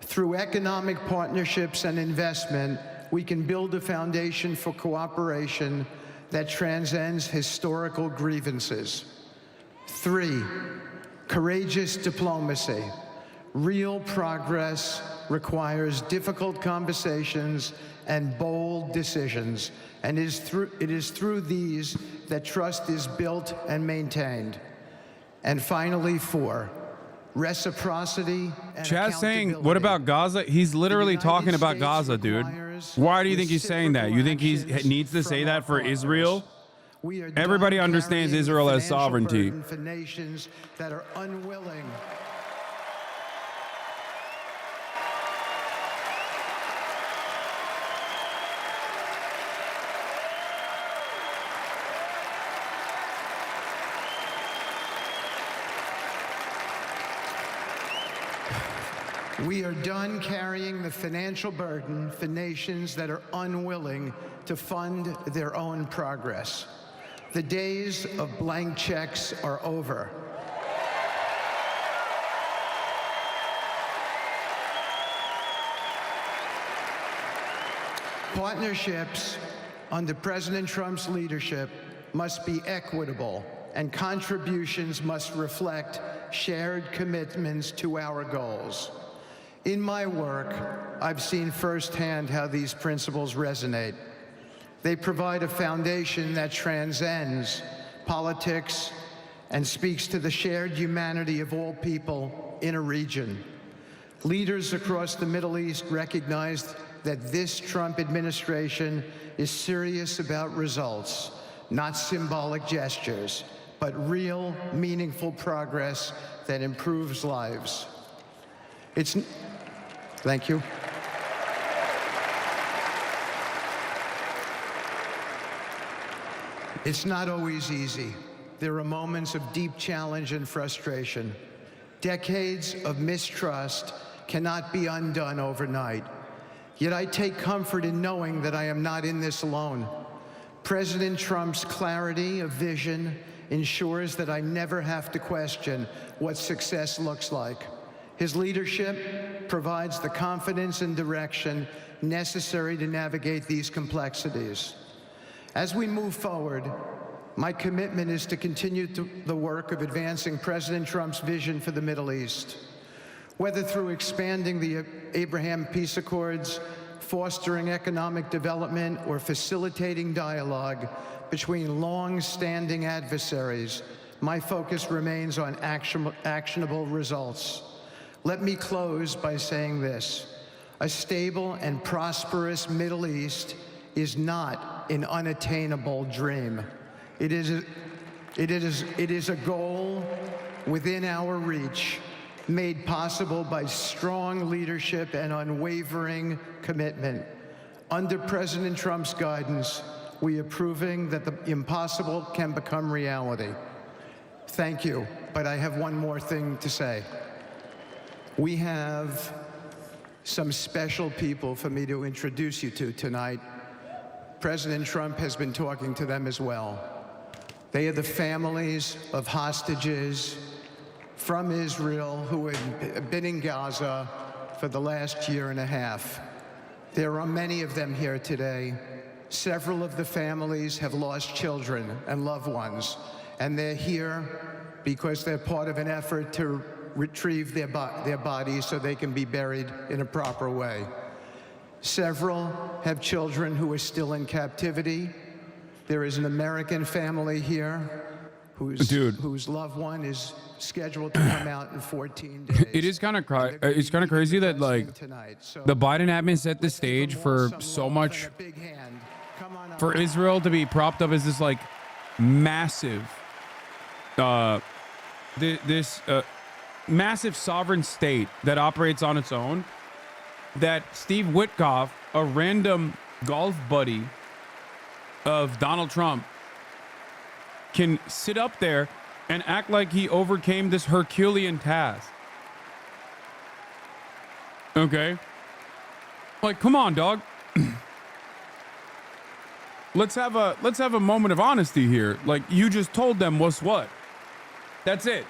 Through economic partnerships and investment, we can build a foundation for cooperation that transcends historical grievances. 3, courageous diplomacy. Real progress requires difficult conversations and bold decisions, and it is through these that trust is built and maintained. And finally, 4, reciprocity and Chad's saying, what about Gaza? He's literally talking about Gaza, dude. Why do you think he's saying that? You think he needs to say that for Israel? Everybody understands Israel has sovereignty. For nations that are unwilling. We are done carrying the financial burden for nations that are unwilling to fund their own progress. The days of blank checks are over. Partnerships under President Trump's leadership must be equitable, and contributions must reflect shared commitments to our goals. In my work, I've seen firsthand how these principles resonate. They provide a foundation that transcends politics and speaks to the shared humanity of all people in a region. Leaders across the Middle East recognized that this Trump administration is serious about results, not symbolic gestures, but real, meaningful progress that improves lives. Thank you. It's not always easy. There are moments of deep challenge and frustration. Decades of mistrust cannot be undone overnight. Yet I take comfort in knowing that I am not in this alone. President Trump's clarity of vision ensures that I never have to question what success looks like. His leadership provides the confidence and direction necessary to navigate these complexities. As we move forward, my commitment is to continue the work of advancing President Trump's vision for the Middle East. Whether through expanding the Abraham Peace Accords, fostering economic development, or facilitating dialogue between long-standing adversaries, my focus remains on actionable results. Let me close by saying this: a stable and prosperous Middle East is not an unattainable dream. It is a goal within our reach, made possible by strong leadership and unwavering commitment. Under President Trump's guidance, we are proving that the impossible can become reality. Thank you, but I have one more thing to say. We have some special people for me to introduce you to tonight. President Trump has been talking to them as well. They are the families of hostages from Israel who have been in Gaza for the last year and a half. There are many of them here today. Several of the families have lost children and loved ones, and they're here because they're part of an effort to retrieve their bodies so they can be buried in a proper way. Several have children who are still in captivity. There is an American family here whose loved one is scheduled to come out in 14 days. It is kind of crazy that the Biden admin set the stage for so much for Israel to be propped up as this massive massive sovereign state that operates on its own, that Steve Witkoff, a random golf buddy of Donald Trump, can sit up there and act like he overcame this Herculean task. Okay? Come on, dog. Let's have a moment of honesty here. You just told them what's what. That's it.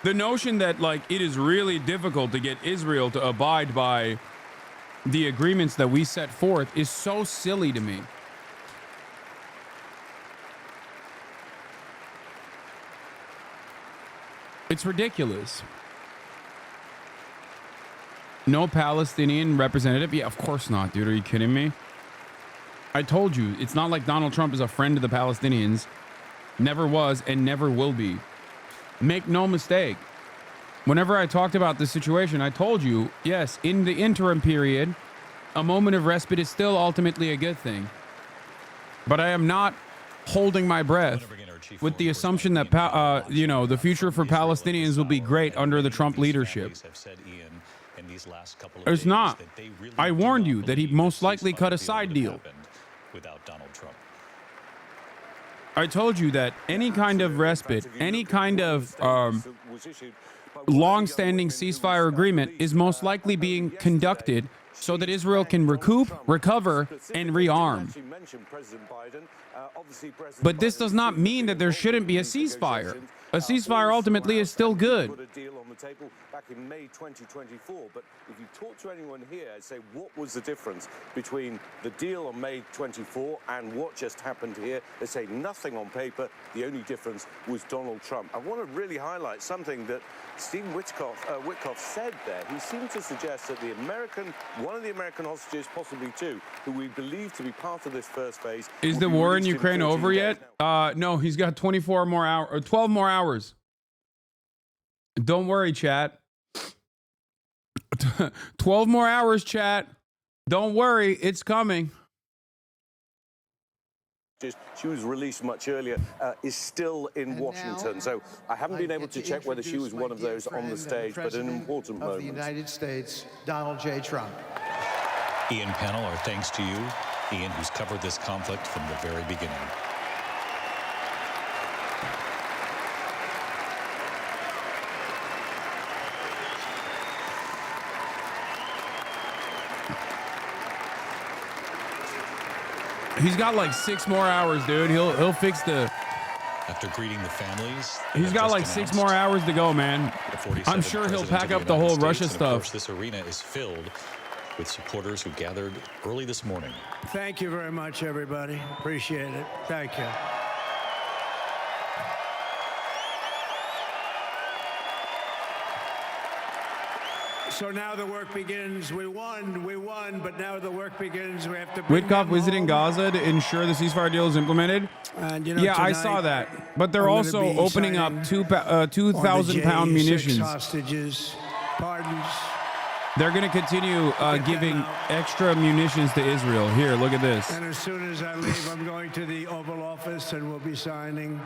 The notion that it is really difficult to get Israel to abide by the agreements that we set forth is so silly to me. It's ridiculous. No Palestinian representative? Yeah, of course not, dude. Are you kidding me? I told you, it's not like Donald Trump is a friend of the Palestinians. Never was and never will be. Make no mistake. Whenever I talked about this situation, I told you, yes, in the interim period, a moment of respite is still ultimately a good thing. But I am not holding my breath with the assumption that, the future for Palestinians will be great under the Trump leadership. It's not. I warned you that he'd most likely cut a side deal. Without Donald Trump. I told you that any kind of respite, any kind of long-standing ceasefire agreement is most likely being conducted so that Israel can recoup, recover, and rearm. But this does not mean that there shouldn't be a ceasefire. A ceasefire ultimately is still good. Put a deal on the table back in May 2024. But if you talk to anyone here and say, what was the difference between the deal on May 24 and what just happened here? They say nothing on paper. The only difference was Donald Trump. I want to really highlight something that Stephen Witkoff said there. He seemed to suggest that one of the American hostages, possibly two, who we believe to be part of this first phase. Is the war in Ukraine over yet? No, he's got 24 more hours, or 12 more hours. Don't worry, chat. 12 more hours, chat. Don't worry, it's coming. She was released much earlier, is still in Washington. So I haven't been able to check whether she was one of those on the stage, but an important moment. Of the United States, Donald J. Trump. Ian Panel, our thanks to you. Ian, who's covered this conflict from the very beginning. He's got like 6 more hours, dude. He'll fix the. After greeting the families, He's got like 6 more hours to go, man. I'm sure he'll pack up the whole Russia stuff. Of course, this arena is filled with supporters who gathered early this morning. Thank you very much, everybody. Appreciate it. Thank you. So now the work begins. We won, but now the work begins. We have to bring Witkoff visiting Gaza to ensure the ceasefire deal is implemented. And, you know, yeah, I tonight, saw that. But they're I'm also gonna be opening up signing 2,000-pound munitions. Hostages, pardons. They're going to continue giving extra munitions to Israel. Here, look at this. And as soon as I leave, I'm going to the Oval Office and we'll be signing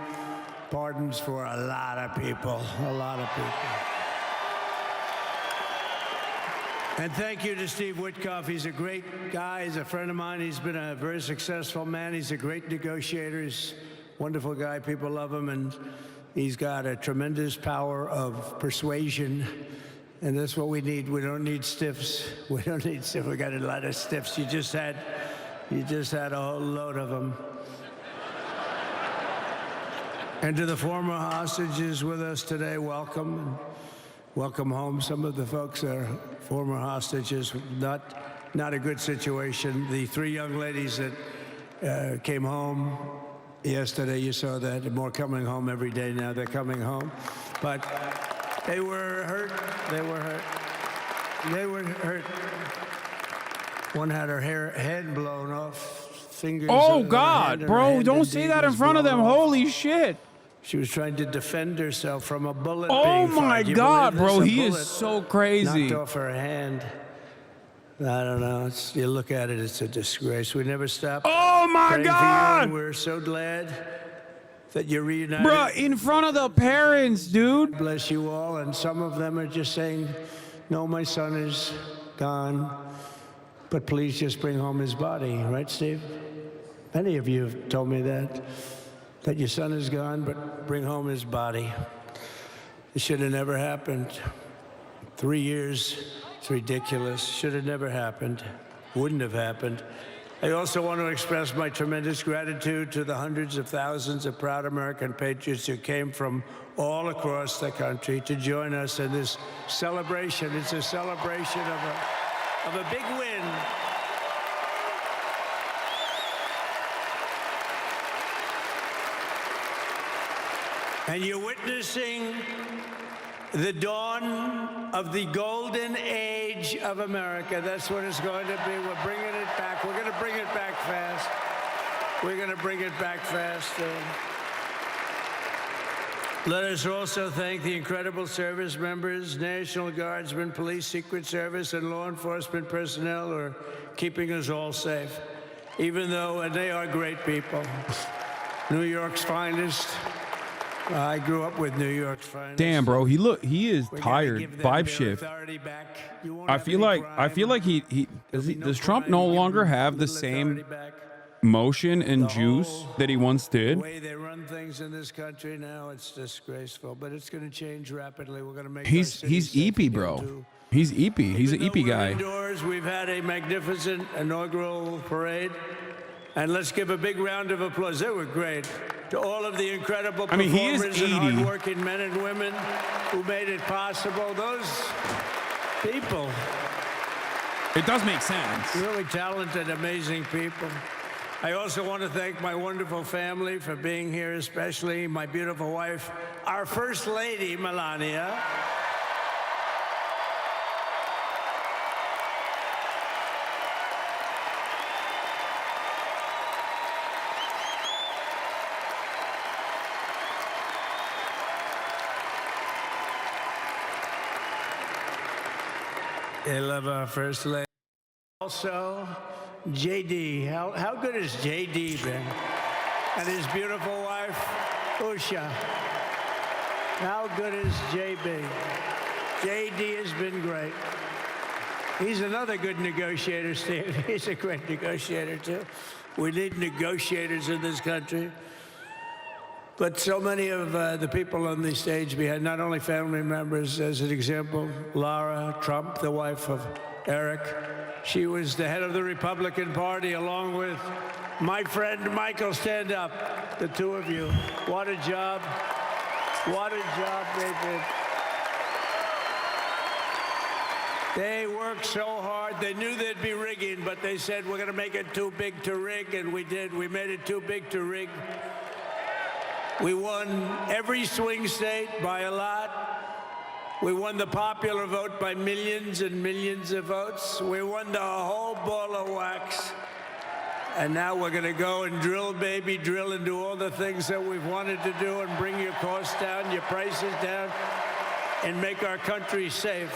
pardons for a lot of people. A lot of people. And thank you to Steve Witkoff. He's a great guy. He's a friend of mine. He's been a very successful man. He's a great negotiator. He's a wonderful guy. People love him. And he's got a tremendous power of persuasion. And that's what we need. We don't need stiffs. We don't need stiffs. We got a lot of stiffs. You just had a whole load of them. And to the former hostages with us today, welcome. Welcome home. Some of the folks are former hostages. Not a good situation. The 3 young ladies that came home yesterday, you saw that. More coming home every day now. They're coming home. But they were hurt. They were hurt. They were hurt. One had her head blown off. Fingers. Oh, God, bro. Don't say that in front of them. Holy shit. She was trying to defend herself from a bullet Oh being my fired. God, bro, he is so crazy. Knocked off her hand. I don't know. You look at it, it's a disgrace. We never stopped. Oh my praying for you, God! and we're so glad that you're reunited. Bro, in front of the parents, dude. Bless you all. And some of them are just saying, no, my son is gone, but please just bring home his body. Right, Steve? Many of you have told me that your son is gone, but bring home his body. It should have never happened. 3 years, it's ridiculous. Should have never happened. Wouldn't have happened. I also want to express my tremendous gratitude to the hundreds of thousands of proud American patriots who came from all across the country to join us in this celebration. It's a celebration of a big win. And you're witnessing the dawn of the golden age of America. That's what it's going to be. We're bringing it back. We're going to bring it back fast. We're going to bring it back fast. Let us also thank the incredible service members, National Guardsmen, Police, Secret Service, and law enforcement personnel who are keeping us all safe. Even though, and they are great people. New York's finest. I grew up with New York's finest. Damn, bro, he is tired. Vibe shift. I feel like does Trump no longer have the same motion and juice that he once did? The way they run things in this country now, it's disgraceful, but it's going to change rapidly. We're going to make He's EP, bro. He's eepy. He's an eepy guy. Indoors, we've had a magnificent inaugural parade. And let's give a big round of applause. They were great. To all of the incredible performers and hardworking men and women who made it possible. Those people. It does make sense. Really talented, amazing people. I also want to thank my wonderful family for being here, especially my beautiful wife, our First Lady, Melania. I love our First Lady. Also, JD. How good has JD been? And his beautiful wife, Usha. How good is JB? JD has been great. He's another good negotiator, Steve. He's a great negotiator, too. We need negotiators in this country. But so many of the people on the stage behind, not only family members, as an example, Lara Trump, the wife of Eric. She was the head of the Republican Party, along with my friend Michael. Stand up, the two of you. What a job. What a job they did. They worked so hard. They knew there'd be rigging, but they said, we're going to make it too big to rig, and we did. We made it too big to rig. We won every swing state by a lot. We won the popular vote by millions and millions of votes. We won the whole ball of wax. And now we're going to go and drill, baby, drill, and do all the things that we've wanted to do and bring your costs down, your prices down, and make our country safe.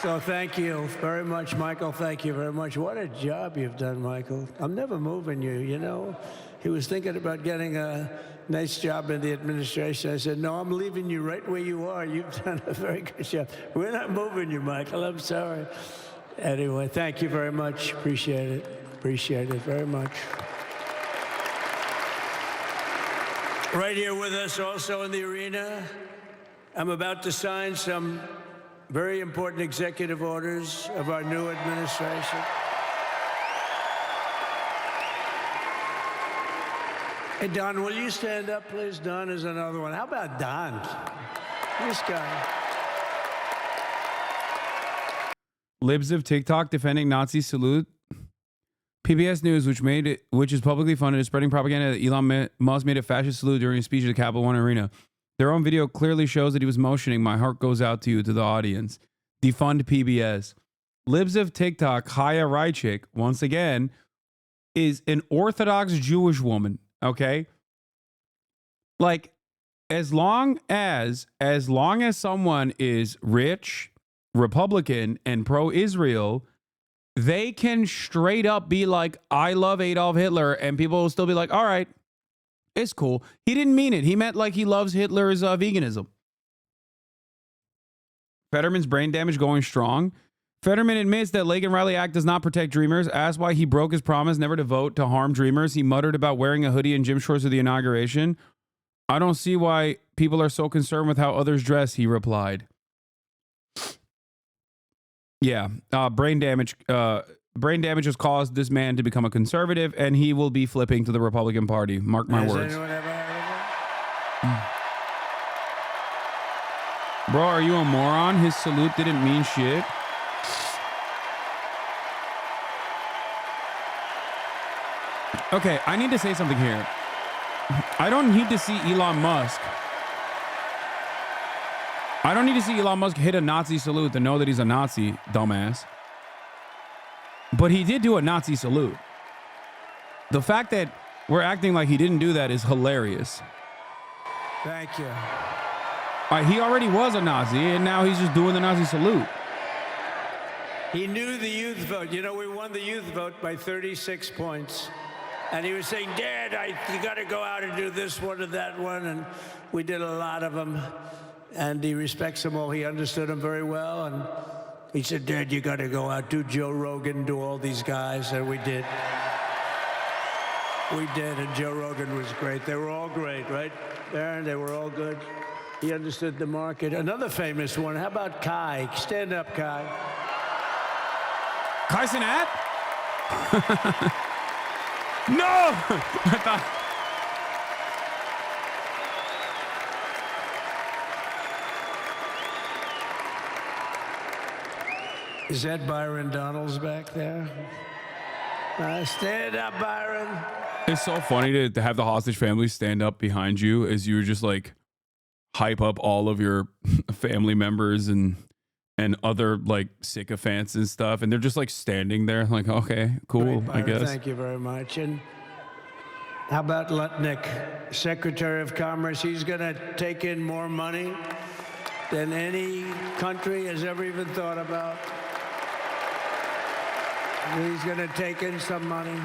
So thank you very much, Michael. Thank you very much. What a job you've done, Michael. I'm never moving you, you know. He was thinking about getting a nice job in the administration. I said, no, I'm leaving you right where you are. You've done a very good job. We're not moving you, Michael. I'm sorry. Anyway, thank you very much. Appreciate it. Appreciate it very much. Right here with us also in the arena, I'm about to sign some very important executive orders of our new administration. Hey, Don, will you stand up, please? Don is another one. How about Don? This guy. Libs of TikTok defending Nazi salute. PBS News, which is publicly funded, is spreading propaganda that Elon Musk made a fascist salute during a speech at the Capital One Arena. Their own video clearly shows that he was motioning. My heart goes out to you, to the audience. Defund PBS. Libs of TikTok, Chaya Reichik, once again, is an Orthodox Jewish woman. Okay. Like, as long as someone is rich, Republican, and pro-Israel, they can straight up be like, I love Adolf Hitler, and people will still be like, all right, it's cool. He didn't mean it. He meant like he loves Hitler's veganism. Fetterman's brain damage going strong. Fetterman admits that Lake and Riley Act does not protect dreamers. Asked why he broke his promise never to vote to harm dreamers, he muttered about wearing a hoodie and gym shorts at the inauguration. I don't see why people are so concerned with how others dress, he replied. Yeah, brain damage has caused this man to become a conservative, and he will be flipping to the Republican Party. Mark my words. Bro, are you a moron? His salute didn't mean shit. Okay, I need to say something here. I don't need to see Elon Musk. I don't need to see Elon Musk hit a Nazi salute to know that he's a Nazi, dumbass. But he did do a Nazi salute. The fact that we're acting like he didn't do that is hilarious. Thank you. He already was a Nazi, and now he's just doing the Nazi salute. He knew the youth vote. You know, we won the youth vote by 36 points. And he was saying, Dad, you got to go out and do this one and that one. And we did a lot of them. And he respects them all. He understood them very well. And he said, Dad, you got to go out, do Joe Rogan, do all these guys. And we did. We did. And Joe Rogan was great. They were all great, right, Aaron? They were all good. He understood the market. Another famous one. How about Kai? Stand up, Kai. Kai Cenat? No! I thought... Is that Byron Donalds back there? Stand up, Byron. It's so funny to have the hostage family stand up behind you as you were just like hype up all of your family members and other like sycophants and stuff, and they're just like standing there like, okay, cool, Great, I Byron. guess. Thank you very much. And how about Lutnick, Secretary of Commerce? He's going to take in more money than any country has ever even thought about. He's going to take in some money.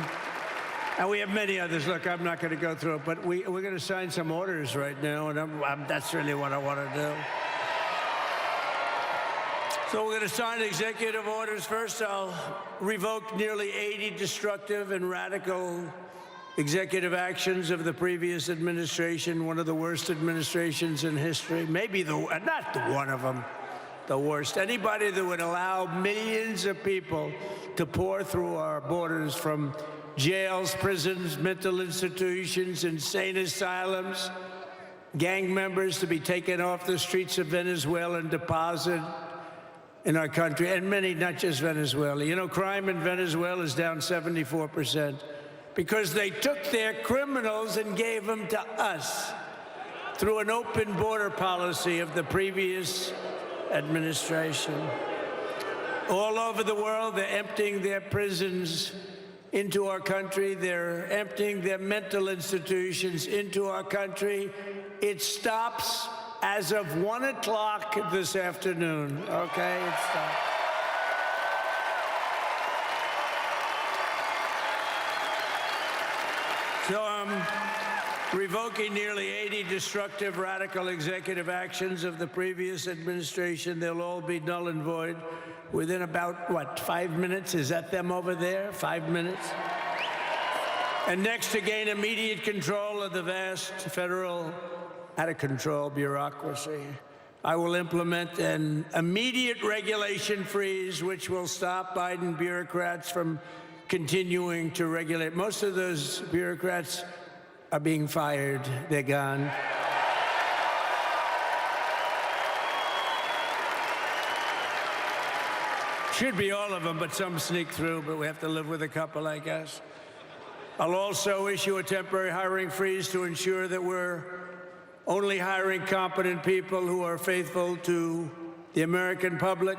And we have many others. Look, I'm not going to go through it, but we're going to sign some orders right now, and that's really what I want to do. So we're going to sign executive orders. First, I'll revoke nearly 80 destructive and radical executive actions of the previous administration, one of the worst administrations in history. Maybe not one of them, the worst. Anybody that would allow millions of people to pour through our borders from jails, prisons, mental institutions, insane asylums, gang members to be taken off the streets of Venezuela and deposited in our country, and many, not just Venezuela. You know, crime in Venezuela is down 74% because they took their criminals and gave them to us through an open border policy of the previous administration. All over the world, they're emptying their prisons into our country. They're emptying their mental institutions into our country. It stops as of 1 o'clock this afternoon, okay? It stops. So I'm revoking nearly 80 destructive, radical executive actions of the previous administration. They'll all be null and void within about, what, 5 minutes? Is that them over there? 5 minutes? And next, to gain immediate control of the vast federal, out-of-control bureaucracy, I will implement an immediate regulation freeze, which will stop Biden bureaucrats from continuing to regulate. Most of those bureaucrats are being fired. They're gone. Should be all of them, but some sneak through, but we have to live with a couple, I guess. I'll also issue a temporary hiring freeze to ensure that we're only hiring competent people who are faithful to the American public.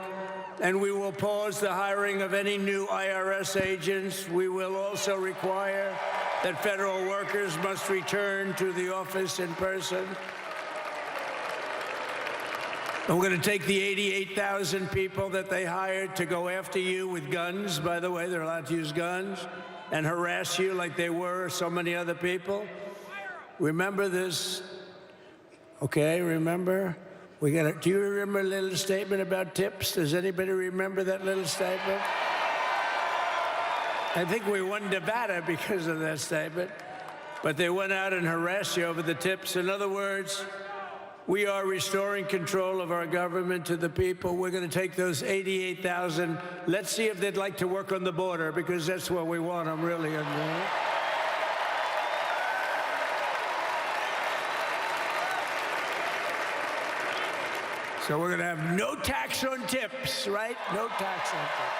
And we will pause the hiring of any new IRS agents. We will also require that federal workers must return to the office in person. And we're going to take the 88,000 people that they hired to go after you with guns. By the way, they're allowed to use guns and harass you like they were so many other people. Remember this. Okay, remember? Do you remember a little statement about tips? Does anybody remember that little statement? I think we won Nevada because of that statement. But they went out and harassed you over the tips. In other words, we are restoring control of our government to the people. We're going to take those 88,000. Let's see if they'd like to work on the border, because that's what we want them really. So we're going to have no tax on tips, right? No tax on tips.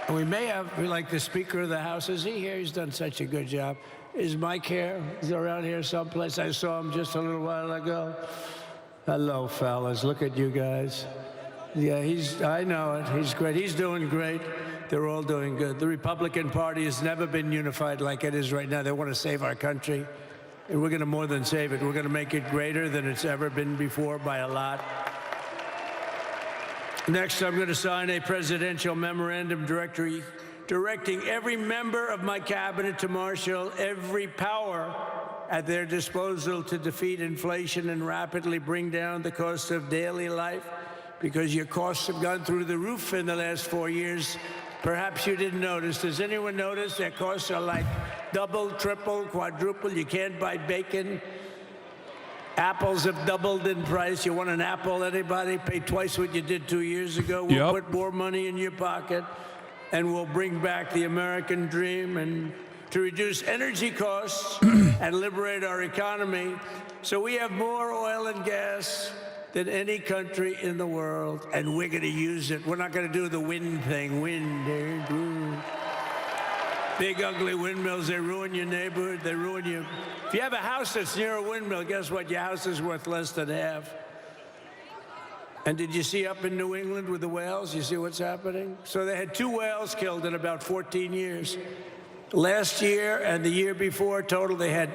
And we may have, like the Speaker of the House, is he here? He's done such a good job. Is Mike here? He's around here someplace. I saw him just a little while ago. Hello, fellas. Look at you guys. Yeah, I know it. He's great. He's doing great. They're all doing good. The Republican Party has never been unified like it is right now. They want to save our country. And we're going to more than save it. We're going to make it greater than it's ever been before by a lot. Next, I'm going to sign a presidential memorandum directing every member of my cabinet to marshal every power at their disposal to defeat inflation and rapidly bring down the cost of daily life, because your costs have gone through the roof in the last 4 years. Perhaps you didn't notice. Does anyone notice their costs are like double, triple, quadruple. You can't buy bacon. Apples have doubled in price. You want an apple, anybody? Pay twice what you did 2 years ago. We'll put more money in your pocket, and we'll bring back the American dream and to reduce energy costs and liberate our economy. So we have more oil and gas than any country in the world, and we're going to use it. We're not going to do the wind thing. Big, ugly windmills, they ruin your neighborhood, they ruin you. If you have a house that's near a windmill, guess what? Your house is worth less than half. And did you see up in New England with the whales? You see what's happening? So they had 2 whales killed in about 14 years. Last year and the year before, total, they had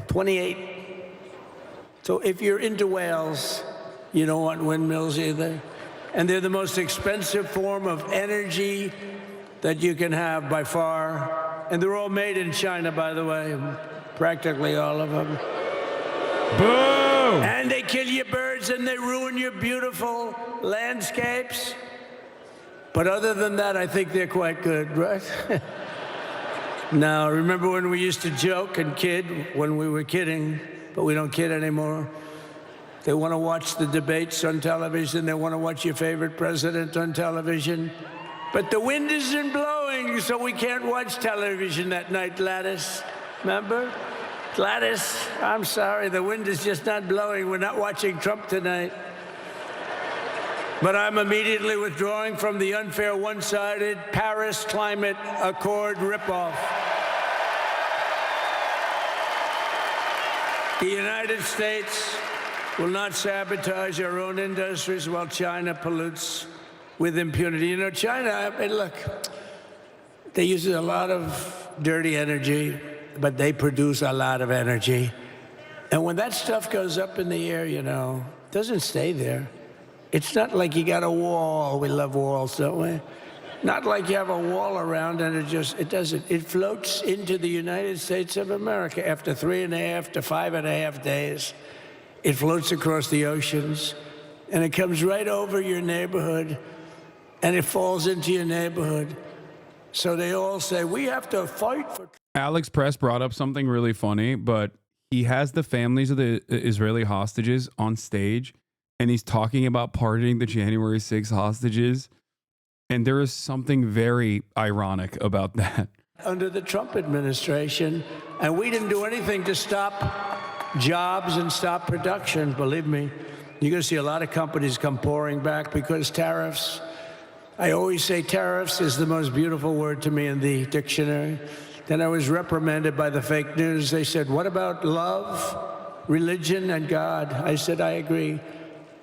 28. So if you're into whales, you don't want windmills either. And they're the most expensive form of energy that you can have by far. And they're all made in China, by the way, practically all of them. Boo! And they kill your birds and they ruin your beautiful landscapes. But other than that, I think they're quite good, right? Now, remember when we used to joke and kid when we were kidding, but we don't kid anymore? They want to watch the debates on television. They want to watch your favorite president on television. But the wind isn't blowing, so we can't watch television that night, Gladys. Remember? Gladys, I'm sorry, the wind is just not blowing. We're not watching Trump tonight. But I'm immediately withdrawing from the unfair, one-sided Paris Climate Accord ripoff. The United States will not sabotage our own industries while China pollutes with impunity. You know, China, I mean, look, they use a lot of dirty energy, but they produce a lot of energy. And when that stuff goes up in the air, you know, it doesn't stay there. It's not like you got a wall. We love walls, don't we? Not like you have a wall around and it doesn't. It floats into the United States of America after 3.5 to 5.5 days. It floats across the oceans and it comes right over your neighborhood and it falls into your neighborhood. So they all say, we have to fight for... Alex Press brought up something really funny, but he has the families of the Israeli hostages on stage and he's talking about pardoning the January 6 hostages. And there is something very ironic about that. Under the Trump administration, and we didn't do anything to stop jobs and stop production, believe me. You're going to see a lot of companies come pouring back because tariffs. I always say tariffs is the most beautiful word to me in the dictionary. Then I was reprimanded by the fake news. They said, what about love, religion, and God? I said, I agree.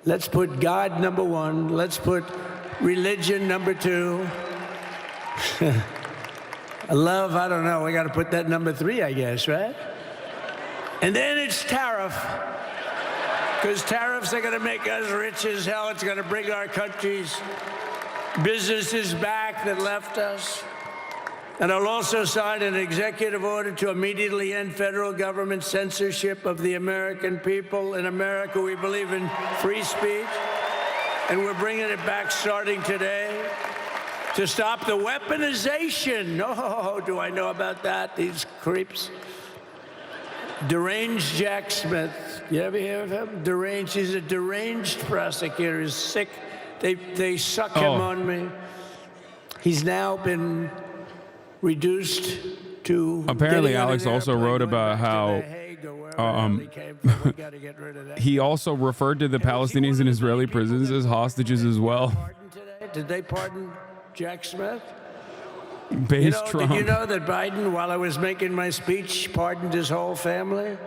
Let's put God number 1. Let's put religion number 2. Love, I don't know. We got to put that number 3, I guess, right? And then it's tariff. Because tariffs are going to make us rich as hell. It's going to bring our country's businesses back that left us. And I'll also sign an executive order to immediately end federal government censorship of the American people. In America, we believe in free speech, and we're bringing it back starting today to stop the weaponization. Oh, do I know about that? These creeps. Deranged Jack Smith. You ever hear of him? Deranged. He's a deranged prosecutor. He's sick. They suck him on me. He's now been reduced to... Apparently, Alex also wrote about how he also referred to the Palestinians in Israeli prisons as hostages as well. Did they pardon Jack Smith? Base Trump. Did you know that Biden, while I was making my speech, pardoned his whole family?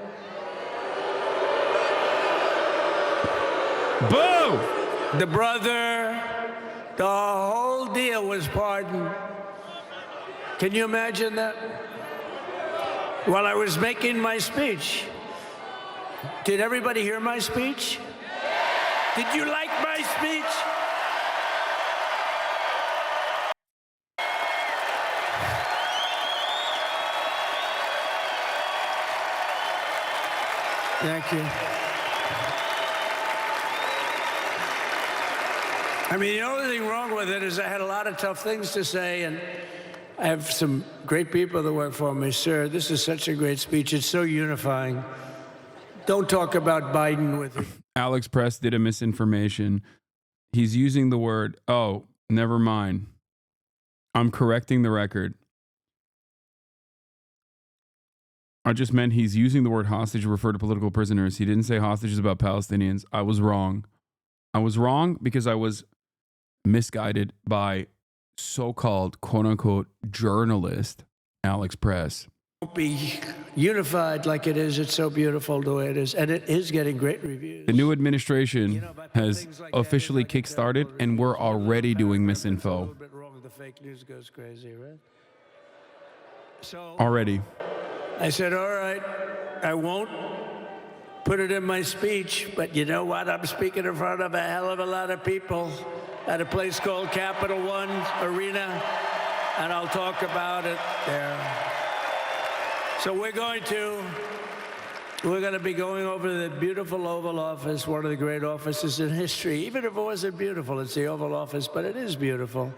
Boo! The brother, the whole deal was pardoned. Can you imagine that? While I was making my speech. Did everybody hear my speech? Did you like my speech? Thank you. I mean, the only thing wrong with it is I had a lot of tough things to say, and I have some great people that work for me. Sir, this is such a great speech. It's so unifying. Don't talk about Biden with it. Alex Press did a misinformation. He's using the word, oh, never mind. I'm correcting the record. I just meant he's using the word hostage to refer to political prisoners. He didn't say hostages about Palestinians. I was wrong. I was wrong because I was misguided by so-called quote-unquote journalist Alex Press. Won't be unified like it is. It's so beautiful the way it is. And it is getting great reviews. The new administration has officially kickstarted, and we're already doing misinfo. The fake news goes crazy, right? So Already. I said, all right, I won't put it in my speech, but you know what? I'm speaking in front of a hell of a lot of people at a place called Capital One Arena, and I'll talk about it there. So we're going to be going over the beautiful Oval Office, one of the great offices in history. Even if it wasn't beautiful, it's the Oval Office, but it is beautiful.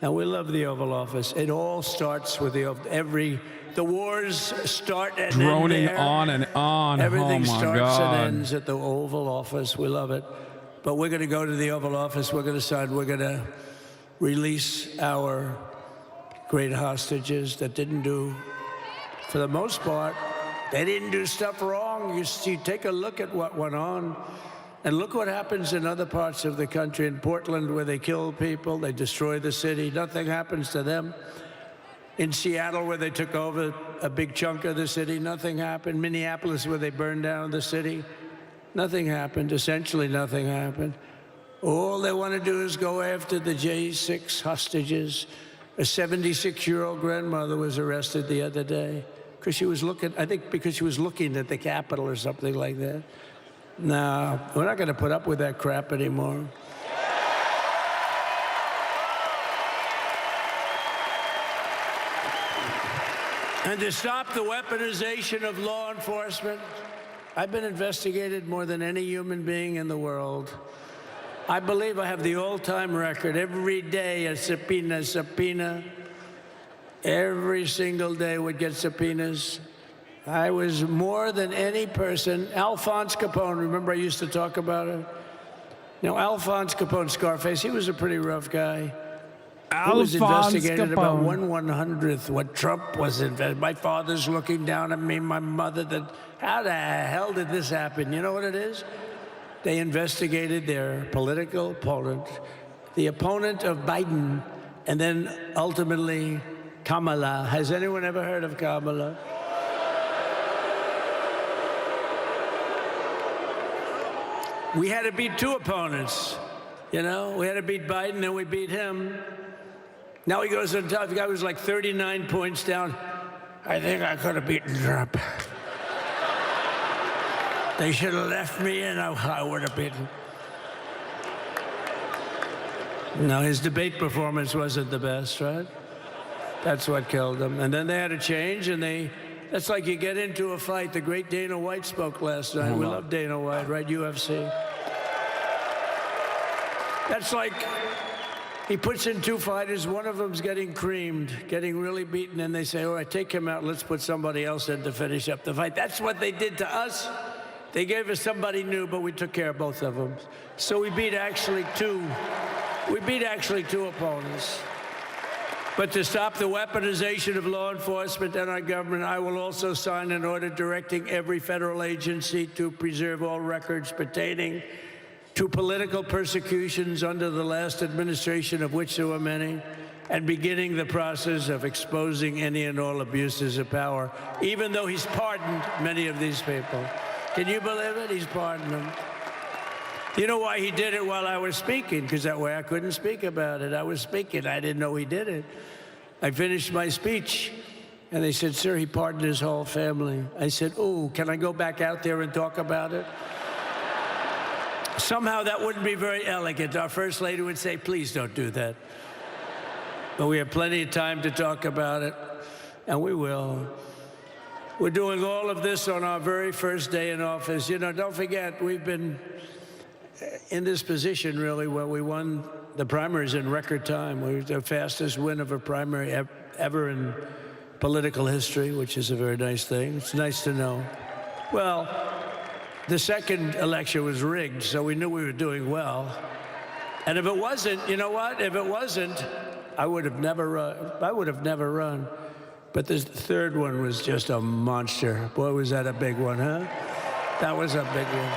And we love the Oval Office. It all starts with the wars start and droning end there. on and on. Everything oh my starts God. and ends at the Oval Office. We love it. But we're going to go to the Oval Office. We're going to release our great hostages that didn't do, for the most part, they didn't do stuff wrong. You take a look at what went on. And look what happens in other parts of the country. In Portland, where they kill people, they destroy the city. Nothing happens to them. In Seattle, where they took over a big chunk of the city, nothing happened. Minneapolis, where they burned down the city, nothing happened. Essentially, nothing happened. All they want to do is go after the J6 hostages. A 76-year-old grandmother was arrested the other day because she was looking, I think because she was looking at the Capitol or something like that. No, we're not going to put up with that crap anymore. And to stop the weaponization of law enforcement, I've been investigated more than any human being in the world. I believe I have the all-time record. Every day a subpoena. Every single day would get subpoenas. I was more than any person. Alphonse Capone, remember I used to talk about it? Now, Alphonse Capone, Scarface, he was a pretty rough guy. He was investigated about 1/100th what Trump was investigated. My father's looking down at me, my mother, how the hell did this happen? You know what it is? They investigated their political opponent, the opponent of Biden, and then ultimately Kamala. Has anyone ever heard of Kamala? We had to beat two opponents, you know? We had to beat Biden, then we beat him. Now he goes on top. The guy was like 39 points down. I think I could have beaten Trump. They should have left me and I would have beaten. No, his debate performance wasn't the best, right? That's what killed him. And then they had to change, and that's like you get into a fight. The great Dana White spoke last night. We love Dana White, right? UFC. That's like he puts in two fighters. One of them's getting creamed, getting really beaten, and they say, all right, take him out. Let's put somebody else in to finish up the fight. That's what they did to us. They gave us somebody new, but we took care of both of them. So we beat actually two opponents. But to stop the weaponization of law enforcement and our government, I will also sign an order directing every federal agency to preserve all records pertaining to political persecutions under the last administration, of which there were many, and beginning the process of exposing any and all abuses of power, even though he's pardoned many of these people. Can you believe it? He's pardoned them. You know why he did it while I was speaking? Because that way I couldn't speak about it. I was speaking. I didn't know he did it. I finished my speech, and they said, sir, he pardoned his whole family. I said, oh, can I go back out there and talk about it? Somehow that wouldn't be very elegant. Our First Lady would say, please don't do that. But we have plenty of time to talk about it, and we will. We're doing all of this on our very first day in office. You know, don't forget, we've been in this position, really, where we won the primaries in record time. We were the fastest win of a primary ever in political history, which is a very nice thing. It's nice to know. Well, the second election was rigged, so we knew we were doing well. And if it wasn't, you know what? If it wasn't, I would have never run. But the third one was just a monster. Boy, was that a big one, huh? That was a big one.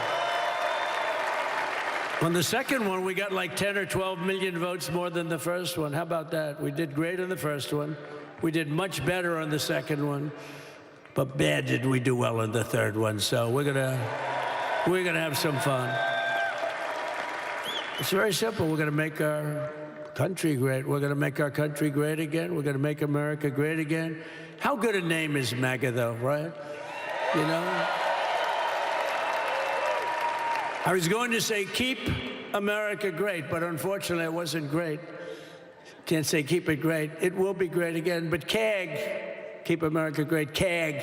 On the second one, we got like 10 or 12 million votes more than the first one. How about that? We did great on the first one. We did much better on the second one. But bad did we do well on the third one. So we're gonna have some fun. It's very simple. We're gonna make our country great. We're gonna make our country great again. We're gonna make America great again. How good a name is MAGA, though, right? You know? I was going to say, keep America great, but unfortunately it wasn't great. Can't say keep it great. It will be great again, but CAG, keep America great, CAG,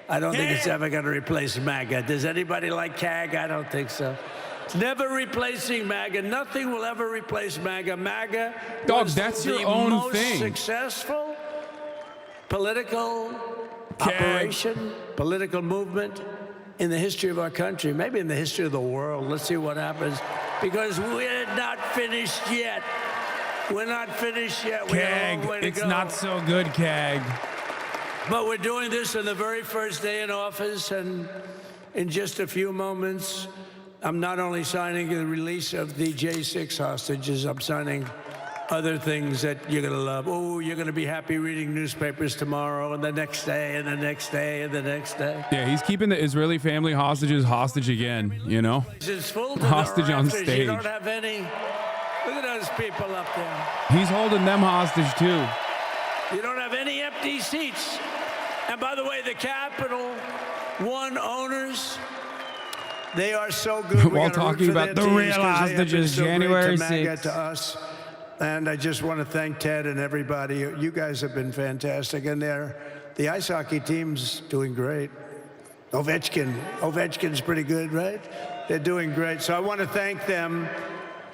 I don't think it's ever going to replace MAGA. Does anybody like CAG? I don't think so. It's never replacing MAGA. Nothing will ever replace MAGA. MAGA was that's the your own most thing. successful political operation, political movement in the history of our country, maybe in the history of the world. Let's see what happens, because we're not finished yet. We're not finished yet. We have a long way to it's go. not so good, CAG. But we're doing this on the very first day in office, and in just a few moments, I'm not only signing the release of the J6 hostages, I'm signing other things that you're going to love. Oh, you're going to be happy reading newspapers tomorrow, and the next day, and the next day, and the next day. Yeah, he's keeping the Israeli family hostages hostage again, you know? It's full to the Hostage on rafters. stage. You don't have any. Look at those people up there. He's holding them hostage, too. You don't have any empty seats. And by the way, the Capital One owners, they are so good. While talking about the real hostages, January 6th. To us. And I just want to thank Ted and everybody. You guys have been fantastic. And the ice hockey team's doing great. Ovechkin's pretty good, right? They're doing great. So I want to thank them,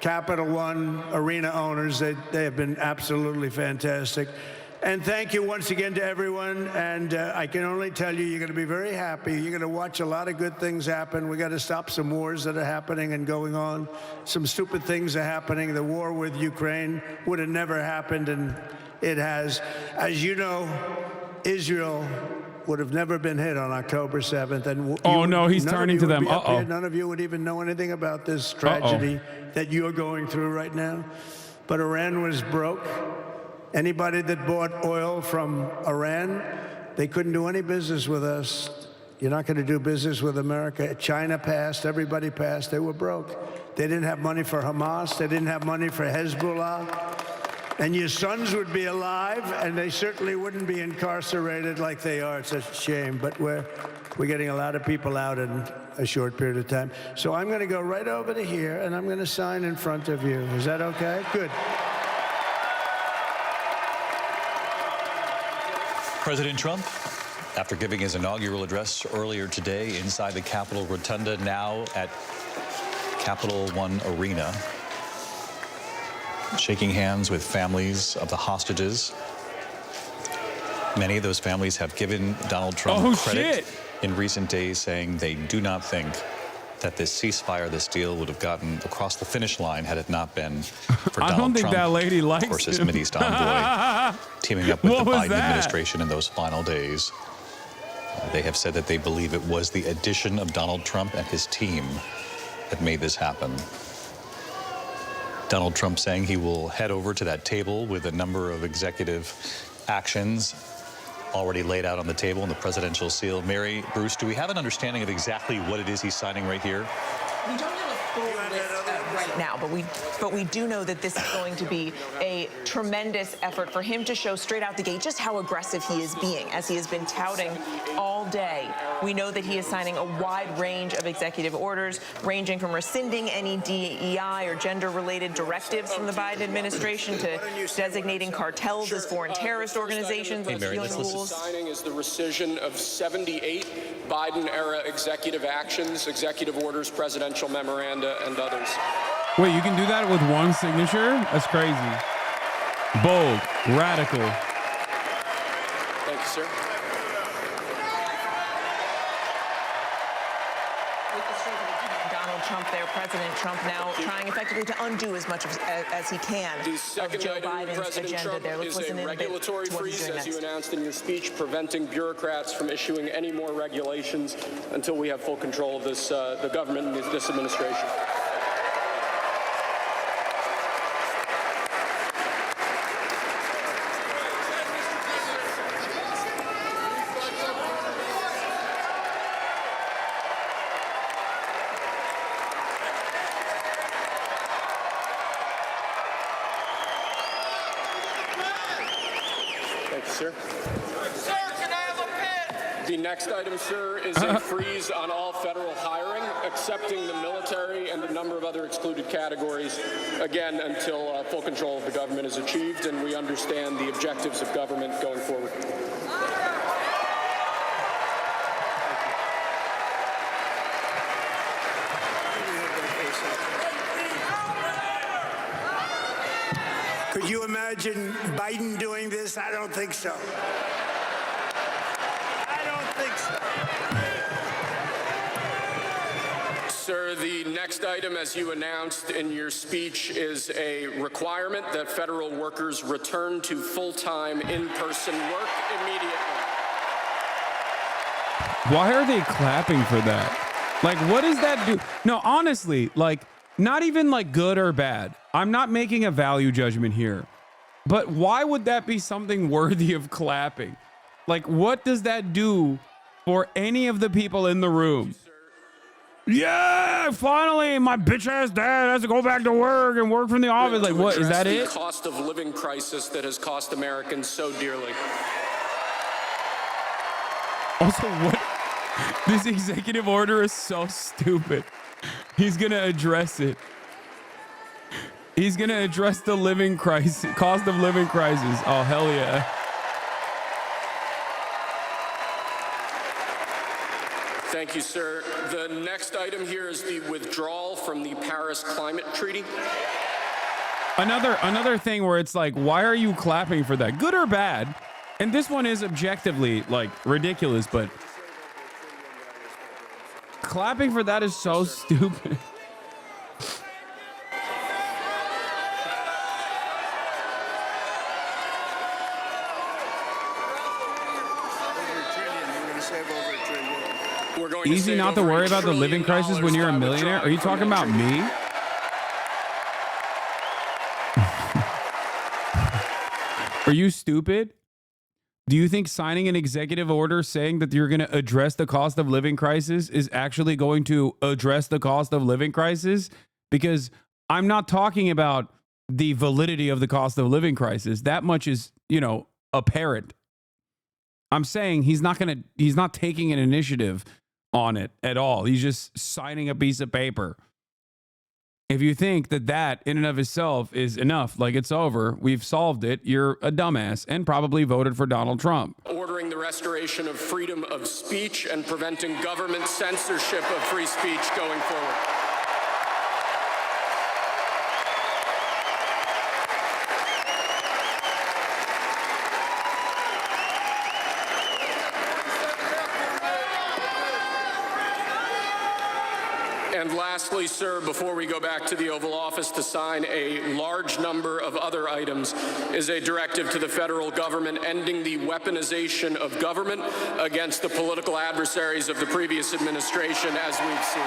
Capital One Arena owners. They have been absolutely fantastic. And thank you once again to everyone. And I can only tell you, you're going to be very happy. You're going to watch a lot of good things happen. We got to stop some wars that are happening and going on. Some stupid things are happening. The war with Ukraine would have never happened, and it has. As you know, Israel would have never been hit on October 7th. And Oh, no, he's turning to them. Uh-oh. None of you would even know anything about this tragedy that you're going through right now. But Iran was broke. Anybody that bought oil from Iran, they couldn't do any business with us. You're not going to do business with America. China passed, everybody passed. They were broke. They didn't have money for Hamas. They didn't have money for Hezbollah. And your sons would be alive, and they certainly wouldn't be incarcerated like they are. It's a shame, but we're getting a lot of people out in a short period of time. So I'm going to go right over to here, and I'm going to sign in front of you. Is that okay? Good. President Trump, after giving his inaugural address earlier today inside the Capitol Rotunda, now at Capital One Arena, shaking hands with families of the hostages. Many of those families have given Donald Trump credit in recent days, saying they do not think that this ceasefire, this deal, would have gotten across the finish line had it not been for Donald Trump. I don't think that lady likes of course, his him. Middle East envoy, teaming up with the Biden that? administration in those final days. They have said that they believe it was the addition of Donald Trump and his team that made this happen. Donald Trump saying he will head over to that table with a number of executive actions already laid out on the table in the presidential seal. Mary, Bruce, do we have an understanding of exactly what it is he's signing right here? We don't have a full list right now, but we do know that this is going to be a tremendous effort for him to show straight out the gate just how aggressive he is being, as he has been touting all day. We know that he is signing a wide range of executive orders, ranging from rescinding any DEI or gender-related directives from the Biden administration to designating cartels as foreign terrorist organizations on stealing rules. Signing is the rescission of 78 Biden-era executive actions, executive orders, presidential memoranda, and others. Wait, you can do that with one signature? That's crazy. Bold, radical. Thank you, sir. With the stroke of Donald Trump there, President Trump now trying effectively to undo as much as he can The of second Joe item, Biden's President agenda Trump, there. Let's is listen a in a bit regulatory to what he's freeze, doing as you next. announced in your speech, preventing bureaucrats from issuing any more regulations until we have full control of this, the government and this administration. Thank you, sir. Sir, can I have a pen? The next item, sir, is a freeze on all federal hiring, excepting the military and a number of other excluded categories, again, until full control of the government is achieved and we understand the objectives of government going forward. Could you imagine Biden doing this? I don't think so. I don't think so. Sir, the next item, as you announced in your speech, is a requirement that federal workers return to full-time in-person work immediately. Why are they clapping for that? Like, what does that do? No, honestly, like, not even like good or bad. I'm not making a value judgment here. But why would that be something worthy of clapping? Like, what does that do for any of the people in the room? Yeah, finally, my bitch ass dad has to go back to work and work from the office. Like, what, is that it? The cost of living crisis that has cost Americans so dearly. Also, what? This executive order is so stupid. He's going to address it. He's going to address the living crisis, cost of living crisis. Oh, hell yeah. Thank you, sir. The next item here is the withdrawal from the Paris Climate Treaty. Another thing where it's like, why are you clapping for that? Good or bad? And this one is objectively like ridiculous, but clapping for that is so stupid. Easy not to worry about the living crisis when you're a millionaire? Are you talking about me? Are you stupid? Do you think signing an executive order saying that you're going to address the cost of living crisis is actually going to address the cost of living crisis? Because I'm not talking about the validity of the cost of living crisis. That much is, you know, apparent. I'm saying he's not taking an initiative on it at all. He's just signing a piece of paper. If you think that that in and of itself is enough, like it's over, we've solved it, you're a dumbass and probably voted for Donald Trump. Ordering the restoration of freedom of speech and preventing government censorship of free speech going forward. And lastly, sir, before we go back to the Oval Office to sign a large number of other items, is a directive to the federal government ending the weaponization of government against the political adversaries of the previous administration, as we've seen.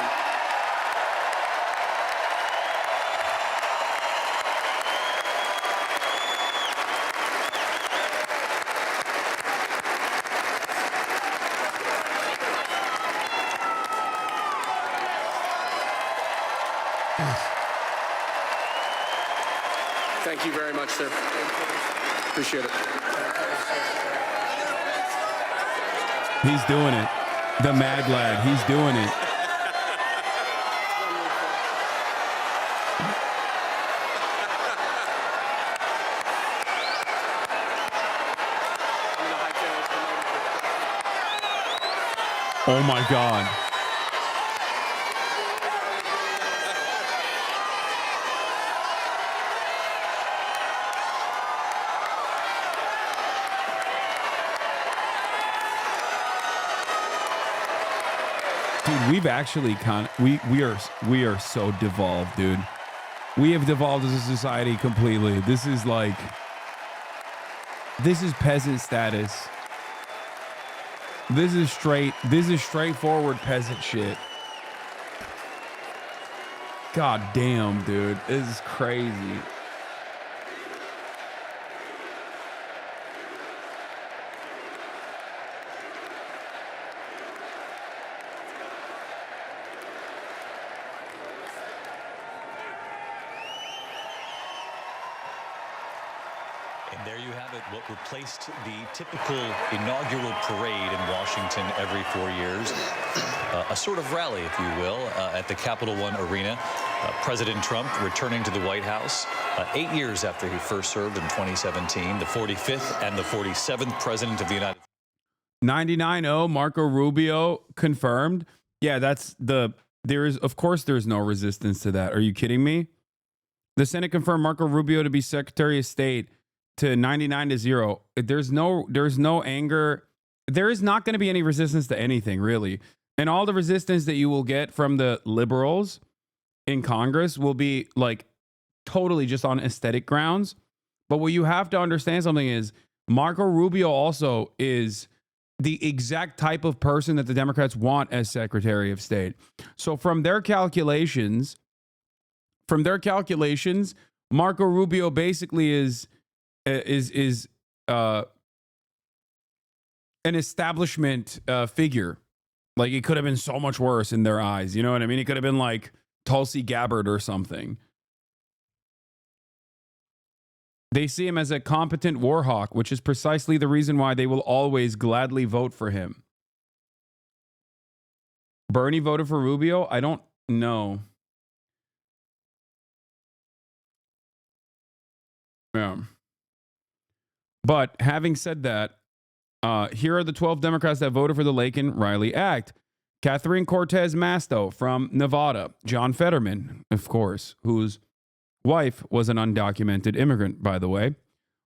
Thank you very much, sir. Appreciate it. He's doing it. The Mad Lad, he's doing it. Oh my God. Dude, we've actually we are so devolved, dude. We have devolved as a society completely. This is peasant status. This is straightforward peasant shit. God damn, dude. This is crazy. And there you have it, what replaced the typical inaugural parade in Washington every 4 years. A sort of rally, if you will, at the Capital One Arena. President Trump returning to the White House 8 years after he first served in 2017, the 45th and the 47th president of the United States. 99-0, Marco Rubio confirmed. Yeah, of course there's no resistance to that. Are you kidding me? The Senate confirmed Marco Rubio to be Secretary of State to 99-0. There's no anger. There is not going to be any resistance to anything, really. And all the resistance that you will get from the liberals in Congress will be like totally just on aesthetic grounds. But what you have to understand something is Marco Rubio also is the exact type of person that the Democrats want as Secretary of State. So from their calculations, Marco Rubio basically is an establishment figure. Like, it could have been so much worse in their eyes. You know what I mean? It could have been like Tulsi Gabbard or something. They see him as a competent war hawk, which is precisely the reason why they will always gladly vote for him. Bernie voted for Rubio? I don't know. Yeah. But having said that, here are the 12 Democrats that voted for the Laken-Riley Act. Catherine Cortez Masto from Nevada. John Fetterman, of course, whose wife was an undocumented immigrant, by the way.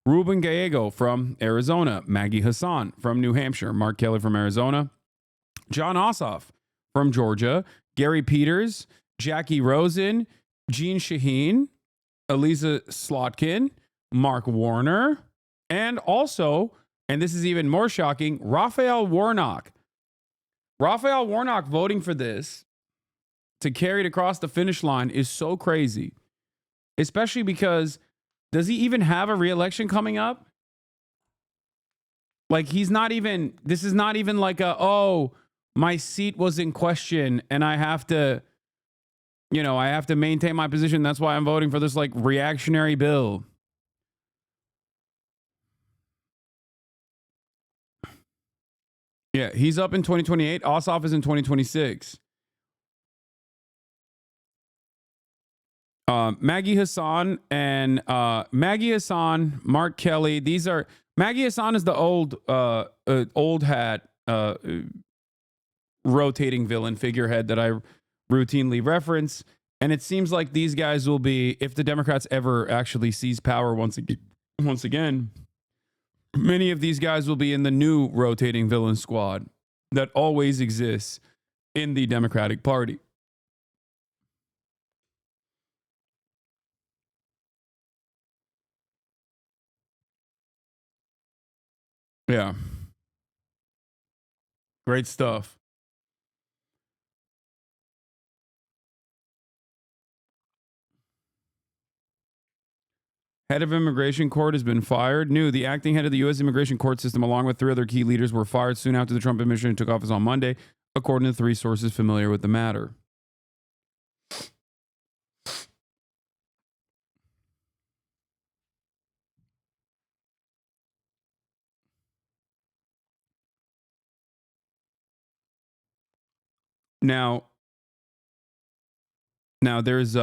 Ruben Gallego from Arizona. Maggie Hasan from New Hampshire. Mark Kelly from Arizona. John Ossoff from Georgia. Gary Peters. Jackie Rosen. Jean Shaheen. Elisa Slotkin. Mark Warner. And also, and this is even more shocking, Raphael Warnock. Raphael Warnock voting for this to carry it across the finish line is so crazy. Especially because, does he even have a re-election coming up? Like, this is not even like my seat was in question and I have to maintain my position. That's why I'm voting for this like reactionary bill. Yeah, he's up in 2028. Ossoff is in 2026. Maggie Hasan and Maggie Hasan, Mark Kelly. Maggie Hasan is the old hat rotating villain figurehead that I routinely reference. And it seems like these guys will be, if the Democrats ever actually seize power once again, many of these guys will be in the new rotating villain squad that always exists in the Democratic Party. Yeah. Great stuff. Head of Immigration Court has been fired. New, the acting head of the U.S. Immigration Court system, along with 3 other key leaders, were fired soon after the Trump administration took office on Monday, according to 3 sources familiar with the matter. Now there's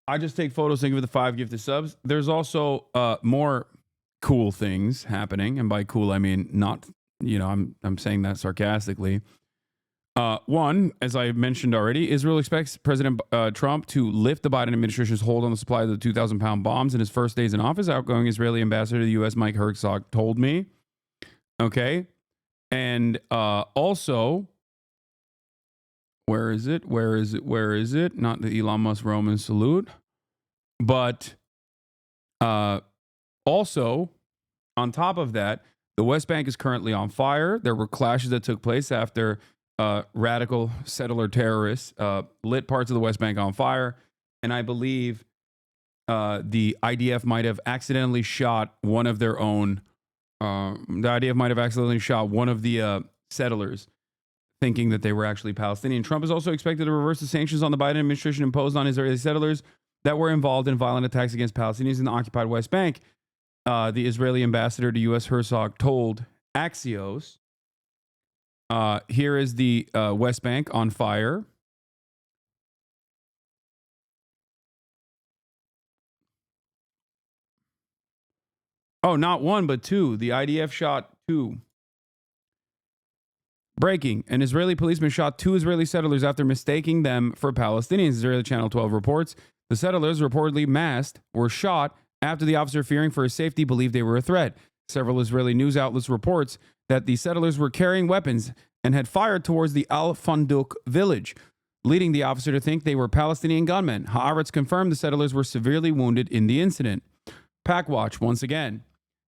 I just take photos, thank you for the 5 gifted subs. There's also more cool things happening, and by cool I mean not, I'm saying that sarcastically. One, as I mentioned already, Israel expects President Trump to lift the Biden administration's hold on the supply of the 2,000-pound bombs in his first days in office. Outgoing Israeli ambassador to the U.S. Mike Herzog told me. Okay, and also Where is it? Where is it? Where is it? Not the Elon Musk Roman salute. But also, on top of that, the West Bank is currently on fire. There were clashes that took place after radical settler terrorists lit parts of the West Bank on fire. And I believe the IDF might have accidentally shot one of their own. The IDF might have accidentally shot one of the settlers, thinking that they were actually Palestinian. Trump is also expected to reverse the sanctions on the Biden administration imposed on Israeli settlers that were involved in violent attacks against Palestinians in the occupied West Bank. The Israeli ambassador to U.S. Herzog told Axios, here is the West Bank on fire. Oh, not one, but two. The IDF shot two. Breaking. An Israeli policeman shot two Israeli settlers after mistaking them for Palestinians. Israeli Channel 12 reports the settlers, reportedly masked, were shot after the officer, fearing for his safety, believed they were a threat. Several Israeli news outlets reports that the settlers were carrying weapons and had fired towards the Al-Funduk village, leading the officer to think they were Palestinian gunmen. Haaretz confirmed the settlers were severely wounded in the incident. Packwatch, once again.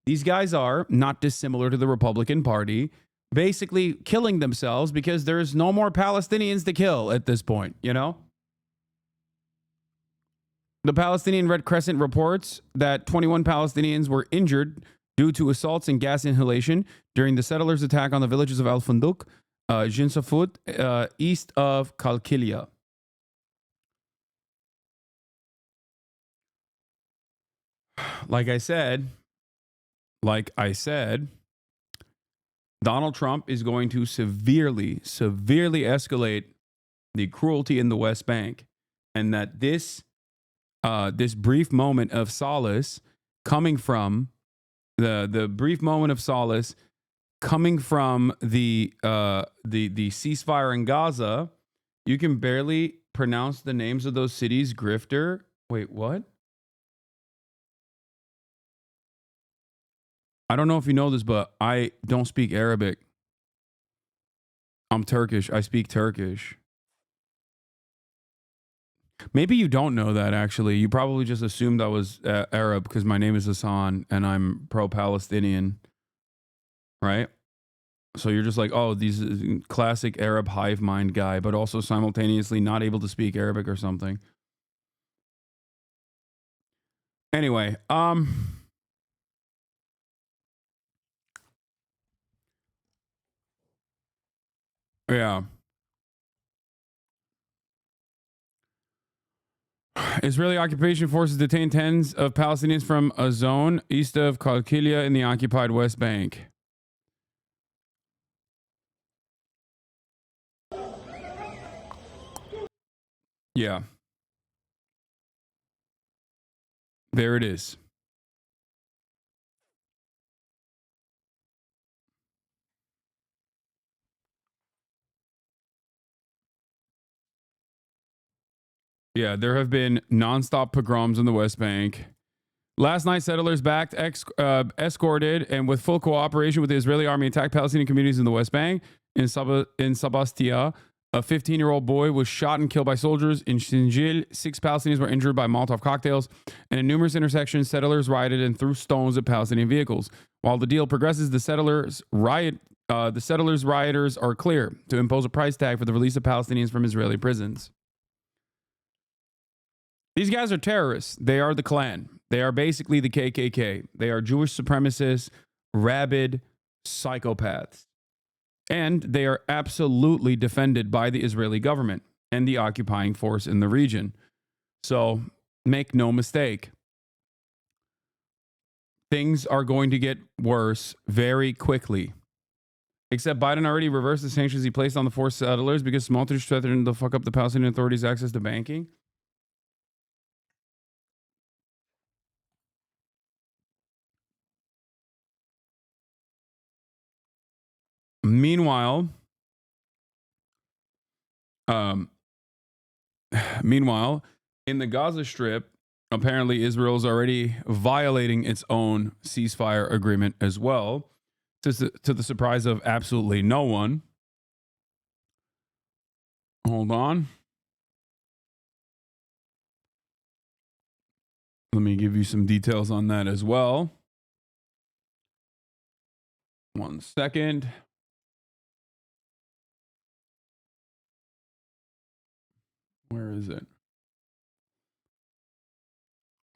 These guys are not dissimilar to the Republican Party, basically killing themselves because there's no more Palestinians to kill at this point, you know? The Palestinian Red Crescent reports that 21 Palestinians were injured due to assaults and gas inhalation during the settlers' attack on the villages of Al-Funduk, Jinsafut, east of Kalkilia. Like I said, Donald Trump is going to severely escalate the cruelty in the West Bank, and that this brief moment of solace coming from the brief moment of solace coming from the ceasefire in Gaza. You can barely pronounce the names of those cities. Grifter. Wait, what? I don't know if you know this, but I don't speak Arabic. I'm Turkish. I speak Turkish. Maybe you don't know that, actually. You probably just assumed I was Arab because my name is Hasan and I'm pro-Palestinian, right? So you're just like, oh, these classic Arab hive mind guy, but also simultaneously not able to speak Arabic or something. Anyway, yeah. Israeli occupation forces detained tens of Palestinians from a zone east of Kalkilia in the occupied West Bank. Yeah. There it is. Yeah, there have been nonstop pogroms in the West Bank. Last night, settlers escorted and with full cooperation with the Israeli army attacked Palestinian communities in the West Bank. In Sabastia, a 15-year-old boy was shot and killed by soldiers. In Shinjil, 6 Palestinians were injured by Molotov cocktails. And in numerous intersections, settlers rioted and threw stones at Palestinian vehicles. While the deal progresses, the settlers' rioters are clear to impose a price tag for the release of Palestinians from Israeli prisons. These guys are terrorists. They are the Klan. They are basically the KKK. They are Jewish supremacists, rabid psychopaths. And they are absolutely defended by the Israeli government and the occupying force in the region. So make no mistake. Things are going to get worse very quickly. Except Biden already reversed the sanctions he placed on the forced settlers because Smotrich threatened to fuck up the Palestinian Authority's access to banking. Meanwhile, in the Gaza Strip, apparently Israel is already violating its own ceasefire agreement as well, to the surprise of absolutely no one. Hold on. Let me give you some details on that as well. 1 second. Where is it?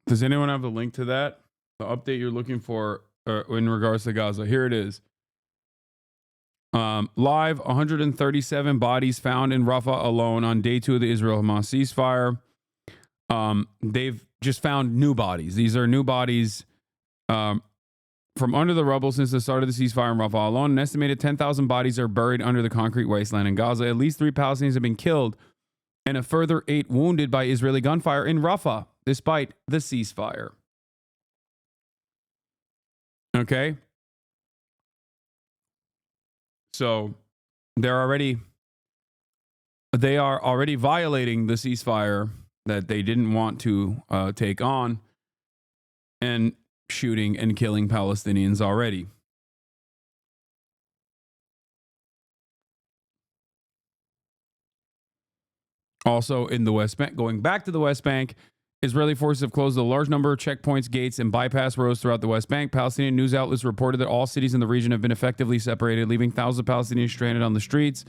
Does anyone have the link to that? The update you're looking for in regards to Gaza? Here it is. Live, 137 bodies found in Rafah alone on day 2 of the Israel-Hamas ceasefire. They've just found new bodies. These are new bodies from under the rubble since the start of the ceasefire in Rafah alone. An estimated 10,000 bodies are buried under the concrete wasteland in Gaza. At least 3 Palestinians have been killed and a further 8 wounded by Israeli gunfire in Rafah, despite the ceasefire. Okay? So they are already violating the ceasefire that they didn't want to take on, and shooting and killing Palestinians already. Also in the West Bank, going back to the West Bank, Israeli forces have closed a large number of checkpoints, gates, and bypass roads throughout the West Bank. Palestinian news outlets reported that all cities in the region have been effectively separated, leaving thousands of Palestinians stranded on the streets.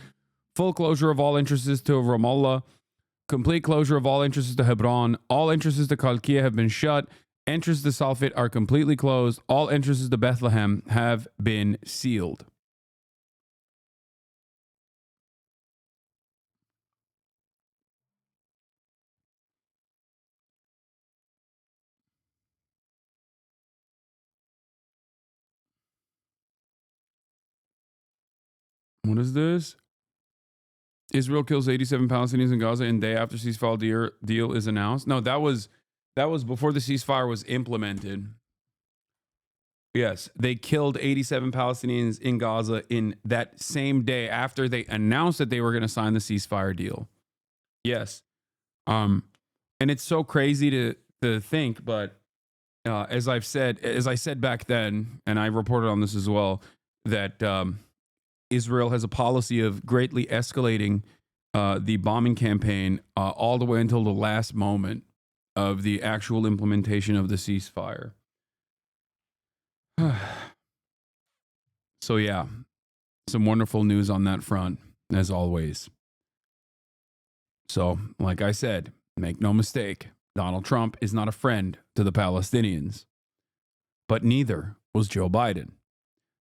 Full closure of all entrances to Ramallah. Complete closure of all entrances to Hebron. All entrances to Kalkia have been shut. Entrances to Salfit are completely closed. All entrances to Bethlehem have been sealed. What is this? Israel kills 87 Palestinians in Gaza in day after ceasefire deal is announced. No, that was before the ceasefire was implemented. Yes, they killed 87 Palestinians in Gaza in that same day after they announced that they were going to sign the ceasefire deal. Yes. And it's so crazy to think, but as I said back then, and I reported on this as well, that Israel has a policy of greatly escalating the bombing campaign all the way until the last moment of the actual implementation of the ceasefire. So yeah, some wonderful news on that front, as always. So, like I said, make no mistake, Donald Trump is not a friend to the Palestinians, but neither was Joe Biden.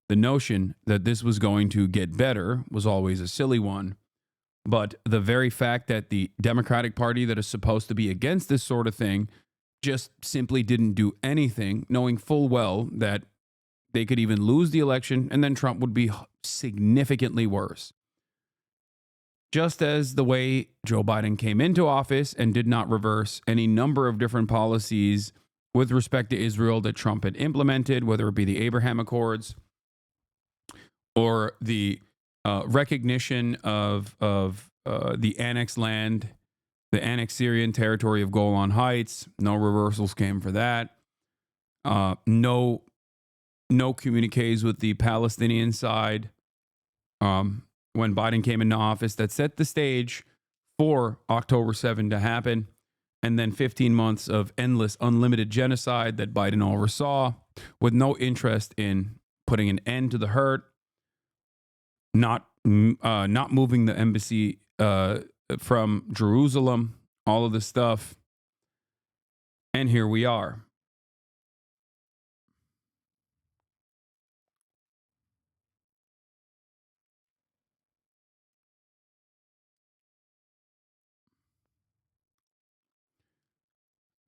The notion that this was going to get better was always a silly one, but the very fact that the Democratic Party that is supposed to be against this sort of thing just simply didn't do anything, knowing full well that they could even lose the election and then Trump would be significantly worse. Just as the way Joe Biden came into office and did not reverse any number of different policies with respect to Israel that Trump had implemented, whether it be the Abraham Accords or the recognition of the annexed land, the annexed Syrian territory of Golan Heights. No reversals came for that. No communiques with the Palestinian side when Biden came into office that set the stage for October 7 to happen. And then 15 months of endless, unlimited genocide that Biden oversaw with no interest in putting an end to the hurt, not moving the embassy from Jerusalem, all of this stuff. And here we are.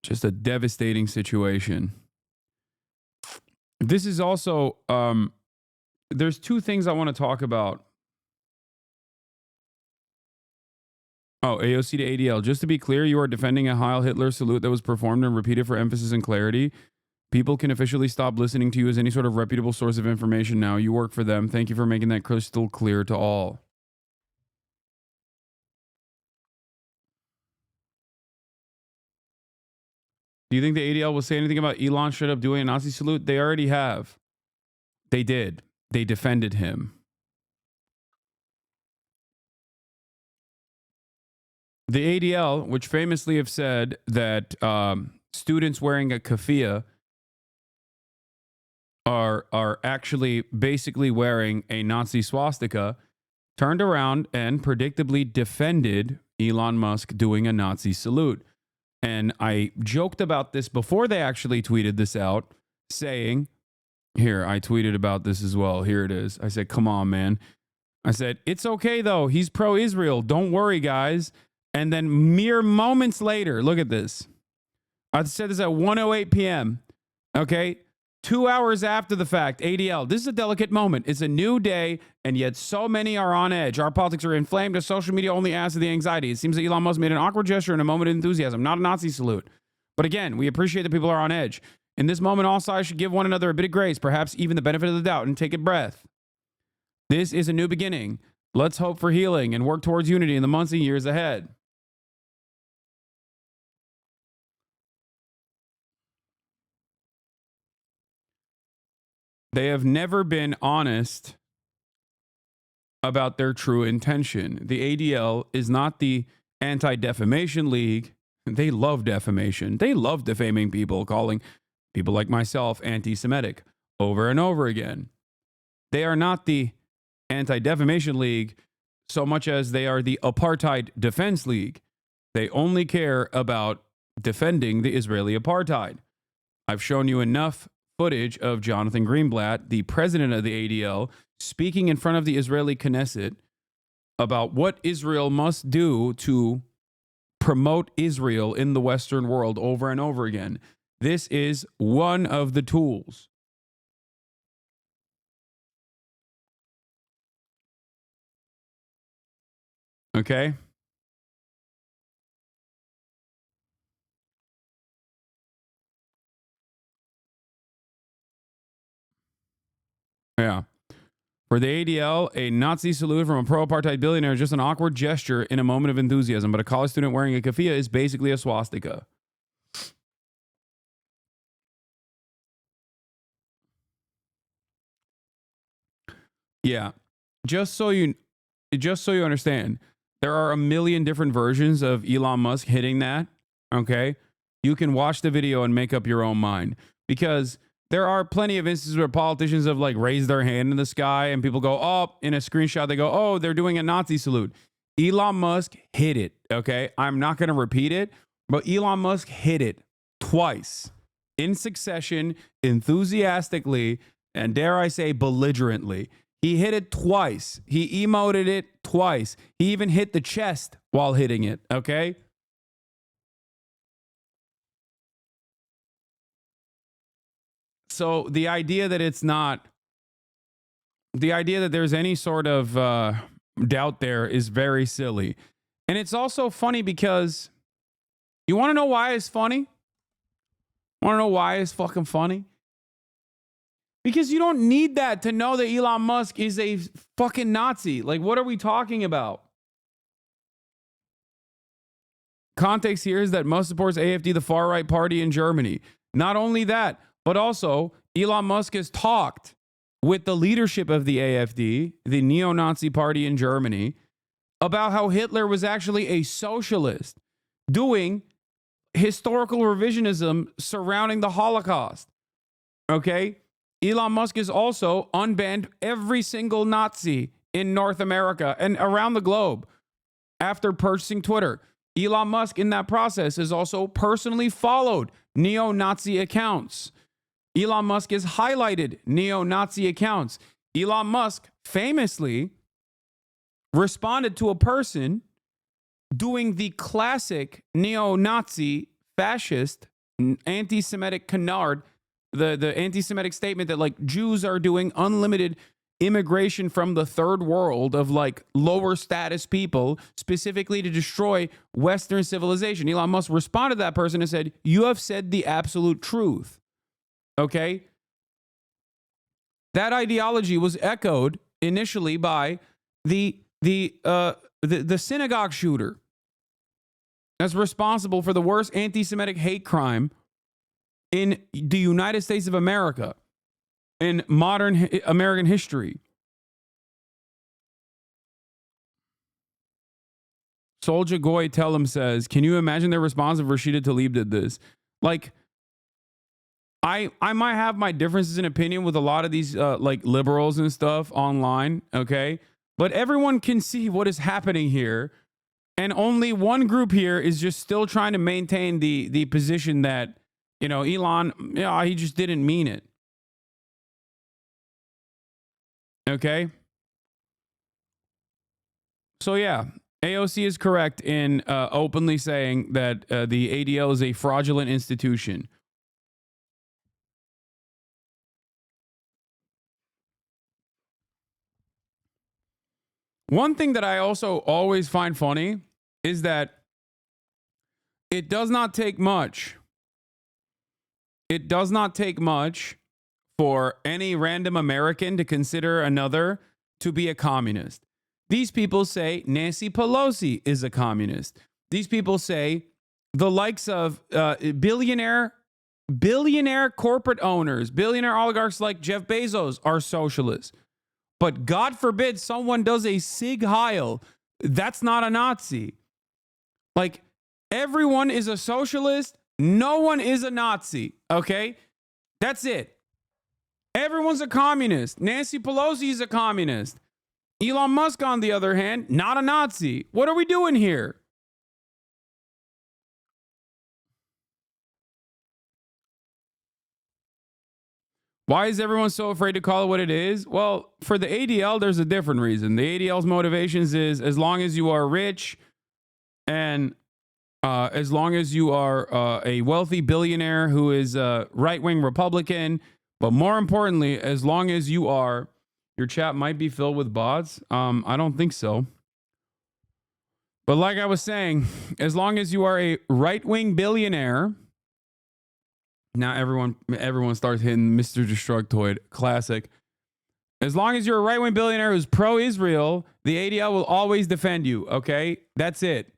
Just a devastating situation. This is also, there's two things I want to talk about. Oh, AOC to ADL. Just to be clear, you are defending a Heil Hitler salute that was performed and repeated for emphasis and clarity. People can officially stop listening to you as any sort of reputable source of information now. You work for them. Thank you for making that crystal clear to all. Do you think the ADL will say anything about Elon straight up doing a Nazi salute? They already have. They did. They defended him. The ADL, which famously have said that students wearing a keffiyeh are actually basically wearing a Nazi swastika, turned around and predictably defended Elon Musk doing a Nazi salute. And I joked about this before they actually tweeted this out, saying, here, I tweeted about this as well. Here it is. I said, come on, man. I said, it's okay, though. He's pro-Israel. Don't worry, guys. And then mere moments later, look at this. I said this at 1:08 p.m. Okay? 2 hours after the fact, ADL. This is a delicate moment. It's a new day, and yet so many are on edge. Our politics are inflamed as social media only adds to the anxiety. It seems that Elon Musk made an awkward gesture in a moment of enthusiasm, not a Nazi salute. But again, we appreciate that people are on edge. In this moment, all sides should give one another a bit of grace, perhaps even the benefit of the doubt, and take a breath. This is a new beginning. Let's hope for healing and work towards unity in the months and years ahead. They have never been honest about their true intention. The ADL is not the Anti-Defamation League. They love defamation. They love defaming people, calling people like myself anti-Semitic over and over again. They are not the Anti-Defamation League so much as they are the Apartheid Defense League. They only care about defending the Israeli apartheid. I've shown you enough footage of Jonathan Greenblatt, the president of the ADL, speaking in front of the Israeli Knesset about what Israel must do to promote Israel in the Western world over and over again. This is one of the tools. Okay? Yeah. For the ADL, a Nazi salute from a pro-apartheid billionaire is just an awkward gesture in a moment of enthusiasm, but a college student wearing a keffiyeh is basically a swastika. Yeah. Just so you understand, there are a million different versions of Elon Musk hitting that, okay? You can watch the video and make up your own mind, because there are plenty of instances where politicians have like raised their hand in the sky and people go, oh, in a screenshot, they go, oh, they're doing a Nazi salute. Elon Musk hit it, okay? I'm not going to repeat it, but Elon Musk hit it twice in succession, enthusiastically, and dare I say belligerently. He hit it twice. He emoted it twice. He even hit the chest while hitting it, okay? So the idea that there's any sort of doubt there is very silly. And it's also funny because you want to know why it's funny? Want to know why it's fucking funny? Because you don't need that to know that Elon Musk is a fucking Nazi. Like, what are we talking about? Context here is that Musk supports AfD, the far-right party in Germany. Not only that, but also Elon Musk has talked with the leadership of the AfD, the neo-Nazi party in Germany, about how Hitler was actually a socialist doing historical revisionism surrounding the Holocaust. Okay? Elon Musk has also unbanned every single Nazi in North America and around the globe after purchasing Twitter. Elon Musk, in that process, has also personally followed neo-Nazi accounts. Elon Musk has highlighted neo-Nazi accounts. Elon Musk famously responded to a person doing the classic neo-Nazi, fascist, anti-Semitic canard, the anti-Semitic statement that like Jews are doing unlimited immigration from the third world of like lower status people, specifically to destroy Western civilization. Elon Musk responded to that person and said, "You have said the absolute truth." Okay? That ideology was echoed initially by the synagogue shooter that's responsible for the worst anti-Semitic hate crime in the United States of America, in modern American history. Soldier Goy Tellem says, can you imagine their response if Rashida Tlaib did this? Like, I might have my differences in opinion with a lot of these like liberals and stuff online, okay? But everyone can see what is happening here. And only one group here is just still trying to maintain the position that, you know, Elon, yeah, he just didn't mean it. Okay? So yeah, AOC is correct in openly saying that the ADL is a fraudulent institution. One thing that I also always find funny is that it does not take much. It does not take much for any random American to consider another to be a communist. These people say Nancy Pelosi is a communist. These people say the likes of billionaire corporate owners, billionaire oligarchs like Jeff Bezos are socialists. But God forbid someone does a Sig Heil. That's not a Nazi. Like, everyone is a socialist. No one is a Nazi. Okay? That's it. Everyone's a communist. Nancy Pelosi is a communist. Elon Musk, on the other hand, not a Nazi. What are we doing here? Why is everyone so afraid to call it what it is? Well, for the ADL, there's a different reason. The ADL's motivations is as long as you are rich and as long as you are a wealthy billionaire who is a right-wing Republican, but more importantly, as long as you are, your chat might be filled with bots. I don't think so. But like I was saying, as long as you are a right-wing billionaire, now everyone starts hitting Mr. Destructoid. Classic. As long as you're a right-wing billionaire who's pro-Israel, the ADL will always defend you, okay? That's it.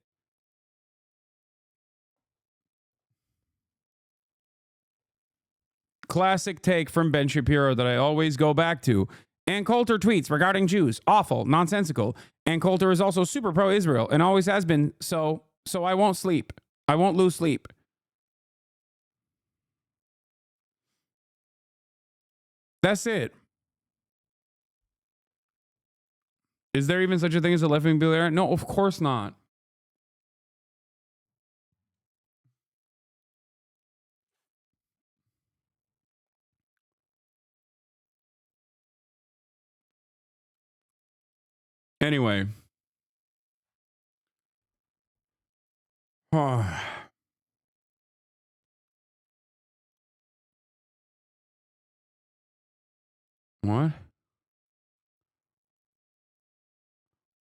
Classic take from Ben Shapiro that I always go back to. Ann Coulter tweets regarding Jews. Awful. Nonsensical. Ann Coulter is also super pro-Israel and always has been, so I won't sleep. I won't lose sleep. That's it. Is there even such a thing as a left-wing billionaire? No, of course not. Anyway. What?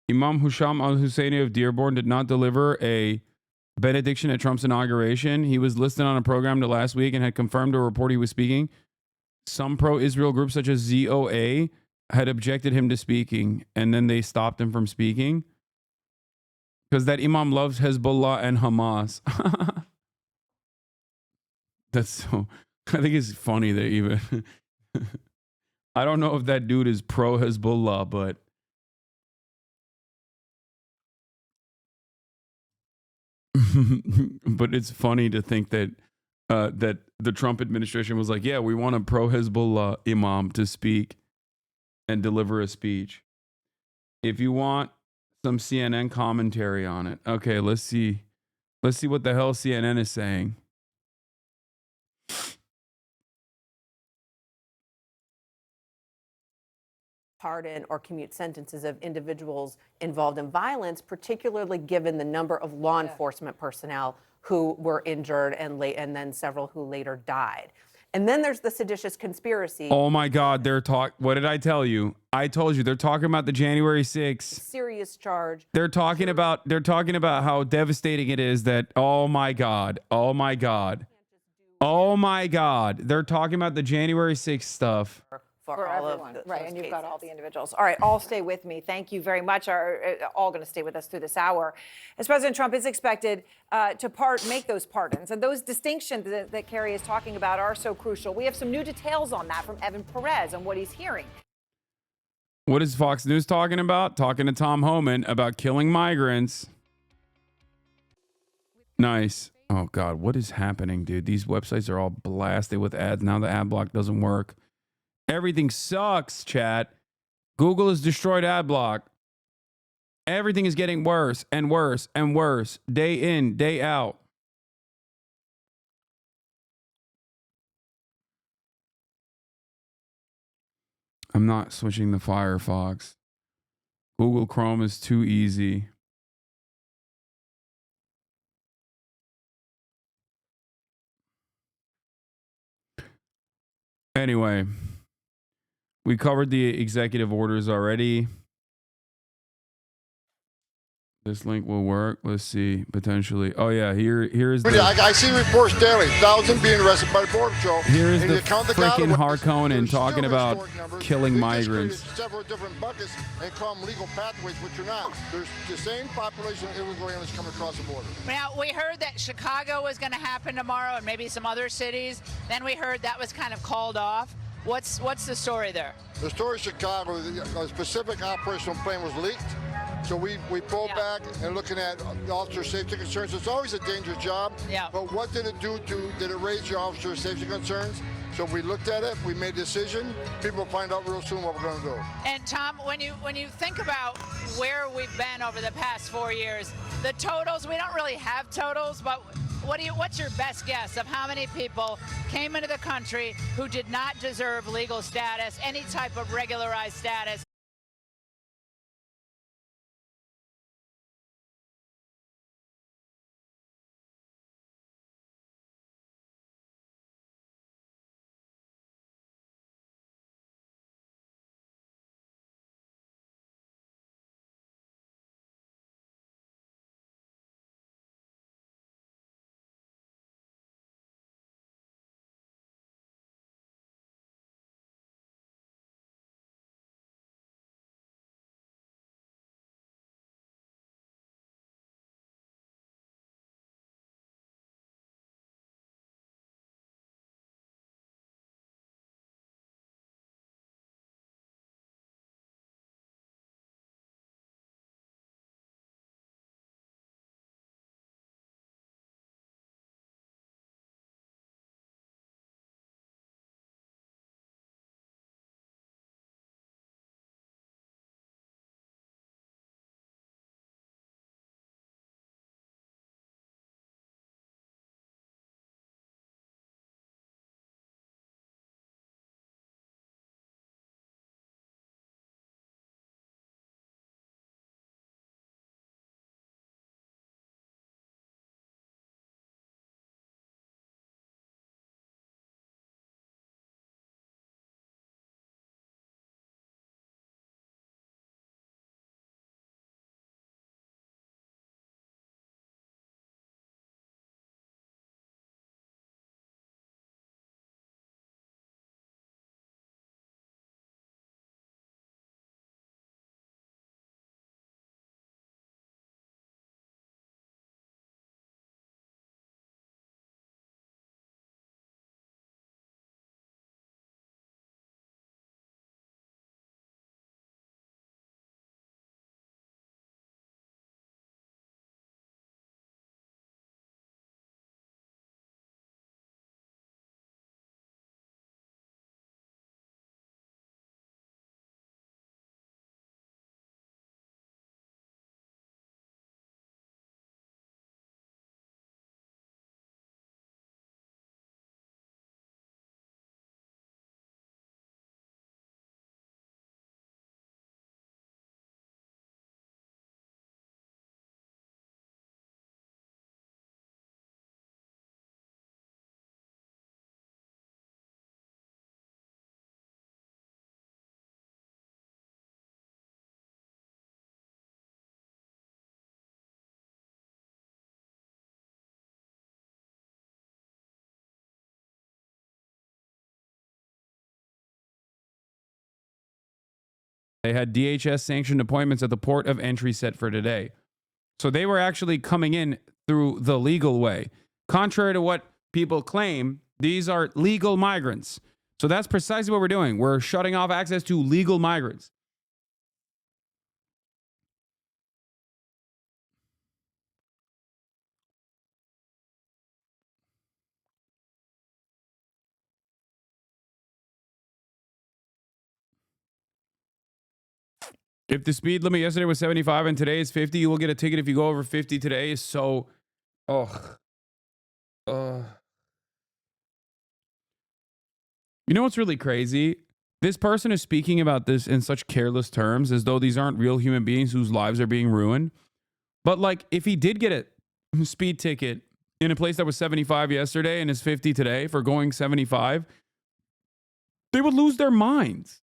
Imam Husham al-Husseini of Dearborn did not deliver a benediction at Trump's inauguration. He was listed on a program last week and had confirmed a report he was speaking. Some pro-Israel groups such as ZOA had objected him to speaking, and then they stopped him from speaking because that Imam loves Hezbollah and Hamas. That's so... I think it's funny that even... I don't know if that dude is pro-Hezbollah, but... but it's funny to think that that the Trump administration was like, yeah, we want a pro-Hezbollah imam to speak and deliver a speech. If you want some CNN commentary on it. Okay, let's see. Let's see what the hell CNN is saying. Pardon or commute sentences of individuals involved in violence, particularly given the number of law enforcement personnel who were injured and then several who later died. And then there's the seditious conspiracy. Oh my God, what did I tell you? I told you they're talking about the January 6th. Serious charge. They're talking about how devastating it is that, oh my God. They're talking about the January 6th stuff. For all everyone, right? And you've got all the individuals. All right, all stay with me. Thank you very much. Are all going to stay with us through this hour, as President Trump is expected to make those pardons, and those distinctions that Carrie is talking about are so crucial. We have some new details on that from Evan Perez and what he's hearing. What is Fox News talking about? Talking to Tom Homan about killing migrants. Nice. Oh God, what is happening, dude? These websites are all blasted with ads. Now the ad block doesn't work. Everything sucks, chat. Google has destroyed ad block. Everything is getting worse and worse and worse, day in, day out. I'm not switching to Firefox. Google Chrome is too easy. Anyway, we covered the executive orders already. This link will work. Let's see. Potentially. Oh yeah, here's the. I see reports daily. 1,000 being arrested by Border Patrol. Here's And the you count the freaking Gaza- Harkonnen talking about killing migrants. Several different buckets and call them legal pathways, which are not. There's the same population of illegal aliens coming across the border. Now, we heard that Chicago was going to happen tomorrow and maybe some other cities. Then we heard that was kind of called off. What's the story there? The story of Chicago, a specific operational plan was leaked. So we pulled back and looking at officer safety concerns. It's always a dangerous job. Yeah. But what did it do did it raise your officer safety concerns? So we looked at it, we made a decision. People will find out real soon what we're going to do. And Tom, when you think about where we've been over the past 4 years, the totals, we don't really have totals, but what's your best guess of how many people came into the country who did not deserve legal status, any type of regularized status? They had DHS sanctioned appointments at the port of entry set for today. So they were actually coming in through the legal way. Contrary to what people claim, these are legal migrants. So that's precisely what we're doing. We're shutting off access to legal migrants. If the speed limit yesterday was 75 and today is 50, you will get a ticket if you go over 50 today. So, you know what's really crazy? This person is speaking about this in such careless terms as though these aren't real human beings whose lives are being ruined. But like, if he did get a speed ticket in a place that was 75 yesterday and is 50 today for going 75, they would lose their minds.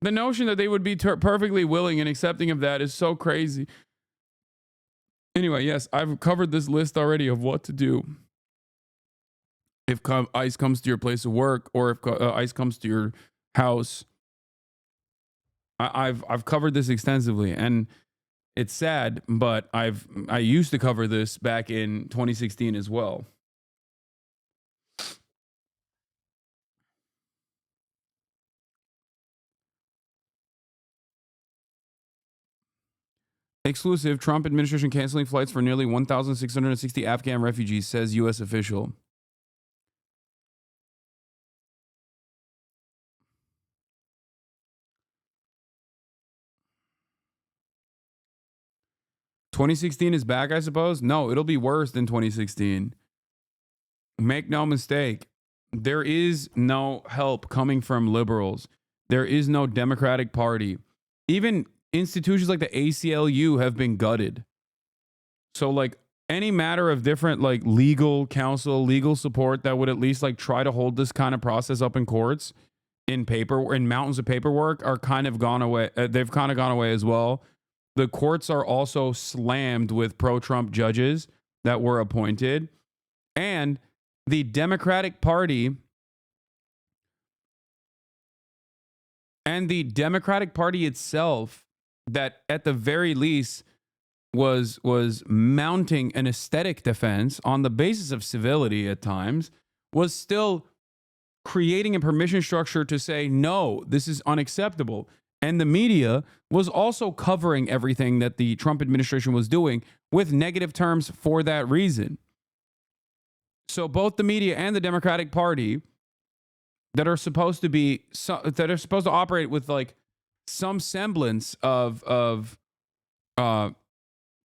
The notion that they would be perfectly willing and accepting of that is so crazy. Anyway, yes, I've covered this list already of what to do if ICE comes to your place of work or if ICE comes to your house. I've covered this extensively, and it's sad, but I used to cover this back in 2016 as well. Exclusive, Trump administration canceling flights for nearly 1,660 Afghan refugees, says U.S. official. "2016 is back, I suppose? No, it'll be worse than 2016. Make no mistake. There is no help coming from liberals. There is no Democratic Party. Even institutions like the ACLU have been gutted. So like any matter of different like legal counsel, legal support that would at least like try to hold this kind of process up in courts in mountains of paperwork are kind of gone away. They've kind of gone away as well. The courts are also slammed with pro-Trump judges that were appointed, and the Democratic Party itself, that at the very least was mounting an aesthetic defense on the basis of civility at times, was still creating a permission structure to say, no, this is unacceptable. And the media was also covering everything that the Trump administration was doing with negative terms for that reason. So both the media and the Democratic Party that are supposed to operate with like some semblance of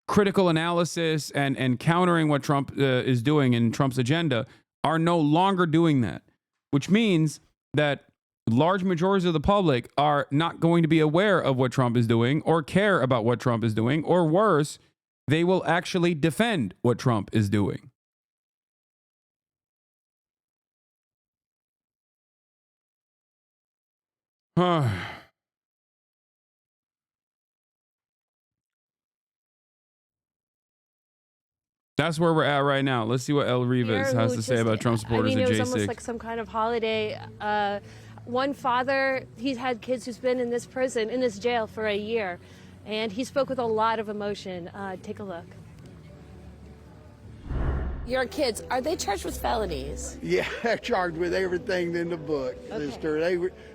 critical analysis and countering what Trump is doing in Trump's agenda are no longer doing that, which means that large majorities of the public are not going to be aware of what Trump is doing or care about what Trump is doing, or worse, they will actually defend what Trump is doing. That's where we're at right now. Let's see what El Rivas has to say about Trump supporters at J6. It was almost like some kind of holiday. One father, he's had kids who's been in this prison, in this jail for a year, and he spoke with a lot of emotion. Take a look. Your kids, are they charged with felonies? Yeah, they're charged with everything in the book, sister.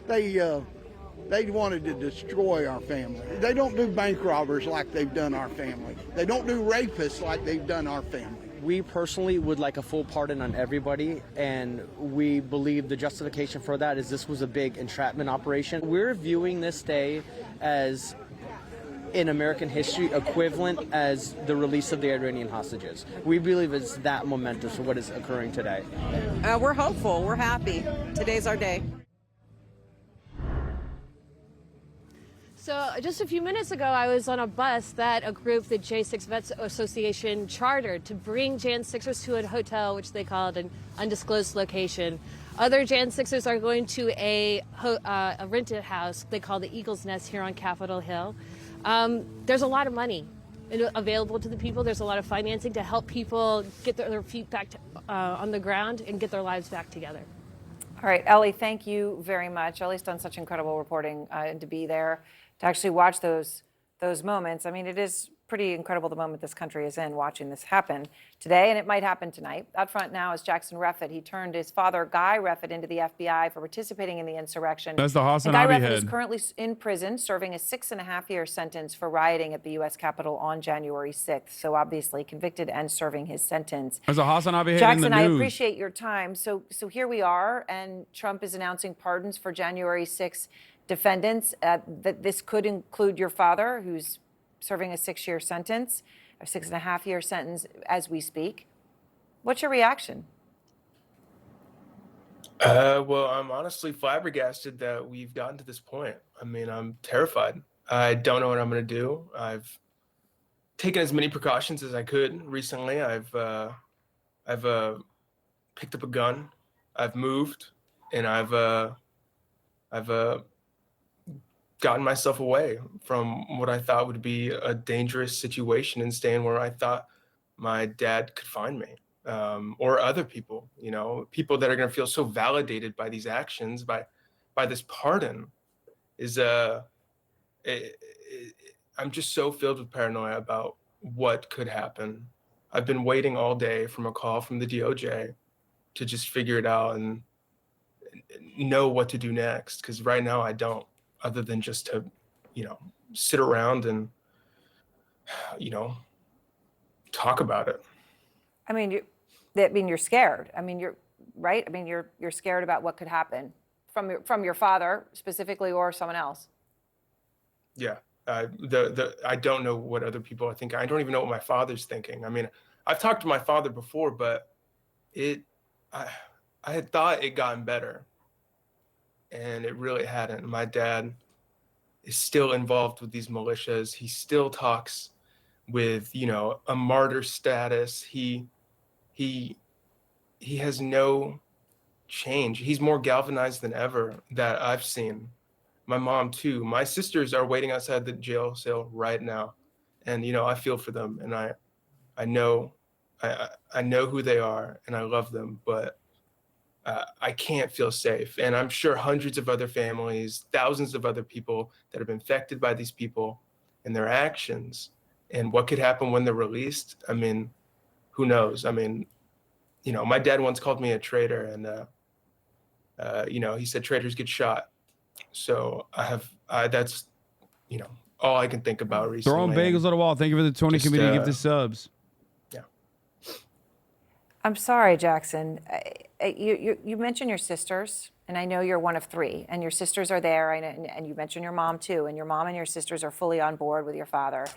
They wanted to destroy our family. They don't do bank robbers like they've done our family. They don't do rapists like they've done our family. We personally would like a full pardon on everybody, and we believe the justification for that is this was a big entrapment operation. We're viewing this day as in American history equivalent as the release of the Iranian hostages. We believe it's that momentous for what is occurring today. We're hopeful. We're happy. Today's our day. So just a few minutes ago, I was on a bus that a group, the J6 Vets Association, chartered to bring Jan 6ers to a hotel, which they called an undisclosed location. Other Jan 6ers are going to a rented house they call the Eagle's Nest here on Capitol Hill. There's a lot of money available to the people. There's a lot of financing to help people get their feet back on the ground and get their lives back together. All right, Ellie, thank you very much. Ellie's done such incredible reporting, and to be there, to actually watch those moments. I mean, it is pretty incredible the moment this country is in, watching this happen today, and it might happen tonight. Out front now is Jackson Reffitt. He turned his father, Guy Reffitt, into the FBI for participating in the insurrection. That's the HasanAbi Guy Reffitt head. is currently in prison, serving a 6.5-year sentence for rioting at the U.S. Capitol on January 6th. So obviously convicted and serving his sentence. There's a HasanAbi head Jackson, in the I news. appreciate your time. So here we are, and Trump is announcing pardons for January 6th defendants. That this could include your father, who's serving a 6-year sentence, a 6.5-year sentence as we speak. What's your reaction? Well, I'm honestly flabbergasted that we've gotten to this point. I mean, I'm terrified. I don't know what I'm going to do. I've taken as many precautions as I could recently. I've picked up a gun. I've moved, and I've gotten myself away from what I thought would be a dangerous situation and staying where I thought my dad could find me, or other people, people that are going to feel so validated by these actions, by this pardon. I'm just so filled with paranoia about what could happen. I've been waiting all day from a call from the DOJ to just figure it out and know what to do next. Because right now I don't, other than just to, sit around and, talk about it. I mean, you're scared. I mean, you're right. I mean, you're scared about what could happen from your father specifically, or someone else. Yeah. I don't know what other people are thinking. I don't even know what my father's thinking. I mean, I've talked to my father before, but I had thought it gotten better, and it really hadn't. My dad is still involved with these militias. He still talks with, a martyr status. He has no change. He's more galvanized than ever that I've seen. My mom too. My sisters are waiting outside the jail cell right now, and I feel for them, and I know who they are, and I love them, but I can't feel safe. And I'm sure hundreds of other families, thousands of other people that have been affected by these people and their actions, and what could happen when they're released. I mean, who knows? I mean, my dad once called me a traitor, and he said traitors get shot. So that's, all I can think about recently. Throwing bagels at a wall. Thank you for the 20 community gift of subs. Yeah. I'm sorry, Jackson. You mentioned your sisters, and I know you're one of 3, and your sisters are there, and you mentioned your mom too, and your mom and your sisters are fully on board with your father.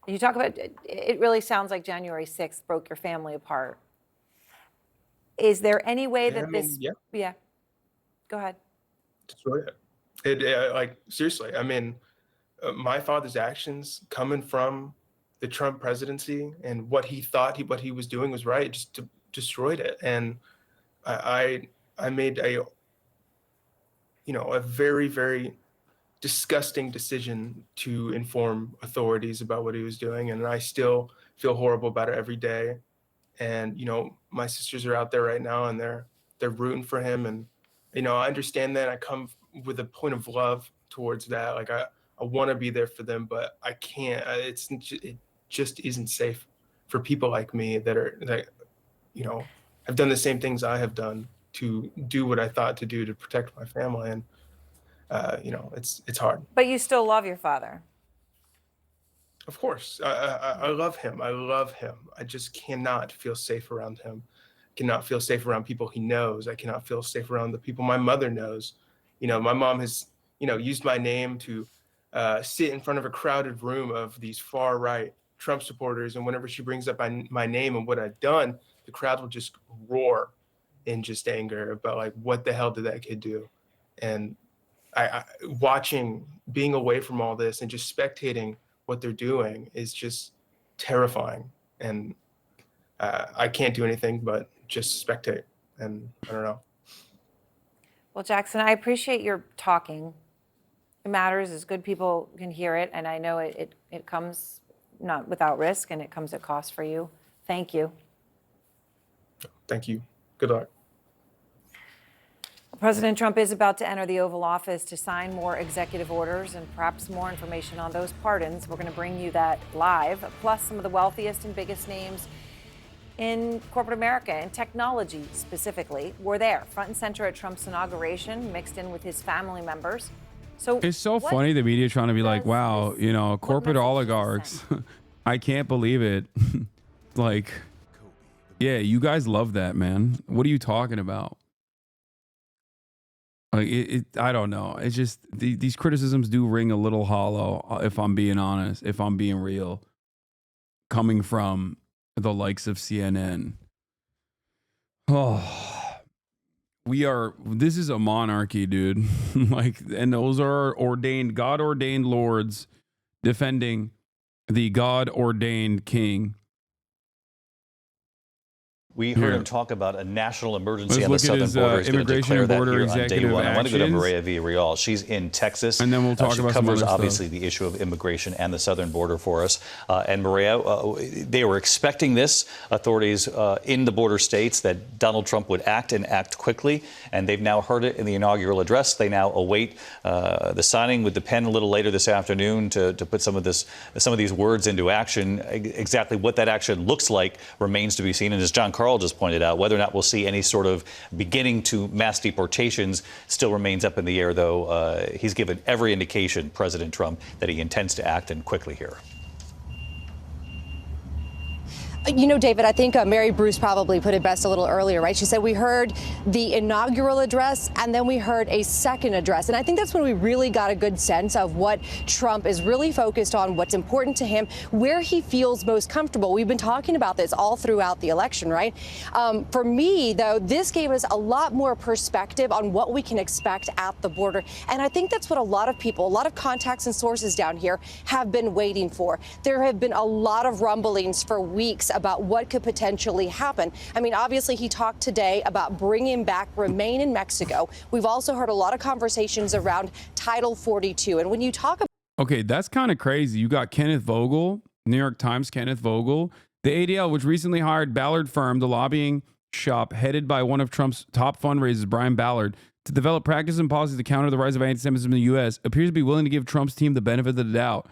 And you talk about, it really sounds like January 6th broke your family apart. Is there any way that yeah. Go ahead. Destroy it. Seriously, I mean, my father's actions coming from the Trump presidency and what he thought what he was doing was right, just destroyed it. And I made a very, very disgusting decision to inform authorities about what he was doing, and I still feel horrible about it every day. And my sisters are out there right now, and they're rooting for him, and I understand that. I come with a point of love towards that. Like I want to be there for them, but I can't. It just isn't safe for people like me that have done the same things I have done to do what I thought to do to protect my family. And it's hard. But you still love your father. Of course, I love him. I love him. I just cannot feel safe around him. Cannot feel safe around people he knows. I cannot feel safe around the people my mother knows. My mom has, used my name to sit in front of a crowded room of these far right Trump supporters. And whenever she brings up my name and what I've done, the crowd will just roar in just anger about what the hell did that kid do? And I being away from all this and just spectating what they're doing is just terrifying. And I can't do anything but just spectate. And I don't know. Well, Jackson, I appreciate your talking. It matters as good people can hear it. And I know it comes not without risk, and it comes at cost for you. Thank you. Thank you. Good luck. President Trump is about to enter the Oval Office to sign more executive orders and perhaps more information on those pardons. We're going to bring you that live, plus some of the wealthiest and biggest names in corporate America and technology specifically were there, front and center at Trump's inauguration, mixed in with his family members. So it's so funny the media trying to be like, wow, corporate oligarchs. I can't believe it. Yeah, you guys love that, man. What are you talking about? Like I don't know. It's just these criticisms do ring a little hollow, if I'm being honest, if I'm being real, coming from the likes of CNN. Oh, this is a monarchy, dude. Like, and those are God ordained lords defending the God ordained king. We heard him talk about a national emergency Let's on the look at southern his, border. He's going to immigration declare and that border here on day executive one. I want to go to actions. Maria Villarreal. She's in Texas. And then we'll talk she about some covers other obviously stuff. the issue of immigration and the southern border for us. And Maria, they were expecting this. Authorities in the border states that Donald Trump would act and act quickly. And they've now heard it in the inaugural address. They now await the signing with the pen a little later this afternoon to put some of these words into action. Exactly what that action looks like remains to be seen. And as John Carl just pointed out, whether or not we'll see any sort of beginning to mass deportations still remains up in the air, though he's given every indication, President Trump, that he intends to act and quickly here. You know, David, I think Mary Bruce probably put it best a little earlier, right? She said we heard the inaugural address and then we heard a second address. And I think that's when we really got a good sense of what Trump is really focused on, what's important to him, where he feels most comfortable. We've been talking about this all throughout the election, right? For me, though, this gave us a lot more perspective on what we can expect at the border. And I think that's what a lot of people, a lot of contacts and sources down here have been waiting for. There have been a lot of rumblings for weeks about what could potentially happen. I mean, obviously, he talked today about bringing back Remain in Mexico. We've also heard a lot of conversations around Title 42. And when you talk about Okay, that's kind of crazy. You got Kenneth Vogel, New York Times Kenneth Vogel, the ADL, which recently hired Ballard Firm, the lobbying shop headed by one of Trump's top fundraisers, Brian Ballard, to develop practice and policies to counter the rise of anti-Semitism in the U.S., appears to be willing to give Trump's team the benefit of the doubt.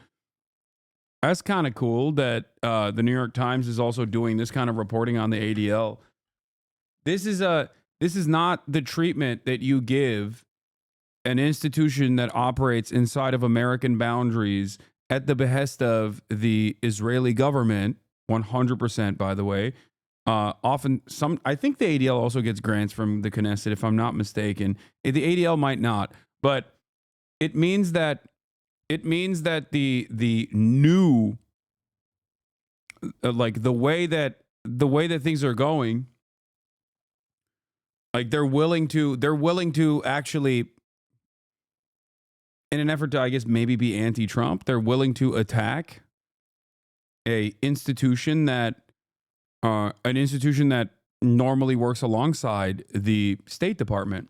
That's kind of cool that the New York Times is also doing this kind of reporting on the ADL. This is not the treatment that you give an institution that operates inside of American boundaries at the behest of the Israeli government, 100%, by the way. I think the ADL also gets grants from the Knesset, if I'm not mistaken. The ADL might not, but it means that the new, like the way that things are going, like they're willing to actually, in an effort to, I guess, maybe be anti-Trump, they're willing to attack an institution that normally works alongside the State Department.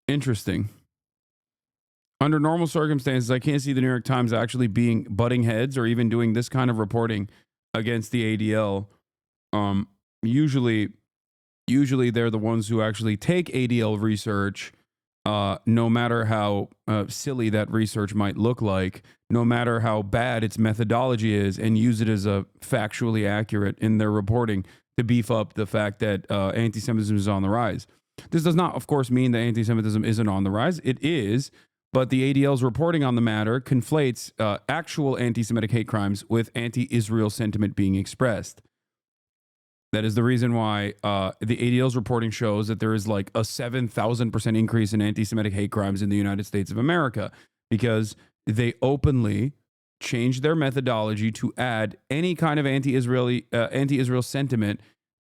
Interesting. Under normal circumstances, I can't see the New York Times actually butting heads or even doing this kind of reporting against the ADL. Usually they're the ones who actually take ADL research, no matter how silly that research might look like, no matter how bad its methodology is, and use it as a factually accurate in their reporting to beef up the fact that anti-Semitism is on the rise. This does not, of course, mean that anti-Semitism isn't on the rise. It is, but the ADL's reporting on the matter conflates actual anti-Semitic hate crimes with anti-Israel sentiment being expressed. That is the reason why the ADL's reporting shows that there is like a 7,000% increase in anti-Semitic hate crimes in the United States of America, because they openly changed their methodology to add any kind of anti-Israel sentiment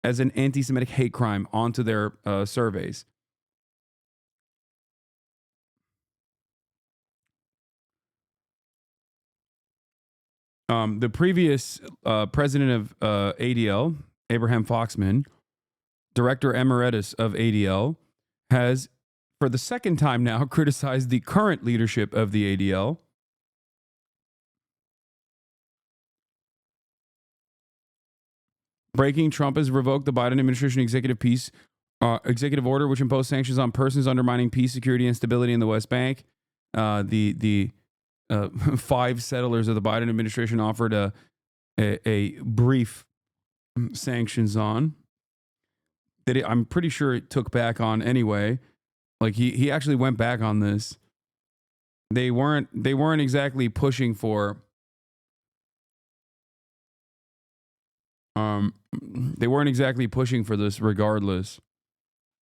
as an anti-Semitic hate crime onto their surveys. The previous president of ADL, Abraham Foxman, director emeritus of ADL, has, for the second time now, criticized the current leadership of the ADL. Breaking, Trump has revoked the Biden administration executive order, which imposed sanctions on persons undermining peace, security, and stability in the West Bank. The 5 settlers of the Biden administration offered a brief sanctions on that I'm pretty sure it took back on anyway. Like he actually went back on this. They weren't exactly pushing for They weren't exactly pushing for this regardless.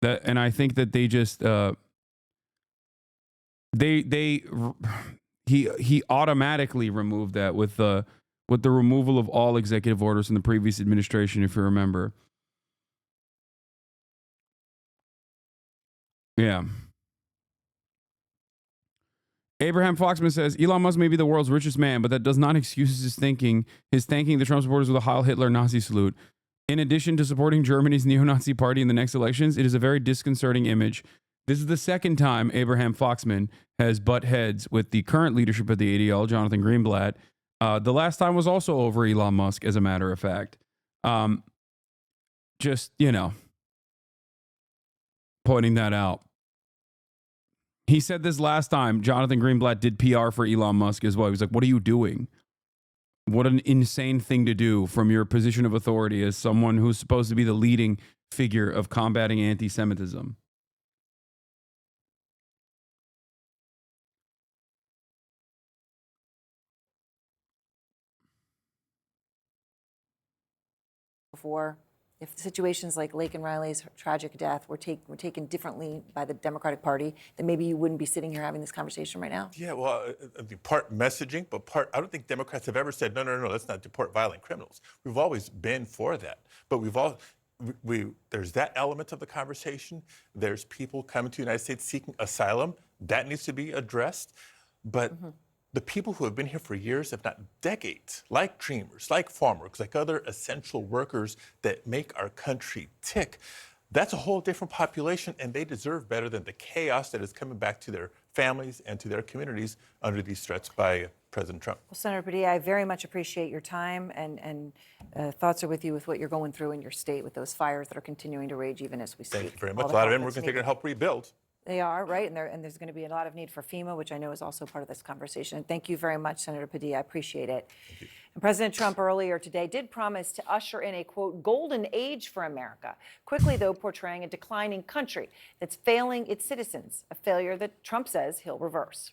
And I think that they just he automatically removed that with the removal of all executive orders in the previous administration, if you remember. Yeah. Abraham Foxman says Elon Musk may be the world's richest man, but that does not excuse his thanking the Trump supporters with a Heil Hitler Nazi salute. In addition to supporting Germany's neo-Nazi party in the next elections, it is a very disconcerting image. This is the second time Abraham Foxman has butt heads with the current leadership of the ADL, Jonathan Greenblatt. The last time was also over Elon Musk, as a matter of fact. Just, pointing that out. He said this last time. Jonathan Greenblatt did PR for Elon Musk as well. He was like, what are you doing? What an insane thing to do from your position of authority as someone who's supposed to be the leading figure of combating anti-Semitism. Before, if situations like Lake and Riley's tragic death were taken differently by the Democratic Party, then maybe you wouldn't be sitting here having this conversation right now. Yeah, well, the part messaging, but part, I don't think Democrats have ever said, no, let's not deport violent criminals. We've always been for that. But there's that element of the conversation. There's people coming to the United States seeking asylum. That needs to be addressed. But the people who have been here for years, if not decades, like dreamers, like farm workers, like other essential workers that make our country tick, that's a whole different population, and they deserve better than the chaos that is coming back to their families and to their communities under these threats by President Trump. Well, Senator Padilla, I very much appreciate your time, and thoughts are with you with what you're going through in your state with those fires that are continuing to rage even as we speak. Thank you very much. A lot of them we're going to take and help rebuild. They are, right? And there's going to be a lot of need for FEMA, which I know is also part of this conversation. Thank you very much, Senator Padilla. I appreciate it. And President Trump earlier today did promise to usher in a, quote, golden age for America, quickly, though, portraying a declining country that's failing its citizens, a failure that Trump says he'll reverse.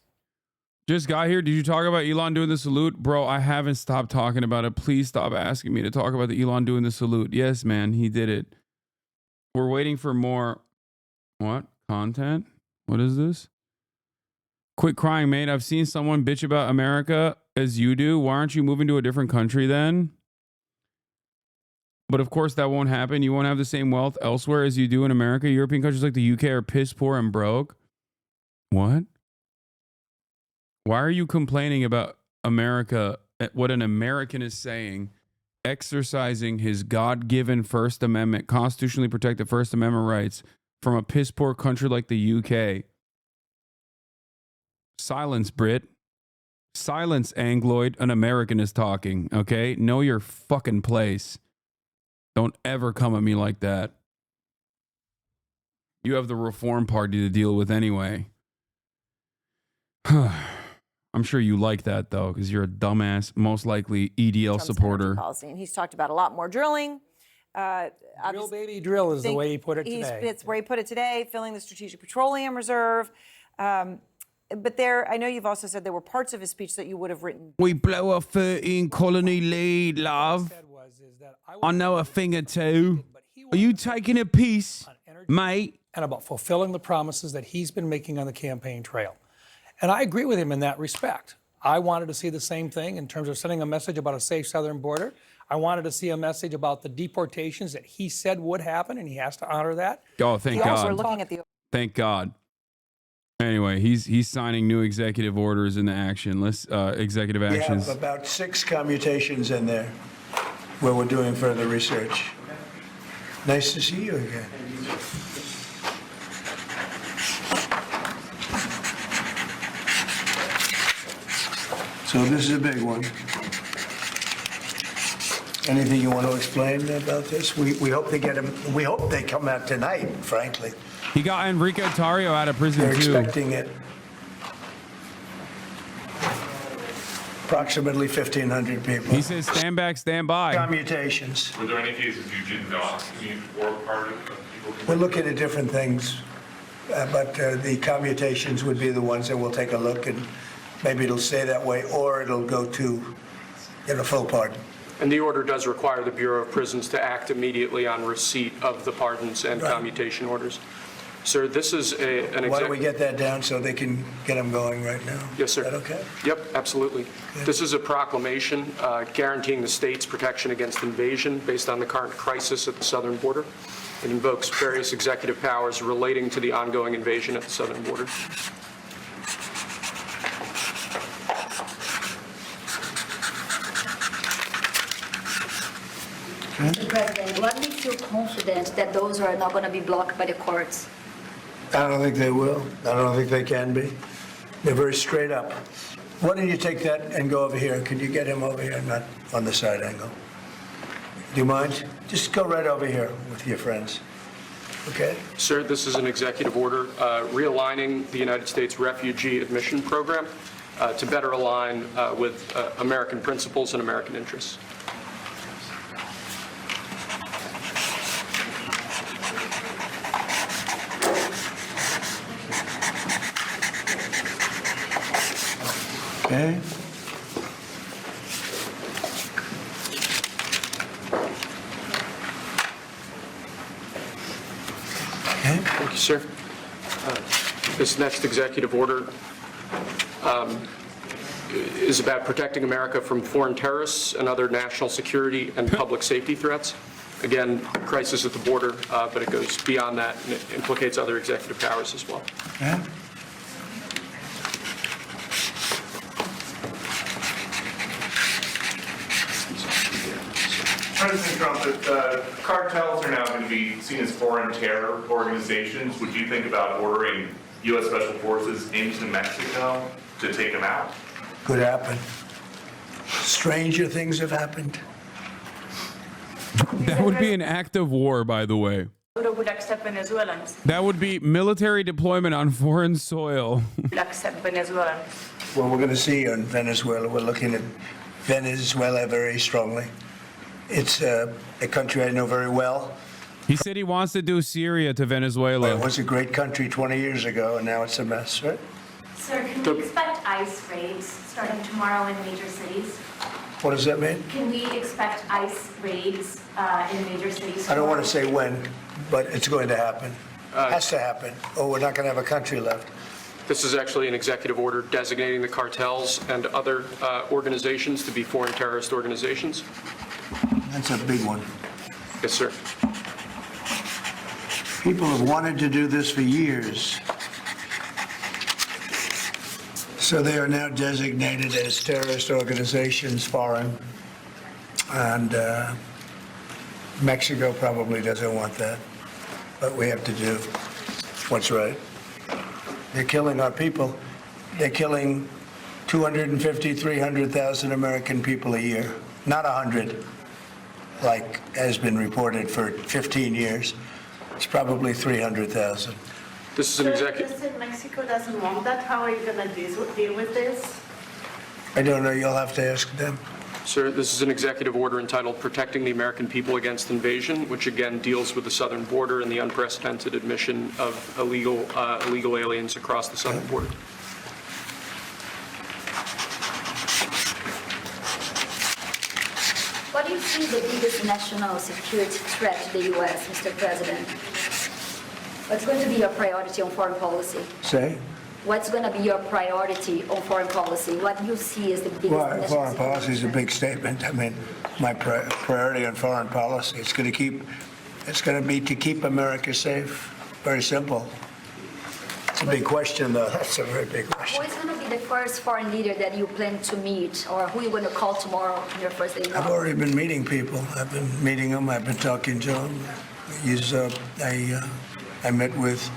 Just got here. Did you talk about Elon doing the salute? Bro, I haven't stopped talking about it. Please stop asking me to talk about the Elon doing the salute. Yes, man, he did it. We're waiting for more. What? Content? What is this? Quit crying, mate. I've seen someone bitch about America as you do. Why aren't you moving to a different country then? But of course that won't happen. You won't have the same wealth elsewhere as you do in America. European countries like the UK are piss poor and broke. What? Why are you complaining about America, what an American is saying, exercising his God-given First Amendment, constitutionally protected First Amendment rights from a piss-poor country like the UK? Silence, Brit. Silence, Angloid. An American is talking, okay? Know your fucking place. Don't ever come at me like that. You have the Reform Party to deal with anyway. I'm sure you like that, though, because you're a dumbass, most likely EDL Trump's supporter. Policy. And he's talked about a lot more drilling. Drill, baby, drill is the way he put it today. It's where he put it today, filling the Strategic Petroleum Reserve. But I know you've also said there were parts of his speech that you would have written. We blow a 13 colony lead, love. I know a thing or two. Are you taking a piece, mate? And about fulfilling the promises that he's been making on the campaign trail. And I agree with him in that respect. I wanted to see the same thing in terms of sending a message about a safe southern border. I wanted to see a message about the deportations that he said would happen, and he has to honor that. Oh, thank God. We're looking at the. Thank God. Anyway, he's signing new executive orders into action. Executive actions. We have about 6 commutations in there where we're doing further research. Nice to see you again. So this is a big one. Anything you want to explain about this? We hope they get him. We hope they come out tonight, frankly. He got Enrique Tarrio out of prison, They're too. expecting it. Approximately 1,500 people. He says, stand back, stand by. Commutations. Were there any cases you did not meet or part of people? We're looking at different things, but the commutations would be the ones that we'll take a look, and maybe it'll stay that way, or it'll go to, full pardon. And the order does require the Bureau of Prisons to act immediately on receipt of the pardons and commutation orders. Sir, this is an Why don't we get that down so they can get them going right now? Yes, sir. Is that okay? Yep, absolutely. This is a proclamation guaranteeing the state's protection against invasion based on the current crisis at the southern border. It invokes various executive powers relating to the ongoing invasion at the southern border. Mr. President, what makes you confident that those are not going to be blocked by the courts? I don't think they will. I don't think they can be. They're very straight up. Why don't you take that and go over here? Could you get him over here, not on the side angle? Do you mind? Just go right over here with your friends. Okay? Sir, this is an executive order realigning the United States refugee admission program to better align with American principles and American interests. Okay? Thank you, sir. This next executive order is about protecting America from foreign terrorists and other national security and public safety threats. Again, crisis at the border, but it goes beyond that and it implicates other executive powers as well. Okay? President Trump, if cartels are now going to be seen as foreign terror organizations, would you think about ordering U.S. Special Forces into Mexico to take them out? Could happen. Stranger things have happened. That would be an act of war, by the way. Would accept Venezuelans. That would be military deployment on foreign soil. Would accept Venezuelans. Well, we're going to see in Venezuela. We're looking at Venezuela very strongly. It's a country I know very well. He said he wants to do Syria to Venezuela. Well, it was a great country 20 years ago, and now it's a mess, right? Sir, can we expect ICE raids starting tomorrow in major cities? What does that mean? Can we expect ICE raids in major cities? I don't want to say when, but it's going to happen. Has to happen, or we're not going to have a country left. This is actually an executive order designating the cartels and other organizations to be foreign terrorist organizations. That's a big one. Yes, sir. People have wanted to do this for years. So they are now designated as terrorist organizations, foreign. And Mexico probably doesn't want that. But we have to do what's right. They're killing our people. They're killing 250, 300,000 American people a year. Not 100, like has been reported for 15 years. It's probably 300,000. This is an executive. You said Mexico doesn't want that. How are you going to deal with this? I don't know. You'll have to ask them. Sir, this is an executive order entitled Protecting the American People Against Invasion, which again deals with the southern border and the unprecedented admission of illegal aliens across the southern border. What do you see the biggest national security threat to the U.S., Mr. President? What's going to be your priority on foreign policy? Say? What's going to be your priority on foreign policy? What do you see as the biggest national Foreign policy is a big statement. I mean, my priority on foreign policy, it's going to be to keep America safe. Very simple. It's a big question, though. That's a very big question. Who is going to be the first foreign leader that you plan to meet, or who are you going to call tomorrow on your first day? I've already been meeting people. I've been meeting them. I've been talking to them. I met with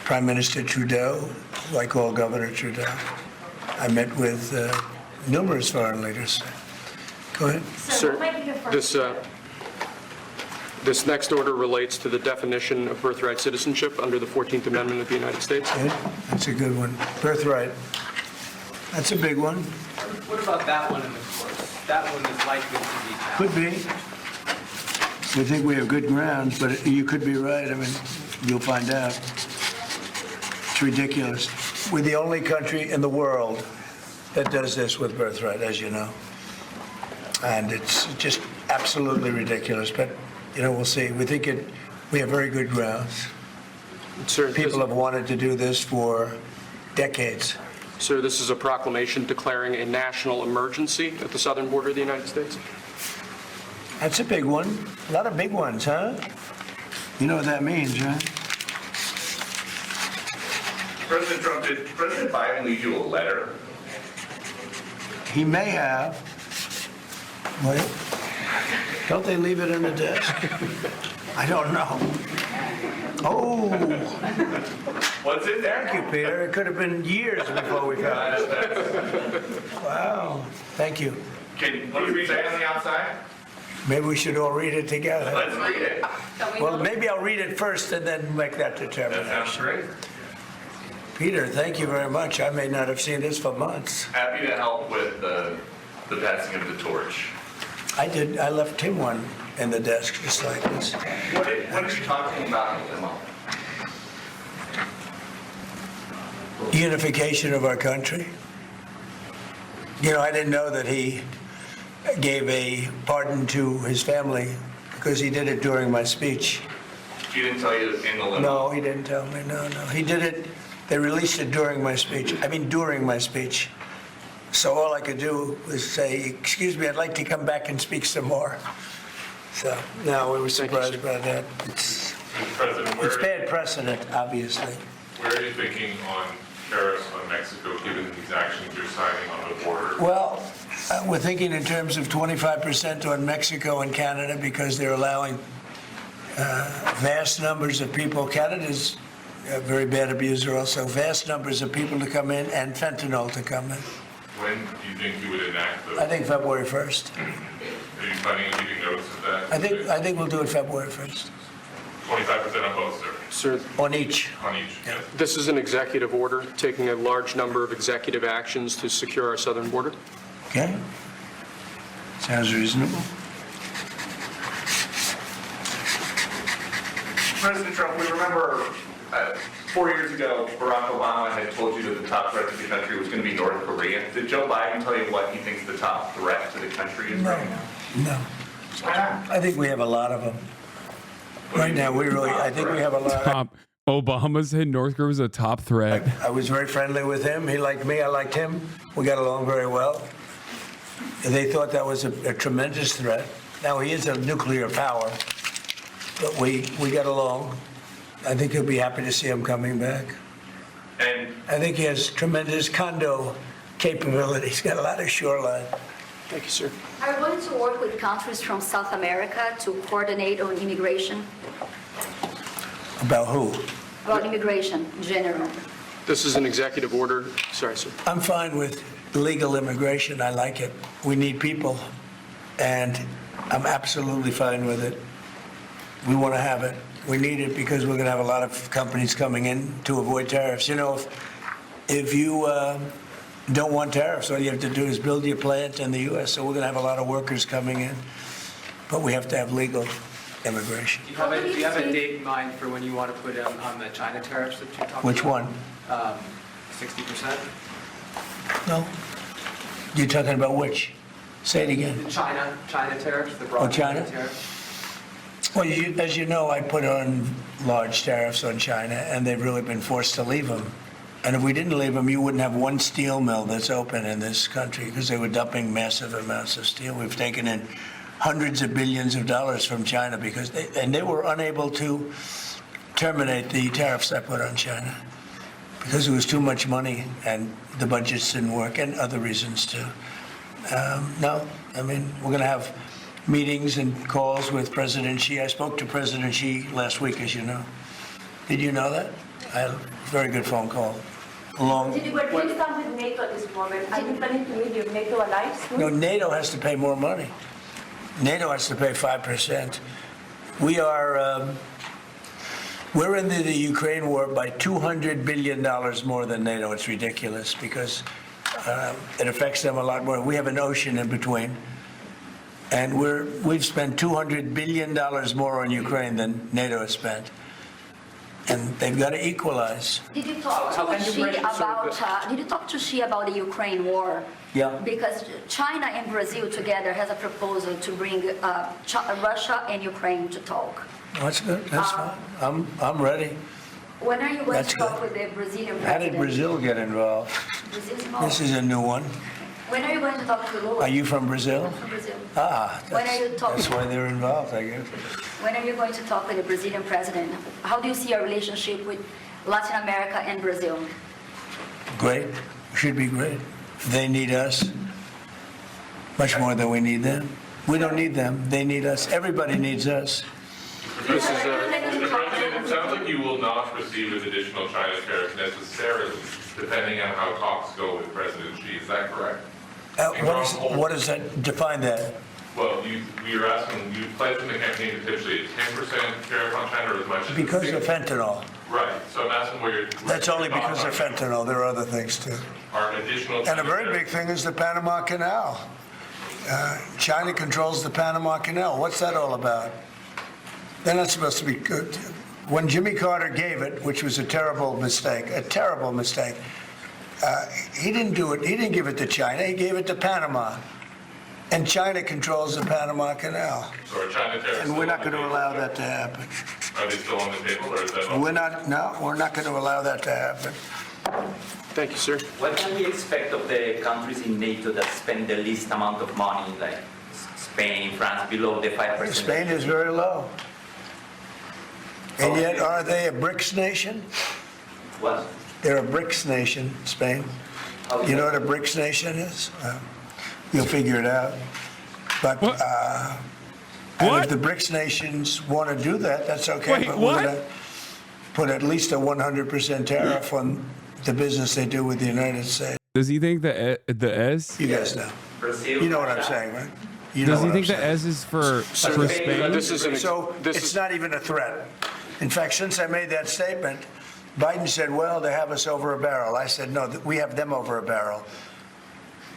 Prime Minister Trudeau, who I call Governor Trudeau. I met with numerous foreign leaders. Go ahead. Sir, this next order relates to the definition of birthright citizenship under the 14th Amendment of the United States. Good. That's a good one. Birthright. That's a big one. What about that one in the course? That one is likely to be challenged. Could be. We think we have good grounds, but you could be right. I mean, you'll find out. It's ridiculous. We're the only country in the world that does this with birthright, as you know. And it's just absolutely ridiculous. But, we'll see. We have very good grounds. Sir, People have wanted to do this for decades. Sir, this is a proclamation declaring a national emergency at the southern border of the United States. That's a big one. A lot of big ones, huh? You know what that means, right? President Trump, did President Biden leave you a letter? He may have. Wait. Don't they leave it in the desk? I don't know. Oh. What's in there? Thank you, Peter. It could have been years before we found it. Wow. Thank you. Can you say on the outside? Maybe we should all read it together. Let's read it. Well, maybe I'll read it first and then make that determination. That sounds great. Peter, thank you very much. I may not have seen this for months. Happy to help with the passing of the torch. I did. I left him one in the desk just like this. What are you talking about in the limo? Unification of our country. I didn't know that he gave a pardon to his family because he did it during my speech. He didn't tell you in the limo? No, he didn't tell me. No. He did it. They released it during my speech. During my speech. So all I could do was say, excuse me, I'd like to come back and speak some more. So, no, we were surprised about that. It's bad precedent, obviously. Where are you thinking on tariffs on Mexico, given these actions you're signing on the border? Well, we're thinking in terms of 25% on Mexico and Canada because they're allowing vast numbers of people. Canada's a very bad abuser also. Vast numbers of people to come in and fentanyl to come in. When do you think you would enact those? I think February 1st. Are you planning on giving notice of that? I think we'll do it February 1st. 25% on both, sir? Sir, on each. On each, yes. This is an executive order taking a large number of executive actions to secure our southern border. Okay. Sounds reasonable. President Trump, we remember 4 years ago, Barack Obama had told you that the top threat to the country was going to be North Korea. Did Joe Biden tell you what he thinks the top threat to the country is right now? No. I think we have a lot of them. Right now, I think we have a lot. Obama said North Korea was a top threat. I was very friendly with him. He liked me. I liked him. We got along very well. They thought that was a tremendous threat. Now, he is a nuclear power, but we got along. I think he'll be happy to see him coming back. And I think he has tremendous condo capability. He's got a lot of shoreline. Thank you, sir. Are you going to work with countries from South America to coordinate on immigration? About who? About immigration in general. This is an executive order. Sorry, sir. I'm fine with legal immigration. I like it. We need people, and I'm absolutely fine with it. We want to have it. We need it because we're going to have a lot of companies coming in to avoid tariffs. If you don't want tariffs, all you have to do is build your plant in the U.S. So we're going to have a lot of workers coming in, but we have to have legal immigration. Do you have a date in mind for when you want to put on the China tariffs that you're talking Which about? one? 60%? No. You're talking about which? Say it again. The China tariffs, the broad China? tariffs. Well, as you know, I put on large tariffs on China, and they've really been forced to leave them. And if we didn't leave them, you wouldn't have one steel mill that's open in this country because they were dumping massive amounts of steel. We've taken in hundreds of billions of dollars from China because they were unable to terminate the tariffs I put on China because it was too much money and the budgets didn't work and other reasons too. No, we're going to have meetings and calls with President Xi. I spoke to President Xi last week, as you know. Did you know that? I had a very good phone call. Did you agree with NATO at this moment? Are you planning to meet your NATO allies? No, NATO has to pay more money. NATO has to pay 5%. We're into the Ukraine war by $200 billion more than NATO. It's ridiculous because it affects them a lot more. We have an ocean in between. And we've spent $200 billion more on Ukraine than NATO has spent. and they've got to equalize. Did you talk to Xi about the Ukraine war? Yeah. Because China and Brazil together has a proposal to bring Russia and Ukraine to talk. That's good. That's fine. I'm ready. When are you going That's to talk good. with the Brazilian How did president? Brazil get involved? Brazil's involved. This is a new one. When are you going to talk to Lula? Are you from Brazil? From Brazil. Ah, When are you talking? that's why they're involved, I guess. When are you going to talk with the Brazilian president? How do you see your relationship with Latin America and Brazil? Great. Should be great. They need us much more than we need them. We don't need them. They need us. Everybody needs us. This is Mr. President, it sounds like you will not receive an additional China tariff necessarily, depending on how talks go with President Xi. Is that correct? What does that define that? Well, we were asking, you pledged in the campaign potentially a 10% tariff on China or as much as Because of fentanyl. Right. So I'm asking where you're. That's only because of fentanyl. There are other things too. Are additional. And a very big thing is the Panama Canal. China controls the Panama Canal. What's that all about? They're not supposed to be good. When Jimmy Carter gave it, which was a terrible mistake, he didn't do it. He didn't give it to China. He gave it to Panama. And China controls the Panama Canal. So are China tariffs? And we're not going to allow that to happen. Are they still on the table or is that? We're not going to allow that to happen. Thank you, sir. What can we expect of the countries in NATO that spend the least amount of money, like Spain, France, below the 5%? Spain is very low. And yet, are they a BRICS nation? What? They're a BRICS nation, Spain. You know what a BRICS nation is? You'll figure it out. But and if the BRICS nations want to do that, that's okay. Wait, but what? we're going to put at least a 100% tariff on the business they do with the United States. Does he think the S? You guys know. You know what I'm saying, right? You Does know he what think I'm the saying. S is for Spain? So it's not even a threat. In fact, since I made that statement, Biden said, well, they have us over a barrel. I said, no, we have them over a barrel.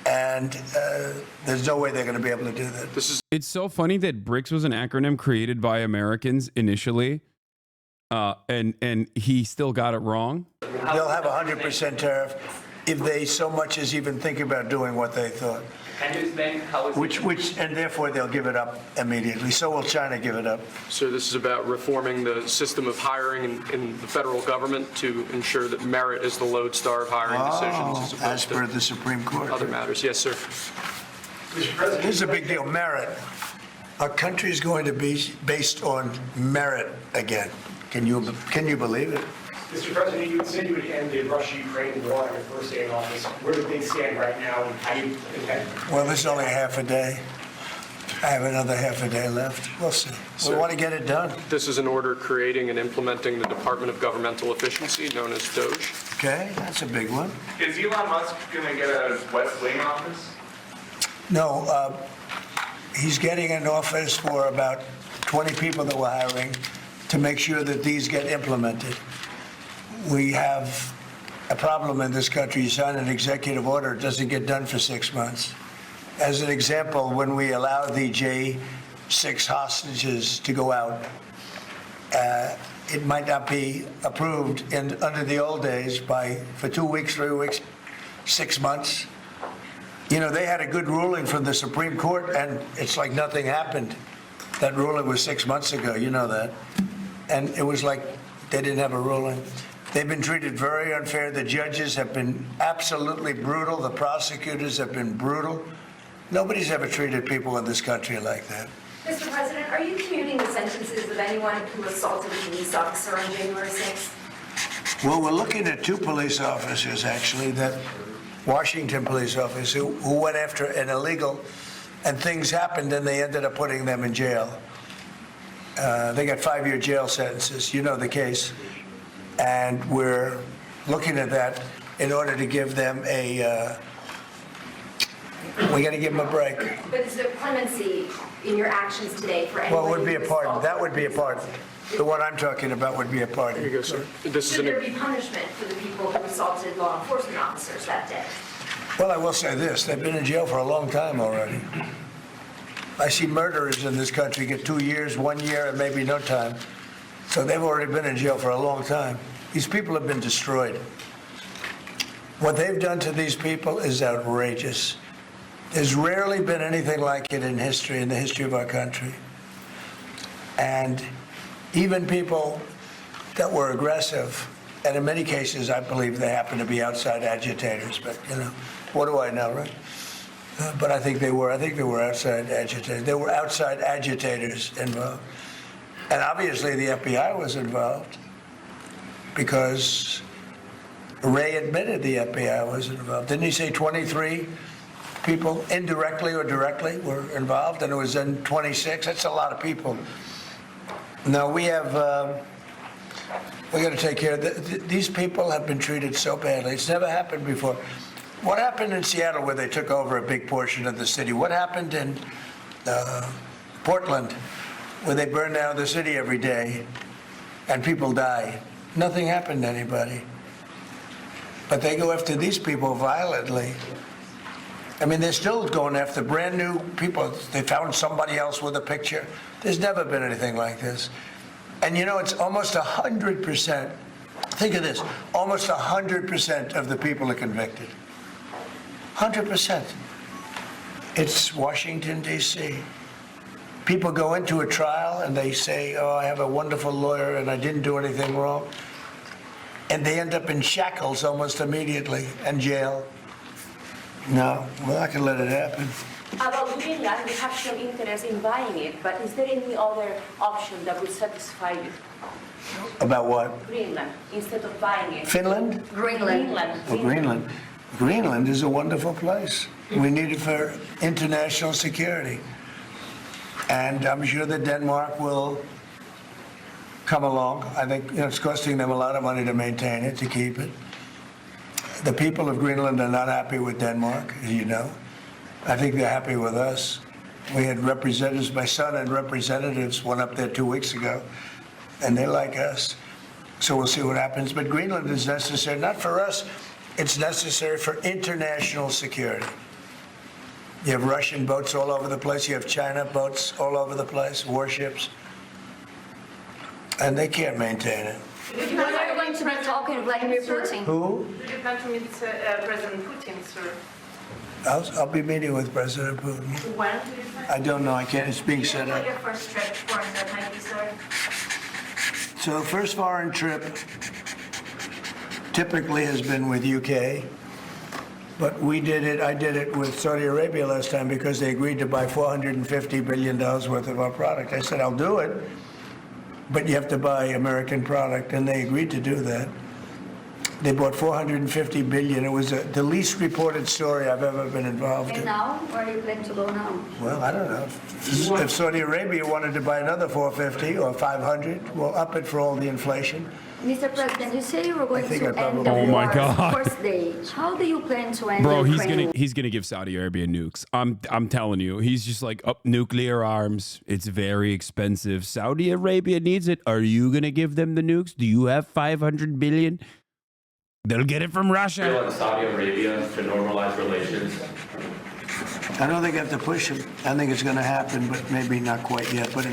And there's no way they're going to be able to do that. It's so funny that BRICS was an acronym created by Americans initially, and he still got it wrong. They'll have a 100% tariff if they so much as even think about doing what they thought. Can you explain how it's... And therefore they'll give it up immediately. So will China give it up. So this is about reforming the system of hiring in the federal government to ensure that merit is the lodestar of hiring decisions As per the Supreme Court. other matters. Yes, sir. This is a big deal. Merit. Our country is going to be based on merit again. Can you believe it? Mr. President, you said you would end the Russia-Ukraine war on your first day in office. Where do things stand right now, and how do you intend? Well, this is only half a day. I have another half a day left. We'll see. We want to get it done. This is an order creating and implementing the Department of Governmental Efficiency, known as DOGE. Okay, that's a big one. Is Elon Musk going to get a West Wing office? No, he's getting an office for about 20 people that we're hiring to make sure that these get implemented. We have a problem in this country. You sign an executive order, it doesn't get done for 6 months. As an example, when we allow the J6 hostages to go out, it might not be approved under the old days for 2 weeks, 3 weeks, 6 months. You know, they had a good ruling from the Supreme Court, and it's like nothing happened. That ruling was 6 months ago, you know that. And it was like they didn't have a ruling. They've been treated very unfair. The judges have been absolutely brutal. The prosecutors have been brutal. Nobody's ever treated people in this country like that. Mr. President, are you commuting the sentences of anyone who assaulted a police officer on January 6th? Well, we're looking at 2 police officers, actually, that Washington police officers who went after an illegal, and things happened, and they ended up putting them in jail. They got 5-year jail sentences. You know the case. And we're looking at that in order to give them we got to give them a break. But is there clemency in your actions today for anyone? Well, it would be a who pardon. assaulted? That would be a pardon. The one I'm talking about would be a pardon. Here you go, sir. Should there be punishment for the people who assaulted law enforcement officers that day? Well, I will say this. They've been in jail for a long time already. I see murderers in this country get 2 years, 1 year, and maybe no time. So they've already been in jail for a long time. These people have been destroyed. What they've done to these people is outrageous. There's rarely been anything like it in history, in the history of our country. And even people that were aggressive, and in many cases, I believe they happen to be outside agitators, but, you know, what do I know, right? But I think they were outside agitators. There were outside agitators involved. And obviously the FBI was involved because Ray admitted the FBI was involved. Didn't he say 23 people indirectly or directly were involved, and it was then 26? That's a lot of people. Now we have, we got to take care of these people have been treated so badly. It's never happened before. What happened in Seattle where they took over a big portion of the city? What happened in Portland where they burn down the city every day and people die? Nothing happened to anybody. But they go after these people violently. I mean, they're still going after brand new people. They found somebody else with a picture. There's never been anything like this. And you know, it's almost 100%. Think of this, almost 100% of the people are convicted. 100%. It's Washington, D.C. People go into a trial and they say, oh, I have a wonderful lawyer and I didn't do anything wrong. And they end up in shackles almost immediately and jail. No, we're not going to let it happen. About Greenland, we have some interest in buying it, but is there any other option that would satisfy you? About what? Greenland, instead of buying it. Finland? Greenland. Well, Greenland. Greenland is a wonderful place. We need it for international security. And I'm sure that Denmark will come along. I think it's costing them a lot of money to maintain it, to keep it. The people of Greenland are not happy with Denmark, as you know. I think they're happy with us. We had representatives, my son and representatives went up there 2 weeks ago, and they like us. So we'll see what happens. But Greenland is necessary, not for us, it's necessary for international security. You have Russian boats all over the place, you have China boats all over the place, warships, and they can't maintain it. When are you going to be talking to Vladimir Putin? Who? Do you plan to meet President Putin, sir? I'll be meeting with President Putin. When do you plan? I don't know, I can't, it's being set up. Your first trip, foreign that might be, sir? So the first foreign trip typically has been with UK, but I did it with Saudi Arabia last time because they agreed to buy $450 billion worth of our product. I said, I'll do it, but you have to buy American product, and they agreed to do that. They bought $450 billion. It was the least reported story I've ever been involved in. And now, where are you planning to go now? Well, I don't know. If Saudi Arabia wanted to buy another 450 or 500, we'll up it for all the inflation. Mr. President, you say you were going to end the Oh my war God. first day. How do you plan to end Bro, Ukraine? he's gonna give Saudi Arabia nukes. I'm telling you, he's just like, up nuclear arms. It's very expensive. Saudi Arabia needs it. Are you gonna give them the nukes? Do you have 500 billion? They'll get it from Russia. Israel and Saudi Arabia to normalize relations. I don't think I have to push them. I think it's going to happen, but maybe not quite yet. But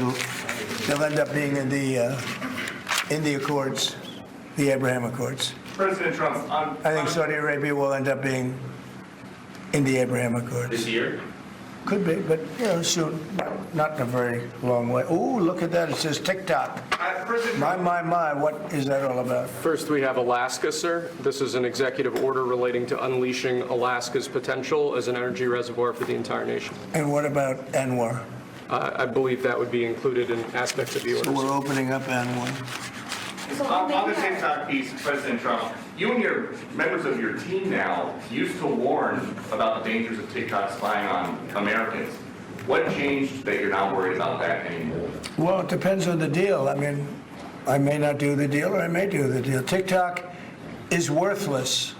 they'll end up being in the Accords, the Abraham Accords. President Trump, I think Saudi Arabia will end up being in the Abraham Accords. This year? Could be, but soon. Not in a very long way. Ooh, look at that. It says TikTok. My, what is that all about? First, we have Alaska, sir. This is an executive order relating to unleashing Alaska's potential as an energy reservoir for the entire nation. And what about Anwar? I believe that would be included in aspects of the order. So we're opening up Anwar. On the TikTok piece, President Trump, you and your members of your team now used to warn about the dangers of TikTok spying on Americans. What changed that you're not worried about that anymore? Well, it depends on the deal. I mean, I may not do the deal or I may do the deal. TikTok is worthless.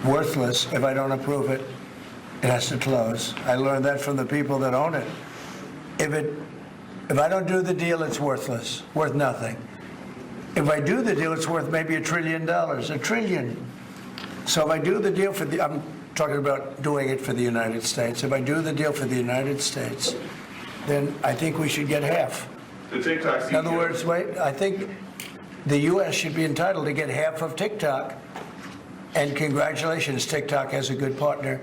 Worthless if I don't approve it. It has to close. I learned that from the people that own it. If I don't do the deal, it's worthless. Worth nothing. If I do the deal, it's worth maybe $1 trillion. $1 trillion. So if I do the deal I'm talking about doing it for the United States. If I do the deal for the United States, then I think we should get half. The TikTok CEO. In other words, wait, I think the U.S. should be entitled to get half of TikTok. And congratulations, TikTok has a good partner.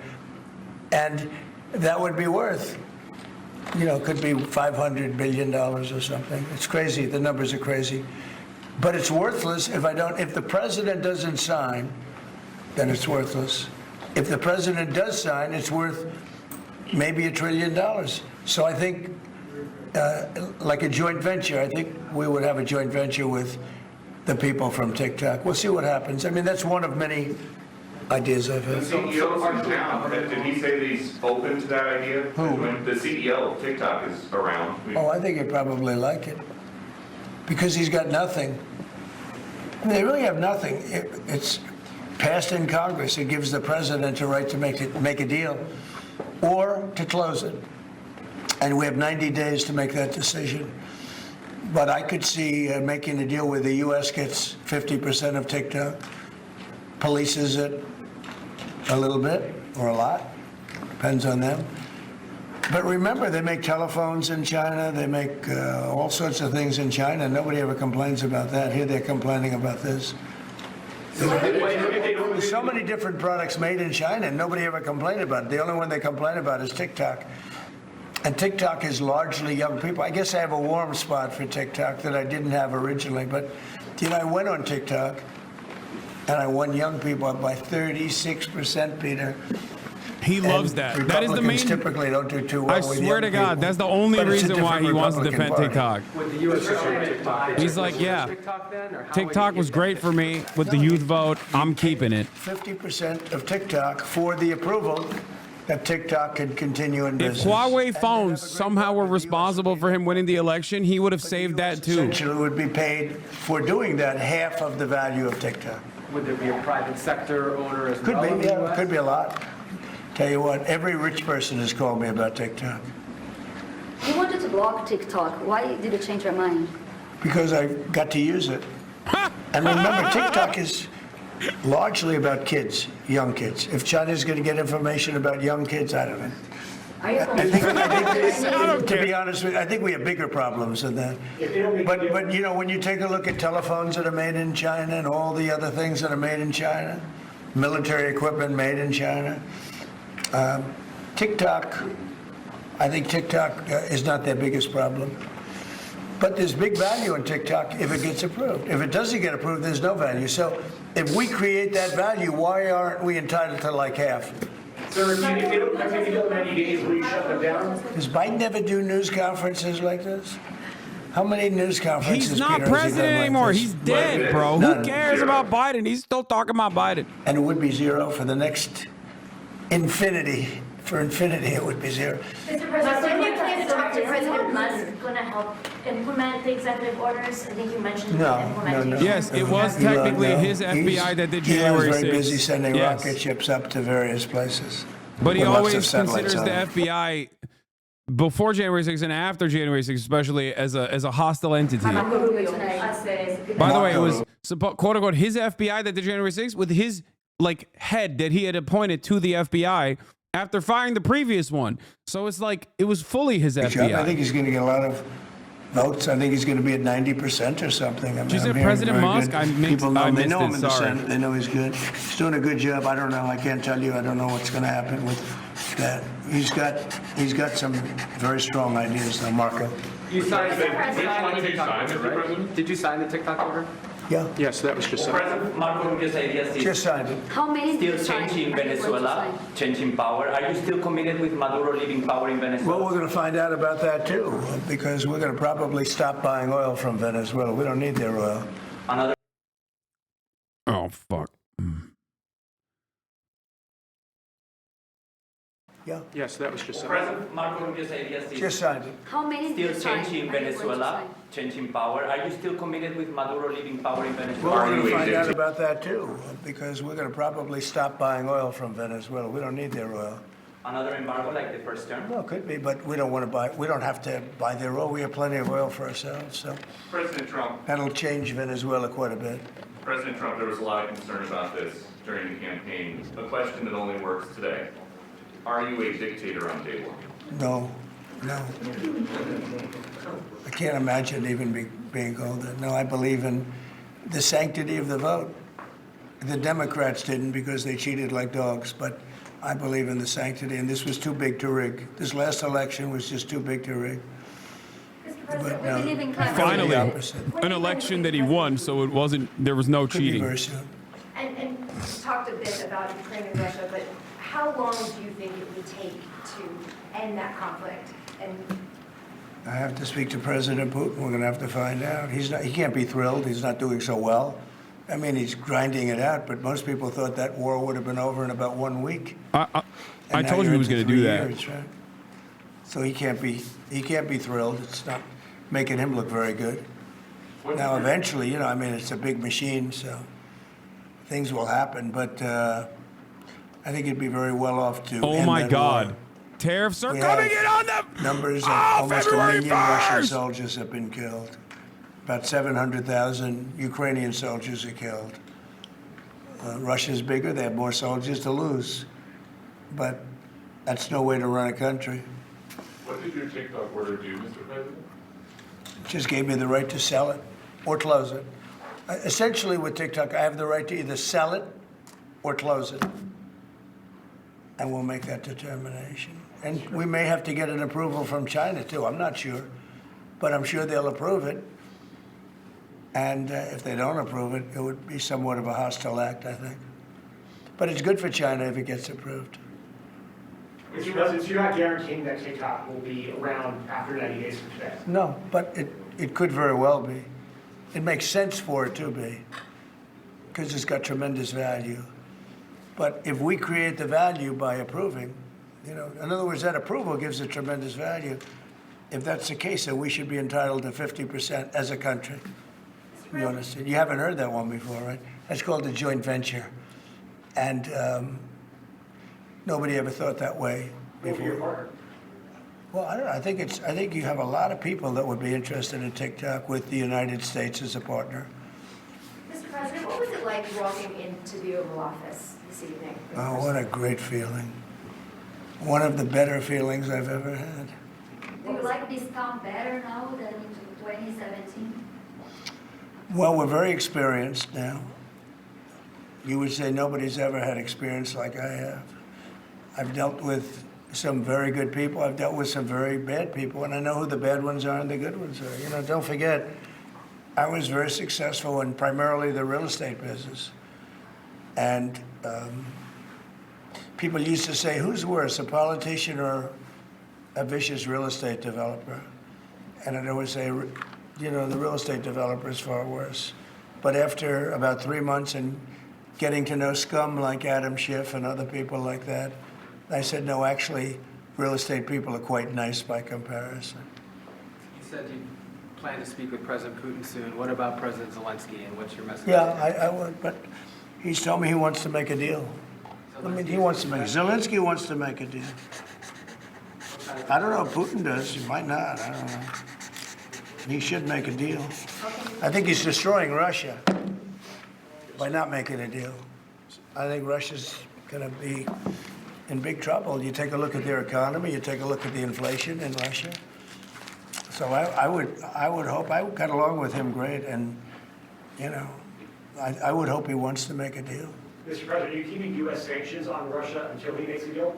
And that would be worth, could be $500 billion or something. It's crazy. The numbers are crazy. But it's worthless if the president doesn't sign, then it's worthless. If the president does sign, it's worth maybe $1 trillion. So I think, like a joint venture, I think we would have a joint venture with the people from TikTok. We'll see what happens. I mean, that's one of many ideas I've had. The CEO is down. Did he say that he's open to that idea? Who? The CEO of TikTok is around. Oh, I think he'd probably like it. Because he's got nothing. I mean, they really have nothing. It's passed in Congress. It gives the president a right to make a deal or to close it. And we have 90 days to make that decision. But I could see making a deal where the U.S. gets 50% of TikTok, polices it a little bit or a lot, depends on them. But remember, they make telephones in China. They make all sorts of things in China. Nobody ever complains about that. Here they're complaining about this. There's so many different products made in China, and nobody ever complained about it. The only one they complain about is TikTok. And TikTok is largely young people. I guess I have a warm spot for TikTok that I didn't have originally. But, I went on TikTok, and I won young people up by 36%, Peter. He loves that. That is the main. Typically don't do too well. I with swear young to God, people. that's the only But it's a reason why different he wants to Republican defend Party. TikTok. With the U.S. TikTok, He's like, yeah, TikTok was great for me with the youth vote. I'm keeping it. 50% of TikTok for the approval that TikTok could continue in If business. Huawei phones somehow were responsible for him winning the election, he would have saved that too. Essentially would be paid for doing that half of the value of TikTok. Would there be a private sector owner as Could well? in be, the yeah, US? could be a lot. Tell you what, every rich person has called me about TikTok You wanted to block TikTok. Why did you change your mind? because I got to use it. And remember, TikTok is largely about kids, young kids. If China's going to get information about young kids, I don't know. Are you To be honest with you, I think we have bigger problems than that. But when you take a look at telephones that are made in China and all the other things that are made in China, military equipment made in China, TikTok, I think TikTok is not their biggest problem. But there's big value in TikTok if it gets approved. If it doesn't get approved, there's no value. So if we create that value, why aren't we entitled to like half? Sir, if you don't have any 90 days, will you shut them down? Does Biden ever do news conferences like this? How many news conferences? He's not Peter, has he president done like anymore. this? He's dead, bro. None. Who cares about Biden? He's still talking about Biden. And it would be zero for the next infinity. For infinity, it would be zero. Mr. President, when you came to talk to President Musk, going to help implement the executive orders? I think you mentioned implementation. Yes, it was technically his FBI that did January 6th. He's very busy sending Yes. rocket ships up to various places. But he with lots of always satellites considers the on it. FBI before January 6th and after January 6th, especially as a hostile entity. By the way, it was quote unquote his FBI that did January 6th with his head that he had appointed to the FBI after firing the previous one. So it's like it was fully his FBI. I think he's going to get a lot of votes. I think he's going to be at 90% or something. I mean, Did you say I'm hearing President very Musk? good. People know him. They know him in the Sorry. Senate. They know he's good. He's doing a good job. I don't know. I can't tell you. I don't know what's going to happen with that. He's got some very strong ideas, though, Marco. You signed the TikTok order, right? Did you sign the TikTok order? Yeah. Yes, that was just President Marco Rubio's ideas is Just signed it. How many still did you sign? changing Venezuela, changing power. Are you still committed with Maduro leaving power in Venezuela? Well, we're going to find out about that, too, because we're going to probably stop buying oil from Venezuela. We don't need their oil. Another. Oh, fuck. Yeah. Yes, that was just President Marco Rubio's ideas is Just signed it. How many still did you sign? changing Venezuela, changing power. Are you still committed with Maduro leaving power in Well, Venezuela? we're going to find out about that, too, because we're going to probably stop buying oil from Venezuela. We don't need their oil. Another embargo like the first term? Well, it could be, but we don't want to buy. We don't have to buy their oil. We have plenty of oil for ourselves, so President Trump, that'll change Venezuela quite a bit. President Trump, there was a lot of concern about this during the campaign. A question that only works today. Are you a dictator on day one? No. I can't imagine even being called that. No, I believe in the sanctity of the vote. The Democrats didn't because they cheated like dogs, but I believe in the sanctity, and this was too big to rig. This last election was just too big to rig. But no, Finally, an election that he won, so it wasn't. There was no cheating. And you talked a bit about Ukraine and Russia, but how long do you think it would take to end that conflict? And I have to speak to President Putin. We're going to have to find out. He can't be thrilled. He's not doing so well. I mean, he's grinding it out, but most people thought that war would have been over in about 1 week. I told you he was going to do that. Years, right? So he can't be thrilled. It's not making him look very good. Now, eventually, you know, I mean, it's a big machine, so things will happen. But I think he'd be very well off to. Oh end my that God! war. Tariffs are We coming have in on them. Numbers of Oh, almost 1 February million Russian 1st! soldiers have been killed. About 700,000 Ukrainian soldiers are killed. Russia's bigger. They have more soldiers to lose. But that's no way to run a country. What did your TikTok order do, Mr. President? It just gave me the right to sell it or close it. Essentially, with TikTok, I have the right to either sell it or close it. And we'll make that determination. And we may have to get an approval from China, too. I'm not sure. But I'm sure they'll approve it. And if they don't approve it, it would be somewhat of a hostile act, I think. But it's good for China if it gets approved. Mr. President, so you're not guaranteeing that TikTok will be around after 90 days from today? No, but it could very well be. It makes sense for it to be, because it's got tremendous value. But if we create the value by approving, you know, in other words, that approval gives it tremendous value. If that's the case, then we should be entitled to 50% as a country. You understand? You haven't heard that one before, right? That's called a joint venture. And nobody ever thought that way before. Well, I don't know. I think you have a lot of people that would be interested in TikTok with the United States as a partner. Mr. President, what was it like walking into the Oval Office this evening? Oh, what a great feeling. One of the better feelings I've ever had. Do you like this town better now than in 2017? Well, we're very experienced now. You would say nobody's ever had experience like I have. I've dealt with some very good people. I've dealt with some very bad people, and I know who the bad ones are and the good ones are. You know, don't forget, I was very successful in primarily the real estate business. And people used to say, who's worse, a politician or a vicious real estate developer? And I'd always say, you know, the real estate developer is far worse. But after about 3 months and getting to know scum like Adam Schiff and other people like that, I said, no, actually, real estate people are quite nice by comparison. You said you plan to speak with President Putin soon. What about President Zelensky, and what's your message? Yeah, I would, but he's told me he wants to make a deal. I mean, Zelensky wants to make a deal. I don't know if Putin does. He might not. I don't know. He should make a deal. I think he's destroying Russia by not making a deal. I think Russia's going to be in big trouble. You take a look at their economy, you take a look at the inflation in Russia. So I would hope, I got along with him great, and, you know, I would hope he wants to make a deal. Mr. President, are you keeping U.S. sanctions on Russia until he makes a deal?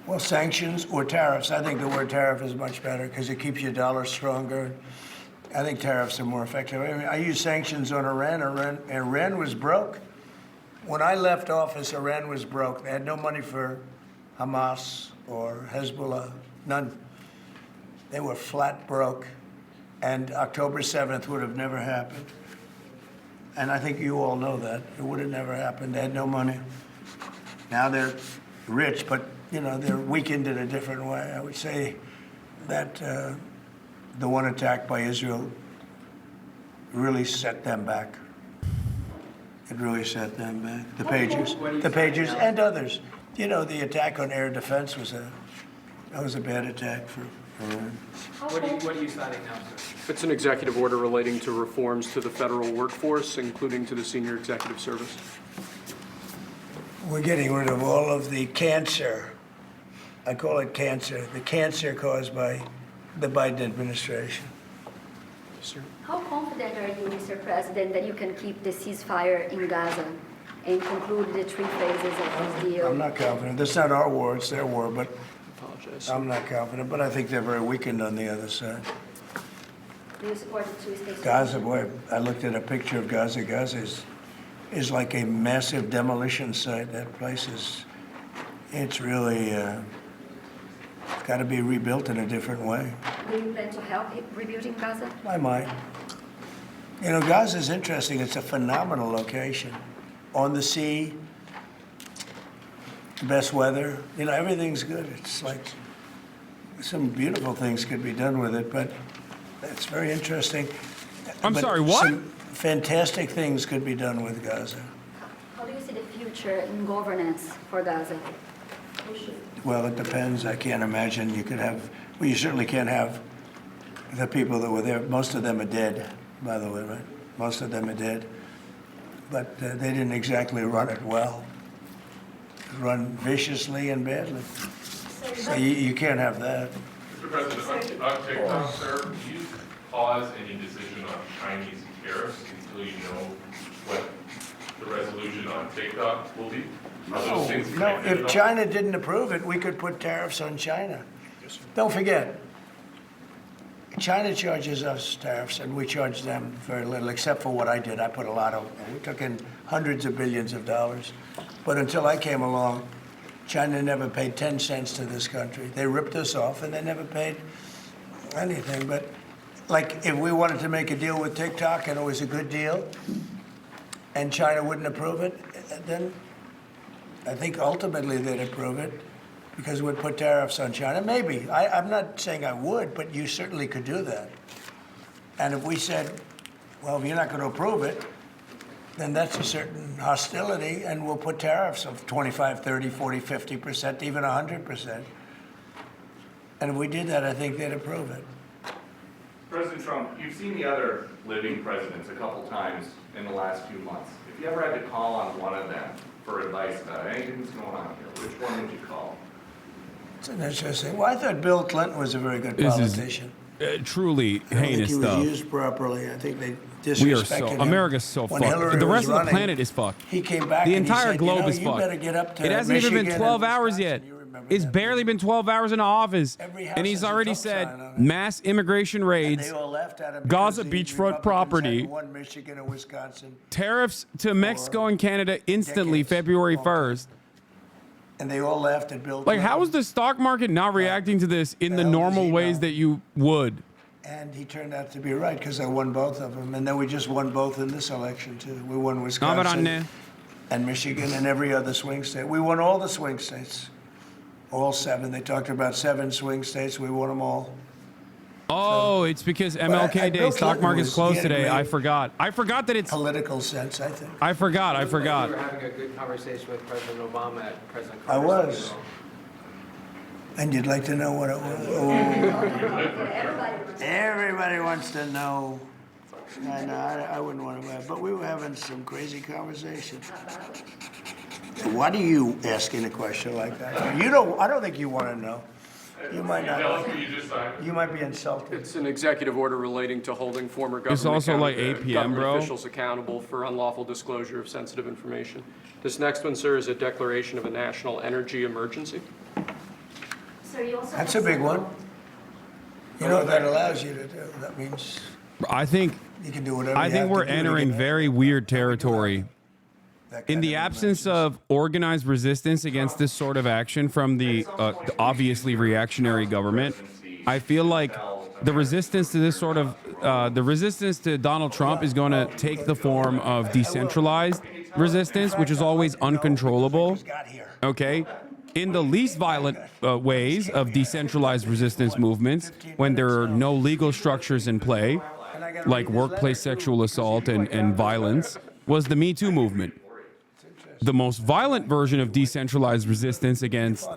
Well, sanctions or tariffs. I think the word tariff is much better because it keeps your dollar stronger. I think tariffs are more effective. I mean, I use sanctions on Iran. Iran was broke. When I left office, Iran was broke. They had no money for Hamas or Hezbollah, none. They were flat broke. And October 7th would have never happened. And I think you all know that. It would have never happened. They had no money. Now they're rich, but you know, they're weakened in a different way. I would say that the one attack by Israel really set them back. It really set them back. The pagers and others. You know, the attack on air defense was a bad attack for Iran. What are you signing now, sir? It's an executive order relating to reforms to the federal workforce, including to the senior executive service. We're getting rid of all of the cancer. I call it cancer. The cancer caused by the Biden administration. How confident are you, Mr. President, that you can keep the ceasefire in Gaza and conclude the 3 phases of this deal? I'm not confident. That's not our war, it's their war, but I'm not confident. But I think they're very weakened on the other side. Do you support the 2-state Gaza, solution? boy, I looked at a picture of Gaza. Gaza is like a massive demolition site. That place it's really got to be rebuilt in a different way. Do you plan to help rebuilding Gaza? I might. You know, Gaza is interesting. It's a phenomenal location. On the sea, best weather. You know, everything's good. It's like some beautiful things could be done with it, but it's very interesting. I'm But sorry, what? some fantastic things could be done with Gaza. How do you see the future in governance for Gaza? Well, it depends. I can't imagine you could have, well, you certainly can't have the people that were there. Most of them are dead, by the way, right? Most of them are dead. But they didn't exactly run it well. Run viciously and badly. So you can't have that. Mr. President, on TikTok, sir, do you pause any decision on Chinese tariffs until you know what the resolution on TikTok will be? Are those things No, connected at if all? China didn't approve it, we could put tariffs on China. Don't forget, China charges us tariffs, and we charge them very little, except for what I did. I put a lot of, we took in hundreds of billions of dollars. But until I came along, China never paid 10 cents to this country. They ripped us off, and they never paid anything. But, like, if we wanted to make a deal with TikTok, and it was a good deal, and China wouldn't approve it, then I think ultimately they'd approve it because we'd put tariffs on China. Maybe. I'm not saying I would, but you certainly could do that. And if we said, well, if you're not going to approve it, then that's a certain hostility, and we'll put tariffs of 25, 30, 40, 50%, even 100%. And if we did that, I think they'd approve it. President Trump, you've seen the other living presidents a couple times in the last few months. If you ever had to call on one of them for advice about anything that's going on here, which one would you call? It's an interesting. Well, I thought Bill Clinton was a very good This is, politician. Truly I don't think heinous he was stuff. used properly. I think they We are disrespected so him. America's so When fucked. Hillary The was rest of the running, planet is fucked. He came back The and he entire said, globe you know, is you fucked. better get up to It hasn't even been Michigan 12 and hours yet. It's barely been 12 hours in office, and he's already said mass immigration raids, They all laughed at him Gaza because the beachfront Republicans property, had won Michigan and Wisconsin, tariffs to Mexico and Canada instantly February 1st. and they all laughed at Bill Like, Clinton. how is the stock market not reacting to this in the normal ways that you would? And he turned out to be right because I won both of them. And then we just won both in this election, too. We won Wisconsin and Michigan and every other swing state. We won all the swing states, all 7. They talked about 7 swing states. We won them all. Oh, it's because MLK Day, Bill stock Clinton market's was- closed he had a today. great I forgot. I forgot that it's political sense, I think. I forgot. We were having a good conversation with President Obama at President I Carter's was. funeral. And you'd like to know what it was? Oh. Everybody wants to know. I know, I wouldn't want to have, but we were having some crazy conversation. Why do you asking a question like that? You don't. I don't think you want to know. You might not. Tell us what you just signed. You might be insulted. It's an executive order relating to holding former It's government also like account- 8 p.m., government bro. officials accountable for unlawful disclosure of sensitive information. This next one, sir, is a declaration of a national energy emergency. So you also That's a big one. You know what that allows you to do? That means I think you can do whatever. I you think have we're to do to entering get very weird territory. In the absence of organized resistance against this sort of action from the obviously reactionary government, I feel like the resistance to this sort of the resistance to Donald Trump is going to take the form of decentralized resistance, which is always uncontrollable. Okay. In the least violent ways of decentralized resistance movements, when there are no legal structures in play, like workplace sexual assault and violence, was the Me Too movement. The most violent version of decentralized resistance against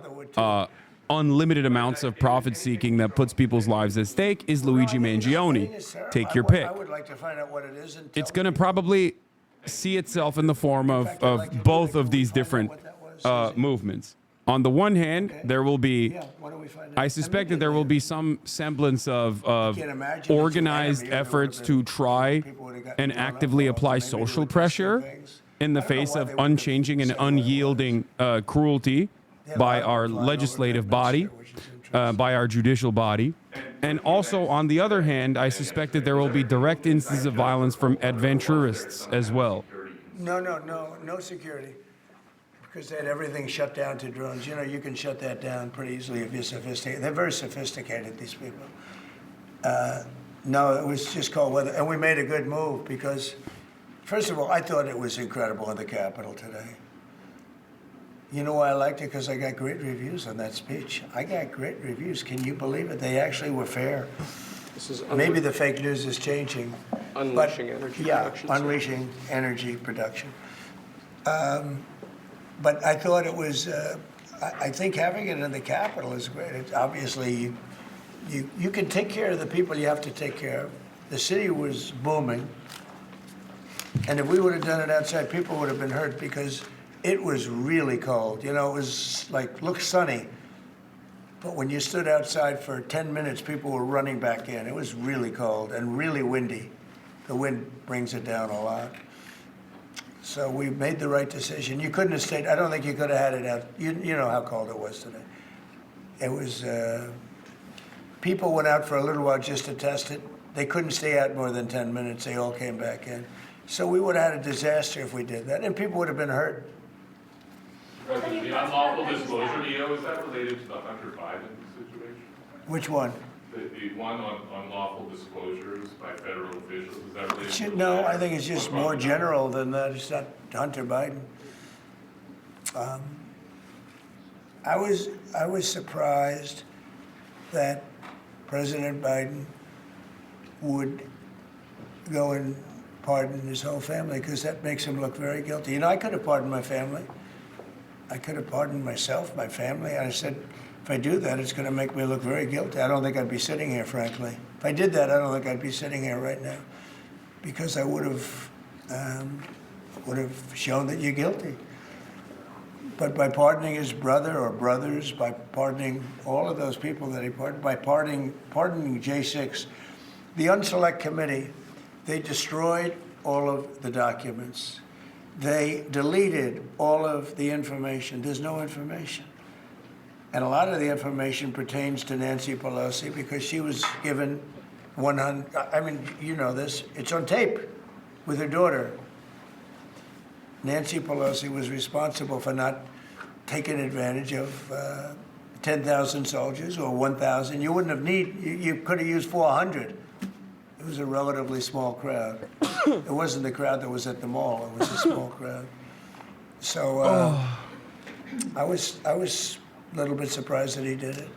unlimited amounts of profit seeking that puts people's lives at stake is Luigi Mangione. Take your pick. I would like to find out what it is. And It's going to probably see itself in the form of both of these different movements. On the one hand, there will be, I suspect that there will be some semblance of organized efforts to try and actively apply social pressure in the face of unchanging and unyielding cruelty by our legislative body, by our judicial body. And also, on the other hand, I suspect that there will be direct instances of violence from adventurists as well. No security. Because they had everything shut down to drones. You know, you can shut that down pretty easily if you're sophisticated. They're very sophisticated, these people. No, it was just cold weather. And we made a good move because, first of all, I thought it was incredible in the Capitol today. You know why I liked it? Because I got great reviews on that speech. I got great reviews. Can you believe it? They actually were fair. Maybe the fake news is changing. Unleashing energy production. Yeah, unleashing energy production. But I thought it was, I think having it in the Capitol is great. It's obviously, you can take care of the people you have to take care of. The city was booming. And if we would have done it outside, people would have been hurt because it was really cold. You know, it was like, looked sunny. But when you stood outside for 10 minutes, people were running back in. It was really cold and really windy. The wind brings it down a lot. So we made the right decision. You couldn't have stayed. I don't think you could have had it out. You know how cold it was today. It was, people went out for a little while just to test it. They couldn't stay out more than 10 minutes. They all came back in. So we would have had a disaster if we did that, and people would have been hurt. The unlawful disclosure, EO, is that related to the Hunter Biden situation? Which one? The one on unlawful disclosures by federal officials, is that related to No, I think it's just more general than that. It's not Hunter Biden. I was surprised that President Biden would go and pardon his whole family because that makes him look very guilty. You know, I could have pardoned my family. I could have pardoned myself, my family. And I said, if I do that, it's going to make me look very guilty. I don't think I'd be sitting here, frankly. If I did that, I don't think I'd be sitting here right now because I would have shown that you're guilty. But by pardoning his brother or brothers, by pardoning all of those people that he pardoned, by pardoning J6, the Unselect Committee, they destroyed all of the documents. They deleted all of the information. There's no information. And a lot of the information pertains to Nancy Pelosi because she was given 100, I mean, you know this, it's on tape with her daughter. Nancy Pelosi was responsible for not taking advantage of 10,000 soldiers or 1,000. You wouldn't have you could have used 400. It was a relatively small crowd. It wasn't the crowd that was at the mall. It was a small crowd. So I was a little bit surprised that he did it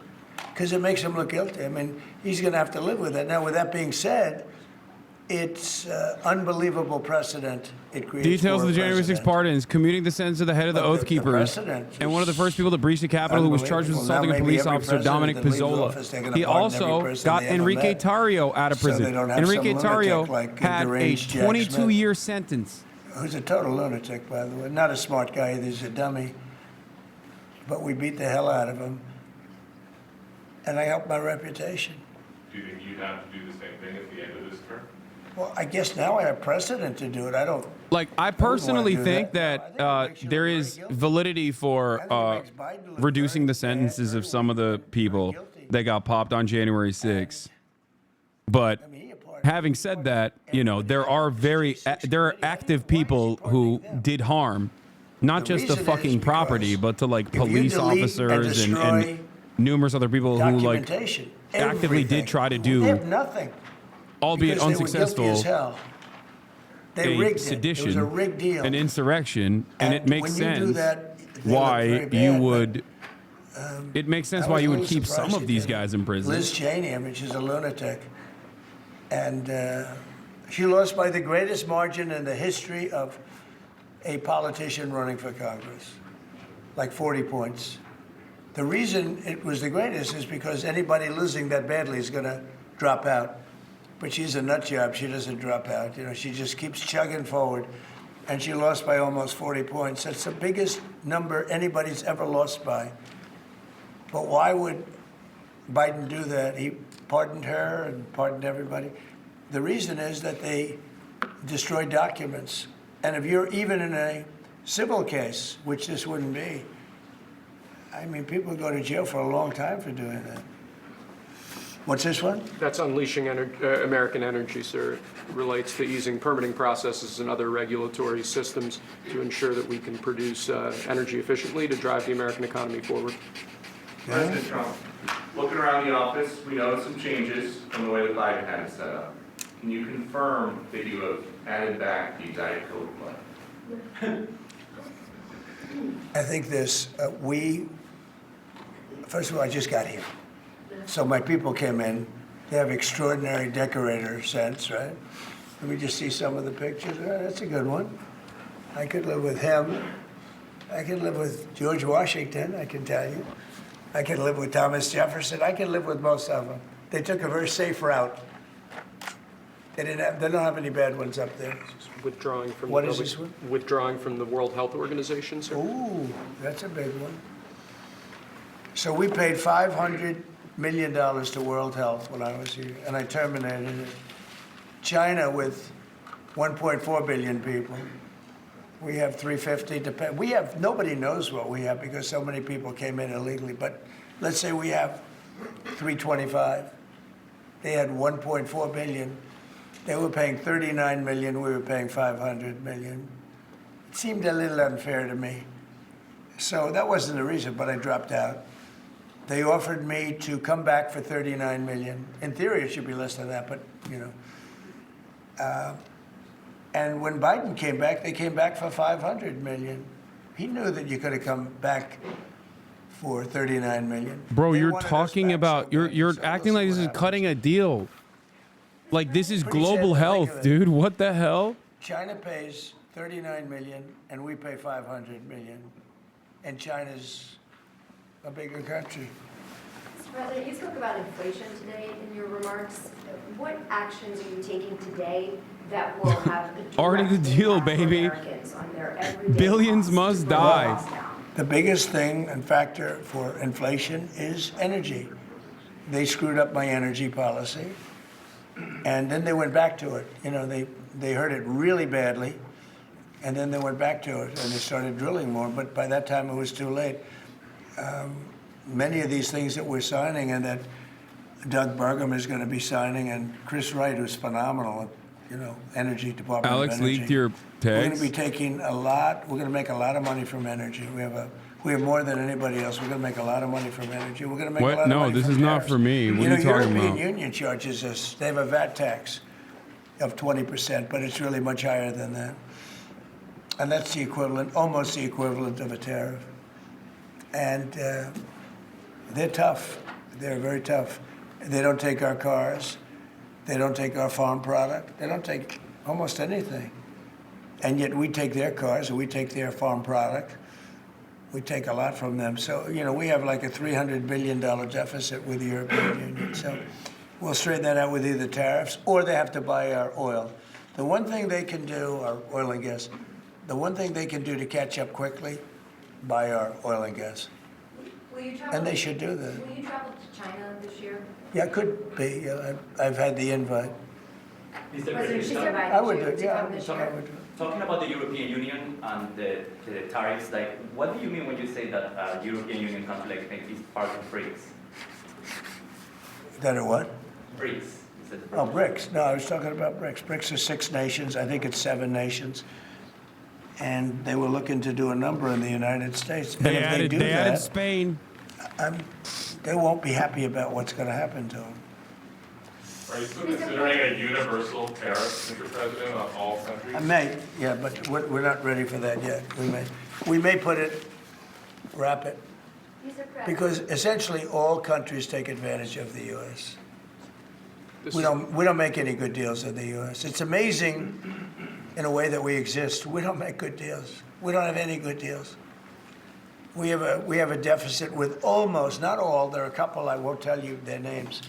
because it makes him look guilty. I mean, he's going to have to live with it. Now, with that being said, it's unbelievable precedent it creates. Details of the January 6 pardons, commuting the sentence of the head of the Oath Keepers, and one of the first people to breach the Capitol who was charged with assaulting a police officer, Dominic Pizzola. He also got Enrique Tarrio out of prison. Enrique Tarrio had a 22-year sentence. Who's a total lunatic, by the way. Not a smart guy either, he's a dummy. But we beat the hell out of him. And I helped my reputation. Do you think you'd have to do the same thing at the end of this term? Well, I guess now I have precedent to do it. I don't. Like, I personally think that there is validity for reducing the sentences of some of the people that got popped on January 6th. But having said that, you know, there are active people who did harm, not just to fucking property, but to like police officers and numerous other people who like actively did try to do. They have nothing. Albeit unsuccessful, a sedition, it was a rigged deal. an insurrection, and it makes sense why you would. It makes sense why you would keep some of these guys in prison. Liz Cheney, I mean, she's a lunatic, and she lost by the greatest margin in the history of a politician running for Congress, like 40 points. The reason it was the greatest is because anybody losing that badly is going to drop out. But she's a nut job. She doesn't drop out. You know, she just keeps chugging forward. and she lost by almost 40 points. That's the biggest number anybody's ever lost by. But why would Biden do that? He pardoned her and pardoned everybody. The reason is that they destroyed documents. And if you're even in a civil case, which this wouldn't be, I mean, people go to jail for a long time for doing that. What's this one? That's unleashing American energy, sir. It relates to easing permitting processes and other regulatory systems to ensure that we can produce energy efficiently to drive the American economy forward. President Trump, looking around the office, we noticed some changes from the way that Biden had it set up. Can you confirm that you have added back the Diet Coke plan? I think this, first of all, I just got here. So my people came in. They have extraordinary decorator sense, right? Let me just see some of the pictures. That's a good one. I could live with him. I could live with George Washington, I can tell you. I could live with Thomas Jefferson. I could live with most of them. They took a very safe route. They don't have any bad ones up there. Withdrawing from What is this one? Withdrawing from the World Health Organization, sir. Ooh, that's a big one. So we paid $500 million to World Health when I was here, and I terminated it. China, with 1.4 billion people, we have 350 to pay. We have, nobody knows what we have because so many people came in illegally, but let's say we have 325. They had 1.4 billion. They were paying 39 million, we were paying 500 million. It seemed a little unfair to me. So that wasn't the reason, but I dropped out. They offered me to come back for 39 million. In theory, it should be less than that, but you know. And when Biden came back, they came back for 500 million. He knew that you could have come back for 39 million. Bro, you're talking about, you're acting like this is cutting a deal. Like this is global health, dude. What the hell? China pays 39 million and we pay 500 million. And China's a bigger country. Mr. President, you spoke about inflation today in your remarks. What actions are you taking today that will have a Already the deal, baby. Americans on their everyday Billions costs must to bring die. costs down? The biggest thing and factor for inflation is energy. They screwed up my energy policy. And then they went back to it. You know, they heard it really badly, and then they went back to it, and they started drilling more. But by that time, it was too late. Many of these things that we're signing, and that Doug Burgum is going to be signing, and Chris Wright, who's phenomenal, you know, Energy Department Alex of Energy. leaked your We're going tags. to be taking a lot. We're going to make a lot of money from energy. We have more than anybody else. We're going to make a lot of money from energy. We're going to make a lot What? of No, money this from is not tariffs. for me. What You are know, you talking European about? Union charges us. They have a VAT tax of 20%, but it's really much higher than that. And that's the equivalent, almost the equivalent of a tariff. And they're tough. They're very tough. They don't take our cars. They don't take our farm product. They don't take almost anything. And yet we take their cars and we take their farm product. We take a lot from them. So, you know, we have like a $300 billion deficit with the European Union. So we'll straighten that out with either tariffs or they have to buy our oil. The one thing they can do, our oil and gas, the one thing they can do to catch up quickly, buy our oil and gas. Will you travel, And they should do that. Will you travel to China this year? Yeah, it could be. Yeah, I've had the invite. President, she's invited I would you do it, to yeah. come this I year. would do it. Talking about the European Union and the tariffs, like, what do you mean when you say that European Union country like Spain is part of BRICS? That are what? BRICS. You said Oh, BRICS. No, I was talking about BRICS. BRICS are 6 nations. I think it's 7 nations. And they were looking to do a number in the United States. And They if added, do they added that, Spain. they won't be happy about what's going to happen to them. Are you still considering a universal tariff, Mr. President, on all countries? I may, yeah, but we're not ready for that yet. We may put it, wrap it, Mr. President. because essentially all countries take advantage of the U.S. This We is- don't make any good deals in the U.S. It's amazing in a way that we exist. We don't make good deals. We don't have any good deals. We have a deficit with almost, not all, there are a couple, I won't tell you their names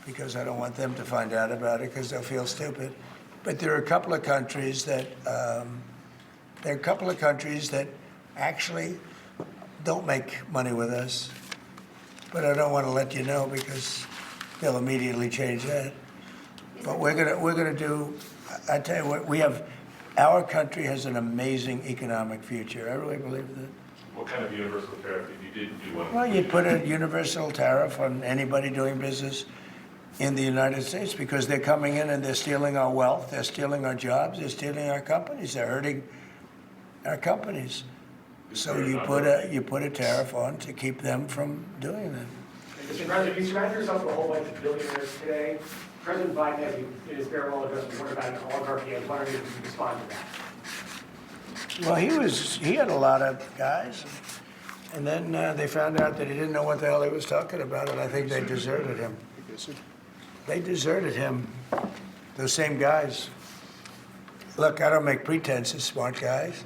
because I don't want them to find out about it because they'll feel stupid. But there are a couple of countries that There are a couple of countries that actually don't make money with us, but I don't want to let you know because they'll immediately change that. But we're gonna do. I tell you what, our country has an amazing economic future. I really believe that. What kind of universal tariff if you did do one? Well, you'd put a universal tariff on anybody doing business in the United States because they're coming in and they're stealing our wealth, they're stealing our jobs, they're stealing our companies, they're hurting our companies. So you put a tariff on to keep them from doing that. Mr. President, you surround yourself with a whole bunch of billionaires today. President Biden has in his farewell address warned about an oligarchy. I was wondering if you could respond to that. Well, he had a lot of guys, and then they found out that he didn't know what the hell he was talking about, and I think they deserted him. They deserted him, those same guys. Look, I don't make pretenses, smart guys,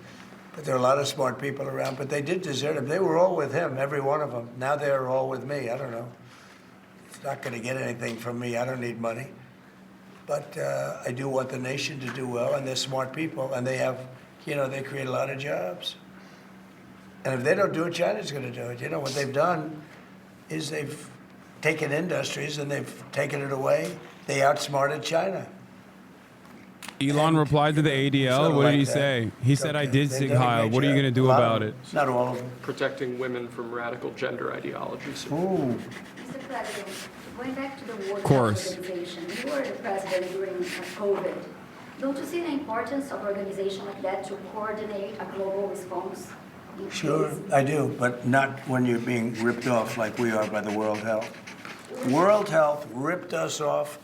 but there are a lot of smart people around, but they did desert him. They were all with him, every one of them. Now they're all with me. I don't know. It's not going to get anything from me. I don't need money. But I do want the nation to do well, and they're smart people, and they have, they create a lot of jobs. And if they don't do it, China's going to do it. What they've done is they've taken industries and they've taken it away. They outsmarted China. Elon replied to the ADL. What did he say? He said, I did sig heil. What are you going to do about it? Not all of them. Protecting women from radical gender ideologies. Ooh. Mr. President, going back to the World course. Health Organization, you were the president during COVID. Don't you see the importance of organization like that to coordinate a global response? Sure, I do, but not when you're being ripped off like we are by the World Health. World Health ripped us off.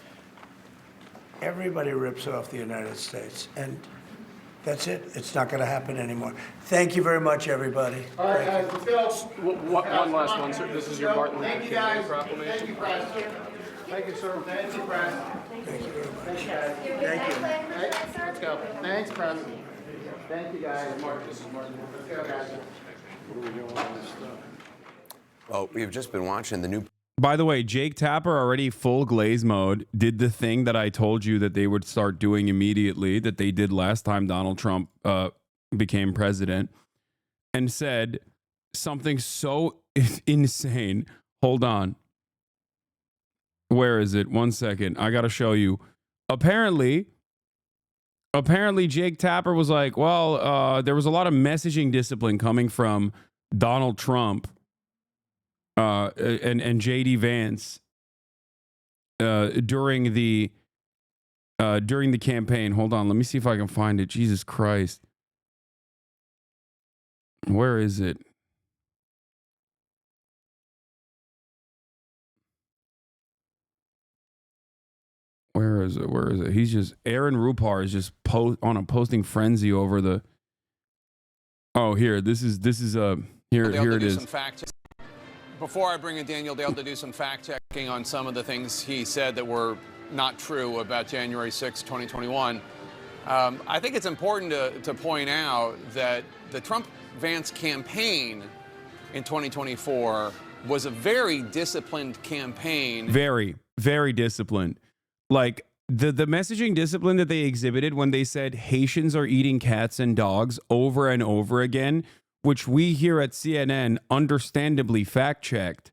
Everybody rips off the United States, and that's it. It's not going to happen anymore. Thank you very much, everybody. All right, guys, let's go. One last one, sir. This is your Martin Luther Thank you, King Day guys. proclamation. Thank you, President. Thank you, sir. Thank you, President. Thank you very much. Thank you, guys. Thank you. Let's go. Thanks, President. Thank you, guys. This is Martin. Let's go, guys. What are we doing on this stuff? Well, we've just been watching the new. By the way, Jake Tapper, already full glaze mode, did the thing that I told you that they would start doing immediately, that they did last time Donald Trump became president, and said something so insane. Hold on. Where is it? 1 second. I got to show you. Apparently, Jake Tapper was like, well, there was a lot of messaging discipline coming from Donald Trump and JD Vance during the campaign. Hold on, let me see if I can find it. Jesus Christ, where is it? Where is it? Where is it? He's just Aaron Rupar is just on a posting frenzy over the. Oh, here. This is here it is. Before I bring in Daniel Dale to do some fact checking on some of the things he said that were not true about January 6, 2021, I think it's important to point out that the Trump-Vance campaign in 2024 was a very disciplined campaign. Very, very disciplined. Like the messaging discipline that they exhibited when they said Haitians are eating cats and dogs over and over again, which we here at CNN understandably fact-checked.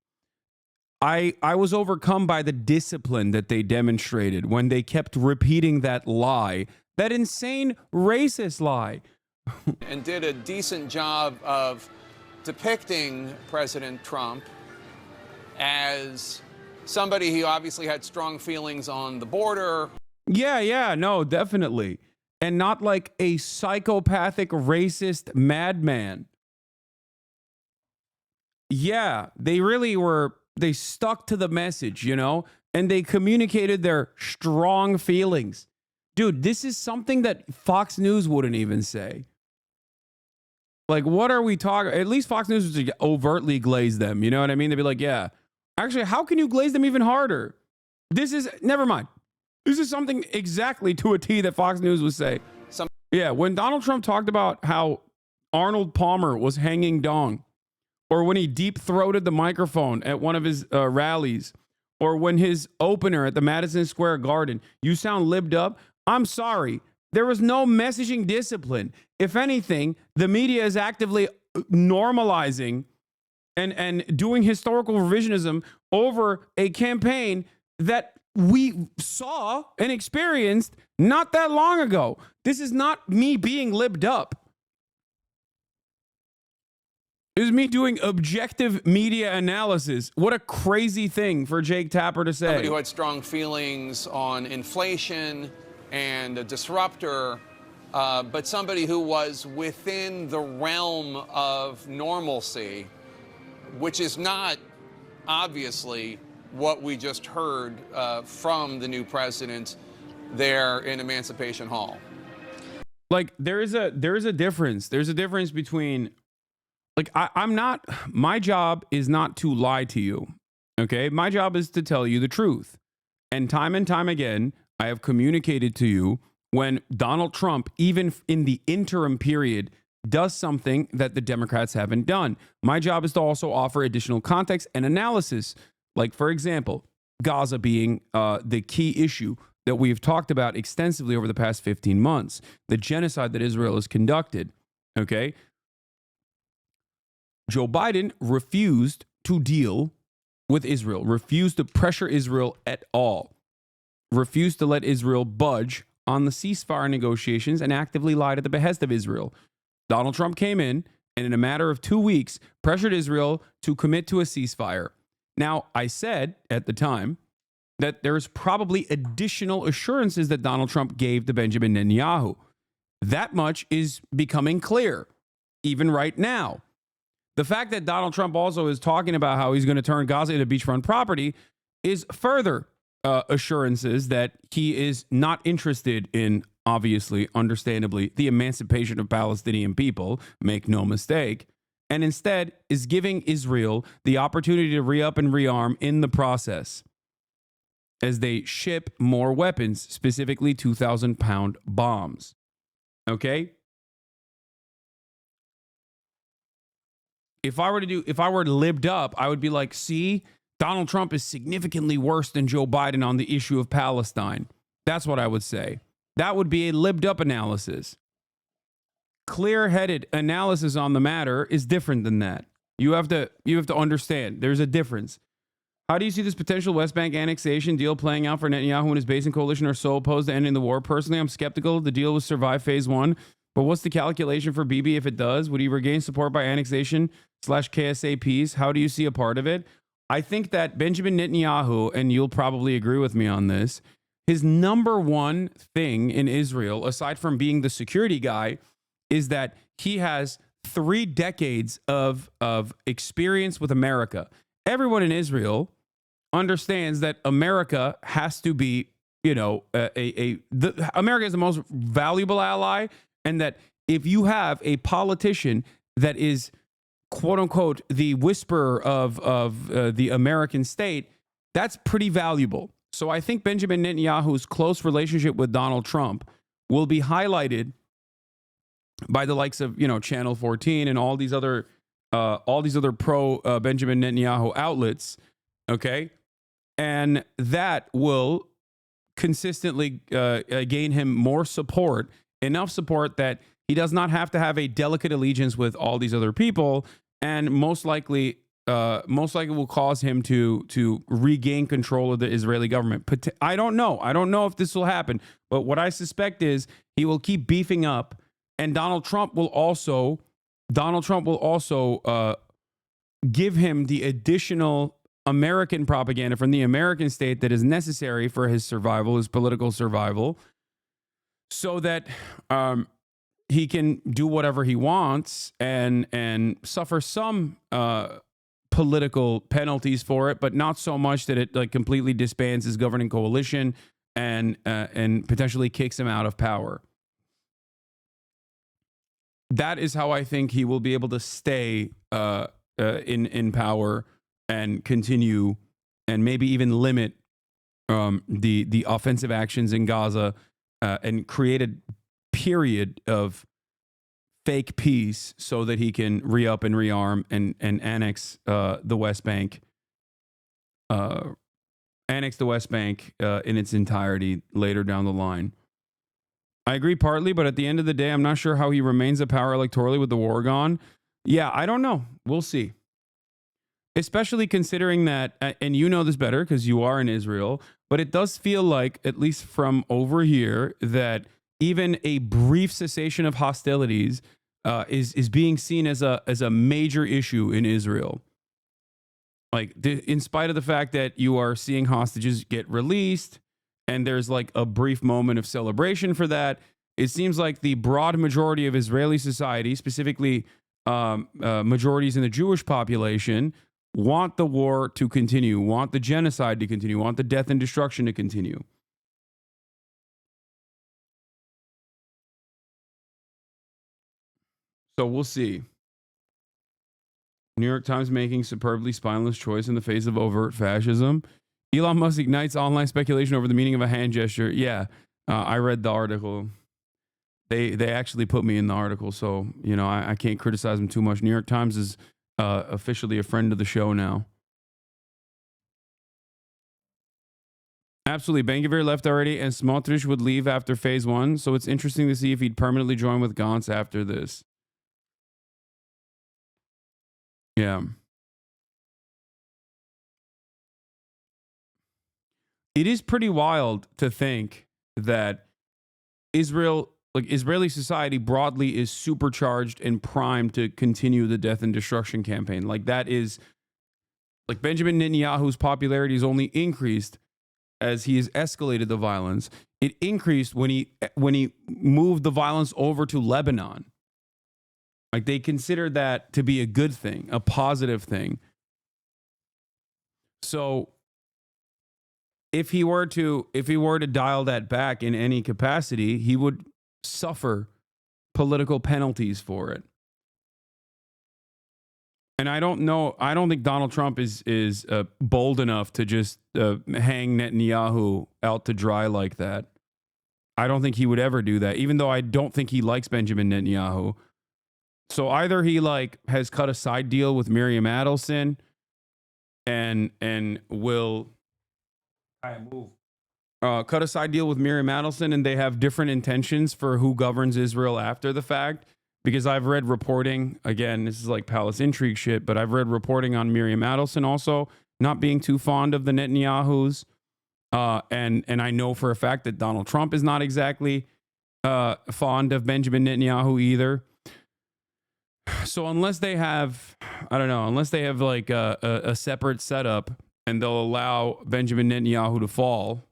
I was overcome by the discipline that they demonstrated when they kept repeating that lie, that insane racist lie. And did a decent job of depicting President Trump as somebody who obviously had strong feelings on the border. Yeah, no, definitely. And not like a psychopathic, racist madman. Yeah, they really were, they stuck to the message, and they communicated their strong feelings. Dude, this is something that Fox News wouldn't even say. Like, what are we talking? At least Fox News would overtly glaze them. You know what I mean? They'd be like, yeah, actually, how can you glaze them even harder? Never mind. This is something exactly to a T that Fox News would say. Yeah, when Donald Trump talked about how Arnold Palmer was hanging dong, or when he deep-throated the microphone at one of his rallies, or when his opener at the Madison Square Garden, you sound libbed up. I'm sorry. There was no messaging discipline. If anything, the media is actively normalizing and doing historical revisionism over a campaign that we saw and experienced not that long ago. This is not me being libbed up. This is me doing objective media analysis. What a crazy thing for Jake Tapper to say. Somebody who had strong feelings on inflation and a disruptor, but somebody who was within the realm of normalcy, which is not obviously what we just heard from the new president there in Emancipation Hall. Like there is a difference. There's a difference between, like, I'm not, my job is not to lie to you. Okay. My job is to tell you the truth. And time again, I have communicated to you when Donald Trump, even in the interim period, does something that the Democrats haven't done. My job is to also offer additional context and analysis. Like, for example, Gaza being the key issue that we've talked about extensively over the past 15 months, the genocide that Israel has conducted. Okay. Joe Biden refused to deal with Israel, refused to pressure Israel at all, refused to let Israel budge on the ceasefire negotiations, and actively lied at the behest of Israel. Donald Trump came in and in a matter of 2 weeks pressured Israel to commit to a ceasefire. Now, I said at the time that there's probably additional assurances that Donald Trump gave to Benjamin Netanyahu. That much is becoming clear, even right now. The fact that Donald Trump also is talking about how he's going to turn Gaza into beachfront property is further assurances that he is not interested in, obviously, understandably, the emancipation of Palestinian people, make no mistake, and instead is giving Israel the opportunity to re-up and rearm in the process as they ship more weapons, specifically 2,000-pound bombs. Okay? If I were libbed up, I would be like, see, Donald Trump is significantly worse than Joe Biden on the issue of Palestine. That's what I would say. That would be a libbed up analysis. Clear-headed analysis on the matter is different than that. You have to understand there's a difference. How do you see this potential West Bank annexation deal playing out for Netanyahu and his base and coalition are so opposed to ending the war? Personally, I'm skeptical the deal will survive phase one. But what's the calculation for Bibi if it does? Would he regain support by annexation/KSA peace? How do you see a part of it? I think that Benjamin Netanyahu, and you'll probably agree with me on this, his number one thing in Israel, aside from being the security guy, is that he has 3 decades of experience with America. Everyone in Israel understands that America has to be, America is the most valuable ally. And that if you have a politician that is, quote unquote, the whisperer of the American state, that's pretty valuable. So I think Benjamin Netanyahu's close relationship with Donald Trump will be highlighted by the likes of, Channel 14 and all these other pro Benjamin Netanyahu outlets. Okay. And that will consistently gain him more support. Enough support that he does not have to have a delicate allegiance with all these other people, and most likely will cause him to regain control of the Israeli government. But I don't know. I don't know if this will happen. But what I suspect is he will keep beefing up, and Donald Trump will also give him the additional American propaganda from the American state that is necessary for his survival, his political survival, so that he can do whatever he wants and suffer some political penalties for it, but not so much that it completely disbands his governing coalition and potentially kicks him out of power. That is how I think he will be able to stay in power and continue and maybe even limit the offensive actions in Gaza. And create a period of fake peace so that he can re-up and rearm and annex the West Bank, in its entirety later down the line. I agree partly, but at the end of the day, I'm not sure how he remains a power electorally with the war gone. Yeah, I don't know. We'll see. Especially considering that, and you know this better because you are in Israel, but it does feel like, at least from over here, that even a brief cessation of hostilities is being seen as a major issue in Israel. Like, in spite of the fact that you are seeing hostages get released, and there's like a brief moment of celebration for that, it seems like the broad majority of Israeli society, specifically majorities in the Jewish population, want the war to continue, want the genocide to continue, want the death and destruction to continue. So we'll see. New York Times making superbly spineless choice in the face of overt fascism. Elon Musk ignites online speculation over the meaning of a hand gesture. Yeah, I read the article. They actually put me in the article, so you know I can't criticize them too much. New York Times is officially a friend of the show now. Absolutely. Ben-Gvir left already, and Smotrich would leave after phase 1, so it's interesting to see if he'd permanently join with Gantz after this. Yeah. It is pretty wild to think that Israeli society broadly is supercharged and primed to continue the death and destruction campaign. Like, that is, like, Benjamin Netanyahu's popularity has only increased as he has escalated the violence. It increased when he moved the violence over to Lebanon. Like, they consider that to be a good thing, a positive thing. So if he were to dial that back in any capacity, he would suffer political penalties for it. And I don't think Donald Trump is bold enough to just hang Netanyahu out to dry like that. I don't think he would ever do that, even though I don't think he likes Benjamin Netanyahu. So either he has cut a side deal with Miriam Adelson and will cut a side deal with Miriam Adelson, and they have different intentions for who governs Israel after the fact. Because I've read reporting, again, this is like palace intrigue shit, but I've read reporting on Miriam Adelson also not being too fond of the Netanyahus. And I know for a fact that Donald Trump is not exactly fond of Benjamin Netanyahu either. So unless they have, like a separate setup and they'll allow Benjamin Netanyahu to fall,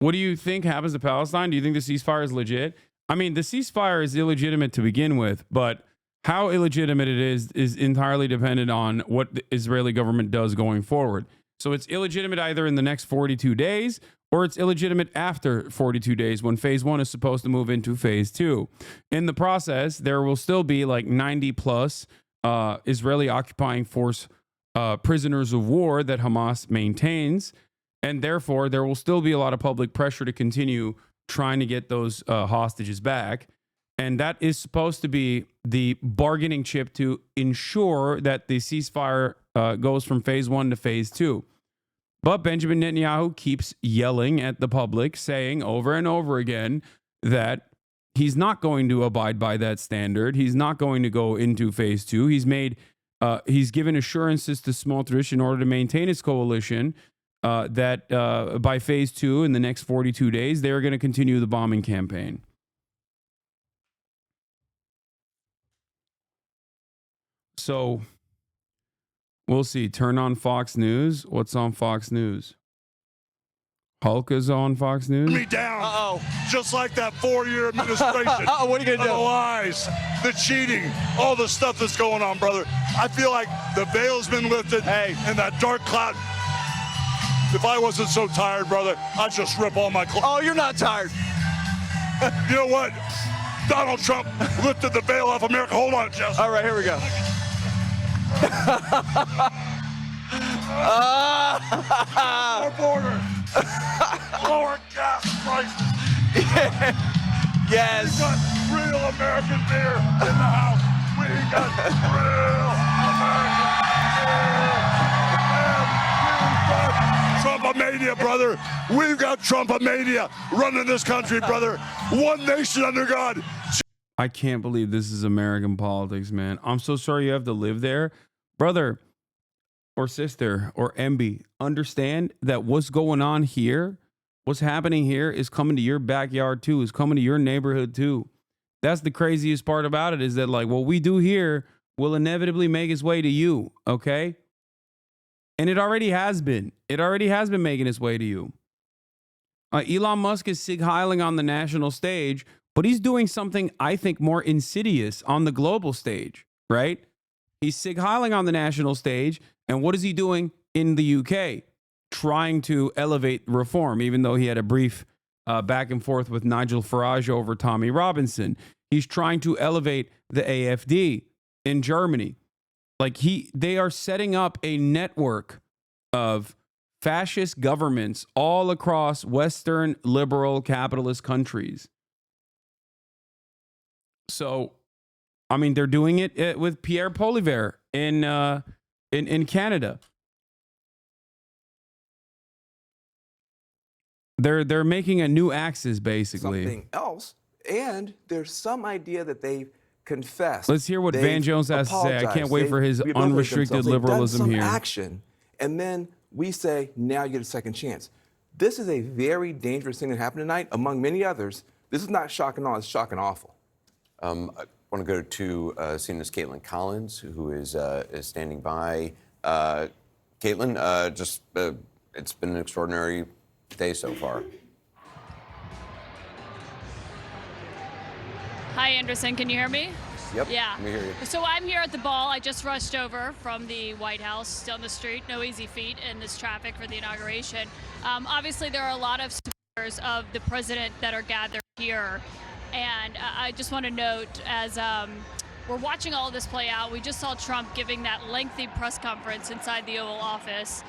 what do you think happens to Palestine? Do you think the ceasefire is legit? I mean, the ceasefire is illegitimate to begin with, but how illegitimate it is entirely dependent on what the Israeli government does going forward. So it's illegitimate either in the next 42 days or it's illegitimate after 42 days when phase 1 is supposed to move into phase 2. In the process, there will still be like 90 plus Israeli occupying force prisoners of war that Hamas maintains. And therefore, there will still be a lot of public pressure to continue trying to get those hostages back. And that is supposed to be the bargaining chip to ensure that the ceasefire goes from phase 1 to phase 2. But Benjamin Netanyahu keeps yelling at the public, saying over and over again that he's not going to abide by that standard. He's not going to go into phase 2. He's given assurances to Smotrich in order to maintain his coalition that by phase 2 in the next 42 days, they're going to continue the bombing campaign. So we'll see. Turn on Fox News. What's on Fox News? Hulk is on Fox News. Me down. Just like that 4-year administration. What are you going to do? The lies, the cheating, all the stuff that's going on, brother. I feel like the veil's been lifted and that dark cloud. If I wasn't so tired, brother, I'd just rip all my clothes. Oh, you're not tired. You know what? Donald Trump lifted the veil off America. Hold on, Jesse. All right, here we go. More border. Lower gas prices. Yes. We got real American beer in the house. We got real American beer. And we've got Trumpomania, brother. We've got Trumpomania running this country, brother. One nation under God. I can't believe this is American politics, man. I'm so sorry you have to live there. Brother or sister or MB, understand that what's going on here, what's happening here is coming to your backyard too, is coming to your neighborhood too. That's the craziest part about it, is that like what we do here will inevitably make its way to you, okay? And it already has been. It already has been making its way to you. Elon Musk is sig heiling on the national stage, but he's doing something I think more insidious on the global stage, right? He's sig heiling on the national stage, and what is he doing in the UK? Trying to elevate reform, even though he had a brief back and forth with Nigel Farage over Tommy Robinson. He's trying to elevate the AfD in Germany. Like they are setting up a network of fascist governments all across Western liberal capitalist countries. So, I mean, they're doing it with Pierre Poilievre in Canada. They're making a new axis, basically. Something else, and there's some idea that they've confessed. Let's hear what Van Jones has to say. I can't wait for his They've unrestricted liberalism done some here. action, and then we say, now you get a second chance. This is a very dangerous thing that happened tonight, among many others. This is not shock and awe, it's shock and awful. I want to go to CNN's Caitlin Collins, who is standing by. Caitlin, it's been an extraordinary day so far. Hi, Anderson. Can you hear me? Yep. Yeah. Let me hear you. So I'm here at the ball. I just rushed over from the White House down the street. No easy feat in this traffic for the inauguration. Obviously, there are a lot of supporters of the president that are gathered here. And I just want to note, as we're watching all of this play out, we just saw Trump giving that lengthy press conference inside the Oval Office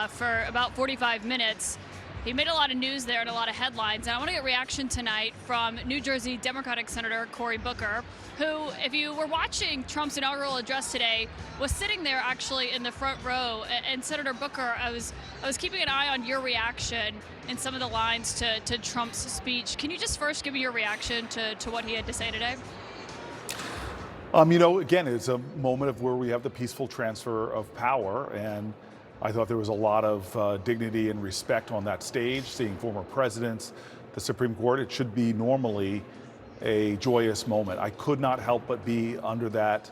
for about 45 minutes. He made a lot of news there and a lot of headlines. And I want to get reaction tonight from New Jersey Democratic Senator Cory Booker, who, if you were watching Trump's inaugural address today, was sitting there actually in the front row. And Senator Booker, I was keeping an eye on your reaction in some of the lines to Trump's speech. Can you just first give me your reaction to what he had to say today? You know, again, it's a moment of where we have the peaceful transfer of power, and I thought there was a lot of dignity and respect on that stage, seeing former presidents, the Supreme Court. It should be normally a joyous moment. I could not help but be under that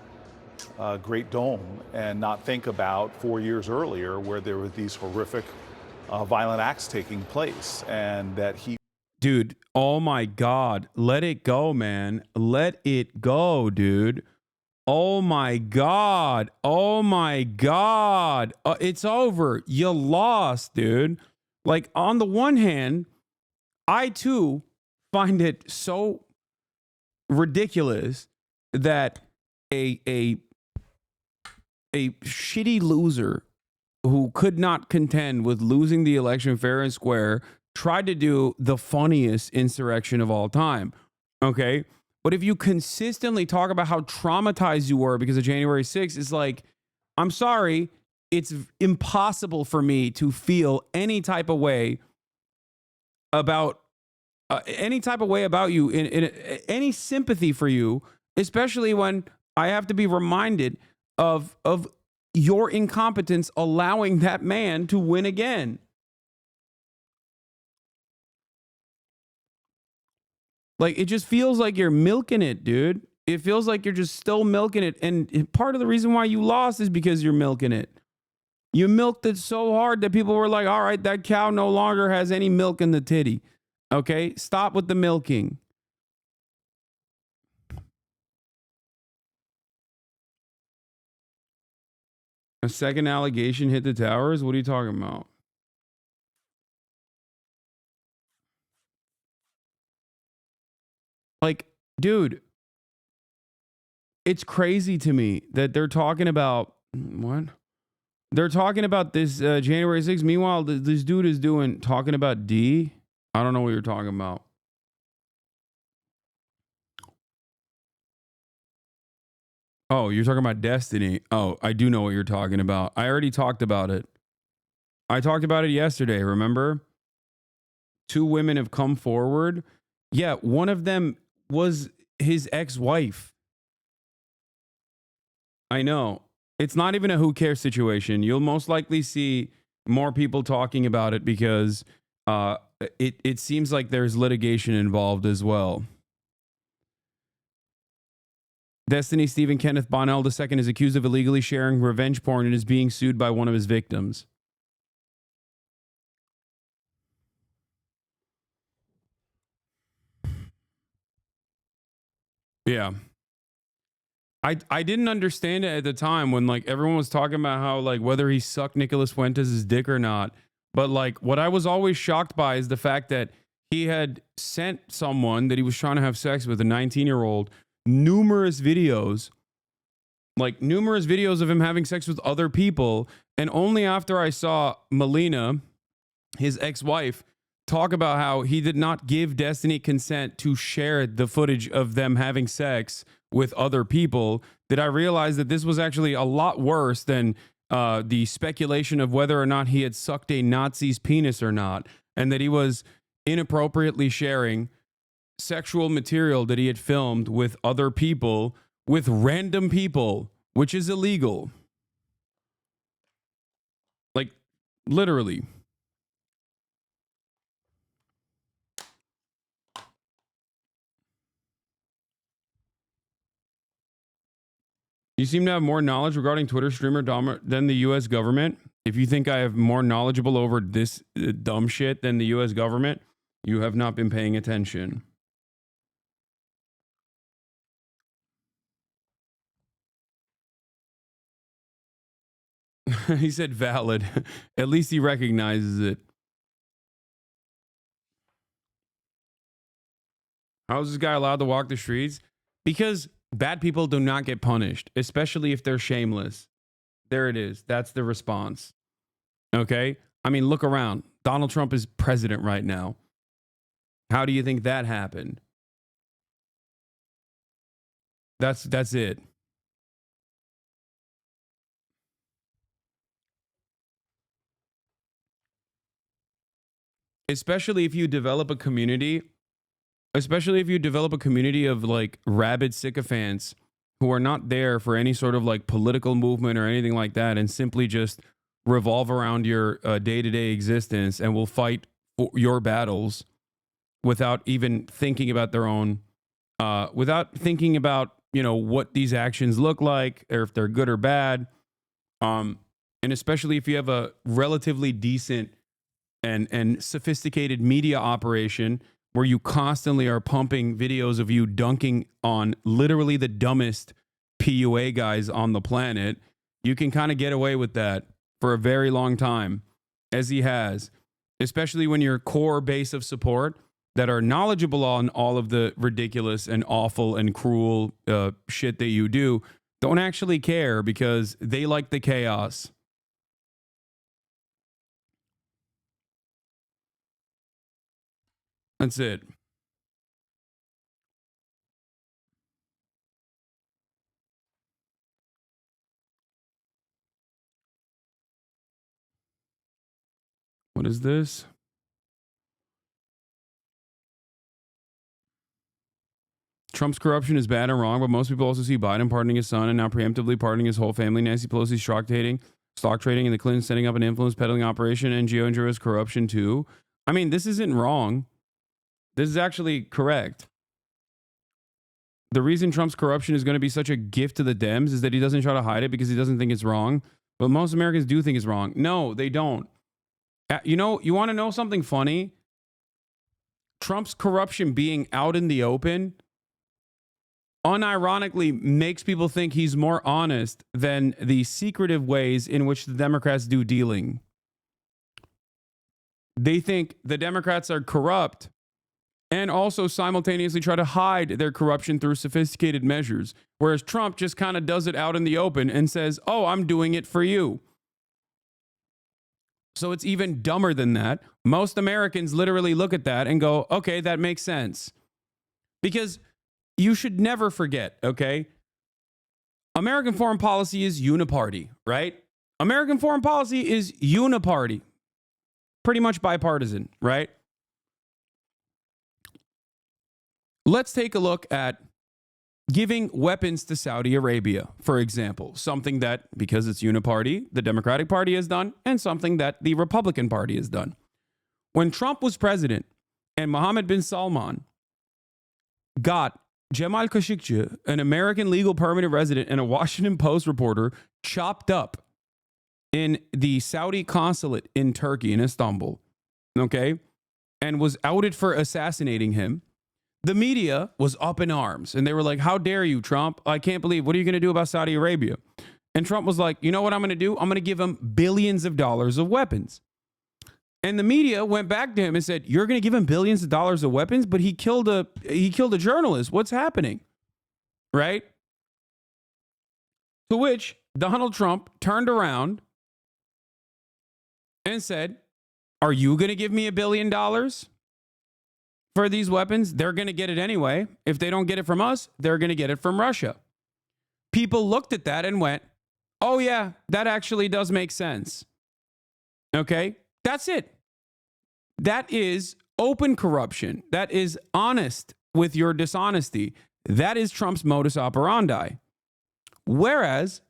great dome and not think about 4 years earlier where there were these horrific violent acts taking place, and that he... Dude, oh my God. Let it go, man. Let it go, dude. Oh my God. Oh my God. It's over. You lost, dude. Like, on the one hand, I too find it so ridiculous that a shitty loser who could not contend with losing the election fair and square tried to do the funniest insurrection of all time. Okay? But if you consistently talk about how traumatized you were because of January 6th, it's like, I'm sorry, it's impossible for me to feel any type of way about you, in any sympathy for you, especially when I have to be reminded of your incompetence allowing that man to win again. Like, it just feels like you're milking it, dude. It feels like you're just still milking it. And part of the reason why you lost is because you're milking it. You milked it so hard that people were like, all right, that cow no longer has any milk in the titty. Okay? Stop with the milking. A second allegation hit the towers? What are you talking about? Like, dude, it's crazy to me that they're talking about what? They're talking about this January 6th. Meanwhile, this dude is talking about D. I don't know what you're talking about. Oh, you're talking about Destiny. Oh, I do know what you're talking about. I already talked about it. I talked about it yesterday, remember? 2 women have come forward. Yeah, one of them was his ex-wife. I know. It's not even a who cares situation. You'll most likely see more people talking about it because it seems like there's litigation involved as well. Destiny Stephen Kenneth Bonnell II is accused of illegally sharing revenge porn and is being sued by one of his victims. Yeah. I didn't understand it at the time when like everyone was talking about how like whether he sucked Nicholas Fuentes' dick or not. But like what I was always shocked by is the fact that he had sent someone that he was trying to have sex with, a 19-year-old, numerous videos of him having sex with other people. And only after I saw Melina, his ex-wife, talk about how he did not give Destiny consent to share the footage of them having sex with other people, did I realize that this was actually a lot worse than the speculation of whether or not he had sucked a Nazi's penis or not, and that he was inappropriately sharing sexual material that he had filmed with other people, with random people, which is illegal. Like, literally. You seem to have more knowledge regarding Twitter streamer than the U.S. government. If you think I have more knowledgeable over this dumb shit than the U.S. government, you have not been paying attention. He said valid. At least he recognizes it. How is this guy allowed to walk the streets? Because bad people do not get punished, especially if they're shameless. There it is. That's the response. Okay? I mean, look around. Donald Trump is president right now. How do you think that happened? That's it. Especially if you develop a community of like rabid sycophants who are not there for any sort of like political movement or anything like that, and simply just revolve around your day-to-day existence and will fight for your battles without even thinking about their own, without thinking about, you know, what these actions look like or if they're good or bad. And especially if you have a relatively decent and sophisticated media operation where you constantly are pumping videos of you dunking on literally the dumbest PUA guys on the planet, you can kind of get away with that for a very long time, as he has, especially when your core base of support that are knowledgeable on all of the ridiculous and awful and cruel shit that you do don't actually care because they like the chaos. That's it. What is this? Trump's corruption is bad and wrong, but most people also see Biden pardoning his son and now preemptively pardoning his whole family. Nancy Pelosi's stock trading, and the Clintons setting up an influence peddling operation, and Gio and Joe's corruption too. I mean, this isn't wrong. This is actually correct. The reason Trump's corruption is going to be such a gift to the Dems is that he doesn't try to hide it because he doesn't think it's wrong. But most Americans do think it's wrong. No, they don't. You know, you want to know something funny? Trump's corruption being out in the open unironically makes people think he's more honest than the secretive ways in which the Democrats do dealing. They think the Democrats are corrupt and also simultaneously try to hide their corruption through sophisticated measures, whereas Trump just kind of does it out in the open and says, oh, I'm doing it for you. So it's even dumber than that. Most Americans literally look at that and go, okay, that makes sense. Because you should never forget, okay? American foreign policy is uniparty, right? American foreign policy is uniparty. pretty much bipartisan, right? Let's take a look at giving weapons to Saudi Arabia, for example, something that, because it's uniparty, the Democratic Party has done, and something that the Republican Party has done. When Trump was president and Mohammed bin Salman got Jamal Khashoggi, an American legal permanent resident and a Washington Post reporter, chopped up in the Saudi consulate in Turkey, in Istanbul, okay, and was outed for assassinating him, the media was up in arms. And they were like, how dare you, Trump? I can't believe, what are you going to do about Saudi Arabia? And Trump was like, you know what I'm going to do? I'm going to give him billions of dollars of weapons. And the media went back to him and said, you're going to give him billions of dollars of weapons, but he killed a journalist. What's happening? Right? To which Donald Trump turned around and said, are you going to give me $1 billion for these weapons? They're going to get it anyway. If they don't get it from us, they're going to get it from Russia. People looked at that and went, oh yeah, that actually does make sense. Okay? That's it. That is open corruption. That is honest with your dishonesty. That is Trump's modus operandi. Whereas,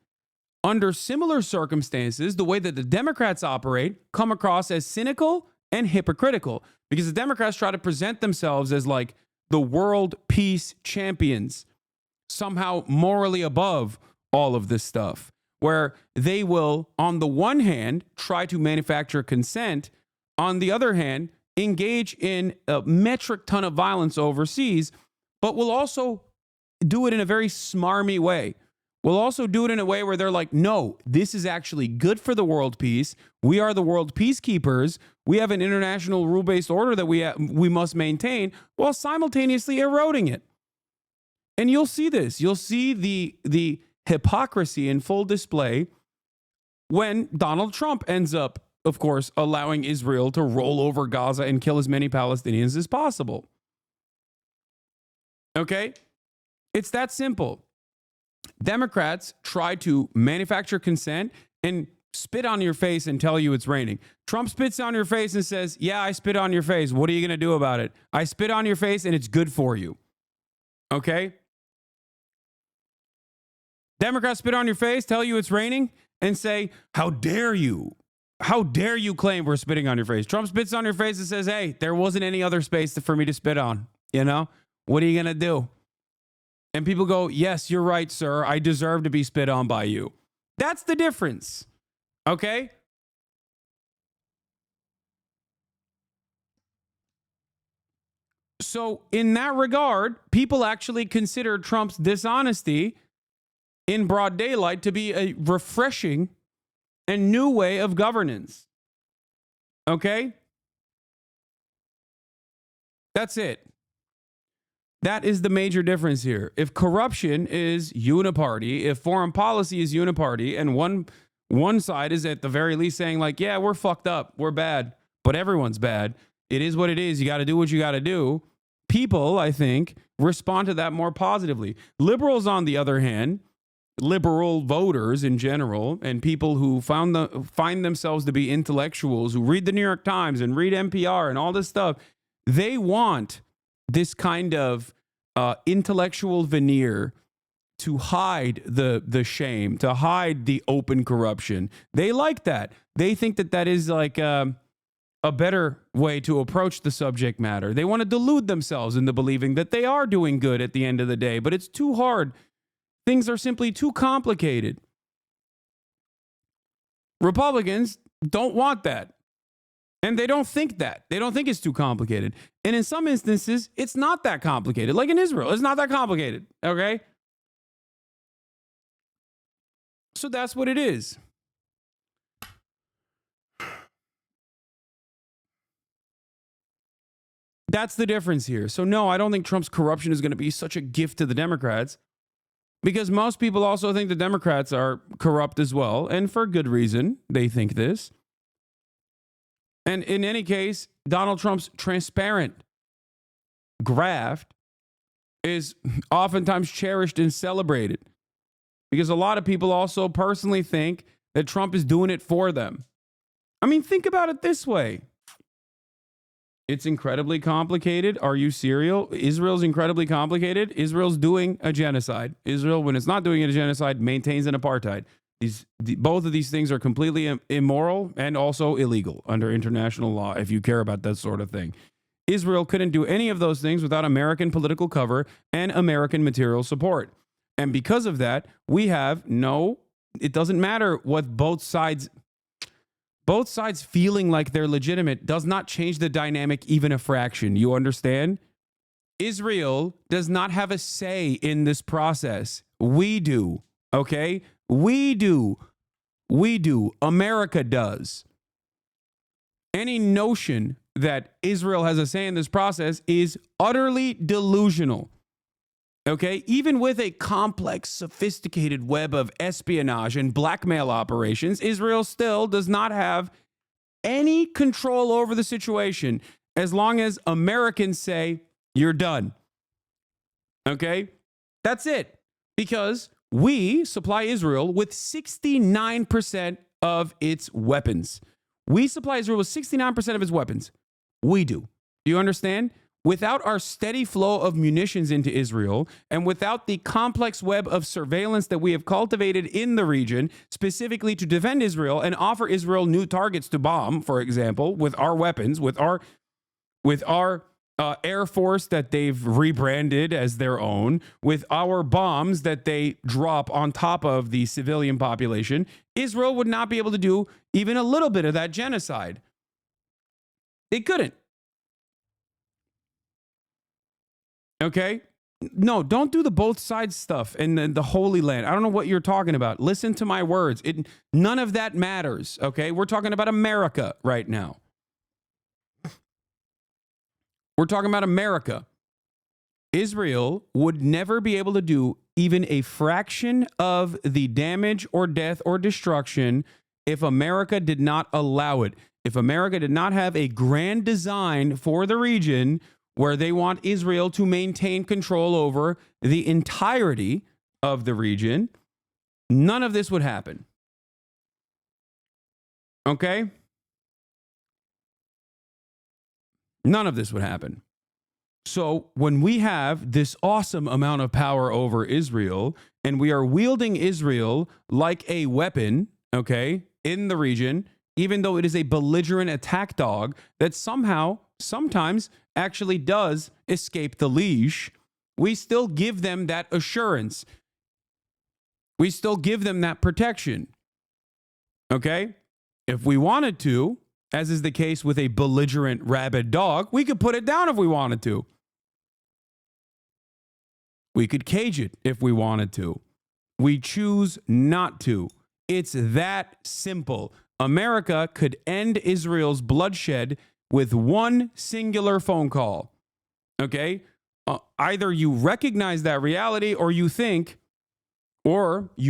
under similar circumstances, the way that the Democrats operate come across as cynical and hypocritical, because the Democrats try to present themselves as like the world peace champions, somehow morally above all of this stuff, where they will, on the one hand, try to manufacture consent, on the other hand, engage in a metric ton of violence overseas, but will also do it in a very smarmy way. We'll also do it in a way where they're like, no, this is actually good for the world peace. We are the world peacekeepers. We have an international rule-based order that we must maintain, while simultaneously eroding it. And you'll see this. You'll see the hypocrisy in full display when Donald Trump ends up, of course, allowing Israel to roll over Gaza and kill as many Palestinians as possible. Okay? It's that simple. Democrats try to manufacture consent and spit on your face and tell you it's raining. Trump spits on your face and says, yeah, I spit on your face. What are you going to do about it? I spit on your face and it's good for you. Okay? Democrats spit on your face, tell you it's raining, and say, how dare you? How dare you claim we're spitting on your face? Trump spits on your face and says, hey, there wasn't any other space for me to spit on. You know? What are you going to do? And people go, yes, you're right, sir. I deserve to be spit on by you. That's the difference. Okay? So in that regard, people actually consider Trump's dishonesty in broad daylight to be a refreshing and new way of governance. Okay? That's it. That is the major difference here. If corruption is uniparty, if foreign policy is uniparty, and one side is at the very least saying like, yeah, we're fucked up, we're bad, but everyone's bad. It is what it is. You got to do what you got to do. People, I think, respond to that more positively. Liberals, on the other hand, liberal voters in general, and people who find themselves to be intellectuals, who read the New York Times and read NPR and all this stuff, they want this kind of intellectual veneer to hide the shame, to hide the open corruption. They like that. They think that that is like a better way to approach the subject matter. They want to delude themselves into believing that they are doing good at the end of the day, but it's too hard. Things are simply too complicated. Republicans don't want that. And they don't think that. They don't think it's too complicated. And in some instances, it's not that complicated. Like in Israel, it's not that complicated. Okay? So that's what it is. That's the difference here. So no, I don't think Trump's corruption is going to be such a gift to the Democrats, because most people also think the Democrats are corrupt as well. And for good reason, they think this. And in any case, Donald Trump's transparent graft is oftentimes cherished and celebrated, because a lot of people also personally think that Trump is doing it for them. I mean, think about it this way. It's incredibly complicated. Are you serial? Israel's incredibly complicated. Israel's doing a genocide. Israel, when it's not doing a genocide, maintains an apartheid. Both of these things are completely immoral and also illegal under international law, if you care about that sort of thing. Israel couldn't do any of those things without American political cover and American material support. And because of that, we have it doesn't matter what both sides feeling like they're legitimate does not change the dynamic even a fraction. You understand? Israel does not have a say in this process. We do. Okay? We do. America does. Any notion that Israel has a say in this process is utterly delusional. Okay? Even with a complex, sophisticated web of espionage and blackmail operations, Israel still does not have any control over the situation as long as Americans say, you're done. Okay? That's it. Because we supply Israel with 69% of its weapons. We supply Israel with 69% of its weapons. We do. Do you understand? Without our steady flow of munitions into Israel and without the complex web of surveillance that we have cultivated in the region, specifically to defend Israel and offer Israel new targets to bomb, for example, with our weapons, with our Air Force that they've rebranded as their own, with our bombs that they drop on top of the civilian population, Israel would not be able to do even a little bit of that genocide. They couldn't. Okay? No, don't do the both sides stuff and the Holy Land. I don't know what you're talking about. Listen to my words. None of that matters. Okay? We're talking about America right now. We're talking about America. Israel would never be able to do even a fraction of the damage or death or destruction if America did not allow it. If America did not have a grand design for the region where they want Israel to maintain control over the entirety of the region, none of this would happen. Okay? None of this would happen. So when we have this awesome amount of power over Israel and we are wielding Israel like a weapon, okay, in the region, even though it is a belligerent attack dog that sometimes actually does escape the leash, we still give them that assurance. We still give them that protection. Okay? If we wanted to, as is the case with a belligerent rabid dog, we could put it down if we wanted to. We could cage it if we wanted to. We choose not to. It's that simple. America could end Israel's bloodshed with one singular phone call. Okay? Either you recognize that reality or you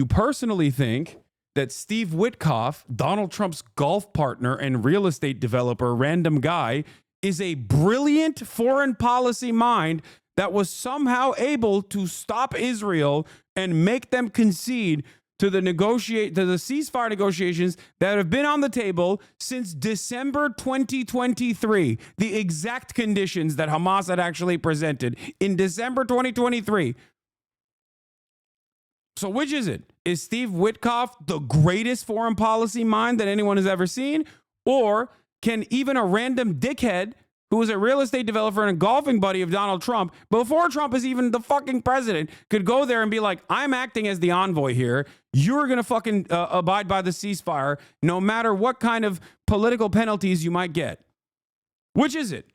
personally think that Steve Witkoff, Donald Trump's golf partner and real estate developer, random guy, is a brilliant foreign policy mind that was somehow able to stop Israel and make them concede to the ceasefire negotiations that have been on the table since December 2023. The exact conditions that Hamas had actually presented in December 2023. So which is it? Is Steve Witkoff the greatest foreign policy mind that anyone has ever seen? Or can even a random dickhead who was a real estate developer and a golfing buddy of Donald Trump, before Trump is even the fucking president, could go there and be like, I'm acting as the envoy here. You're going to fucking abide by the ceasefire no matter what kind of political penalties you might get. Which is it?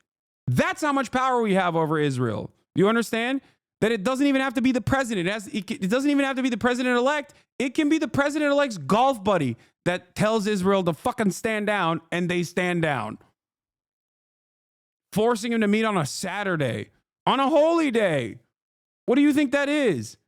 That's how much power we have over Israel. You understand? That it doesn't even have to be the president. It doesn't even have to be the president-elect. It can be the president-elect's golf buddy that tells Israel to fucking stand down, and they stand down. Forcing him to meet on a Saturday, on a holy day. What do you think that is?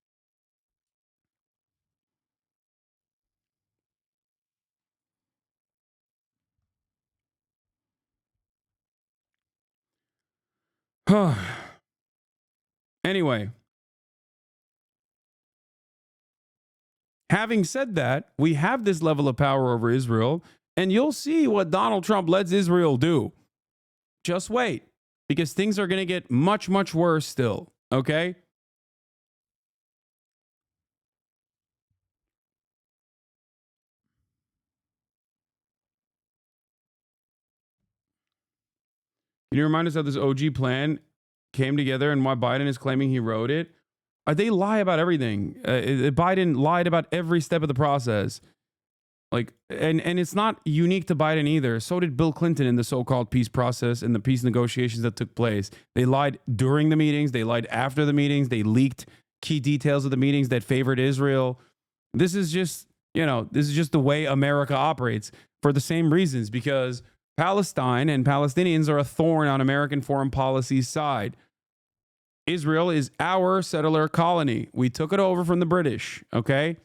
Anyway, having said that, we have this level of power over Israel, and you'll see what Donald Trump lets Israel do. Just wait, because things are going to get much, much worse still, okay? Can you remind us how this OG plan came together and why Biden is claiming he wrote it? They lie about everything. Biden lied about every step of the process. Like, and it's not unique to Biden either. So did Bill Clinton in the so-called peace process and the peace negotiations that took place. They lied during the meetings. They lied after the meetings. They leaked key details of the meetings that favored Israel. This is just, this is just the way America operates for the same reasons, because Palestine and Palestinians are a thorn on American foreign policy's side. Israel is our settler colony. We took it over from the British, okay?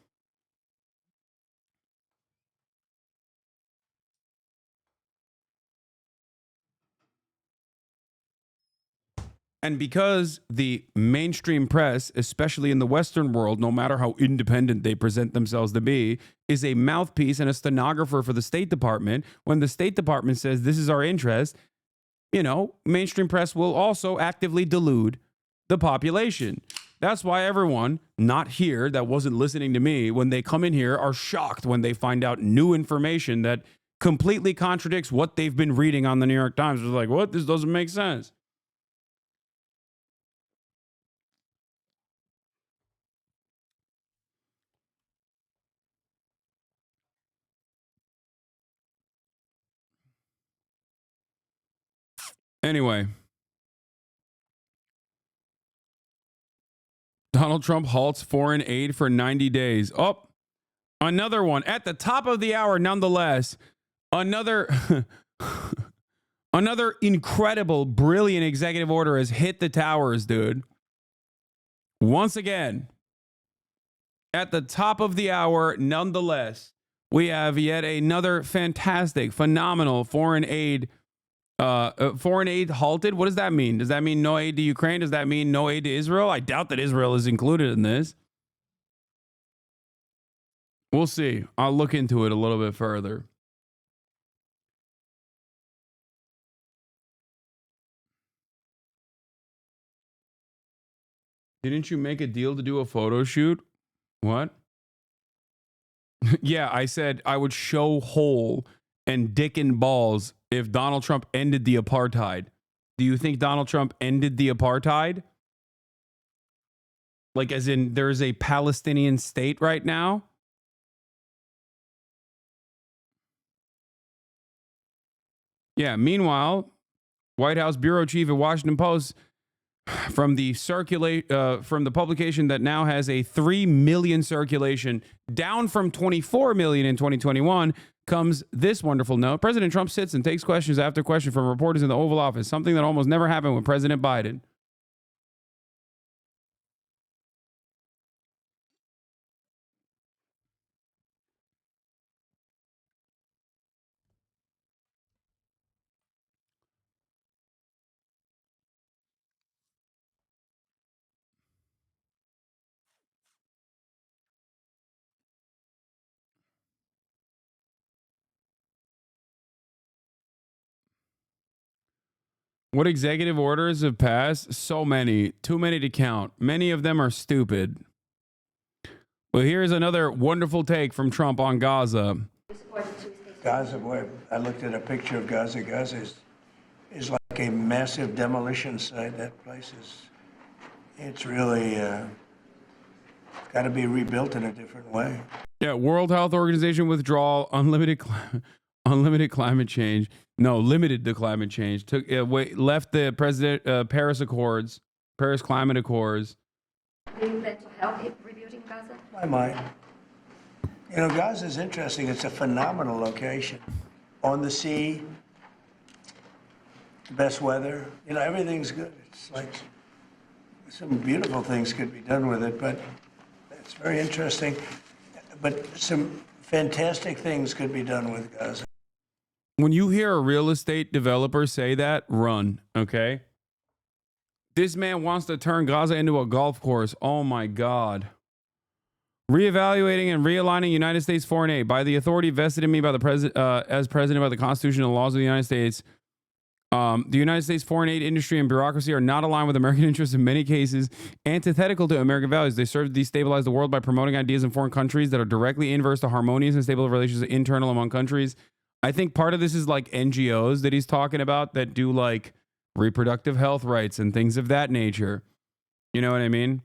And because the mainstream press, especially in the Western world, no matter how independent they present themselves to be, is a mouthpiece and a stenographer for the State Department, when the State Department says this is our interest, mainstream press will also actively delude the population. That's why everyone not here that wasn't listening to me, when they come in here, are shocked when they find out new information that completely contradicts what they've been reading on the New York Times. It's like, what? This doesn't make sense. Anyway, Donald Trump halts foreign aid for 90 days. Oh, another one at the top of the hour, nonetheless. Another incredible, brilliant executive order has hit the towers, dude. Once again, at the top of the hour, nonetheless, we have yet another fantastic, phenomenal foreign aid halted. What does that mean? Does that mean no aid to Ukraine? Does that mean no aid to Israel? I doubt that Israel is included in this. We'll see. I'll look into it a little bit further. Didn't you make a deal to do a photo shoot? What? Yeah, I said I would show hole and dick and balls if Donald Trump ended the apartheid. Do you think Donald Trump ended the apartheid? Like, as in there's a Palestinian state right now? Yeah, meanwhile, White House bureau chief at Washington Post, from the publication that now has a 3 million circulation, down from 24 million in 2021, comes this wonderful note. President Trump sits and takes questions after question from reporters in the Oval Office, something that almost never happened with President Biden. What executive orders have passed? So many. Too many to count. Many of them are stupid. Well, here's another wonderful take from Trump on Gaza. Gaza, boy, I looked at a picture of Gaza. Gaza is like a massive demolition site. That place it's really got to be rebuilt in a different way. Yeah, World Health Organization withdrawal, unlimited climate change. No, limited to climate change. Left the Paris Climate Accords. Do you plan to help rebuilding Gaza? I might. Gaza is interesting. It's a phenomenal location. On the sea, best weather. Everything's good. It's like some beautiful things could be done with it, but it's very interesting. But some fantastic things could be done with Gaza. When you hear a real estate developer say that, run, okay? This man wants to turn Gaza into a golf course. Oh my God. Reevaluating and realigning United States foreign aid by the authority vested in me by the president, as president by the Constitution and laws of the United States. The United States foreign aid industry and bureaucracy are not aligned with American interests in many cases, antithetical to American values. They serve to destabilize the world by promoting ideas in foreign countries that are directly inverse to harmonious and stable relations internal among countries. I think part of this is like NGOs that he's talking about that do like reproductive health rights and things of that nature. You know what I mean?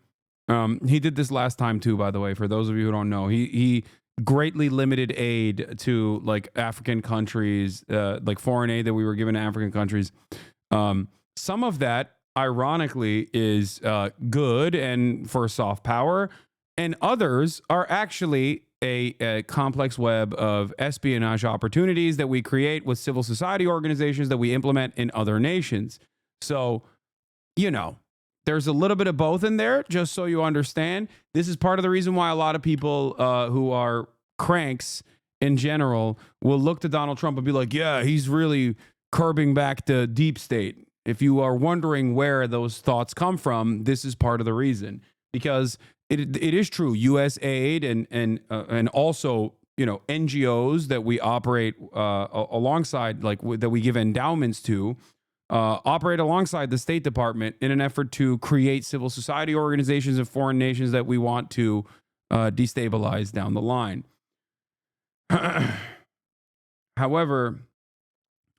He did this last time too, by the way, for those of you who don't know. He greatly limited aid to like African countries, like foreign aid that we were given to African countries. Some of that, ironically, is good and for soft power, and others are actually a complex web of espionage opportunities that we create with civil society organizations that we implement in other nations. So, you know, there's a little bit of both in there, just so you understand. This is part of the reason why a lot of people who are cranks in general will look to Donald Trump and be like, yeah, he's really curbing back the deep state. If you are wondering where those thoughts come from, this is part of the reason. Because it is true, U.S. aid and also, you know, NGOs that we operate alongside, like that we give endowments to, operate alongside the State Department in an effort to create civil society organizations in foreign nations that we want to destabilize down the line. However,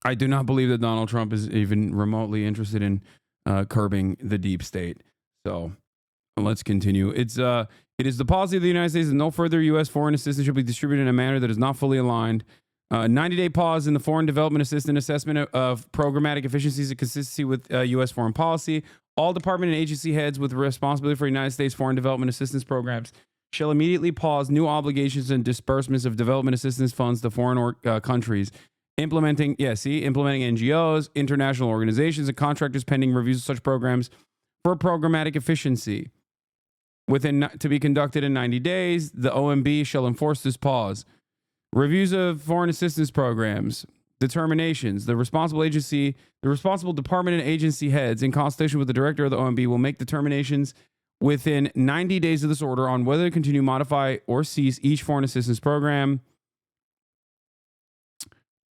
I do not believe that Donald Trump is even remotely interested in curbing the deep state. So let's continue. It is the policy of the United States that no further U.S. foreign assistance should be distributed in a manner that is not fully aligned. 90-day pause in the foreign development assistance assessment of programmatic efficiencies and consistency with U.S. foreign policy. All department and agency heads with responsibility for United States foreign development assistance programs shall immediately pause new obligations and disbursements of development assistance funds to foreign countries, implementing NGOs, international organizations, and contractors pending reviews of such programs for programmatic efficiency. To be conducted in 90 days, the OMB shall enforce this pause. Reviews of foreign assistance programs, determinations. The responsible department and agency heads, in consultation with the director of the OMB, will make determinations within 90 days of this order on whether to continue, modify, or cease each foreign assistance program.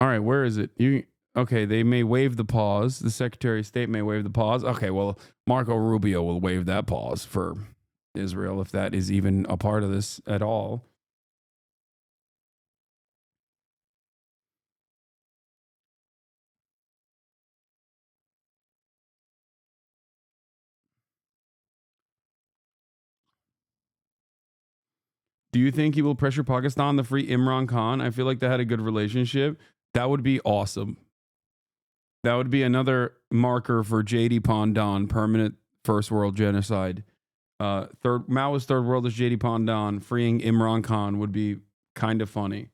All right, where is it? Okay, they may waive the pause. The Secretary of State may waive the pause. Okay, well, Marco Rubio will waive that pause for Israel, if that is even a part of this at all. Do you think he will pressure Pakistan to free Imran Khan? I feel like they had a good relationship. That would be awesome. That would be another marker for J.D. Pandan, permanent first world genocide. Maoist third world is J.D. Pandan. Freeing Imran Khan would be kind of funny.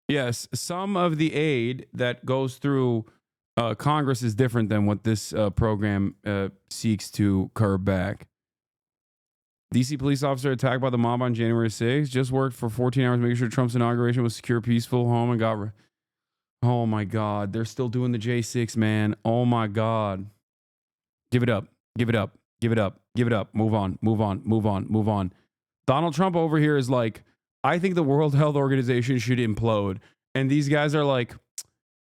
Yes, some of the aid that goes through Congress is different than what this program seeks to curb back. DC police officer attacked by the mob on January 6th. Just worked for 14 hours making sure Trump's inauguration was secure, peaceful. Oh my God. They're still doing the J6, man. Oh my God. Give it up. Give it up. Give it up. Give it up. Move on. Move on. Move on. Move on. Donald Trump over here is like, I think the World Health Organization should implode. And these guys are like,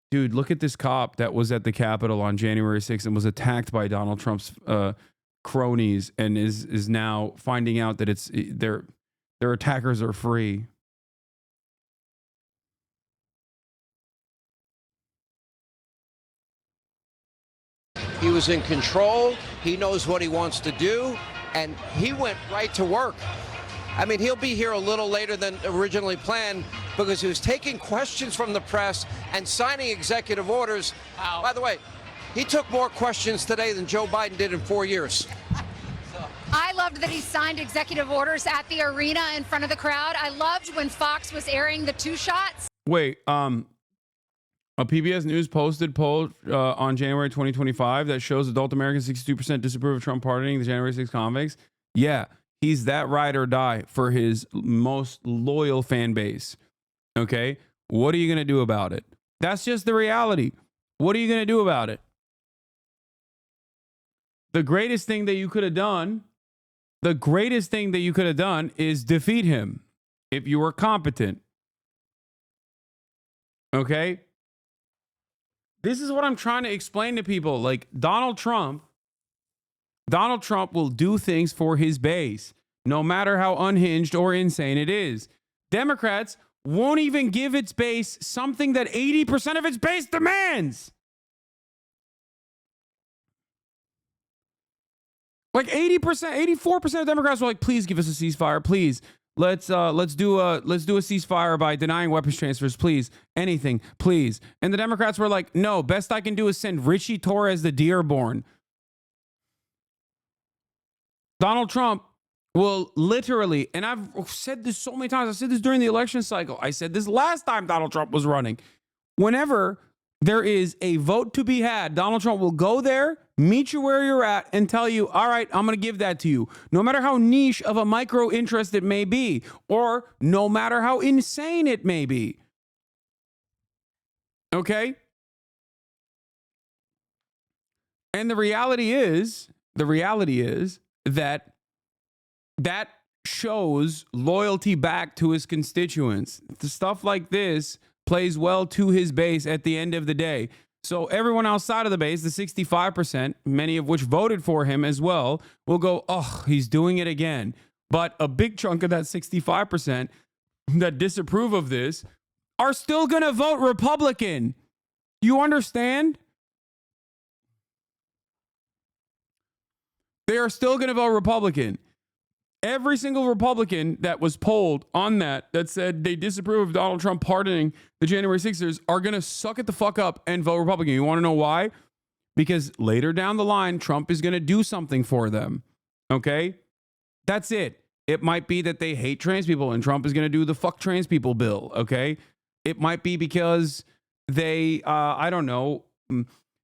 dude, look at this cop that was at the Capitol on January 6th and was attacked by Donald Trump's cronies and is now finding out that it's their attackers are free. He was in control. He knows what he wants to do, and he went right to work. I mean, he'll be here a little later than originally planned because he was taking questions from the press and signing executive orders. Wow. By the way, he took more questions today than Joe Biden did in 4 years. I loved that he signed executive orders at the arena in front of the crowd. I loved when Fox was airing the two shots. Wait, a PBS News posted poll on January 2025 that shows adult Americans 62% disapprove of Trump pardoning the January 6 convicts. Yeah, he's that ride or die for his most loyal fan base. Okay, what are you going to do about it? That's just the reality. What are you going to do about it? The greatest thing that you could have done, is defeat him if you were competent. Okay? This is what I'm trying to explain to people. Like, Donald Trump will do things for his base, no matter how unhinged or insane it is. Democrats won't even give its base something that 80% of its base demands. Like 80%, 84% of Democrats were like, please give us a ceasefire, please. Let's do a ceasefire by denying weapons transfers, please. Anything, please. And the Democrats were like, no, best I can do is send Richie Torres the Dearborn. Donald Trump will literally, and I've said this so many times, I said this during the election cycle, I said this last time Donald Trump was running. Whenever there is a vote to be had, Donald Trump will go there, meet you where you're at, and tell you, all right, I'm going to give that to you. No matter how niche of a micro interest it may be, or no matter how insane it may be. Okay? And the reality is that shows loyalty back to his constituents. The stuff like this plays well to his base at the end of the day. So everyone outside of the base, the 65%, many of which voted for him as well, will go, oh, he's doing it again. But a big chunk of that 65% that disapprove of this are still going to vote Republican. You understand? They are still going to vote Republican. Every single Republican that was polled on that said they disapprove of Donald Trump pardoning the January 6ers are going to suck it the fuck up and vote Republican. You want to know why? Because later down the line, Trump is going to do something for them. Okay? That's it. It might be that they hate trans people and Trump is going to do the fuck trans people bill. Okay? It might be because they, I don't know,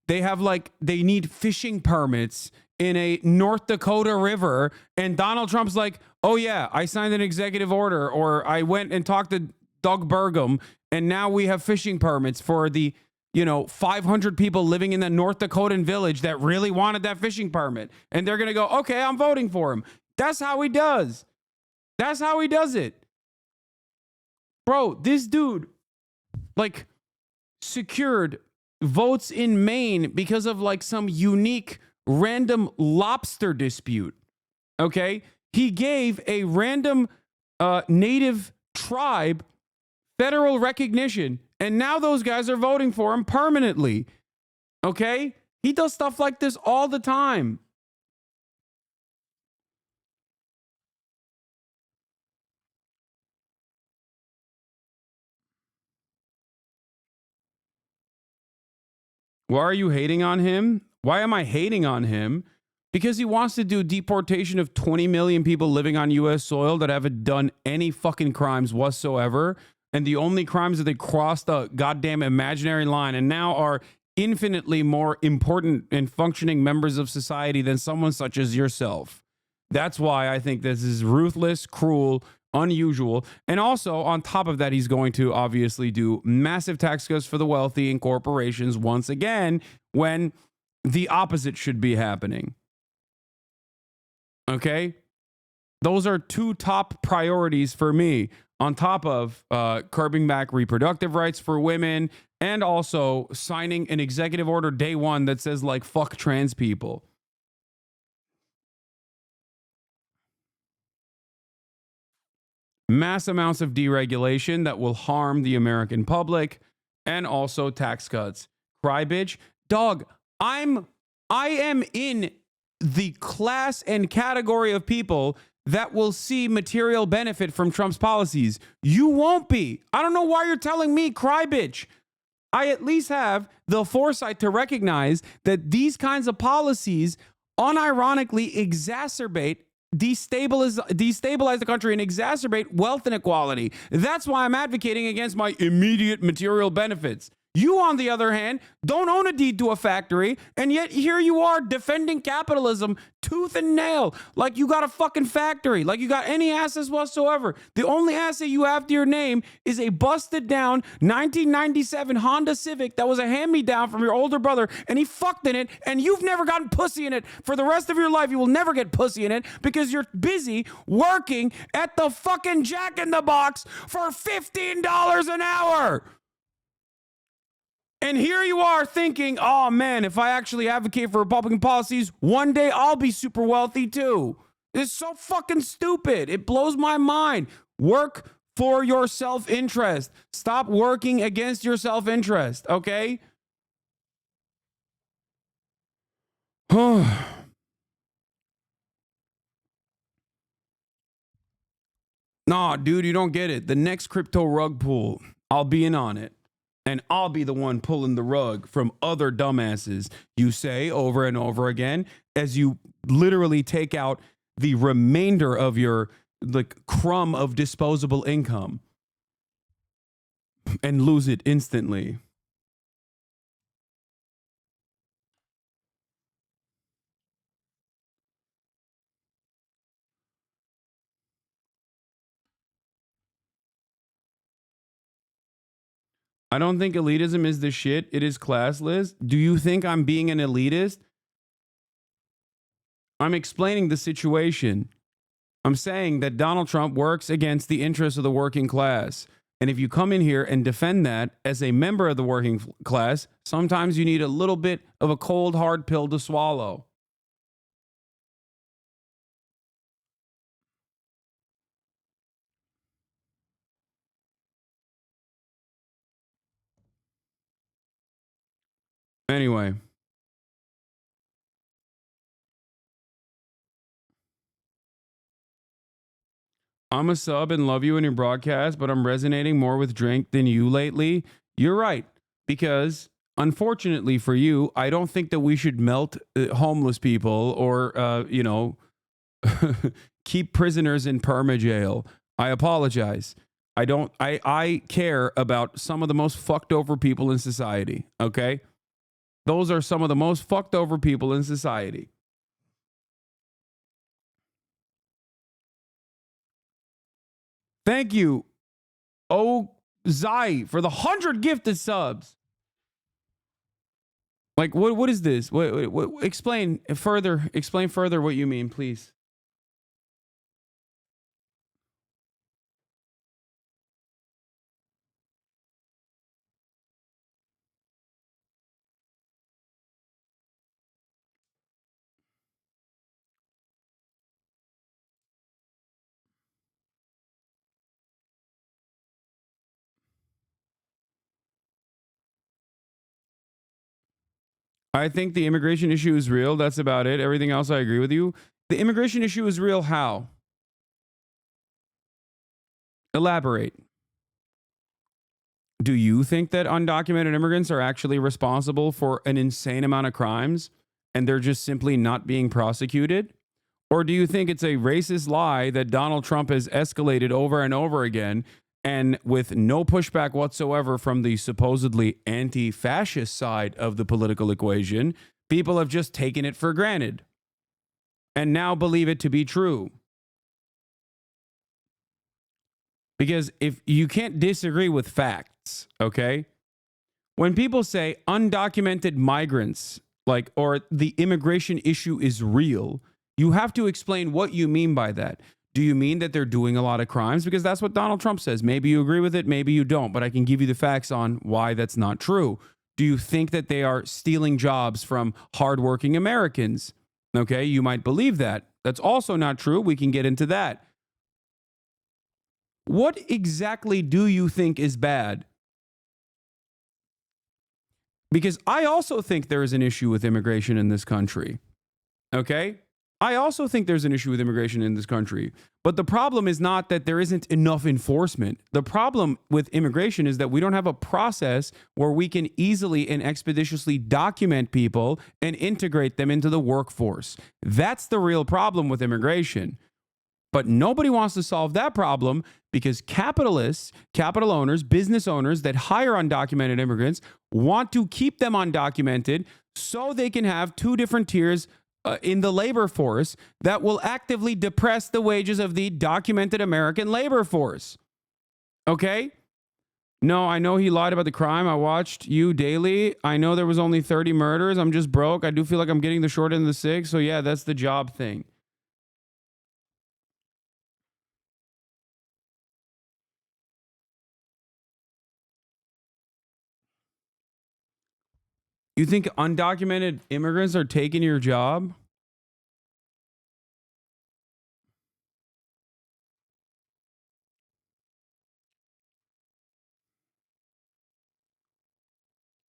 they have they need fishing permits in a North Dakota river, and Donald Trump's like, oh yeah, I signed an executive order, or I went and talked to Doug Burgum, and now we have fishing permits for the, 500 people living in the North Dakotan village that really wanted that fishing permit. And they're going to go, okay, I'm voting for him. That's how he does. That's how he does it. Bro, this dude, secured votes in Maine because of some unique random lobster dispute. Okay? He gave a random native tribe federal recognition, and now those guys are voting for him permanently. Okay? He does stuff like this all the time. Why are you hating on him? Why am I hating on him? Because he wants to do deportation of 20 million people living on U.S. soil that haven't done any fucking crimes whatsoever. And the only crimes that they crossed a goddamn imaginary line and now are infinitely more important and functioning members of society than someone such as yourself. That's why I think this is ruthless, cruel, unusual. And also, on top of that, he's going to obviously do massive tax cuts for the wealthy and corporations once again, when the opposite should be happening. Okay? Those are two top priorities for me, on top of curbing back reproductive rights for women and also signing an executive order day one that says, fuck trans people. Mass amounts of deregulation that will harm the American public, and also tax cuts. Cry bitch. Dog, I am in the class and category of people that will see material benefit from Trump's policies. You won't be. I don't know why you're telling me cry bitch. I at least have the foresight to recognize that these kinds of policies unironically destabilize the country and exacerbate wealth inequality. That's why I'm advocating against my immediate material benefits. You, on the other hand, don't own a deed to a factory, and yet here you are defending capitalism tooth and nail, like you got a fucking factory, like you got any assets whatsoever. The only asset you have to your name is a busted down 1997 Honda Civic that was a hand-me-down from your older brother, and he fucked in it, and you've never gotten pussy in it. For the rest of your life, you will never get pussy in it because you're busy working at the fucking Jack in the Box for $15 an hour. And here you are thinking, oh man, if I actually advocate for Republican policies, one day I'll be super wealthy too. It's so fucking stupid. It blows my mind. Work for your self-interest. Stop working against your self-interest, okay? Nah, dude, you don't get it. The next crypto rug pull, I'll be in on it. And I'll be the one pulling the rug from other dumbasses you say over and over again as you literally take out the remainder of your like crumb of disposable income and lose it instantly. I don't think elitism is the shit. It is classless. Do you think I'm being an elitist? I'm explaining the situation. I'm saying that Donald Trump works against the interests of the working class. And if you come in here and defend that as a member of the working class, sometimes you need a little bit of a cold, hard pill to swallow. Anyway. I'm a sub and love you in your broadcast, but I'm resonating more with drink than you lately. You're right. Because unfortunately for you, I don't think that we should melt homeless people or, keep prisoners in perma jail. I apologize. I care about some of the most fucked over people in society. Okay. Those are some of the most fucked over people in society. Thank you, Oh Zai, for the 100 gifted subs. Like, what is this? What, explain further. Explain further what you mean, please. I think the immigration issue is real. That's about it. Everything else, I agree with you. The immigration issue is real. How? Elaborate. Do you think that undocumented immigrants are actually responsible for an insane amount of crimes and they're just simply not being prosecuted? Or do you think it's a racist lie that Donald Trump has escalated over and over again, and with no pushback whatsoever from the supposedly anti-fascist side of the political equation, people have just taken it for granted and now believe it to be true? Because if you can't disagree with facts, okay? When people say undocumented migrants, like, or the immigration issue is real, you have to explain what you mean by that. Do you mean that they're doing a lot of crimes? Because that's what Donald Trump says. Maybe you agree with it, maybe you don't, but I can give you the facts on why that's not true. Do you think that they are stealing jobs from hardworking Americans? Okay, you might believe that. That's also not true. We can get into that. What exactly do you think is bad? Because I also think there is an issue with immigration in this country. Okay? I also think there's an issue with immigration in this country. But the problem is not that there isn't enough enforcement. The problem with immigration is that we don't have a process where we can easily and expeditiously document people and integrate them into the workforce. That's the real problem with immigration. But nobody wants to solve that problem because capitalists, capital owners, business owners that hire undocumented immigrants want to keep them undocumented so they can have two different tiers in the labor force that will actively depress the wages of the documented American labor force. Okay? No, I know he lied about the crime. I watched you daily. I know there was only 30 murders. I'm just broke. I do feel like I'm getting the short end of the stick. So yeah, that's the job thing. You think undocumented immigrants are taking your job?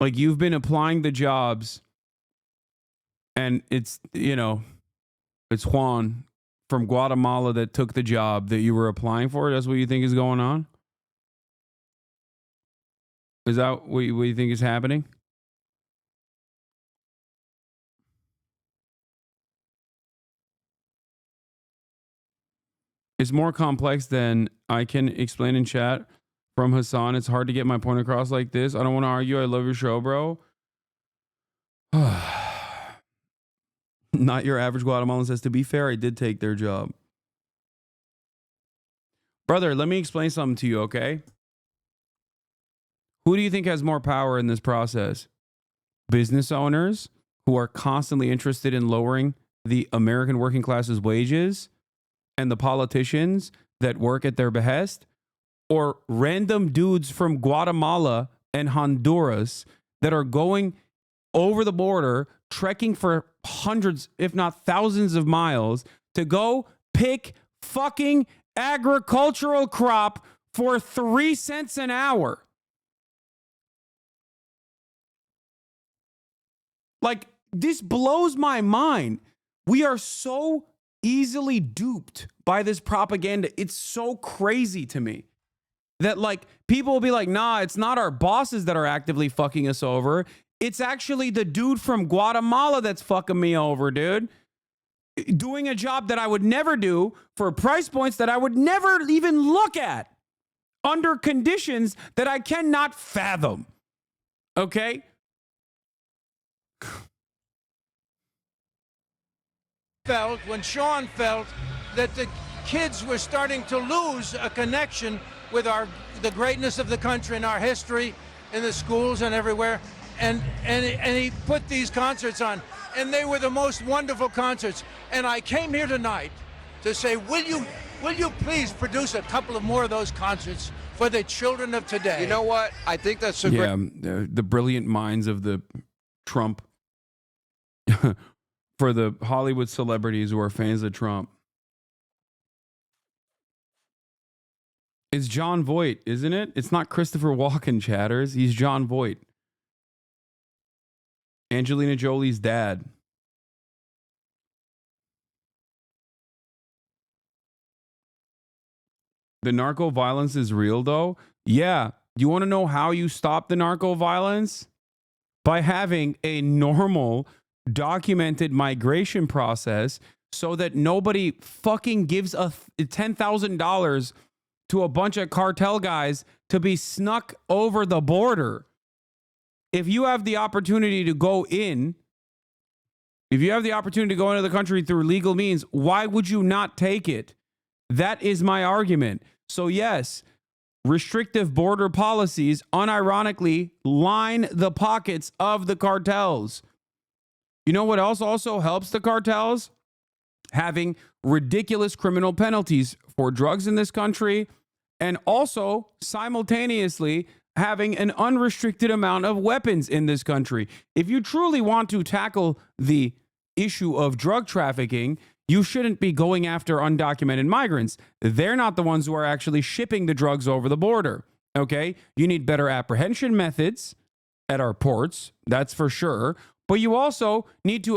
Like, you've been applying the jobs and it's, you know, it's Juan from Guatemala that took the job that you were applying for. That's what you think is going on? Is that what you think is happening? It's more complex than I can explain in chat from Hasan. It's hard to get my point across like this. I don't want to argue. I love your show, bro. Not your average Guatemalan says, to be fair, I did take their job. Brother, let me explain something to you, okay? Who do you think has more power in this process? Business owners who are constantly interested in lowering the American working class's wages, and the politicians that work at their behest, or random dudes from Guatemala and Honduras that are going over the border, trekking for hundreds, if not thousands of miles to go pick fucking agricultural crop for 3 cents an hour? Like, this blows my mind. We are so easily duped by this propaganda. It's so crazy to me that, like, people will be like, nah, it's not our bosses that are actively fucking us over. It's actually the dude from Guatemala that's fucking me over, dude. Doing a job that I would never do for price points that I would never even look at under conditions that I cannot fathom. Okay? When Sean felt that the kids were starting to lose a connection with the greatness of the country and our history in the schools and everywhere, and he put these concerts on, and they were the most wonderful concerts. And I came here tonight to say, will you please produce a couple of more of those concerts for the children of today? You know what? I think that's a great. The brilliant minds of the Trump. For the Hollywood celebrities who are fans of Trump. It's John Voight, isn't it? It's not Christopher Walken, chatters. He's John Voight. Angelina Jolie's dad. The narco violence is real, though. Yeah. You want to know how you stop the narco violence? By having a normal, documented migration process so that nobody fucking gives $10,000 to a bunch of cartel guys to be snuck over the border. If you have the opportunity to go in, if you have the opportunity to go into the country through legal means, why would you not take it? That is my argument. So yes, restrictive border policies unironically line the pockets of the cartels. You know what else also helps the cartels? Having ridiculous criminal penalties for drugs in this country, and also simultaneously having an unrestricted amount of weapons in this country. If you truly want to tackle the issue of drug trafficking, you shouldn't be going after undocumented migrants. They're not the ones who are actually shipping the drugs over the border. Okay? You need better apprehension methods at our ports, that's for sure. But you also need to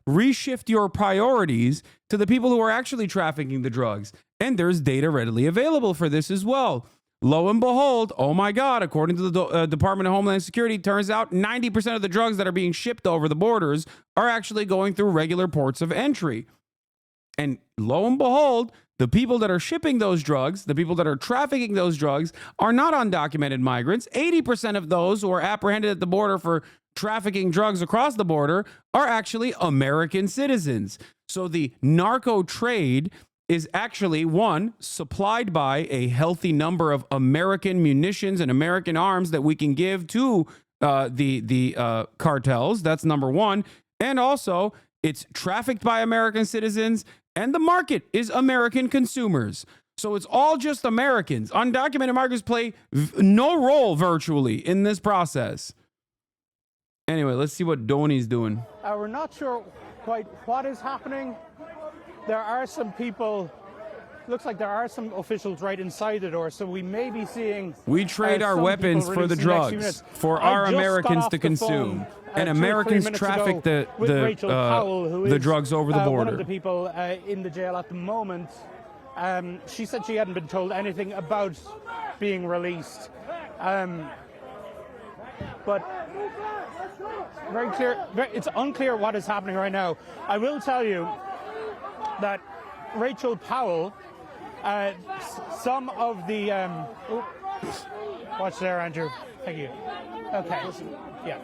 reshift your priorities to the people who are actually trafficking the drugs. And there's data readily available for this as well. Lo and behold, oh my God, according to the Department of Homeland Security, turns out 90% of the drugs that are being shipped over the borders are actually going through regular ports of entry. And lo and behold, the people that are shipping those drugs, the people that are trafficking those drugs, are not undocumented migrants. 80% of those who are apprehended at the border for trafficking drugs across the border are actually American citizens. So the narco trade is actually, one, supplied by a healthy number of American munitions and American arms that we can give to the cartels. That's number one. And also, it's trafficked by American citizens, and the market is American consumers. So it's all just Americans. Undocumented migrants play no role virtually in this process. Anyway, let's see what Donnie's doing. We're not sure quite what is happening. There are some people. Looks like there are some officials right inside the door, so we may be seeing. We trade our some weapons people for the releasing next few drugs, minutes. for I our just got Americans off to the phone, consume, 2 and or 3 Americans minutes traffic ago with Rachel Powell, who the is, drugs over the one border. of the people in the jail at the moment. She said she hadn't been told anything about being released, but very clear. It's unclear what is happening right now. I will tell you that Rachel Powell. Some of the watch there, Andrew. Thank you. Okay. Yeah.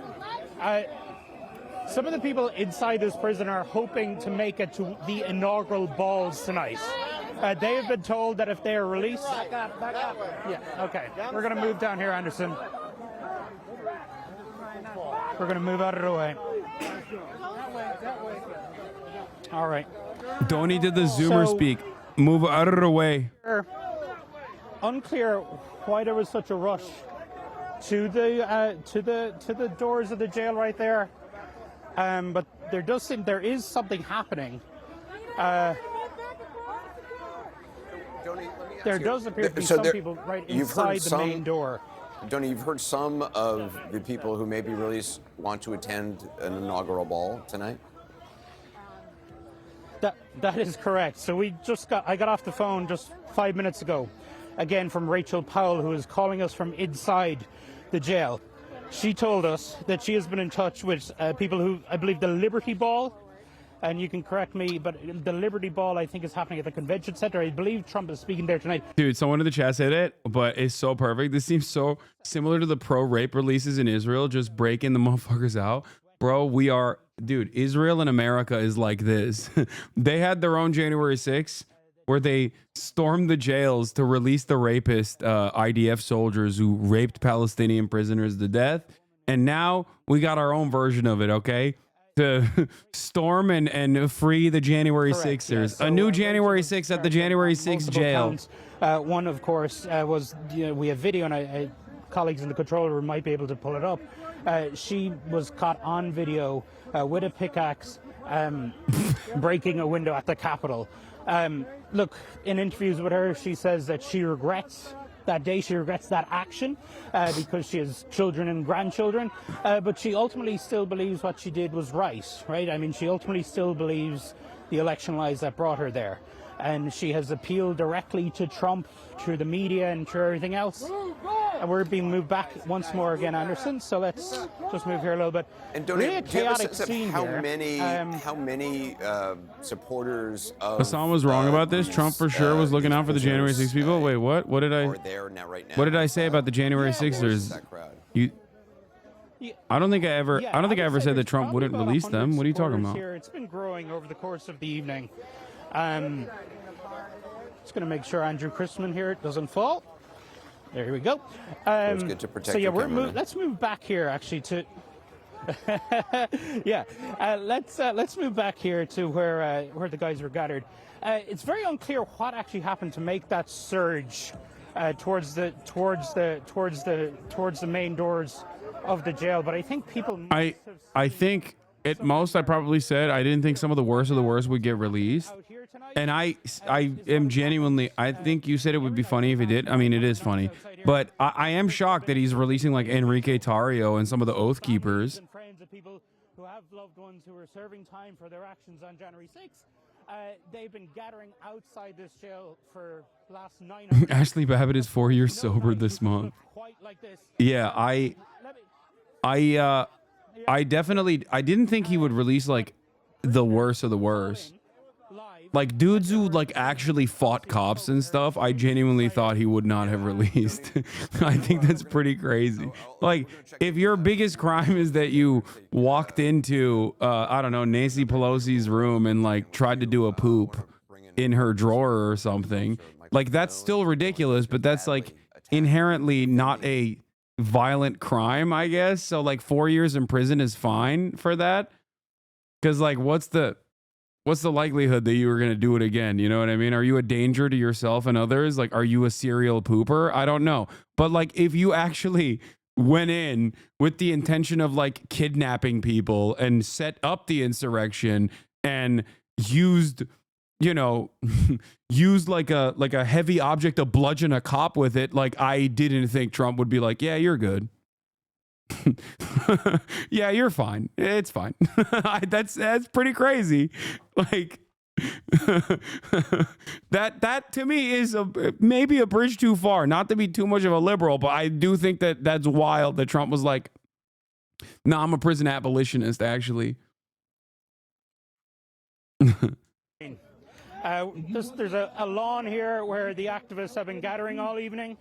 Some of the people inside this prison are hoping to make it to the inaugural balls tonight. They have been told that if they are released. Back up. Yeah. Okay. We're going to move down here, Anderson. We're going to move out of the way. All right. Donnie did the Zoomer speak. Move out of the way. Unclear why there was such a rush to the doors of the jail right there, but there does seem there is something happening. There does appear to be some people right inside the main door. Donnie, you've heard some of the people who may be released want to attend an inaugural ball tonight? That is correct. So I got off the phone just 5 minutes ago, again from Rachel Powell, who is calling us from inside the jail. She told us that she has been in touch with people who, I believe, the Liberty Ball, and you can correct me, but the Liberty Ball, I think, is happening at the convention center. I believe Trump is speaking there tonight. Dude, someone in the chat said it, but it's so perfect. This seems so similar to the pro-rape releases in Israel, just breaking the motherfuckers out. Bro, dude, Israel and America is like this. They had their own January 6th where they stormed the jails to release the rapist IDF soldiers who raped Palestinian prisoners to death. And now we got our own version of it, okay? To storm and free the January 6ers. Yeah. So, a new January 6th at the January 6th jail. One, of course, was, we have video, and colleagues in the control room might be able to pull it up. She was caught on video with a pickaxe breaking a window at the Capitol. Look, in interviews with her, she says that she regrets that day, she regrets that action because she has children and grandchildren, but she ultimately still believes what she did was right? I mean, she ultimately still believes the election lies that brought her there. And she has appealed directly to Trump through the media and through everything else. And we're being moved back once more again, Anderson. So let's just move here a little bit. And don't really a chaotic scene how here. many supporters of Hasan was wrong about this. Trump for sure was looking out for the January 6th people. Wait, what? What did I? What did I say about the January 6ers? I don't think I ever said that Trump wouldn't release them. What are you talking about? Here. It's been growing over the course of the evening. Just going to make sure Andrew Christman here doesn't fall. There we go. It's good to protect your camera. Let's move back here actually to. Let's move back here to where the guys were gathered. It's very unclear what actually happened to make that surge towards the main doors of the jail, but I think people. I think at most I probably said I didn't think some of the worst of the worst would get released, and I am genuinely. I think you said it would be funny if it did. I mean, it is funny, but I am shocked that he's releasing like Enrique Tarrio and some of the Oath Keepers. Friends of people who have loved ones who are serving time for their actions on January 6th. They've been gathering outside this jail for the last 9 hours. Ashley Babbitt is 4 years sober this month. Yeah, I definitely didn't think he would release like the worst of the worst. Like dudes who like actually fought cops and stuff, I genuinely thought he would not have released. I think that's pretty crazy. Like if your biggest crime is that you walked into I don't know, Nancy Pelosi's room and like tried to do a poop in her drawer or something, like that's still ridiculous, but that's like inherently not a violent crime, I guess. So like 4 years in prison is fine for that. Cause like what's the likelihood that you were going to do it again? You know what I mean? Are you a danger to yourself and others? Like, are you a serial pooper? I don't know. But like, if you actually went in with the intention of like kidnapping people and set up the insurrection and used, you know, used like a heavy object to bludgeon a cop with it. Like, I didn't think Trump would be like, yeah, you're good. Yeah, you're fine. It's fine. That's pretty crazy. Like, that to me is maybe a bridge too far. Not to be too much of a liberal, but I do think that that's wild that Trump was like, "No, I'm a prison abolitionist." Actually, there's a lawn here where the activists have been gathering all evening.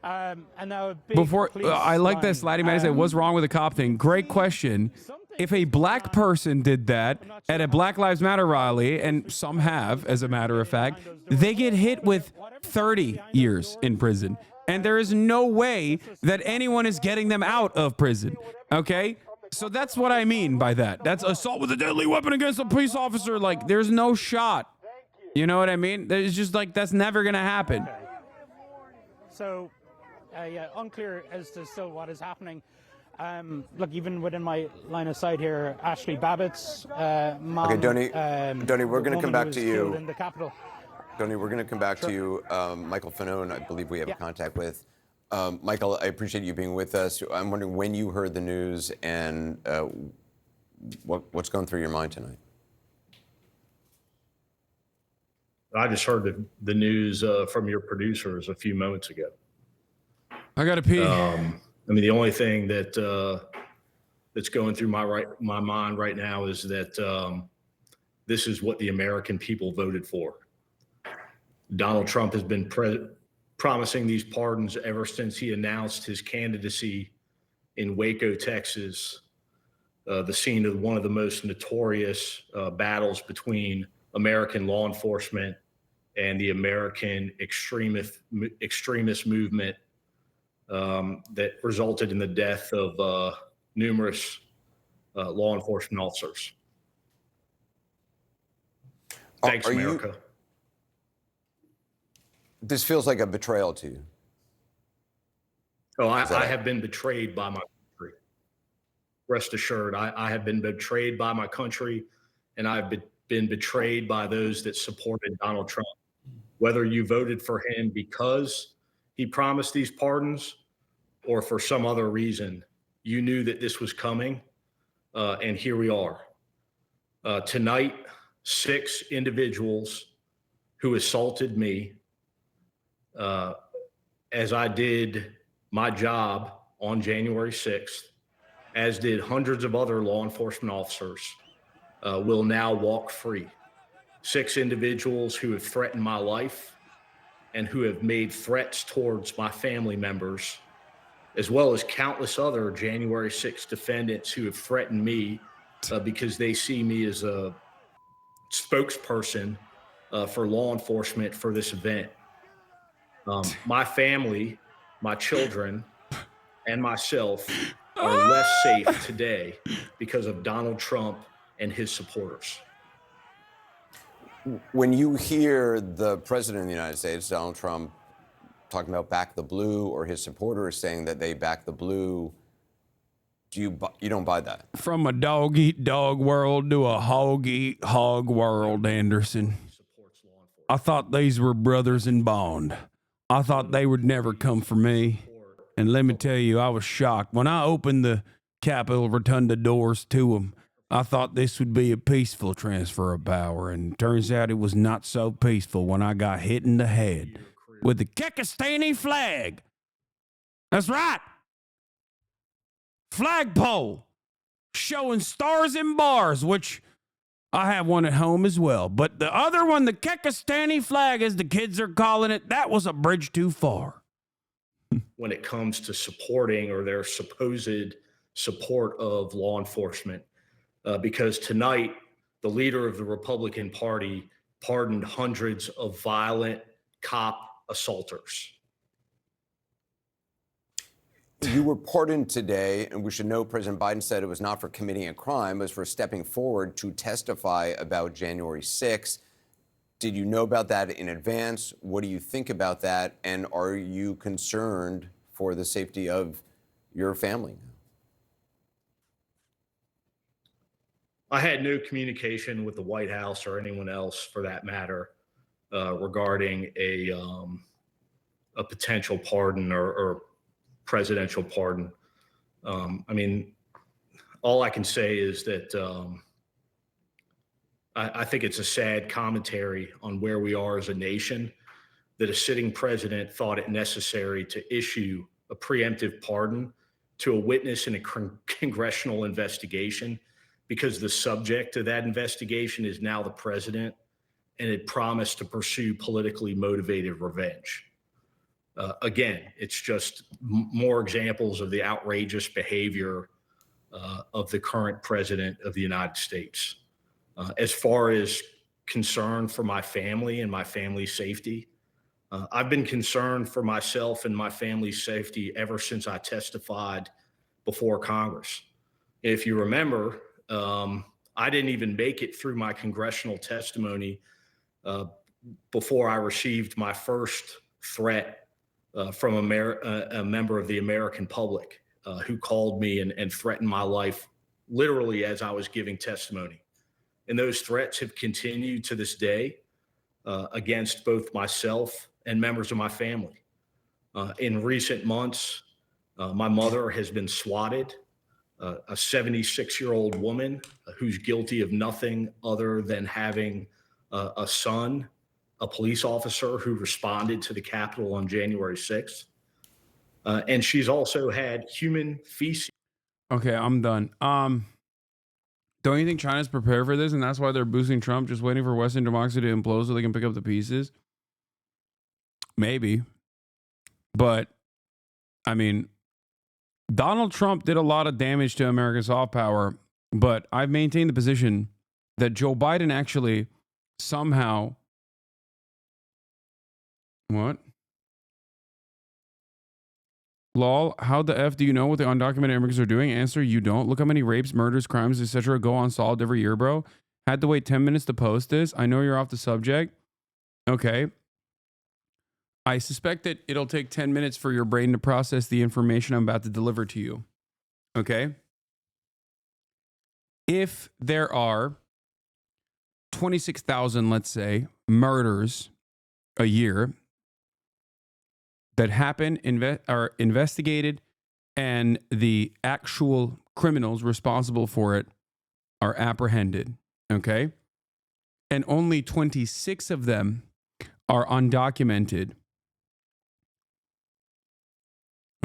And now a big I like that Slatty Man said, "What's wrong with the cop thing?" Great question. If a black person did that at a Black Lives Matter rally, and some have, as a matter of fact, they get hit with 30 years in prison. And there is no way that anyone is getting them out of prison. Okay? So that's what I mean by that. That's assault with a deadly weapon against a police officer. Like, there's no shot. You know what I mean? It's just like, that's never going to happen. So, yeah, unclear as to still what is happening. Look, even within my line of sight here, Ashley Babbitt's mom. Okay, Donny, we're going to come back to you. In the Capitol. Donny, we're going to come back to you. Michael Fanone, I believe we have a contact with. Michael, I appreciate you being with us. I'm wondering when you heard the news and what's going through your mind tonight? I just heard the news from your producers a few moments ago. I got to pee. I mean, the only thing that that's going through my mind right now is that this is what the American people voted for. Donald Trump has been promising these pardons ever since he announced his candidacy in Waco, Texas, the scene of one of the most notorious battles between American law enforcement and the American extremist movement that resulted in the death of numerous law enforcement officers. Thanks, America. This feels like a betrayal to you. Oh, I have been betrayed by my country. Rest assured, I have been betrayed by my country, and I've been betrayed by those that supported Donald Trump. Whether you voted for him because he promised these pardons or for some other reason, you knew that this was coming, and here we are. Tonight, 6 individuals who assaulted me as I did my job on January 6th, as did hundreds of other law enforcement officers, will now walk free. 6 individuals who have threatened my life and who have made threats towards my family members, as well as countless other January 6th defendants who have threatened me because they see me as a spokesperson for law enforcement for this event. My family, my children, and myself are less safe today because of Donald Trump and his supporters. When you hear the president of the United States, Donald Trump, talking about back the blue, or his supporters saying that they back the blue, you don't buy that? From a dog-eat-dog world to a hog-eat-hog world, Anderson. I thought these were brothers in bond. I thought they would never come for me. And let me tell you, I was shocked. When I opened the Capitol Rotunda doors to them, I thought this would be a peaceful transfer of power, and turns out it was not so peaceful when I got hit in the head with the Kekistani flag. That's right. Flagpole showing stars and bars, which I have one at home as well. But the other one, the Kekistani flag, as the kids are calling it, that was a bridge too far. When it comes to supporting or their supposed support of law enforcement, because tonight, the leader of the Republican Party pardoned hundreds of violent cop assaulters. You were pardoned today, and we should know President Biden said it was not for committing a crime, it was for stepping forward to testify about January 6th. Did you know about that in advance? What do you think about that? And are you concerned for the safety of your family? I had no communication with the White House or anyone else, for that matter, regarding a potential pardon or presidential pardon. I mean, all I can say is that I think it's a sad commentary on where we are as a nation that a sitting president thought it necessary to issue a preemptive pardon to a witness in a congressional investigation, because the subject of that investigation is now the president and had promised to pursue politically motivated revenge. Again, it's just more examples of the outrageous behavior of the current president of the United States. As far as concern for my family and my family's safety, I've been concerned for myself and my family's safety ever since I testified before Congress. If you remember, I didn't even make it through my congressional testimony before I received my first threat from a member of the American public who called me and threatened my life literally as I was giving testimony. And those threats have continued to this day against both myself and members of my family. In recent months, my mother has been swatted, a 76-year-old woman who's guilty of nothing other than having a son, a police officer who responded to the Capitol on January 6th. And she's also had human feces. Okay, I'm done. Don't you think China's prepared for this, and that's why they're boosting Trump, just waiting for Western democracy to implode so they can pick up the pieces? Maybe. But, I mean, Donald Trump did a lot of damage to America's soft power, but I've maintained the position that Joe Biden actually somehow... What? Lol, how the F do you know what the undocumented immigrants are doing? Answer, you don't. Look how many rapes, murders, crimes, etc. go unsolved every year, bro. Had to wait 10 minutes to post this. I know you're off the subject. Okay. I suspect that it'll take 10 minutes for your brain to process the information I'm about to deliver to you. Okay? If there are 26,000, let's say, murders a year that happen, are investigated, and the actual criminals responsible for it are apprehended, okay? And only 26 of them are undocumented.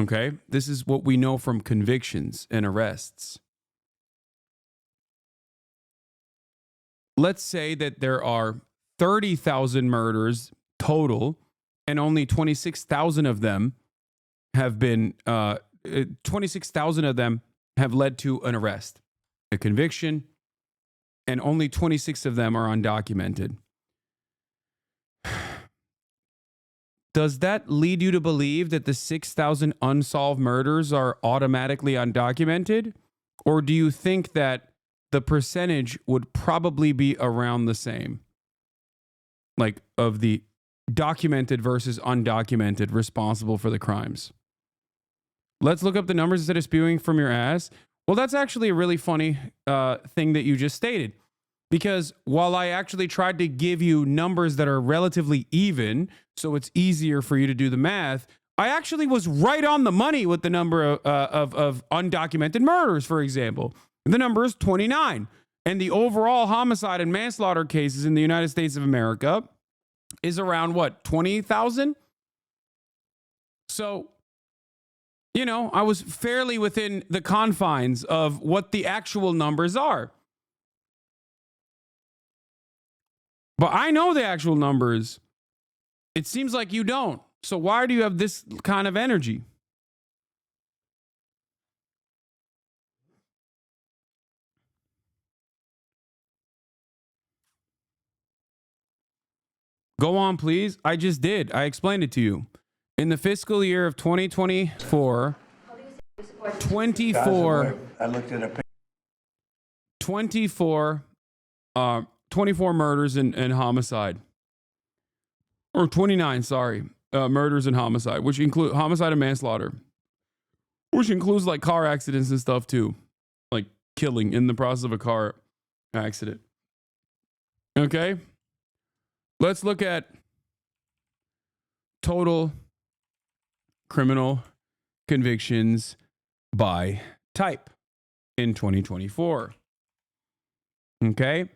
Okay? This is what we know from convictions and arrests. Let's say that there are 30,000 murders total, and only 26,000 of them have been, 26,000 of them have led to an arrest, a conviction, and only 26 of them are undocumented. Does that lead you to believe that the 6,000 unsolved murders are automatically undocumented? Or do you think that the percentage would probably be around the same? Like, of the documented versus undocumented responsible for the crimes. Let's look up the numbers instead of spewing from your ass. Well, that's actually a really funny thing that you just stated. Because while I actually tried to give you numbers that are relatively even, so it's easier for you to do the math, I actually was right on the money with the number of undocumented murders, for example. The number is 29. And the overall homicide and manslaughter cases in the United States of America is around, what, 20,000? So, you know, I was fairly within the confines of what the actual numbers are. But I know the actual numbers. It seems like you don't. So why do you have this kind of energy? Go on, please. I just did. I explained it to you. In the fiscal year of 2024, 24 murders and homicide. Or 29, sorry. Murders and homicide, which include homicide and manslaughter. which includes like car accidents and stuff too, like killing in the process of a car accident. Okay, let's look at total criminal convictions by type in 2024. Okay.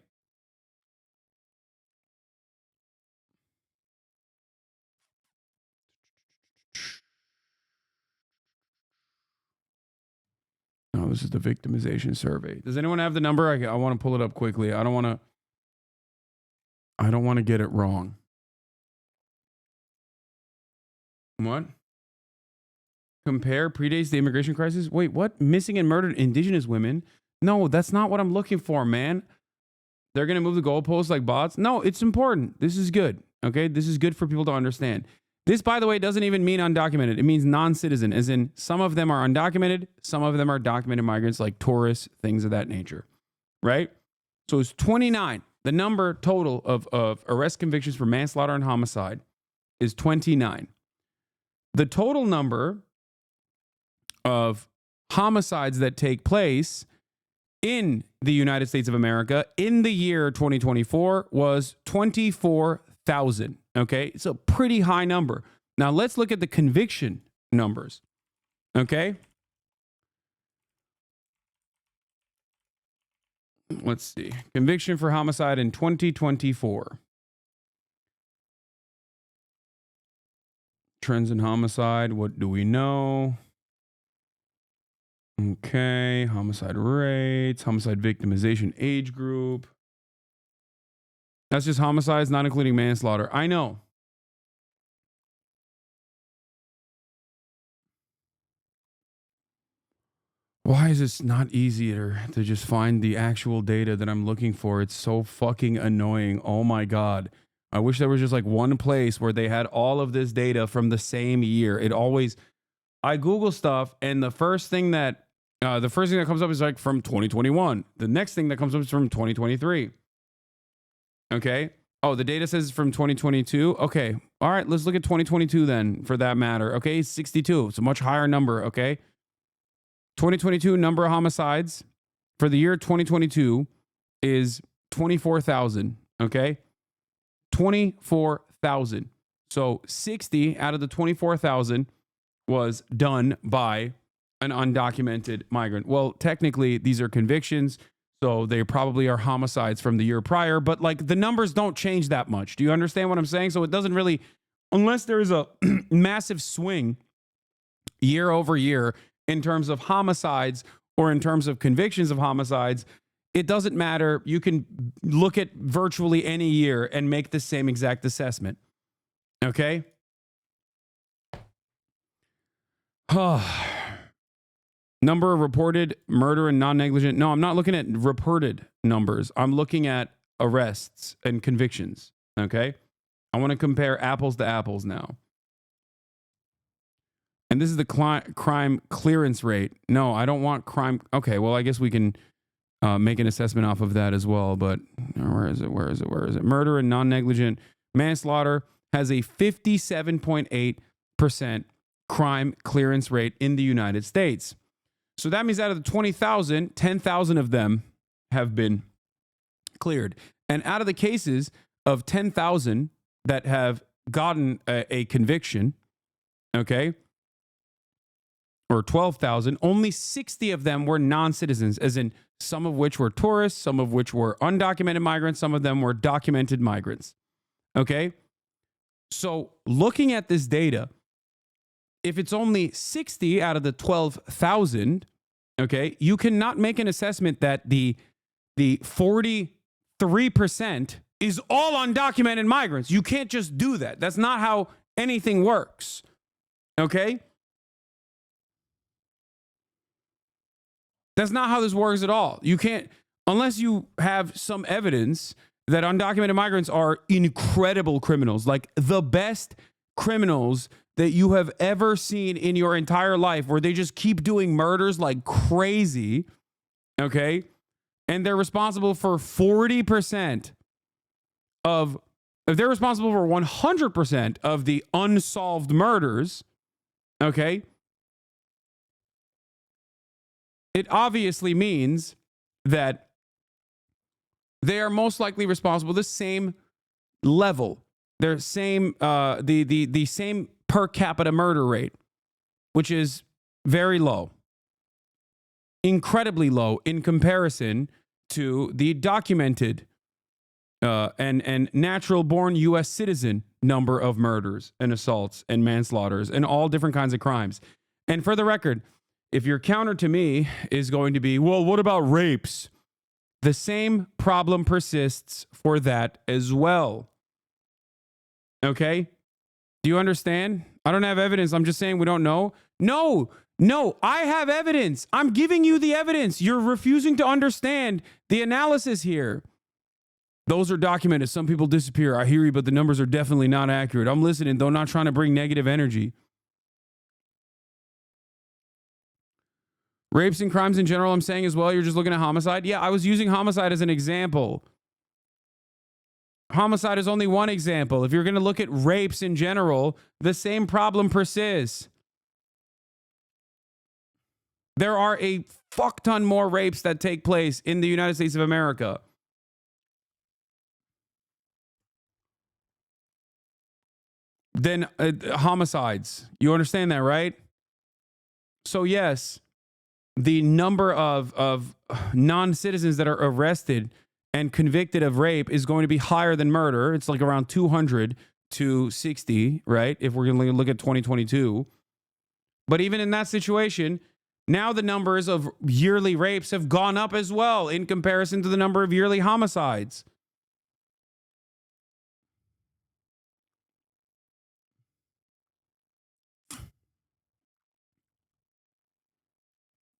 No, this is the victimization survey. Does anyone have the number? I want to pull it up quickly. I don't want to get it wrong. What? Compare predates the immigration crisis? Wait, what? Missing and murdered indigenous women? No, that's not what I'm looking for, man. They're going to move the goalposts like bots? No, it's important. This is good. Okay? This is good for people to understand. This, by the way, doesn't even mean undocumented. It means non-citizen, as in some of them are undocumented, some of them are documented migrants like tourists, things of that nature, right? So it's 29. The number total of arrest convictions for manslaughter and homicide is 29. The total number of homicides that take place in the United States of America in the year 2024 was 24,000. Okay, it's a pretty high number. Now let's look at the conviction numbers. Okay, let's see. Conviction for homicide in 2024. Trends in homicide. What do we know? Okay, homicide rates, homicide victimization age group. That's just homicides, not including manslaughter. I know. Why is this not easier to just find the actual data that I'm looking for? It's so fucking annoying. Oh my God. I wish there was just like one place where they had all of this data from the same year. I Google stuff and the first thing that comes up is like from 2021. The next thing that comes up is from 2023. Okay. Oh, the data says from 2022. Okay. All right. Let's look at 2022 then, for that matter. Okay. 62. It's a much higher number. Okay. 2022 number of homicides for the year 2022 is 24,000. Okay. 24,000. So 60 out of the 24,000 was done by an undocumented migrant. Well, technically, these are convictions. So they probably are homicides from the year prior, but like the numbers don't change that much. Do you understand what I'm saying? So it doesn't really, unless there is a massive swing year over year in terms of homicides or in terms of convictions of homicides, it doesn't matter. You can look at virtually any year and make the same exact assessment. Okay? Number of reported murder and non-negligent. No, I'm not looking at reported numbers. I'm looking at arrests and convictions. Okay? I want to compare apples to apples now. And this is the crime clearance rate. No, I don't want crime. Okay, well, I guess we can make an assessment off of that as well. But where is it? Murder and non-negligent manslaughter has a 57.8% crime clearance rate in the United States. So that means out of the 20,000, 10,000 of them have been cleared. And out of the cases of 10,000 that have gotten a conviction, okay, or 12,000, only 60 of them were non-citizens, as in some of which were tourists, some of which were undocumented migrants, some of them were documented migrants. Okay? So looking at this data, if it's only 60 out of the 12,000, okay, you cannot make an assessment that the 43% is all undocumented migrants. You can't just do that. That's not how anything works. Okay? That's not how this works at all. You can't, unless you have some evidence that undocumented migrants are incredible criminals, like the best criminals that you have ever seen in your entire life, where they just keep doing murders like crazy, okay? And they're responsible for 40% of, if they're responsible for 100% of the unsolved murders, okay? it obviously means that they are most likely responsible the same level, their same the same per capita murder rate, which is very low, incredibly low in comparison to the documented and natural-born U.S. citizen number of murders and assaults and manslaughters and all different kinds of crimes. And for the record, if your counter to me is going to be, well, what about rapes? The same problem persists for that as well. Okay? Do you understand? I don't have evidence. I'm just saying we don't know. No, I have evidence. I'm giving you the evidence. You're refusing to understand the analysis here. Those are documented. Some people disappear. I hear you, but the numbers are definitely not accurate. I'm listening, though, not trying to bring negative energy. Rapes and crimes in general, I'm saying as well, you're just looking at homicide. Yeah, I was using homicide as an example. Homicide is only one example. If you're going to look at rapes in general, the same problem persists. There are a fuck ton more rapes that take place in the United States of America. Than homicides. You understand that, right? So yes, the number of non-citizens that are arrested and convicted of rape is going to be higher than murder. It's like around 200 to 60, right? If we're going to look at 2022. But even in that situation, now the numbers of yearly rapes have gone up as well in comparison to the number of yearly homicides.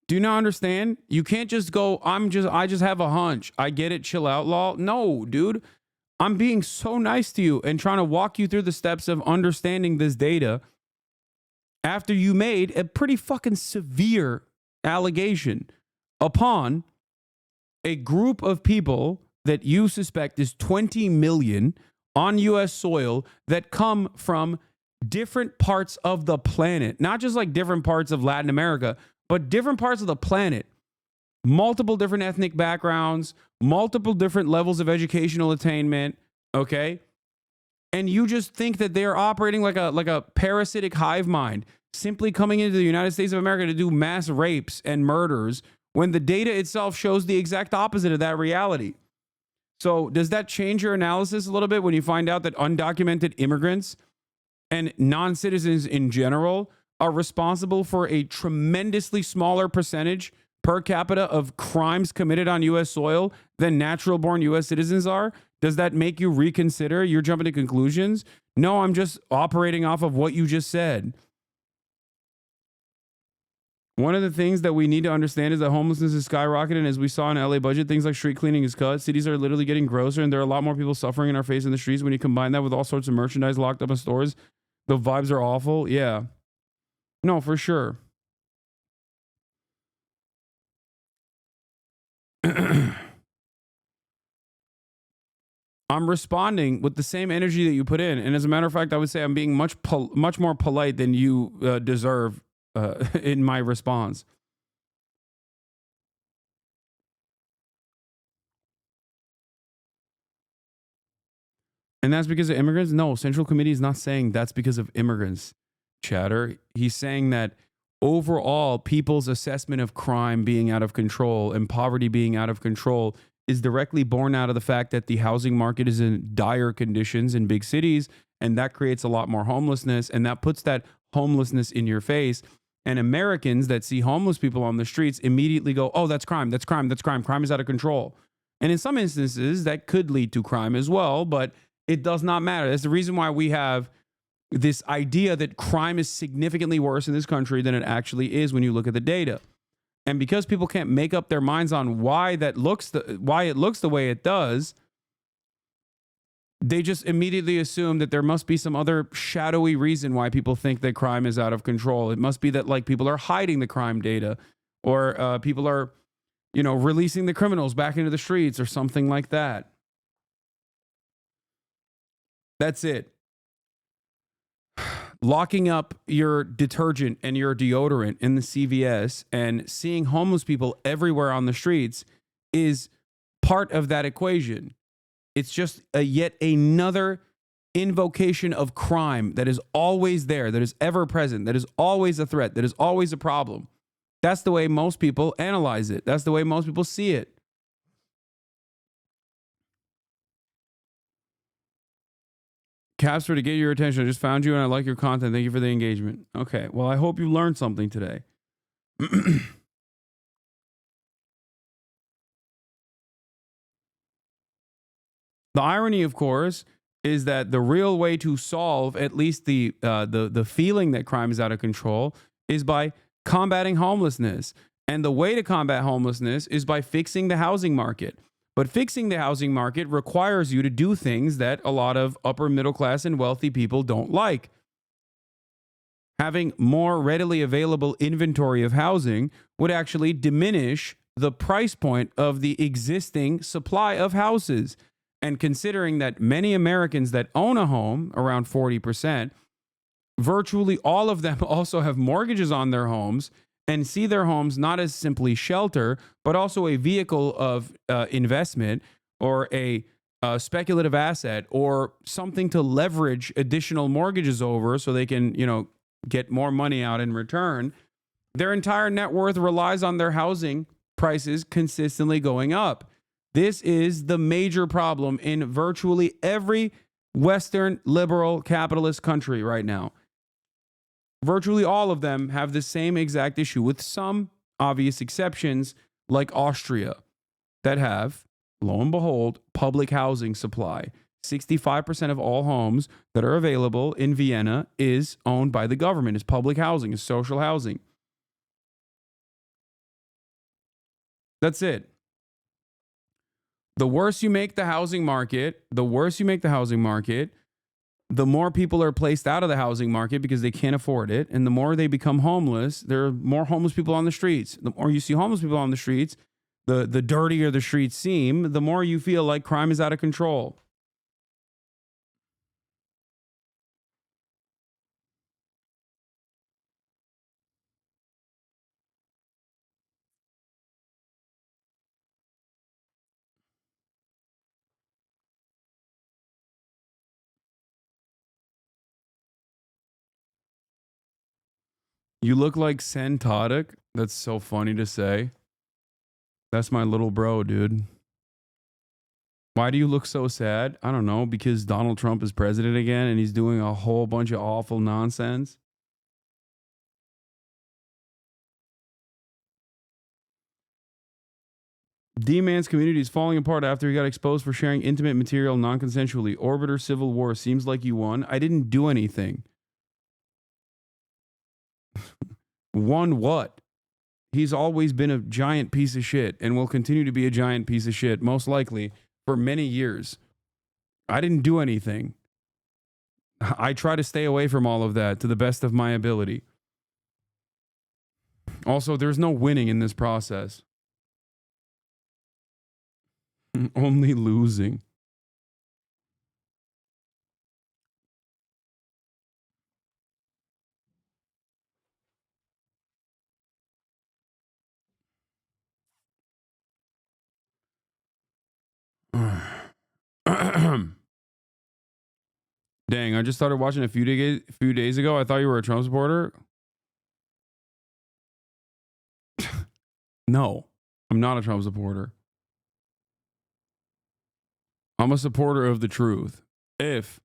Do you not understand? You can't just go, I just have a hunch. I get it, chill out, lol. No, dude. I'm being so nice to you and trying to walk you through the steps of understanding this data after you made a pretty fucking severe allegation upon a group of people that you suspect is 20 million on U.S. soil that come from different parts of the planet, not just like different parts of Latin America, but different parts of the planet, multiple different ethnic backgrounds, multiple different levels of educational attainment, okay? And you just think that they're operating like a parasitic hive mind, simply coming into the United States of America to do mass rapes and murders when the data itself shows the exact opposite of that reality. So does that change your analysis a little bit when you find out that undocumented immigrants and non-citizens in general are responsible for a tremendously smaller percentage per capita of crimes committed on U.S. soil than natural-born U.S. citizens are? Does that make you reconsider? You're jumping to conclusions? No, I'm just operating off of what you just said. One of the things that we need to understand is that homelessness is skyrocketing. As we saw in LA budget, things like street cleaning is cut. Cities are literally getting grosser, and there are a lot more people suffering in our face in the streets. When you combine that with all sorts of merchandise locked up in stores, the vibes are awful. Yeah. No, for sure. I'm responding with the same energy that you put in. And as a matter of fact, I would say I'm being much more polite than you deserve in my response. And that's because of immigrants? No, Central Committee is not saying that's because of immigrants, chatter. He's saying that overall, people's assessment of crime being out of control and poverty being out of control is directly born out of the fact that the housing market is in dire conditions in big cities, and that creates a lot more homelessness, and that puts that homelessness in your face. And Americans that see homeless people on the streets immediately go, oh, that's crime, that's crime, that's crime. Crime is out of control. And in some instances, that could lead to crime as well, but it does not matter. That's the reason why we have this idea that crime is significantly worse in this country than it actually is when you look at the data. And because people can't make up their minds on why it looks the way it does, they just immediately assume that there must be some other shadowy reason why people think that crime is out of control. It must be that like people are hiding the crime data, or people are, releasing the criminals back into the streets or something like that. That's it. locking up your detergent and your deodorant in the CVS and seeing homeless people everywhere on the streets is part of that equation. It's just yet another invocation of crime that is always there, that is ever present, that is always a threat, that is always a problem. That's the way most people analyze it. That's the way most people see it. Casper, to get your attention, I just found you and I like your content. Thank you for the engagement. Okay, well, I hope you learned something today. The irony, of course, is that the real way to solve at least the feeling that crime is out of control is by combating homelessness. And the way to combat homelessness is by fixing the housing market. But fixing the housing market requires you to do things that a lot of upper middle class and wealthy people don't like. Having more readily available inventory of housing would actually diminish the price point of the existing supply of houses. And considering that many Americans that own a home, around 40%, virtually all of them also have mortgages on their homes and see their homes not as simply shelter, but also a vehicle of investment or a speculative asset or something to leverage additional mortgages over so they can, get more money out in return. Their entire net worth relies on their housing prices consistently going up. This is the major problem in virtually every Western liberal capitalist country right now. Virtually all of them have the same exact issue, with some obvious exceptions like Austria that have, lo and behold, public housing supply. 65% of all homes that are available in Vienna is owned by the government, is public housing, is social housing. That's it. The worse you make the housing market, the more people are placed out of the housing market because they can't afford it. And the more they become homeless, there are more homeless people on the streets. The more you see homeless people on the streets, the dirtier the streets seem, the more you feel like crime is out of control. You look like Sen Tadic. That's so funny to say. That's my little bro, dude. Why do you look so sad? I don't know, because Donald Trump is president again and he's doing a whole bunch of awful nonsense. D-Man's community is falling apart after he got exposed for sharing intimate material non-consensually. Orbiter Civil War. Seems like you won. I didn't do anything. Won what? He's always been a giant piece of shit and will continue to be a giant piece of shit, most likely, for many years. I didn't do anything. I try to stay away from all of that to the best of my ability. Also, there's no winning in this process. Only losing. Dang, I just started watching a few days ago. I thought you were a Trump supporter. No, I'm not a Trump supporter. I'm a supporter of the truth. If,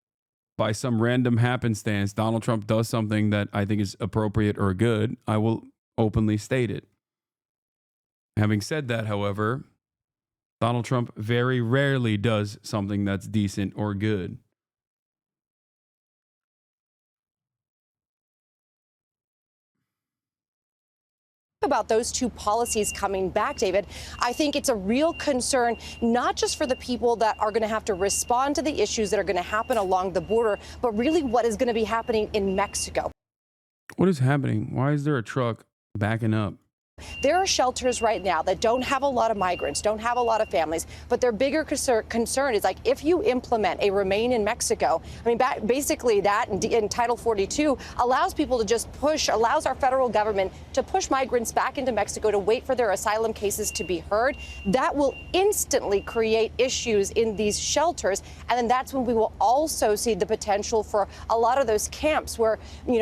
by some random happenstance, Donald Trump does something that I think is appropriate or good, I will openly state it. Having said that, however, Donald Trump very rarely does something that's decent or good. About those two policies coming back, David, I think it's a real concern, not just for the people that are going to have to respond to the issues that are going to happen along the border, but really what is going to be happening in Mexico. What is happening? Why is there a truck backing up? There are shelters right now that don't have a lot of migrants, don't have a lot of families, but their bigger concern is like if you implement a Remain in Mexico, I mean, basically that in Title 42 allows people to just allows our federal government to push migrants back into Mexico to wait for their asylum cases to be heard. That will instantly create issues in these shelters. And then that's when we will also see the potential for a lot of those camps where,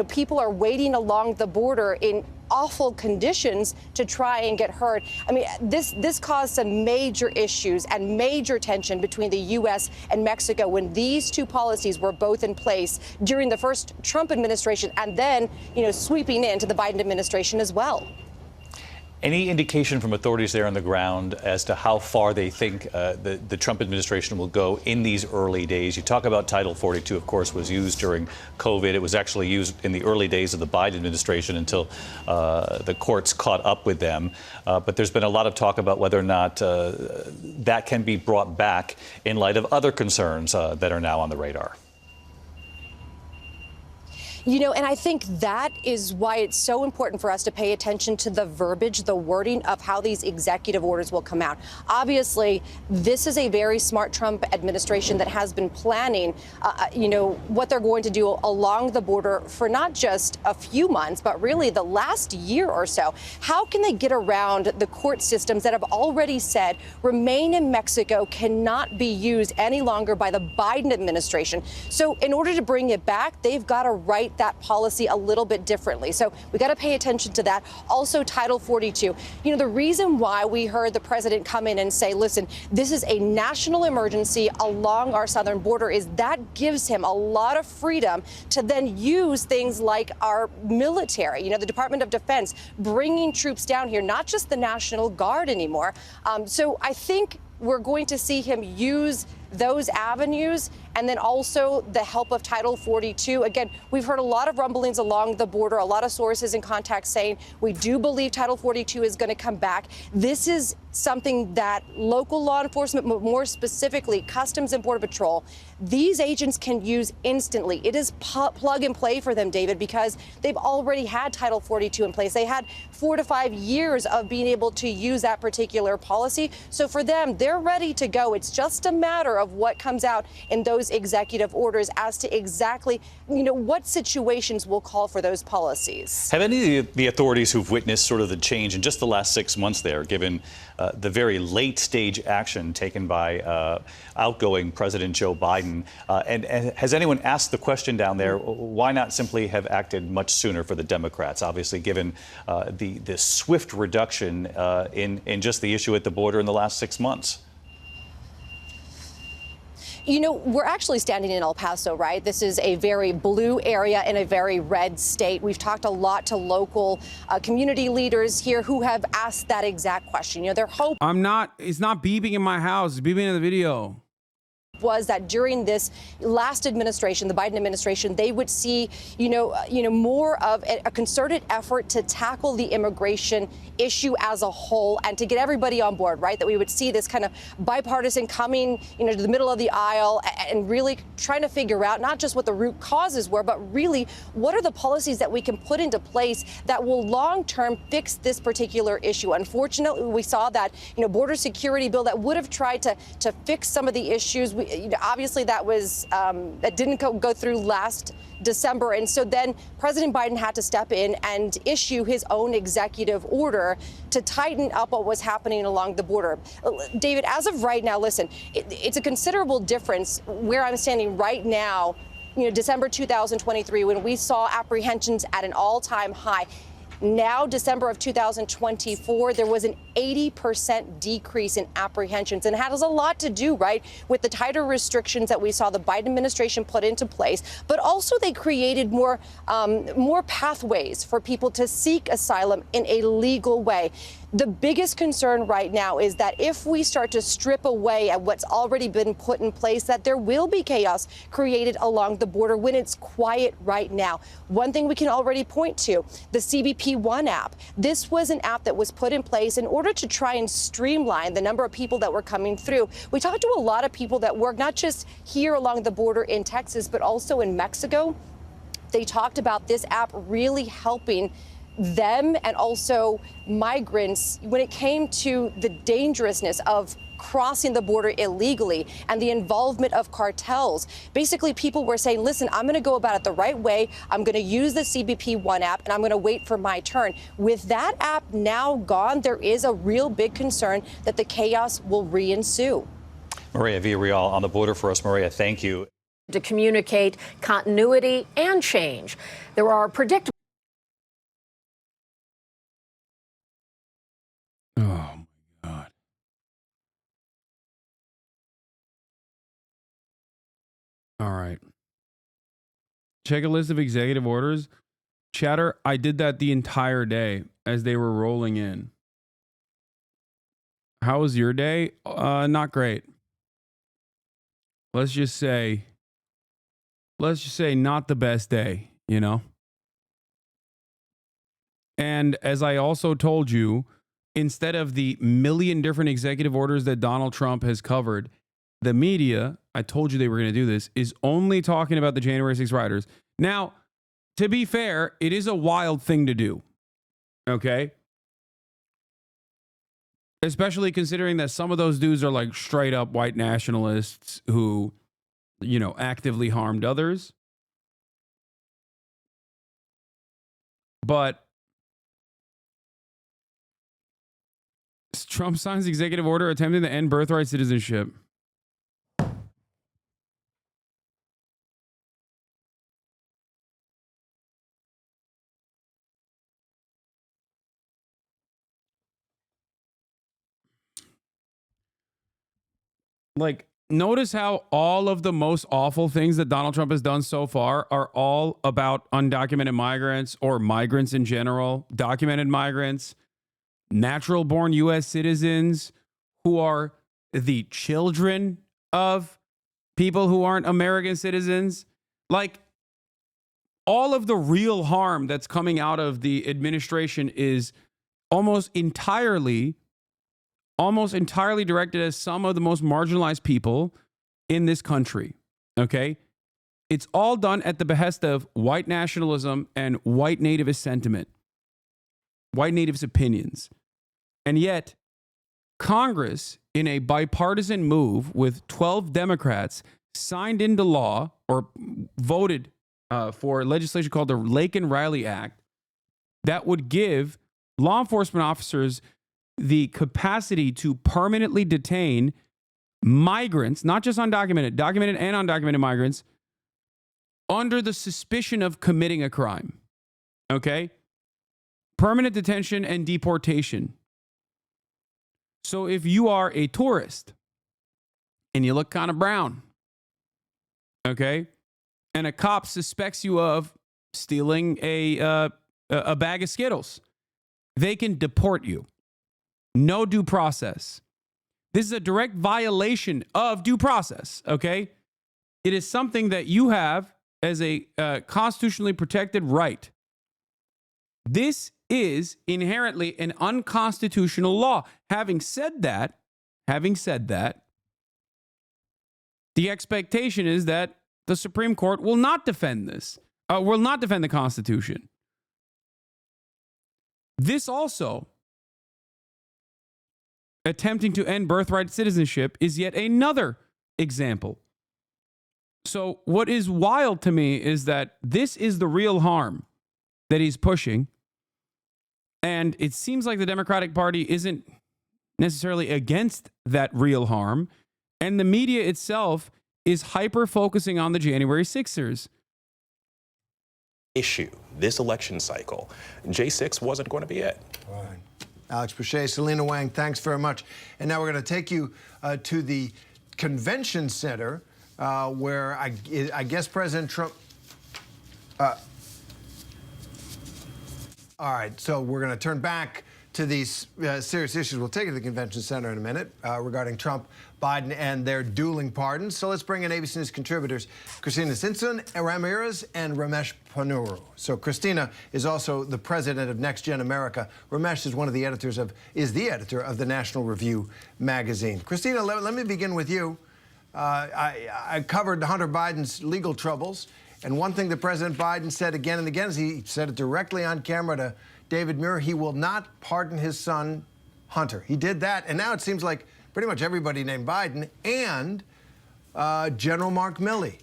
people are waiting along the border in awful conditions to try and get heard. I mean, this caused some major issues and major tension between the U.S. and Mexico when these two policies were both in place during the first Trump administration and then, sweeping into the Biden administration as well. Any indication from authorities there on the ground as to how far they think the Trump administration will go in these early days? You talk about Title 42, of course, was used during COVID. It was actually used in the early days of the Biden administration until the courts caught up with them. But there's been a lot of talk about whether or not that can be brought back in light of other concerns that are now on the radar. And I think that is why it's so important for us to pay attention to the verbiage, the wording of how these executive orders will come out. Obviously, this is a very smart Trump administration that has been planning, what they're going to do along the border for not just a few months, but really the last year or so. How can they get around the court systems that have already said Remain in Mexico cannot be used any longer by the Biden administration? So in order to bring it back, they've got to write that policy a little bit differently. So we got to pay attention to that. Also, Title 42. The reason why we heard the president come in and say, listen, this is a national emergency along our southern border is that gives him a lot of freedom to then use things like our military, the Department of Defense, bringing troops down here, not just the National Guard anymore. So I think we're going to see him use those avenues and then also the help of Title 42. Again, we've heard a lot of rumblings along the border, a lot of sources and contacts saying we do believe Title 42 is going to come back. This is something that local law enforcement, but more specifically Customs and Border Patrol, these agents can use instantly. It is plug and play for them, David, because they've already had Title 42 in place. They had 4 to 5 years of being able to use that particular policy. So for them, they're ready to go. It's just a matter of what comes out in those executive orders as to exactly, what situations will call for those policies. Have any of the authorities who've witnessed sort of the change in just the last 6 months there, given the very late stage action taken by outgoing President Joe Biden, and has anyone asked the question down there, why not simply have acted much sooner for the Democrats, obviously given the swift reduction in just the issue at the border in the last 6 months? We're actually standing in El Paso, right? This is a very blue area in a very red state. We've talked a lot to local community leaders here who have asked that exact question. Their hope it's not beeping in my house, it's beeping in the video. Was that during this last administration, the Biden administration, they would see, more of a concerted effort to tackle the immigration issue as a whole and to get everybody on board, right? That we would see this kind of bipartisan coming, to the middle of the aisle and really trying to figure out not just what the root causes were, but really what are the policies that we can put into place that will long-term fix this particular issue. Unfortunately, we saw that, border security bill that would have tried to fix some of the issues. Obviously, that didn't go through last December. And so then President Biden had to step in and issue his own executive order to tighten up what was happening along the border. David, as of right now, listen, it's a considerable difference where I'm standing right now, December 2023, when we saw apprehensions at an all-time high. Now, December of 2024, there was an 80% decrease in apprehensions. And it has a lot to do, right, with the tighter restrictions that we saw the Biden administration put into place. But also they created more pathways for people to seek asylum in a legal way. The biggest concern right now is that if we start to strip away at what's already been put in place, that there will be chaos created along the border when it's quiet right now. One thing we can already point to, the CBP One app. This was an app that was put in place in order to try and streamline the number of people that were coming through. We talked to a lot of people that work not just here along the border in Texas, but also in Mexico. They talked about this app really helping them and also migrants when it came to the dangerousness of crossing the border illegally and the involvement of cartels. Basically, people were saying, listen, I'm going to go about it the right way. I'm going to use the CBP One app, and I'm going to wait for my turn. With that app now gone, there is a real big concern that the chaos will re-ensue. Maria Villarreal on the border for us. Maria, thank you. To communicate continuity and change. There are predictable. Oh, my God. All right. Check a list of executive orders. Chatter, I did that the entire day as they were rolling in. How was your day? Not great. Let's just say not the best day, you know? And as I also told you, instead of the million different executive orders that Donald Trump has covered, the media, I told you they were going to do this, is only talking about the January 6 rioters. Now, to be fair, it is a wild thing to do, okay? Especially considering that some of those dudes are like straight up white nationalists who, you know, actively harmed others. But Trump signs executive order attempting to end birthright citizenship. Like, notice how all of the most awful things that Donald Trump has done so far are all about undocumented migrants or migrants in general, documented migrants, natural born U.S. citizens who are the children of people who aren't American citizens. Like, all of the real harm that's coming out of the administration is almost entirely directed at some of the most marginalized people in this country, okay? It's all done at the behest of white nationalism and white nativist sentiment, white natives' opinions. And yet, Congress, in a bipartisan move with 12 Democrats, signed into law or voted for legislation called the Laken-Riley Act that would give law enforcement officers the capacity to permanently detain migrants, not just undocumented, documented and undocumented migrants, under the suspicion of committing a crime. Okay? Permanent detention and deportation. So if you are a tourist and you look kind of brown, okay, and a cop suspects you of stealing a bag of Skittles, they can deport you. No due process. This is a direct violation of due process, okay? It is something that you have as a constitutionally protected right. This is inherently an unconstitutional law. Having said that, the expectation is that the Supreme Court will not defend this, will not defend the Constitution. This also, attempting to end birthright citizenship, is yet another example. So what is wild to me is that this is the real harm that he's pushing. And it seems like the Democratic Party isn't necessarily against that real harm. And the media itself is hyper-focusing on the January 6ers. Issue this election cycle. J6 wasn't going to be it. All right. Alex Boucher, Selena Wang, thanks very much. And now we're going to take you to the convention center where I guess President Trump... all right, so we're going to turn back to these serious issues. We'll take it to the convention center in a minute regarding Trump, Biden, and their dueling pardons. So let's bring in ABC News contributors Christina Simpson Ramirez and Ramesh Ponnuru. So Christina is also the president of Next Gen America. Ramesh is one of the editors is the editor of the National Review magazine. Christina, let me begin with you. I covered Hunter Biden's legal troubles, and one thing that President Biden said again and again is he said it directly on camera to David Muir, he will not pardon his son, Hunter. He did that, and now it seems like pretty much everybody named Biden and General Mark Milley,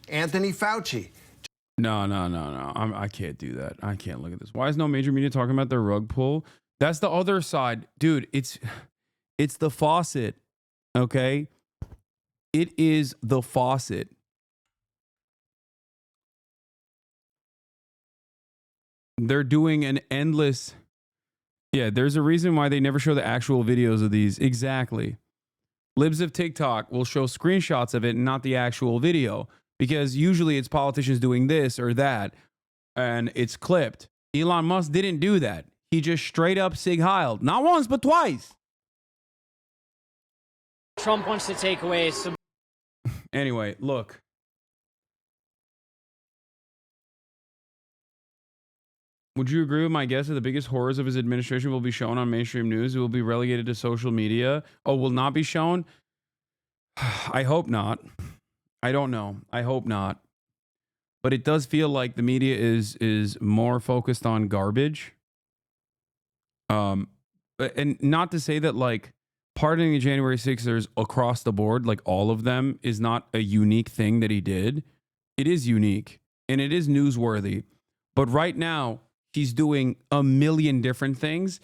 Anthony Fauci. No. I can't do that. I can't look at this. Why is no major media talking about their rug pull? That's the other side. Dude, it's the faucet, okay? It is the faucet. They're doing an endless... Yeah, there's a reason why they never show the actual videos of these. Exactly. Libs of TikTok will show screenshots of it and not the actual video. Because usually it's politicians doing this or that, and it's clipped. Elon Musk didn't do that. He just straight up Sig Heiled. Not once, but twice. Trump wants to take away some... Anyway, look. Would you agree with my guess that the biggest horrors of his administration will be shown on mainstream news? It will be relegated to social media. Oh, will not be shown? I hope not. I don't know. I hope not. But it does feel like the media is more focused on garbage. And not to say that like pardoning the January 6ers across the board, like all of them, is not a unique thing that he did. It is unique and it is newsworthy. But right now, he's doing a million different things.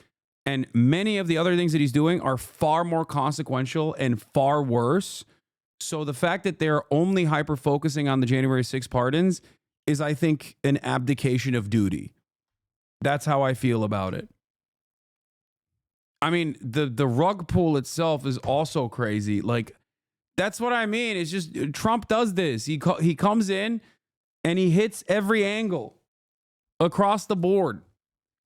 And many of the other things that he's doing are far more consequential and far worse. So the fact that they're only hyper-focusing on the January 6 pardons is, I think, an abdication of duty. That's how I feel about it. I mean, the rug pull itself is also crazy. Like, that's what I mean. It's just Trump does this. He comes in and he hits every angle across the board.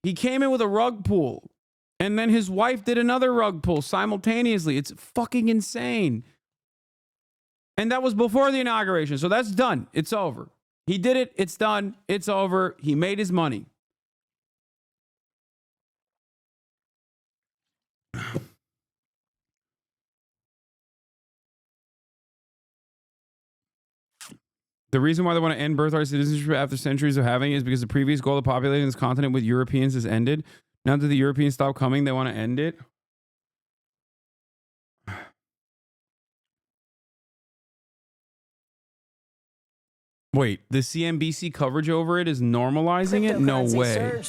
He came in with a rug pull, and then his wife did another rug pull simultaneously. It's fucking insane. And that was before the inauguration. So that's done. It's over. He did it. It's done. It's over. He made his money. The reason why they want to end birthright citizenship after centuries of having it is because the previous goal of populating this continent with Europeans has ended. Now that the Europeans stop coming, they want to end it. Wait, the CNBC coverage over it is normalizing it? No way.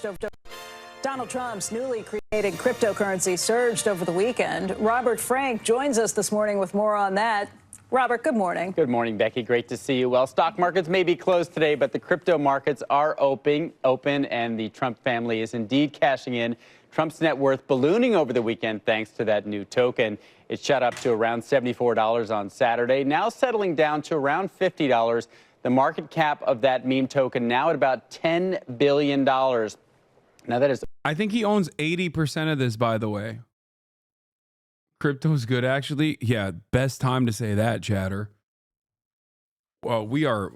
Donald Trump's newly created cryptocurrency surged over the weekend. Robert Frank joins us this morning with more on that. Robert, good morning. Good morning, Becky. Great to see you. Well, stock markets may be closed today, but the crypto markets are open, and the Trump family is indeed cashing in. Trump's net worth ballooning over the weekend thanks to that new token. It shot up to around $74 on Saturday, now settling down to around $50. The market cap of that meme token now at about $10 billion. Now that is... I think he owns 80% of this, by the way. Crypto's good, actually. Yeah, best time to say that, chatter. Well, we are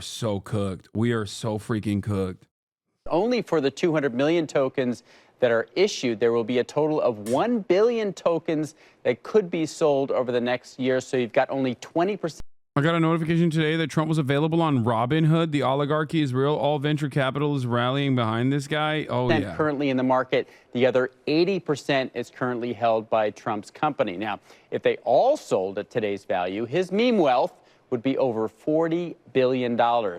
so cooked. We are so freaking cooked. Only for the 200 million tokens that are issued, there will be a total of 1 billion tokens that could be sold over the next year. So you've got only 20%. I got a notification today that Trump was available on Robinhood. The oligarchy is real. All venture capital is rallying behind this guy. Oh, yeah. Currently in the market, the other 80% is currently held by Trump's company. Now, if they all sold at today's value, his meme wealth would be over $40 billion. Now,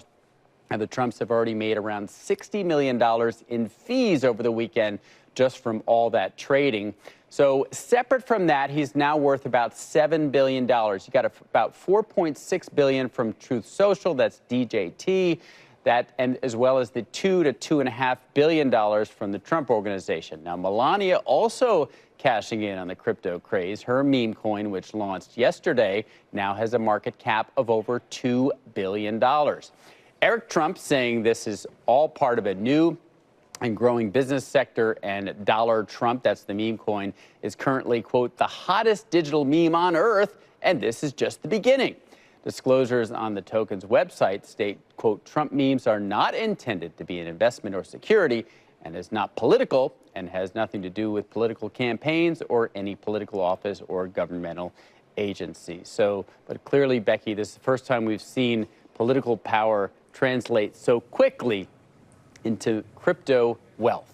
the Trumps have already made around $60 million in fees over the weekend just from all that trading. So separate from that, he's now worth about $7 billion. You got about $4.6 billion from Truth Social, that's DJT, and as well as the $2 to $2.5 billion from the Trump Organization. Now, Melania also cashing in on the crypto craze. Her meme coin, which launched yesterday, now has a market cap of over $2 billion. Eric Trump saying this is all part of a new and growing business sector, and Dollar Trump, that's the meme coin, is currently, quote, the hottest digital meme on earth, and this is just the beginning. Disclosures on the token's website state, quote, Trump memes are not intended to be an investment or security and is not political and has nothing to do with political campaigns or any political office or governmental agency. So, but clearly, Becky, this is the first time we've seen political power translate so quickly into crypto wealth.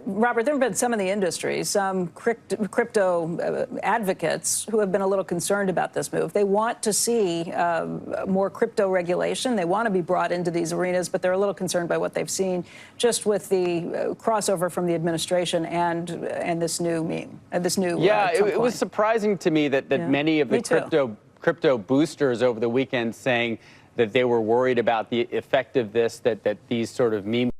Robert, there have been some in the industry, some crypto advocates who have been a little concerned about this move. They want to see more crypto regulation. They want to be brought into these arenas, but they're a little concerned by what they've seen just with the crossover from the administration and this new meme, this new it was surprising to me that many of the crypto boosters over the weekend saying that they were worried about the effect of this, that these sort of meme.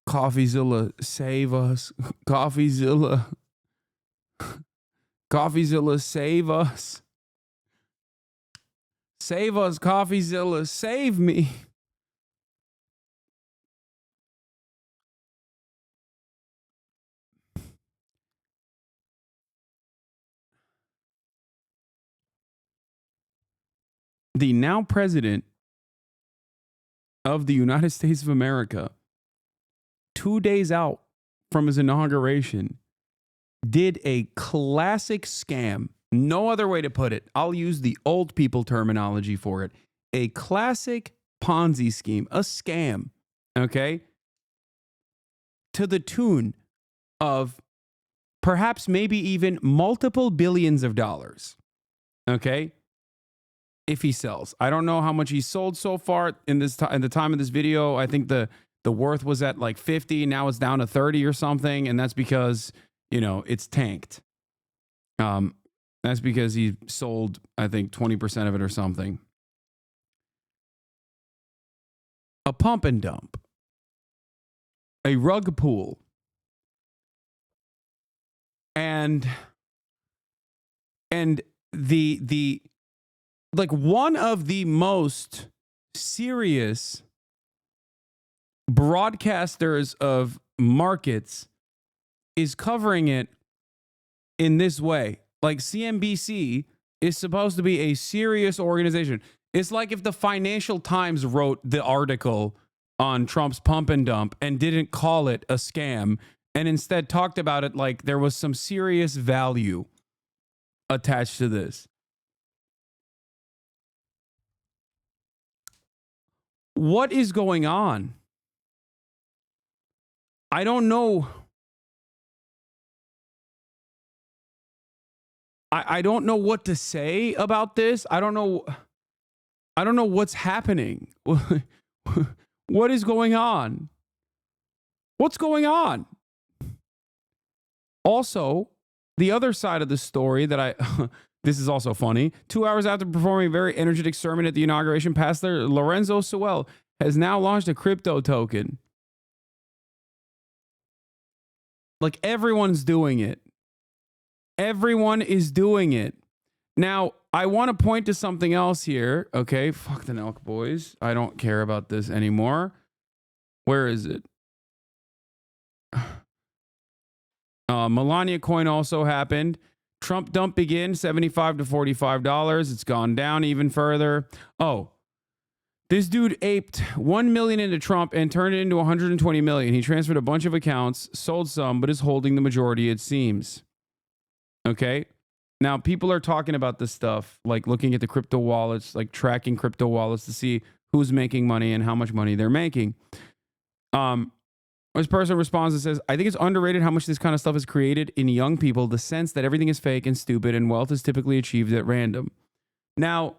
CoffeeZilla, save us. CoffeeZilla. CoffeeZilla, save us. Save us, CoffeeZilla, save me. The now president of the United States of America, 2 days out from his inauguration, did a classic scam. No other way to put it. I'll use the old people terminology for it. A classic Ponzi scheme, a scam, okay? To the tune of perhaps maybe even multiple billions of dollars, okay? If he sells. I don't know how much he sold so far in the time of this video. I think the worth was at like 50, now it's down to 30 or something, and that's because, you know, it's tanked. That's because he sold, I think, 20% of it or something. A pump and dump. A rug pool. And the like one of the most serious broadcasters of markets is covering it in this way. Like CNBC is supposed to be a serious organization. It's like if the Financial Times wrote the article on Trump's pump and dump and didn't call it a scam and instead talked about it like there was some serious value attached to this. What is going on? I don't know. I don't know what to say about this. I don't know what's happening. What is going on? What's going on? Also, the other side of the story that this is also funny. 2 hours after performing a very energetic sermon at the inauguration, Pastor Lorenzo Sewell has now launched a crypto token. Like everyone's doing it. Everyone is doing it. Now, I want to point to something else here. Okay, fuck the Nelk boys. I don't care about this anymore. Where is it? Melania coin also happened. Trump dump begins, $75 to $45. It's gone down even further. Oh, this dude aped 1 million into Trump and turned it into 120 million. He transferred a bunch of accounts, sold some, but is holding the majority, it seems. Okay. Now, people are talking about this stuff, like looking at the crypto wallets, like tracking crypto wallets to see who's making money and how much money they're making. This person responds and says, I think it's underrated how much this kind of stuff is created in young people, the sense that everything is fake and stupid and wealth is typically achieved at random. Now,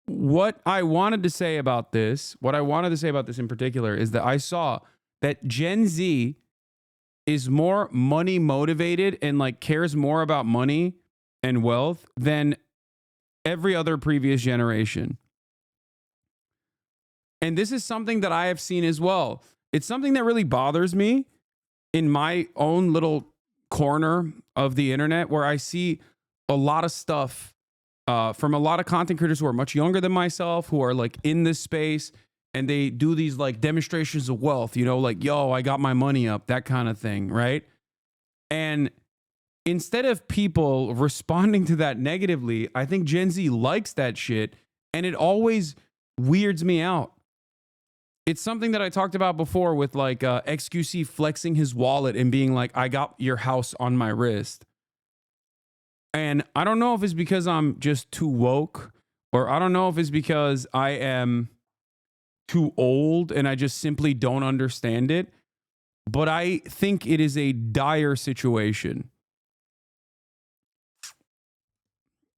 what I wanted to say about this in particular is that I saw that Gen Z is more money motivated and like cares more about money and wealth than every other previous generation. And this is something that I have seen as well. It's something that really bothers me in my own little corner of the internet, where I see a lot of stuff from a lot of content creators who are much younger than myself, who are like in this space, and they do these like demonstrations of wealth, you know, like, yo, I got my money up, that kind of thing, right? And instead of people responding to that negatively, I think Gen Z likes that shit, and it always weirds me out. It's something that I talked about before with like XQC flexing his wallet and being like, I got your house on my wrist. And I don't know if it's because I'm just too woke, or I don't know if it's because I am too old and I just simply don't understand it. But I think it is a dire situation.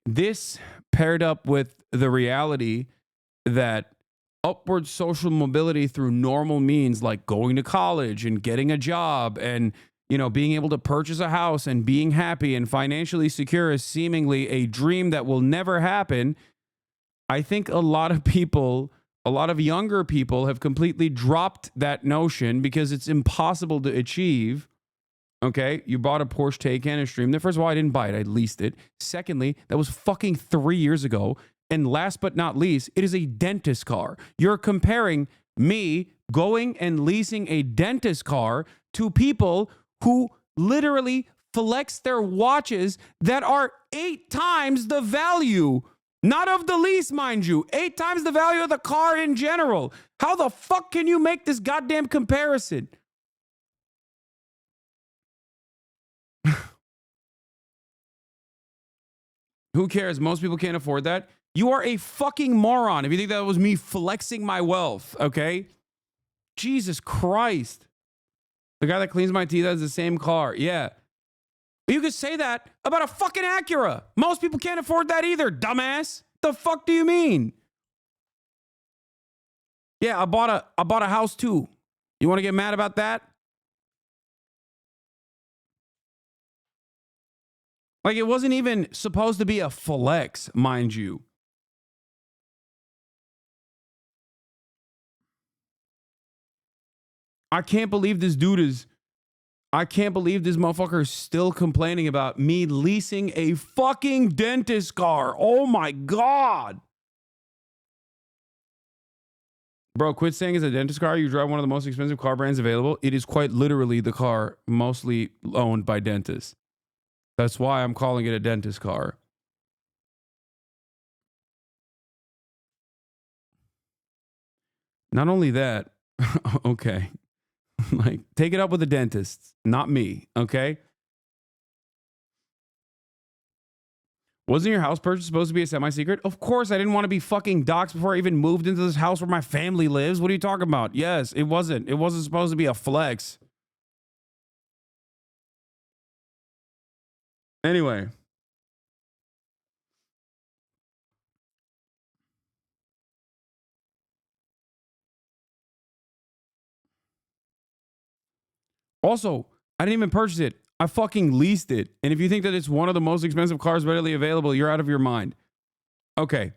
This paired up with the reality that upward social mobility through normal means like going to college and getting a job and, you know, being able to purchase a house and being happy and financially secure is seemingly a dream that will never happen. I think a lot of people, a lot of younger people have completely dropped that notion because it's impossible to achieve. Okay, you bought a Porsche Taycan and Stream. First of all, I didn't buy it. I leased it. Secondly, that was fucking 3 years ago. And last but not least, it is a dentist car. You're comparing me going and leasing a dentist car to people who literally flex their watches that are 8 times the value. Not of the lease, mind you. 8 times the value of the car in general. How the fuck can you make this goddamn comparison? Who cares? Most people can't afford that. You are a fucking moron if you think that was me flexing my wealth, okay? Jesus Christ. The guy that cleans my teeth has the same car. Yeah. You could say that about a fucking Acura. Most people can't afford that either, dumbass. The fuck do you mean? Yeah, I bought a house too. You want to get mad about that? Like, it wasn't even supposed to be a flex, mind you. I can't believe this motherfucker is still complaining about me leasing a fucking dentist car. Oh my God. Bro, quit saying it's a dentist car. You drive one of the most expensive car brands available. It is quite literally the car mostly owned by dentists. That's why I'm calling it a dentist car. Not only that, okay. Like, take it up with the dentists, not me, okay? Wasn't your house purchase supposed to be a semi-secret? Of course, I didn't want to be fucking doxxed before I even moved into this house where my family lives. What are you talking about? Yes, it wasn't. It wasn't supposed to be a flex. Anyway. Also, I didn't even purchase it. I fucking leased it. And if you think that it's one of the most expensive cars readily available, you're out of your mind. Okay.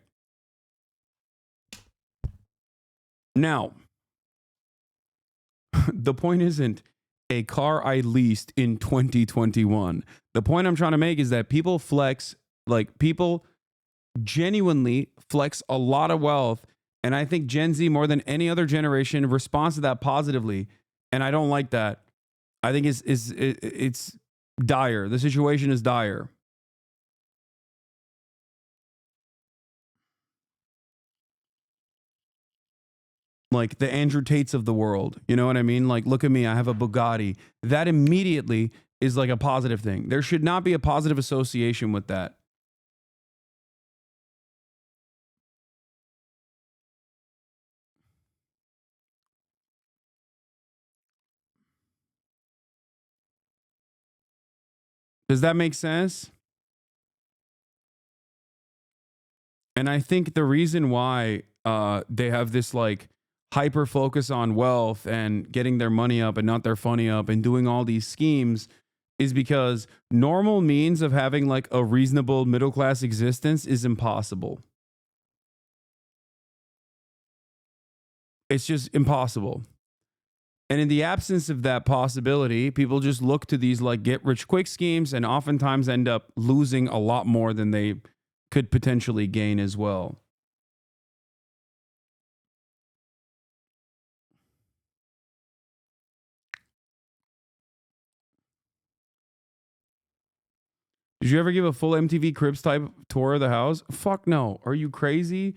Now, the point isn't a car I leased in 2021. The point I'm trying to make is that people flex, like people genuinely flex a lot of wealth. And I think Gen Z, more than any other generation, responds to that positively. And I don't like that. I think it's dire. The situation is dire. Like the Andrew Tates of the world. You know what I mean? Like, look at me. I have a Bugatti. That immediately is like a positive thing. There should not be a positive association with that. Does that make sense? And I think the reason why they have this like hyper focus on wealth and getting their money up and not their funny up and doing all these schemes is because normal means of having like a reasonable middle class existence is impossible. It's just impossible. And in the absence of that possibility, people just look to these like get rich quick schemes and oftentimes end up losing a lot more than they could potentially gain as well. Did you ever give a full MTV Cribs type tour of the house? Fuck no. Are you crazy?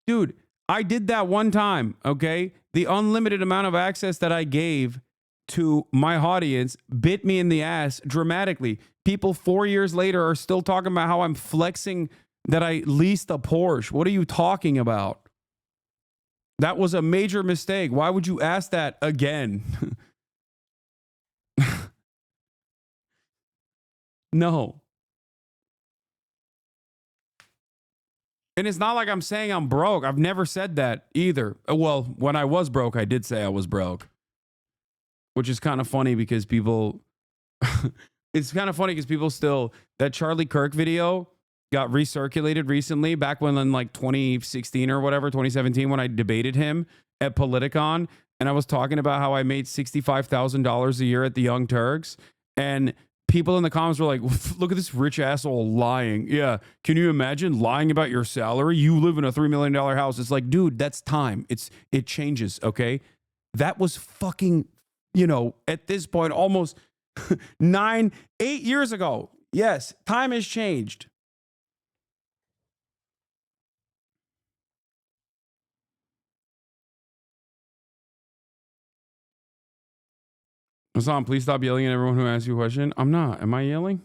Dude, I did that one time, okay? The unlimited amount of access that I gave to my audience bit me in the ass dramatically. People 4 years later are still talking about how I'm flexing that I leased a Porsche. What are you talking about? That was a major mistake. Why would you ask that again? No. And it's not like I'm saying I'm broke. I've never said that either. Well, when I was broke, I did say I was broke. Which is kind of funny because people... it's kind of funny because people still... That Charlie Kirk video got recirculated recently, back when in like 2016 or whatever, 2017, when I debated him at Politicon. And I was talking about how I made $65,000 a year at the Young Turks. And people in the comments were like, look at this rich asshole lying. Yeah. Can you imagine lying about your salary? You live in a $3 million house. It's like, dude, that's time. It changes. Okay. That was fucking, you know, at this point, almost 8 years ago. Yes. Time has changed. Hasan, please stop yelling at everyone who asks you a question. I'm not. Am I yelling?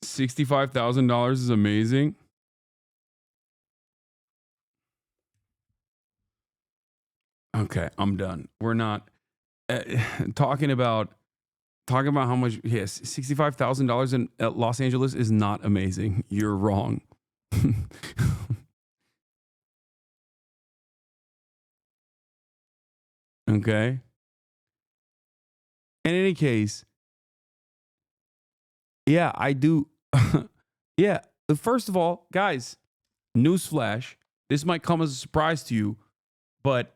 $65,000 is amazing. Okay, I'm done. We're not talking about how much. Yes, $65,000 in Los Angeles is not amazing. You're wrong. Okay. In any case, yeah, I do. Yeah. First of all, guys, newsflash. This might come as a surprise to you, but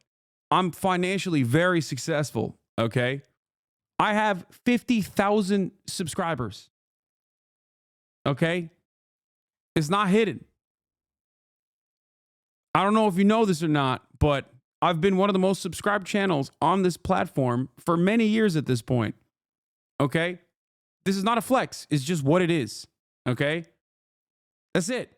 I'm financially very successful. Okay. I have 50,000 subscribers. Okay. It's not hidden. I don't know if you know this or not, but I've been one of the most subscribed channels on this platform for many years at this point. Okay. This is not a flex. It's just what it is. Okay. That's it.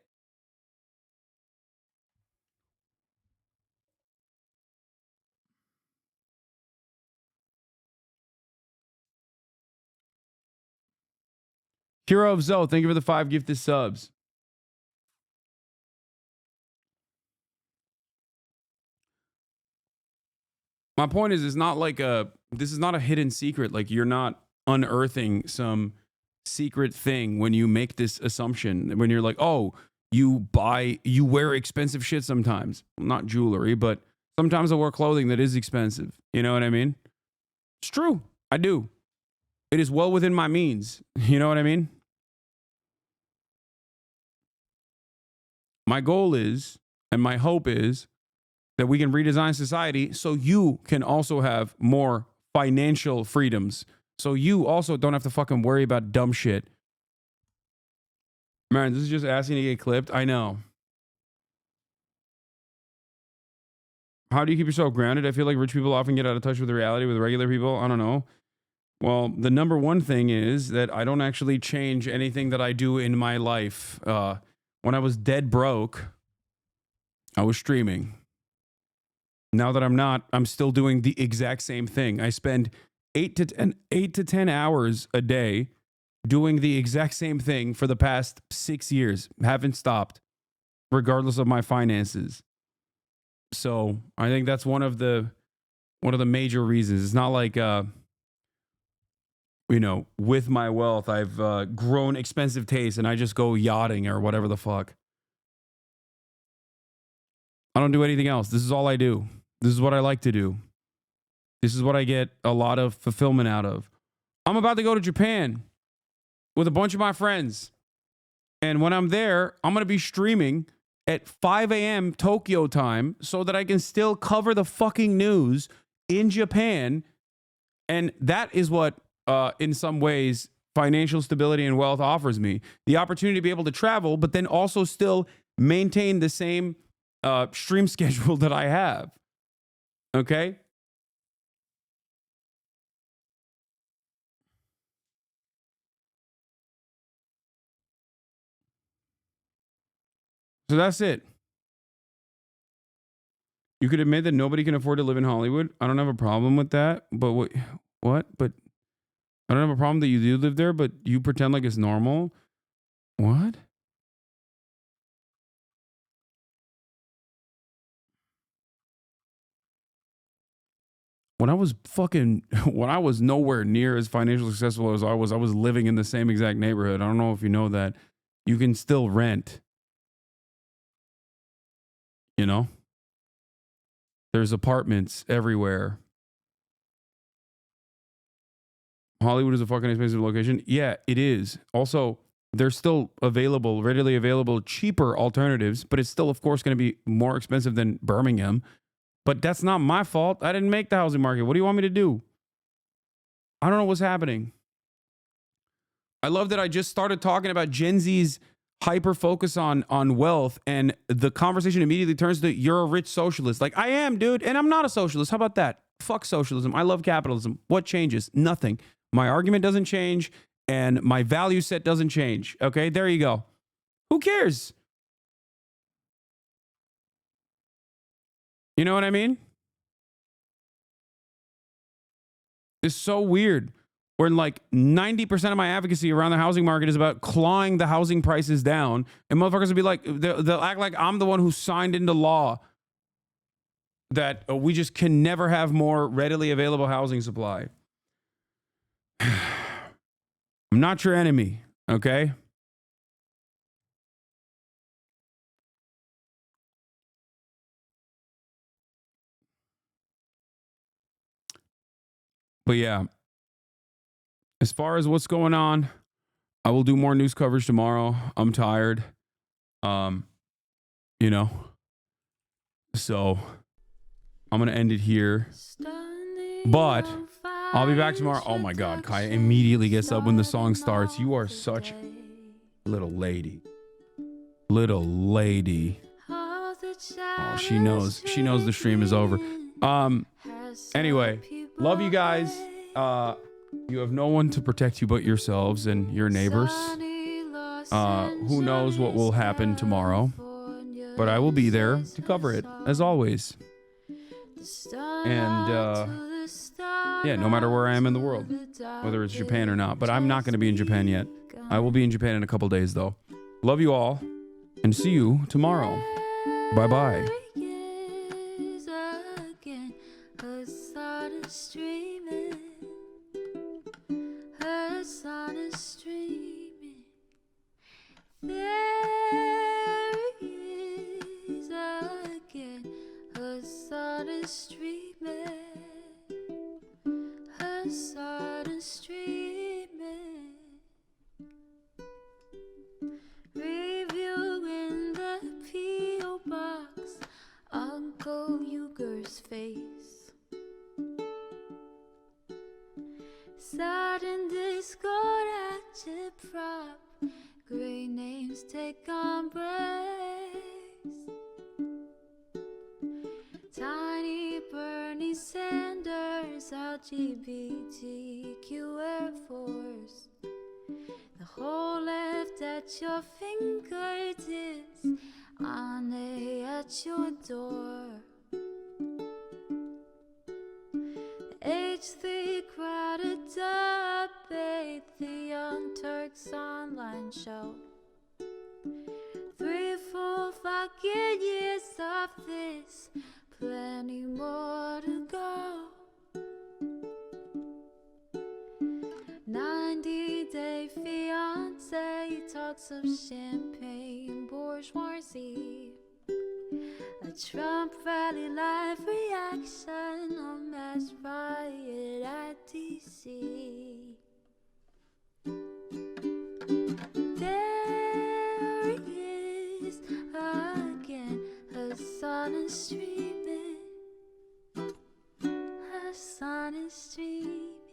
Hero of Zoe, thank you for the 5 gifted subs. My point is, it's not like this is not a hidden secret. Like, you're not unearthing some secret thing when you make this assumption. When you're like, oh, you wear expensive shit sometimes. Not jewelry, but sometimes I wear clothing that is expensive. You know what I mean? It's true. I do. It is well within my means. You know what I mean? My goal is, and my hope is, that we can redesign society so you can also have more financial freedoms. So you also don't have to fucking worry about dumb shit. Man, this is just asking to get clipped. I know. How do you keep yourself grounded? I feel like rich people often get out of touch with reality with regular people. I don't know. Well, the number one thing is that I don't actually change anything that I do in my life. When I was dead broke, I was streaming. Now that I'm not, I'm still doing the exact same thing. I spend 8 to 10 hours a day doing the exact same thing for the past 6 years. Haven't stopped, regardless of my finances. So I think that's one of the major reasons. It's not like with my wealth, I've grown expensive taste and I just go yachting or whatever the fuck. I don't do anything else. This is all I do. This is what I like to do. This is what I get a lot of fulfillment out of. I'm about to go to Japan with a bunch of my friends. And when I'm there, I'm going to be streaming at 5 a.m. Tokyo time so that I can still cover the fucking news in Japan. And that is what, in some ways, financial stability and wealth offers me. The opportunity to be able to travel, but then also still maintain the same stream schedule that I have. Okay? So that's it. You could admit that nobody can afford to live in Hollywood. I don't have a problem with that. But what? But I don't have a problem that you do live there, but you pretend like it's normal. What? When I was nowhere near as financially successful as I was living in the same exact neighborhood. I don't know if you know that. You can still rent. You know? There's apartments everywhere. Hollywood is a fucking expensive location. Yeah, it is. Also, there's still readily available, cheaper alternatives, but it's still, of course, going to be more expensive than Birmingham. But that's not my fault. I didn't make the housing market. What do you want me to do? I don't know what's happening. I love that I just started talking about Gen Z's hyper focus on wealth, and the conversation immediately turns to you're a rich socialist. Like, I am, dude, and I'm not a socialist. How about that? Fuck socialism. I love capitalism. What changes? Nothing. My argument doesn't change, and my value set doesn't change. Okay, there you go. Who cares? You know what I mean? It's so weird. Where like 90% of my advocacy around the housing market is about clawing the housing prices down, and motherfuckers will be like, they'll act like I'm the one who signed into law that we just can never have more readily available housing supply. I'm not your enemy, okay? But yeah, as far as what's going on, I will do more news coverage tomorrow. I'm tired. You know. So I'm going to end it here. But I'll be back tomorrow. Oh my God, Kaya immediately gets up when the song starts. You are such a little lady. Little lady. Oh, she knows the stream is over. Anyway, love you guys. You have no one to protect you but yourselves and your neighbors. Who knows what will happen tomorrow, but I will be there to cover it as always. And yeah, no matter where I am in the world, whether it's Japan or not, but I'm not going to be in Japan yet. I will be in Japan in a couple days though. Love you all and see you tomorrow. Bye-bye. Hasan is streaming. There he is again. Hasan is streaming. Hasan is streaming. Review in the P.O. box. Uncle Uyghur's face. Sudden discord at prop. Great names take embrace. Tiny Bernie Sanders, LGBTQ Air Force. The whole left at your fingertips, Ane at your door. H3 crowded debate, the Young Turks online show. 3 full fucking years of this, plenty more to go. 90-day fiance talks of champagne bourgeoisie. A Trump rally live reaction, a mass riot at DC. There he is again, Hasan is streaming. Hasan is streaming.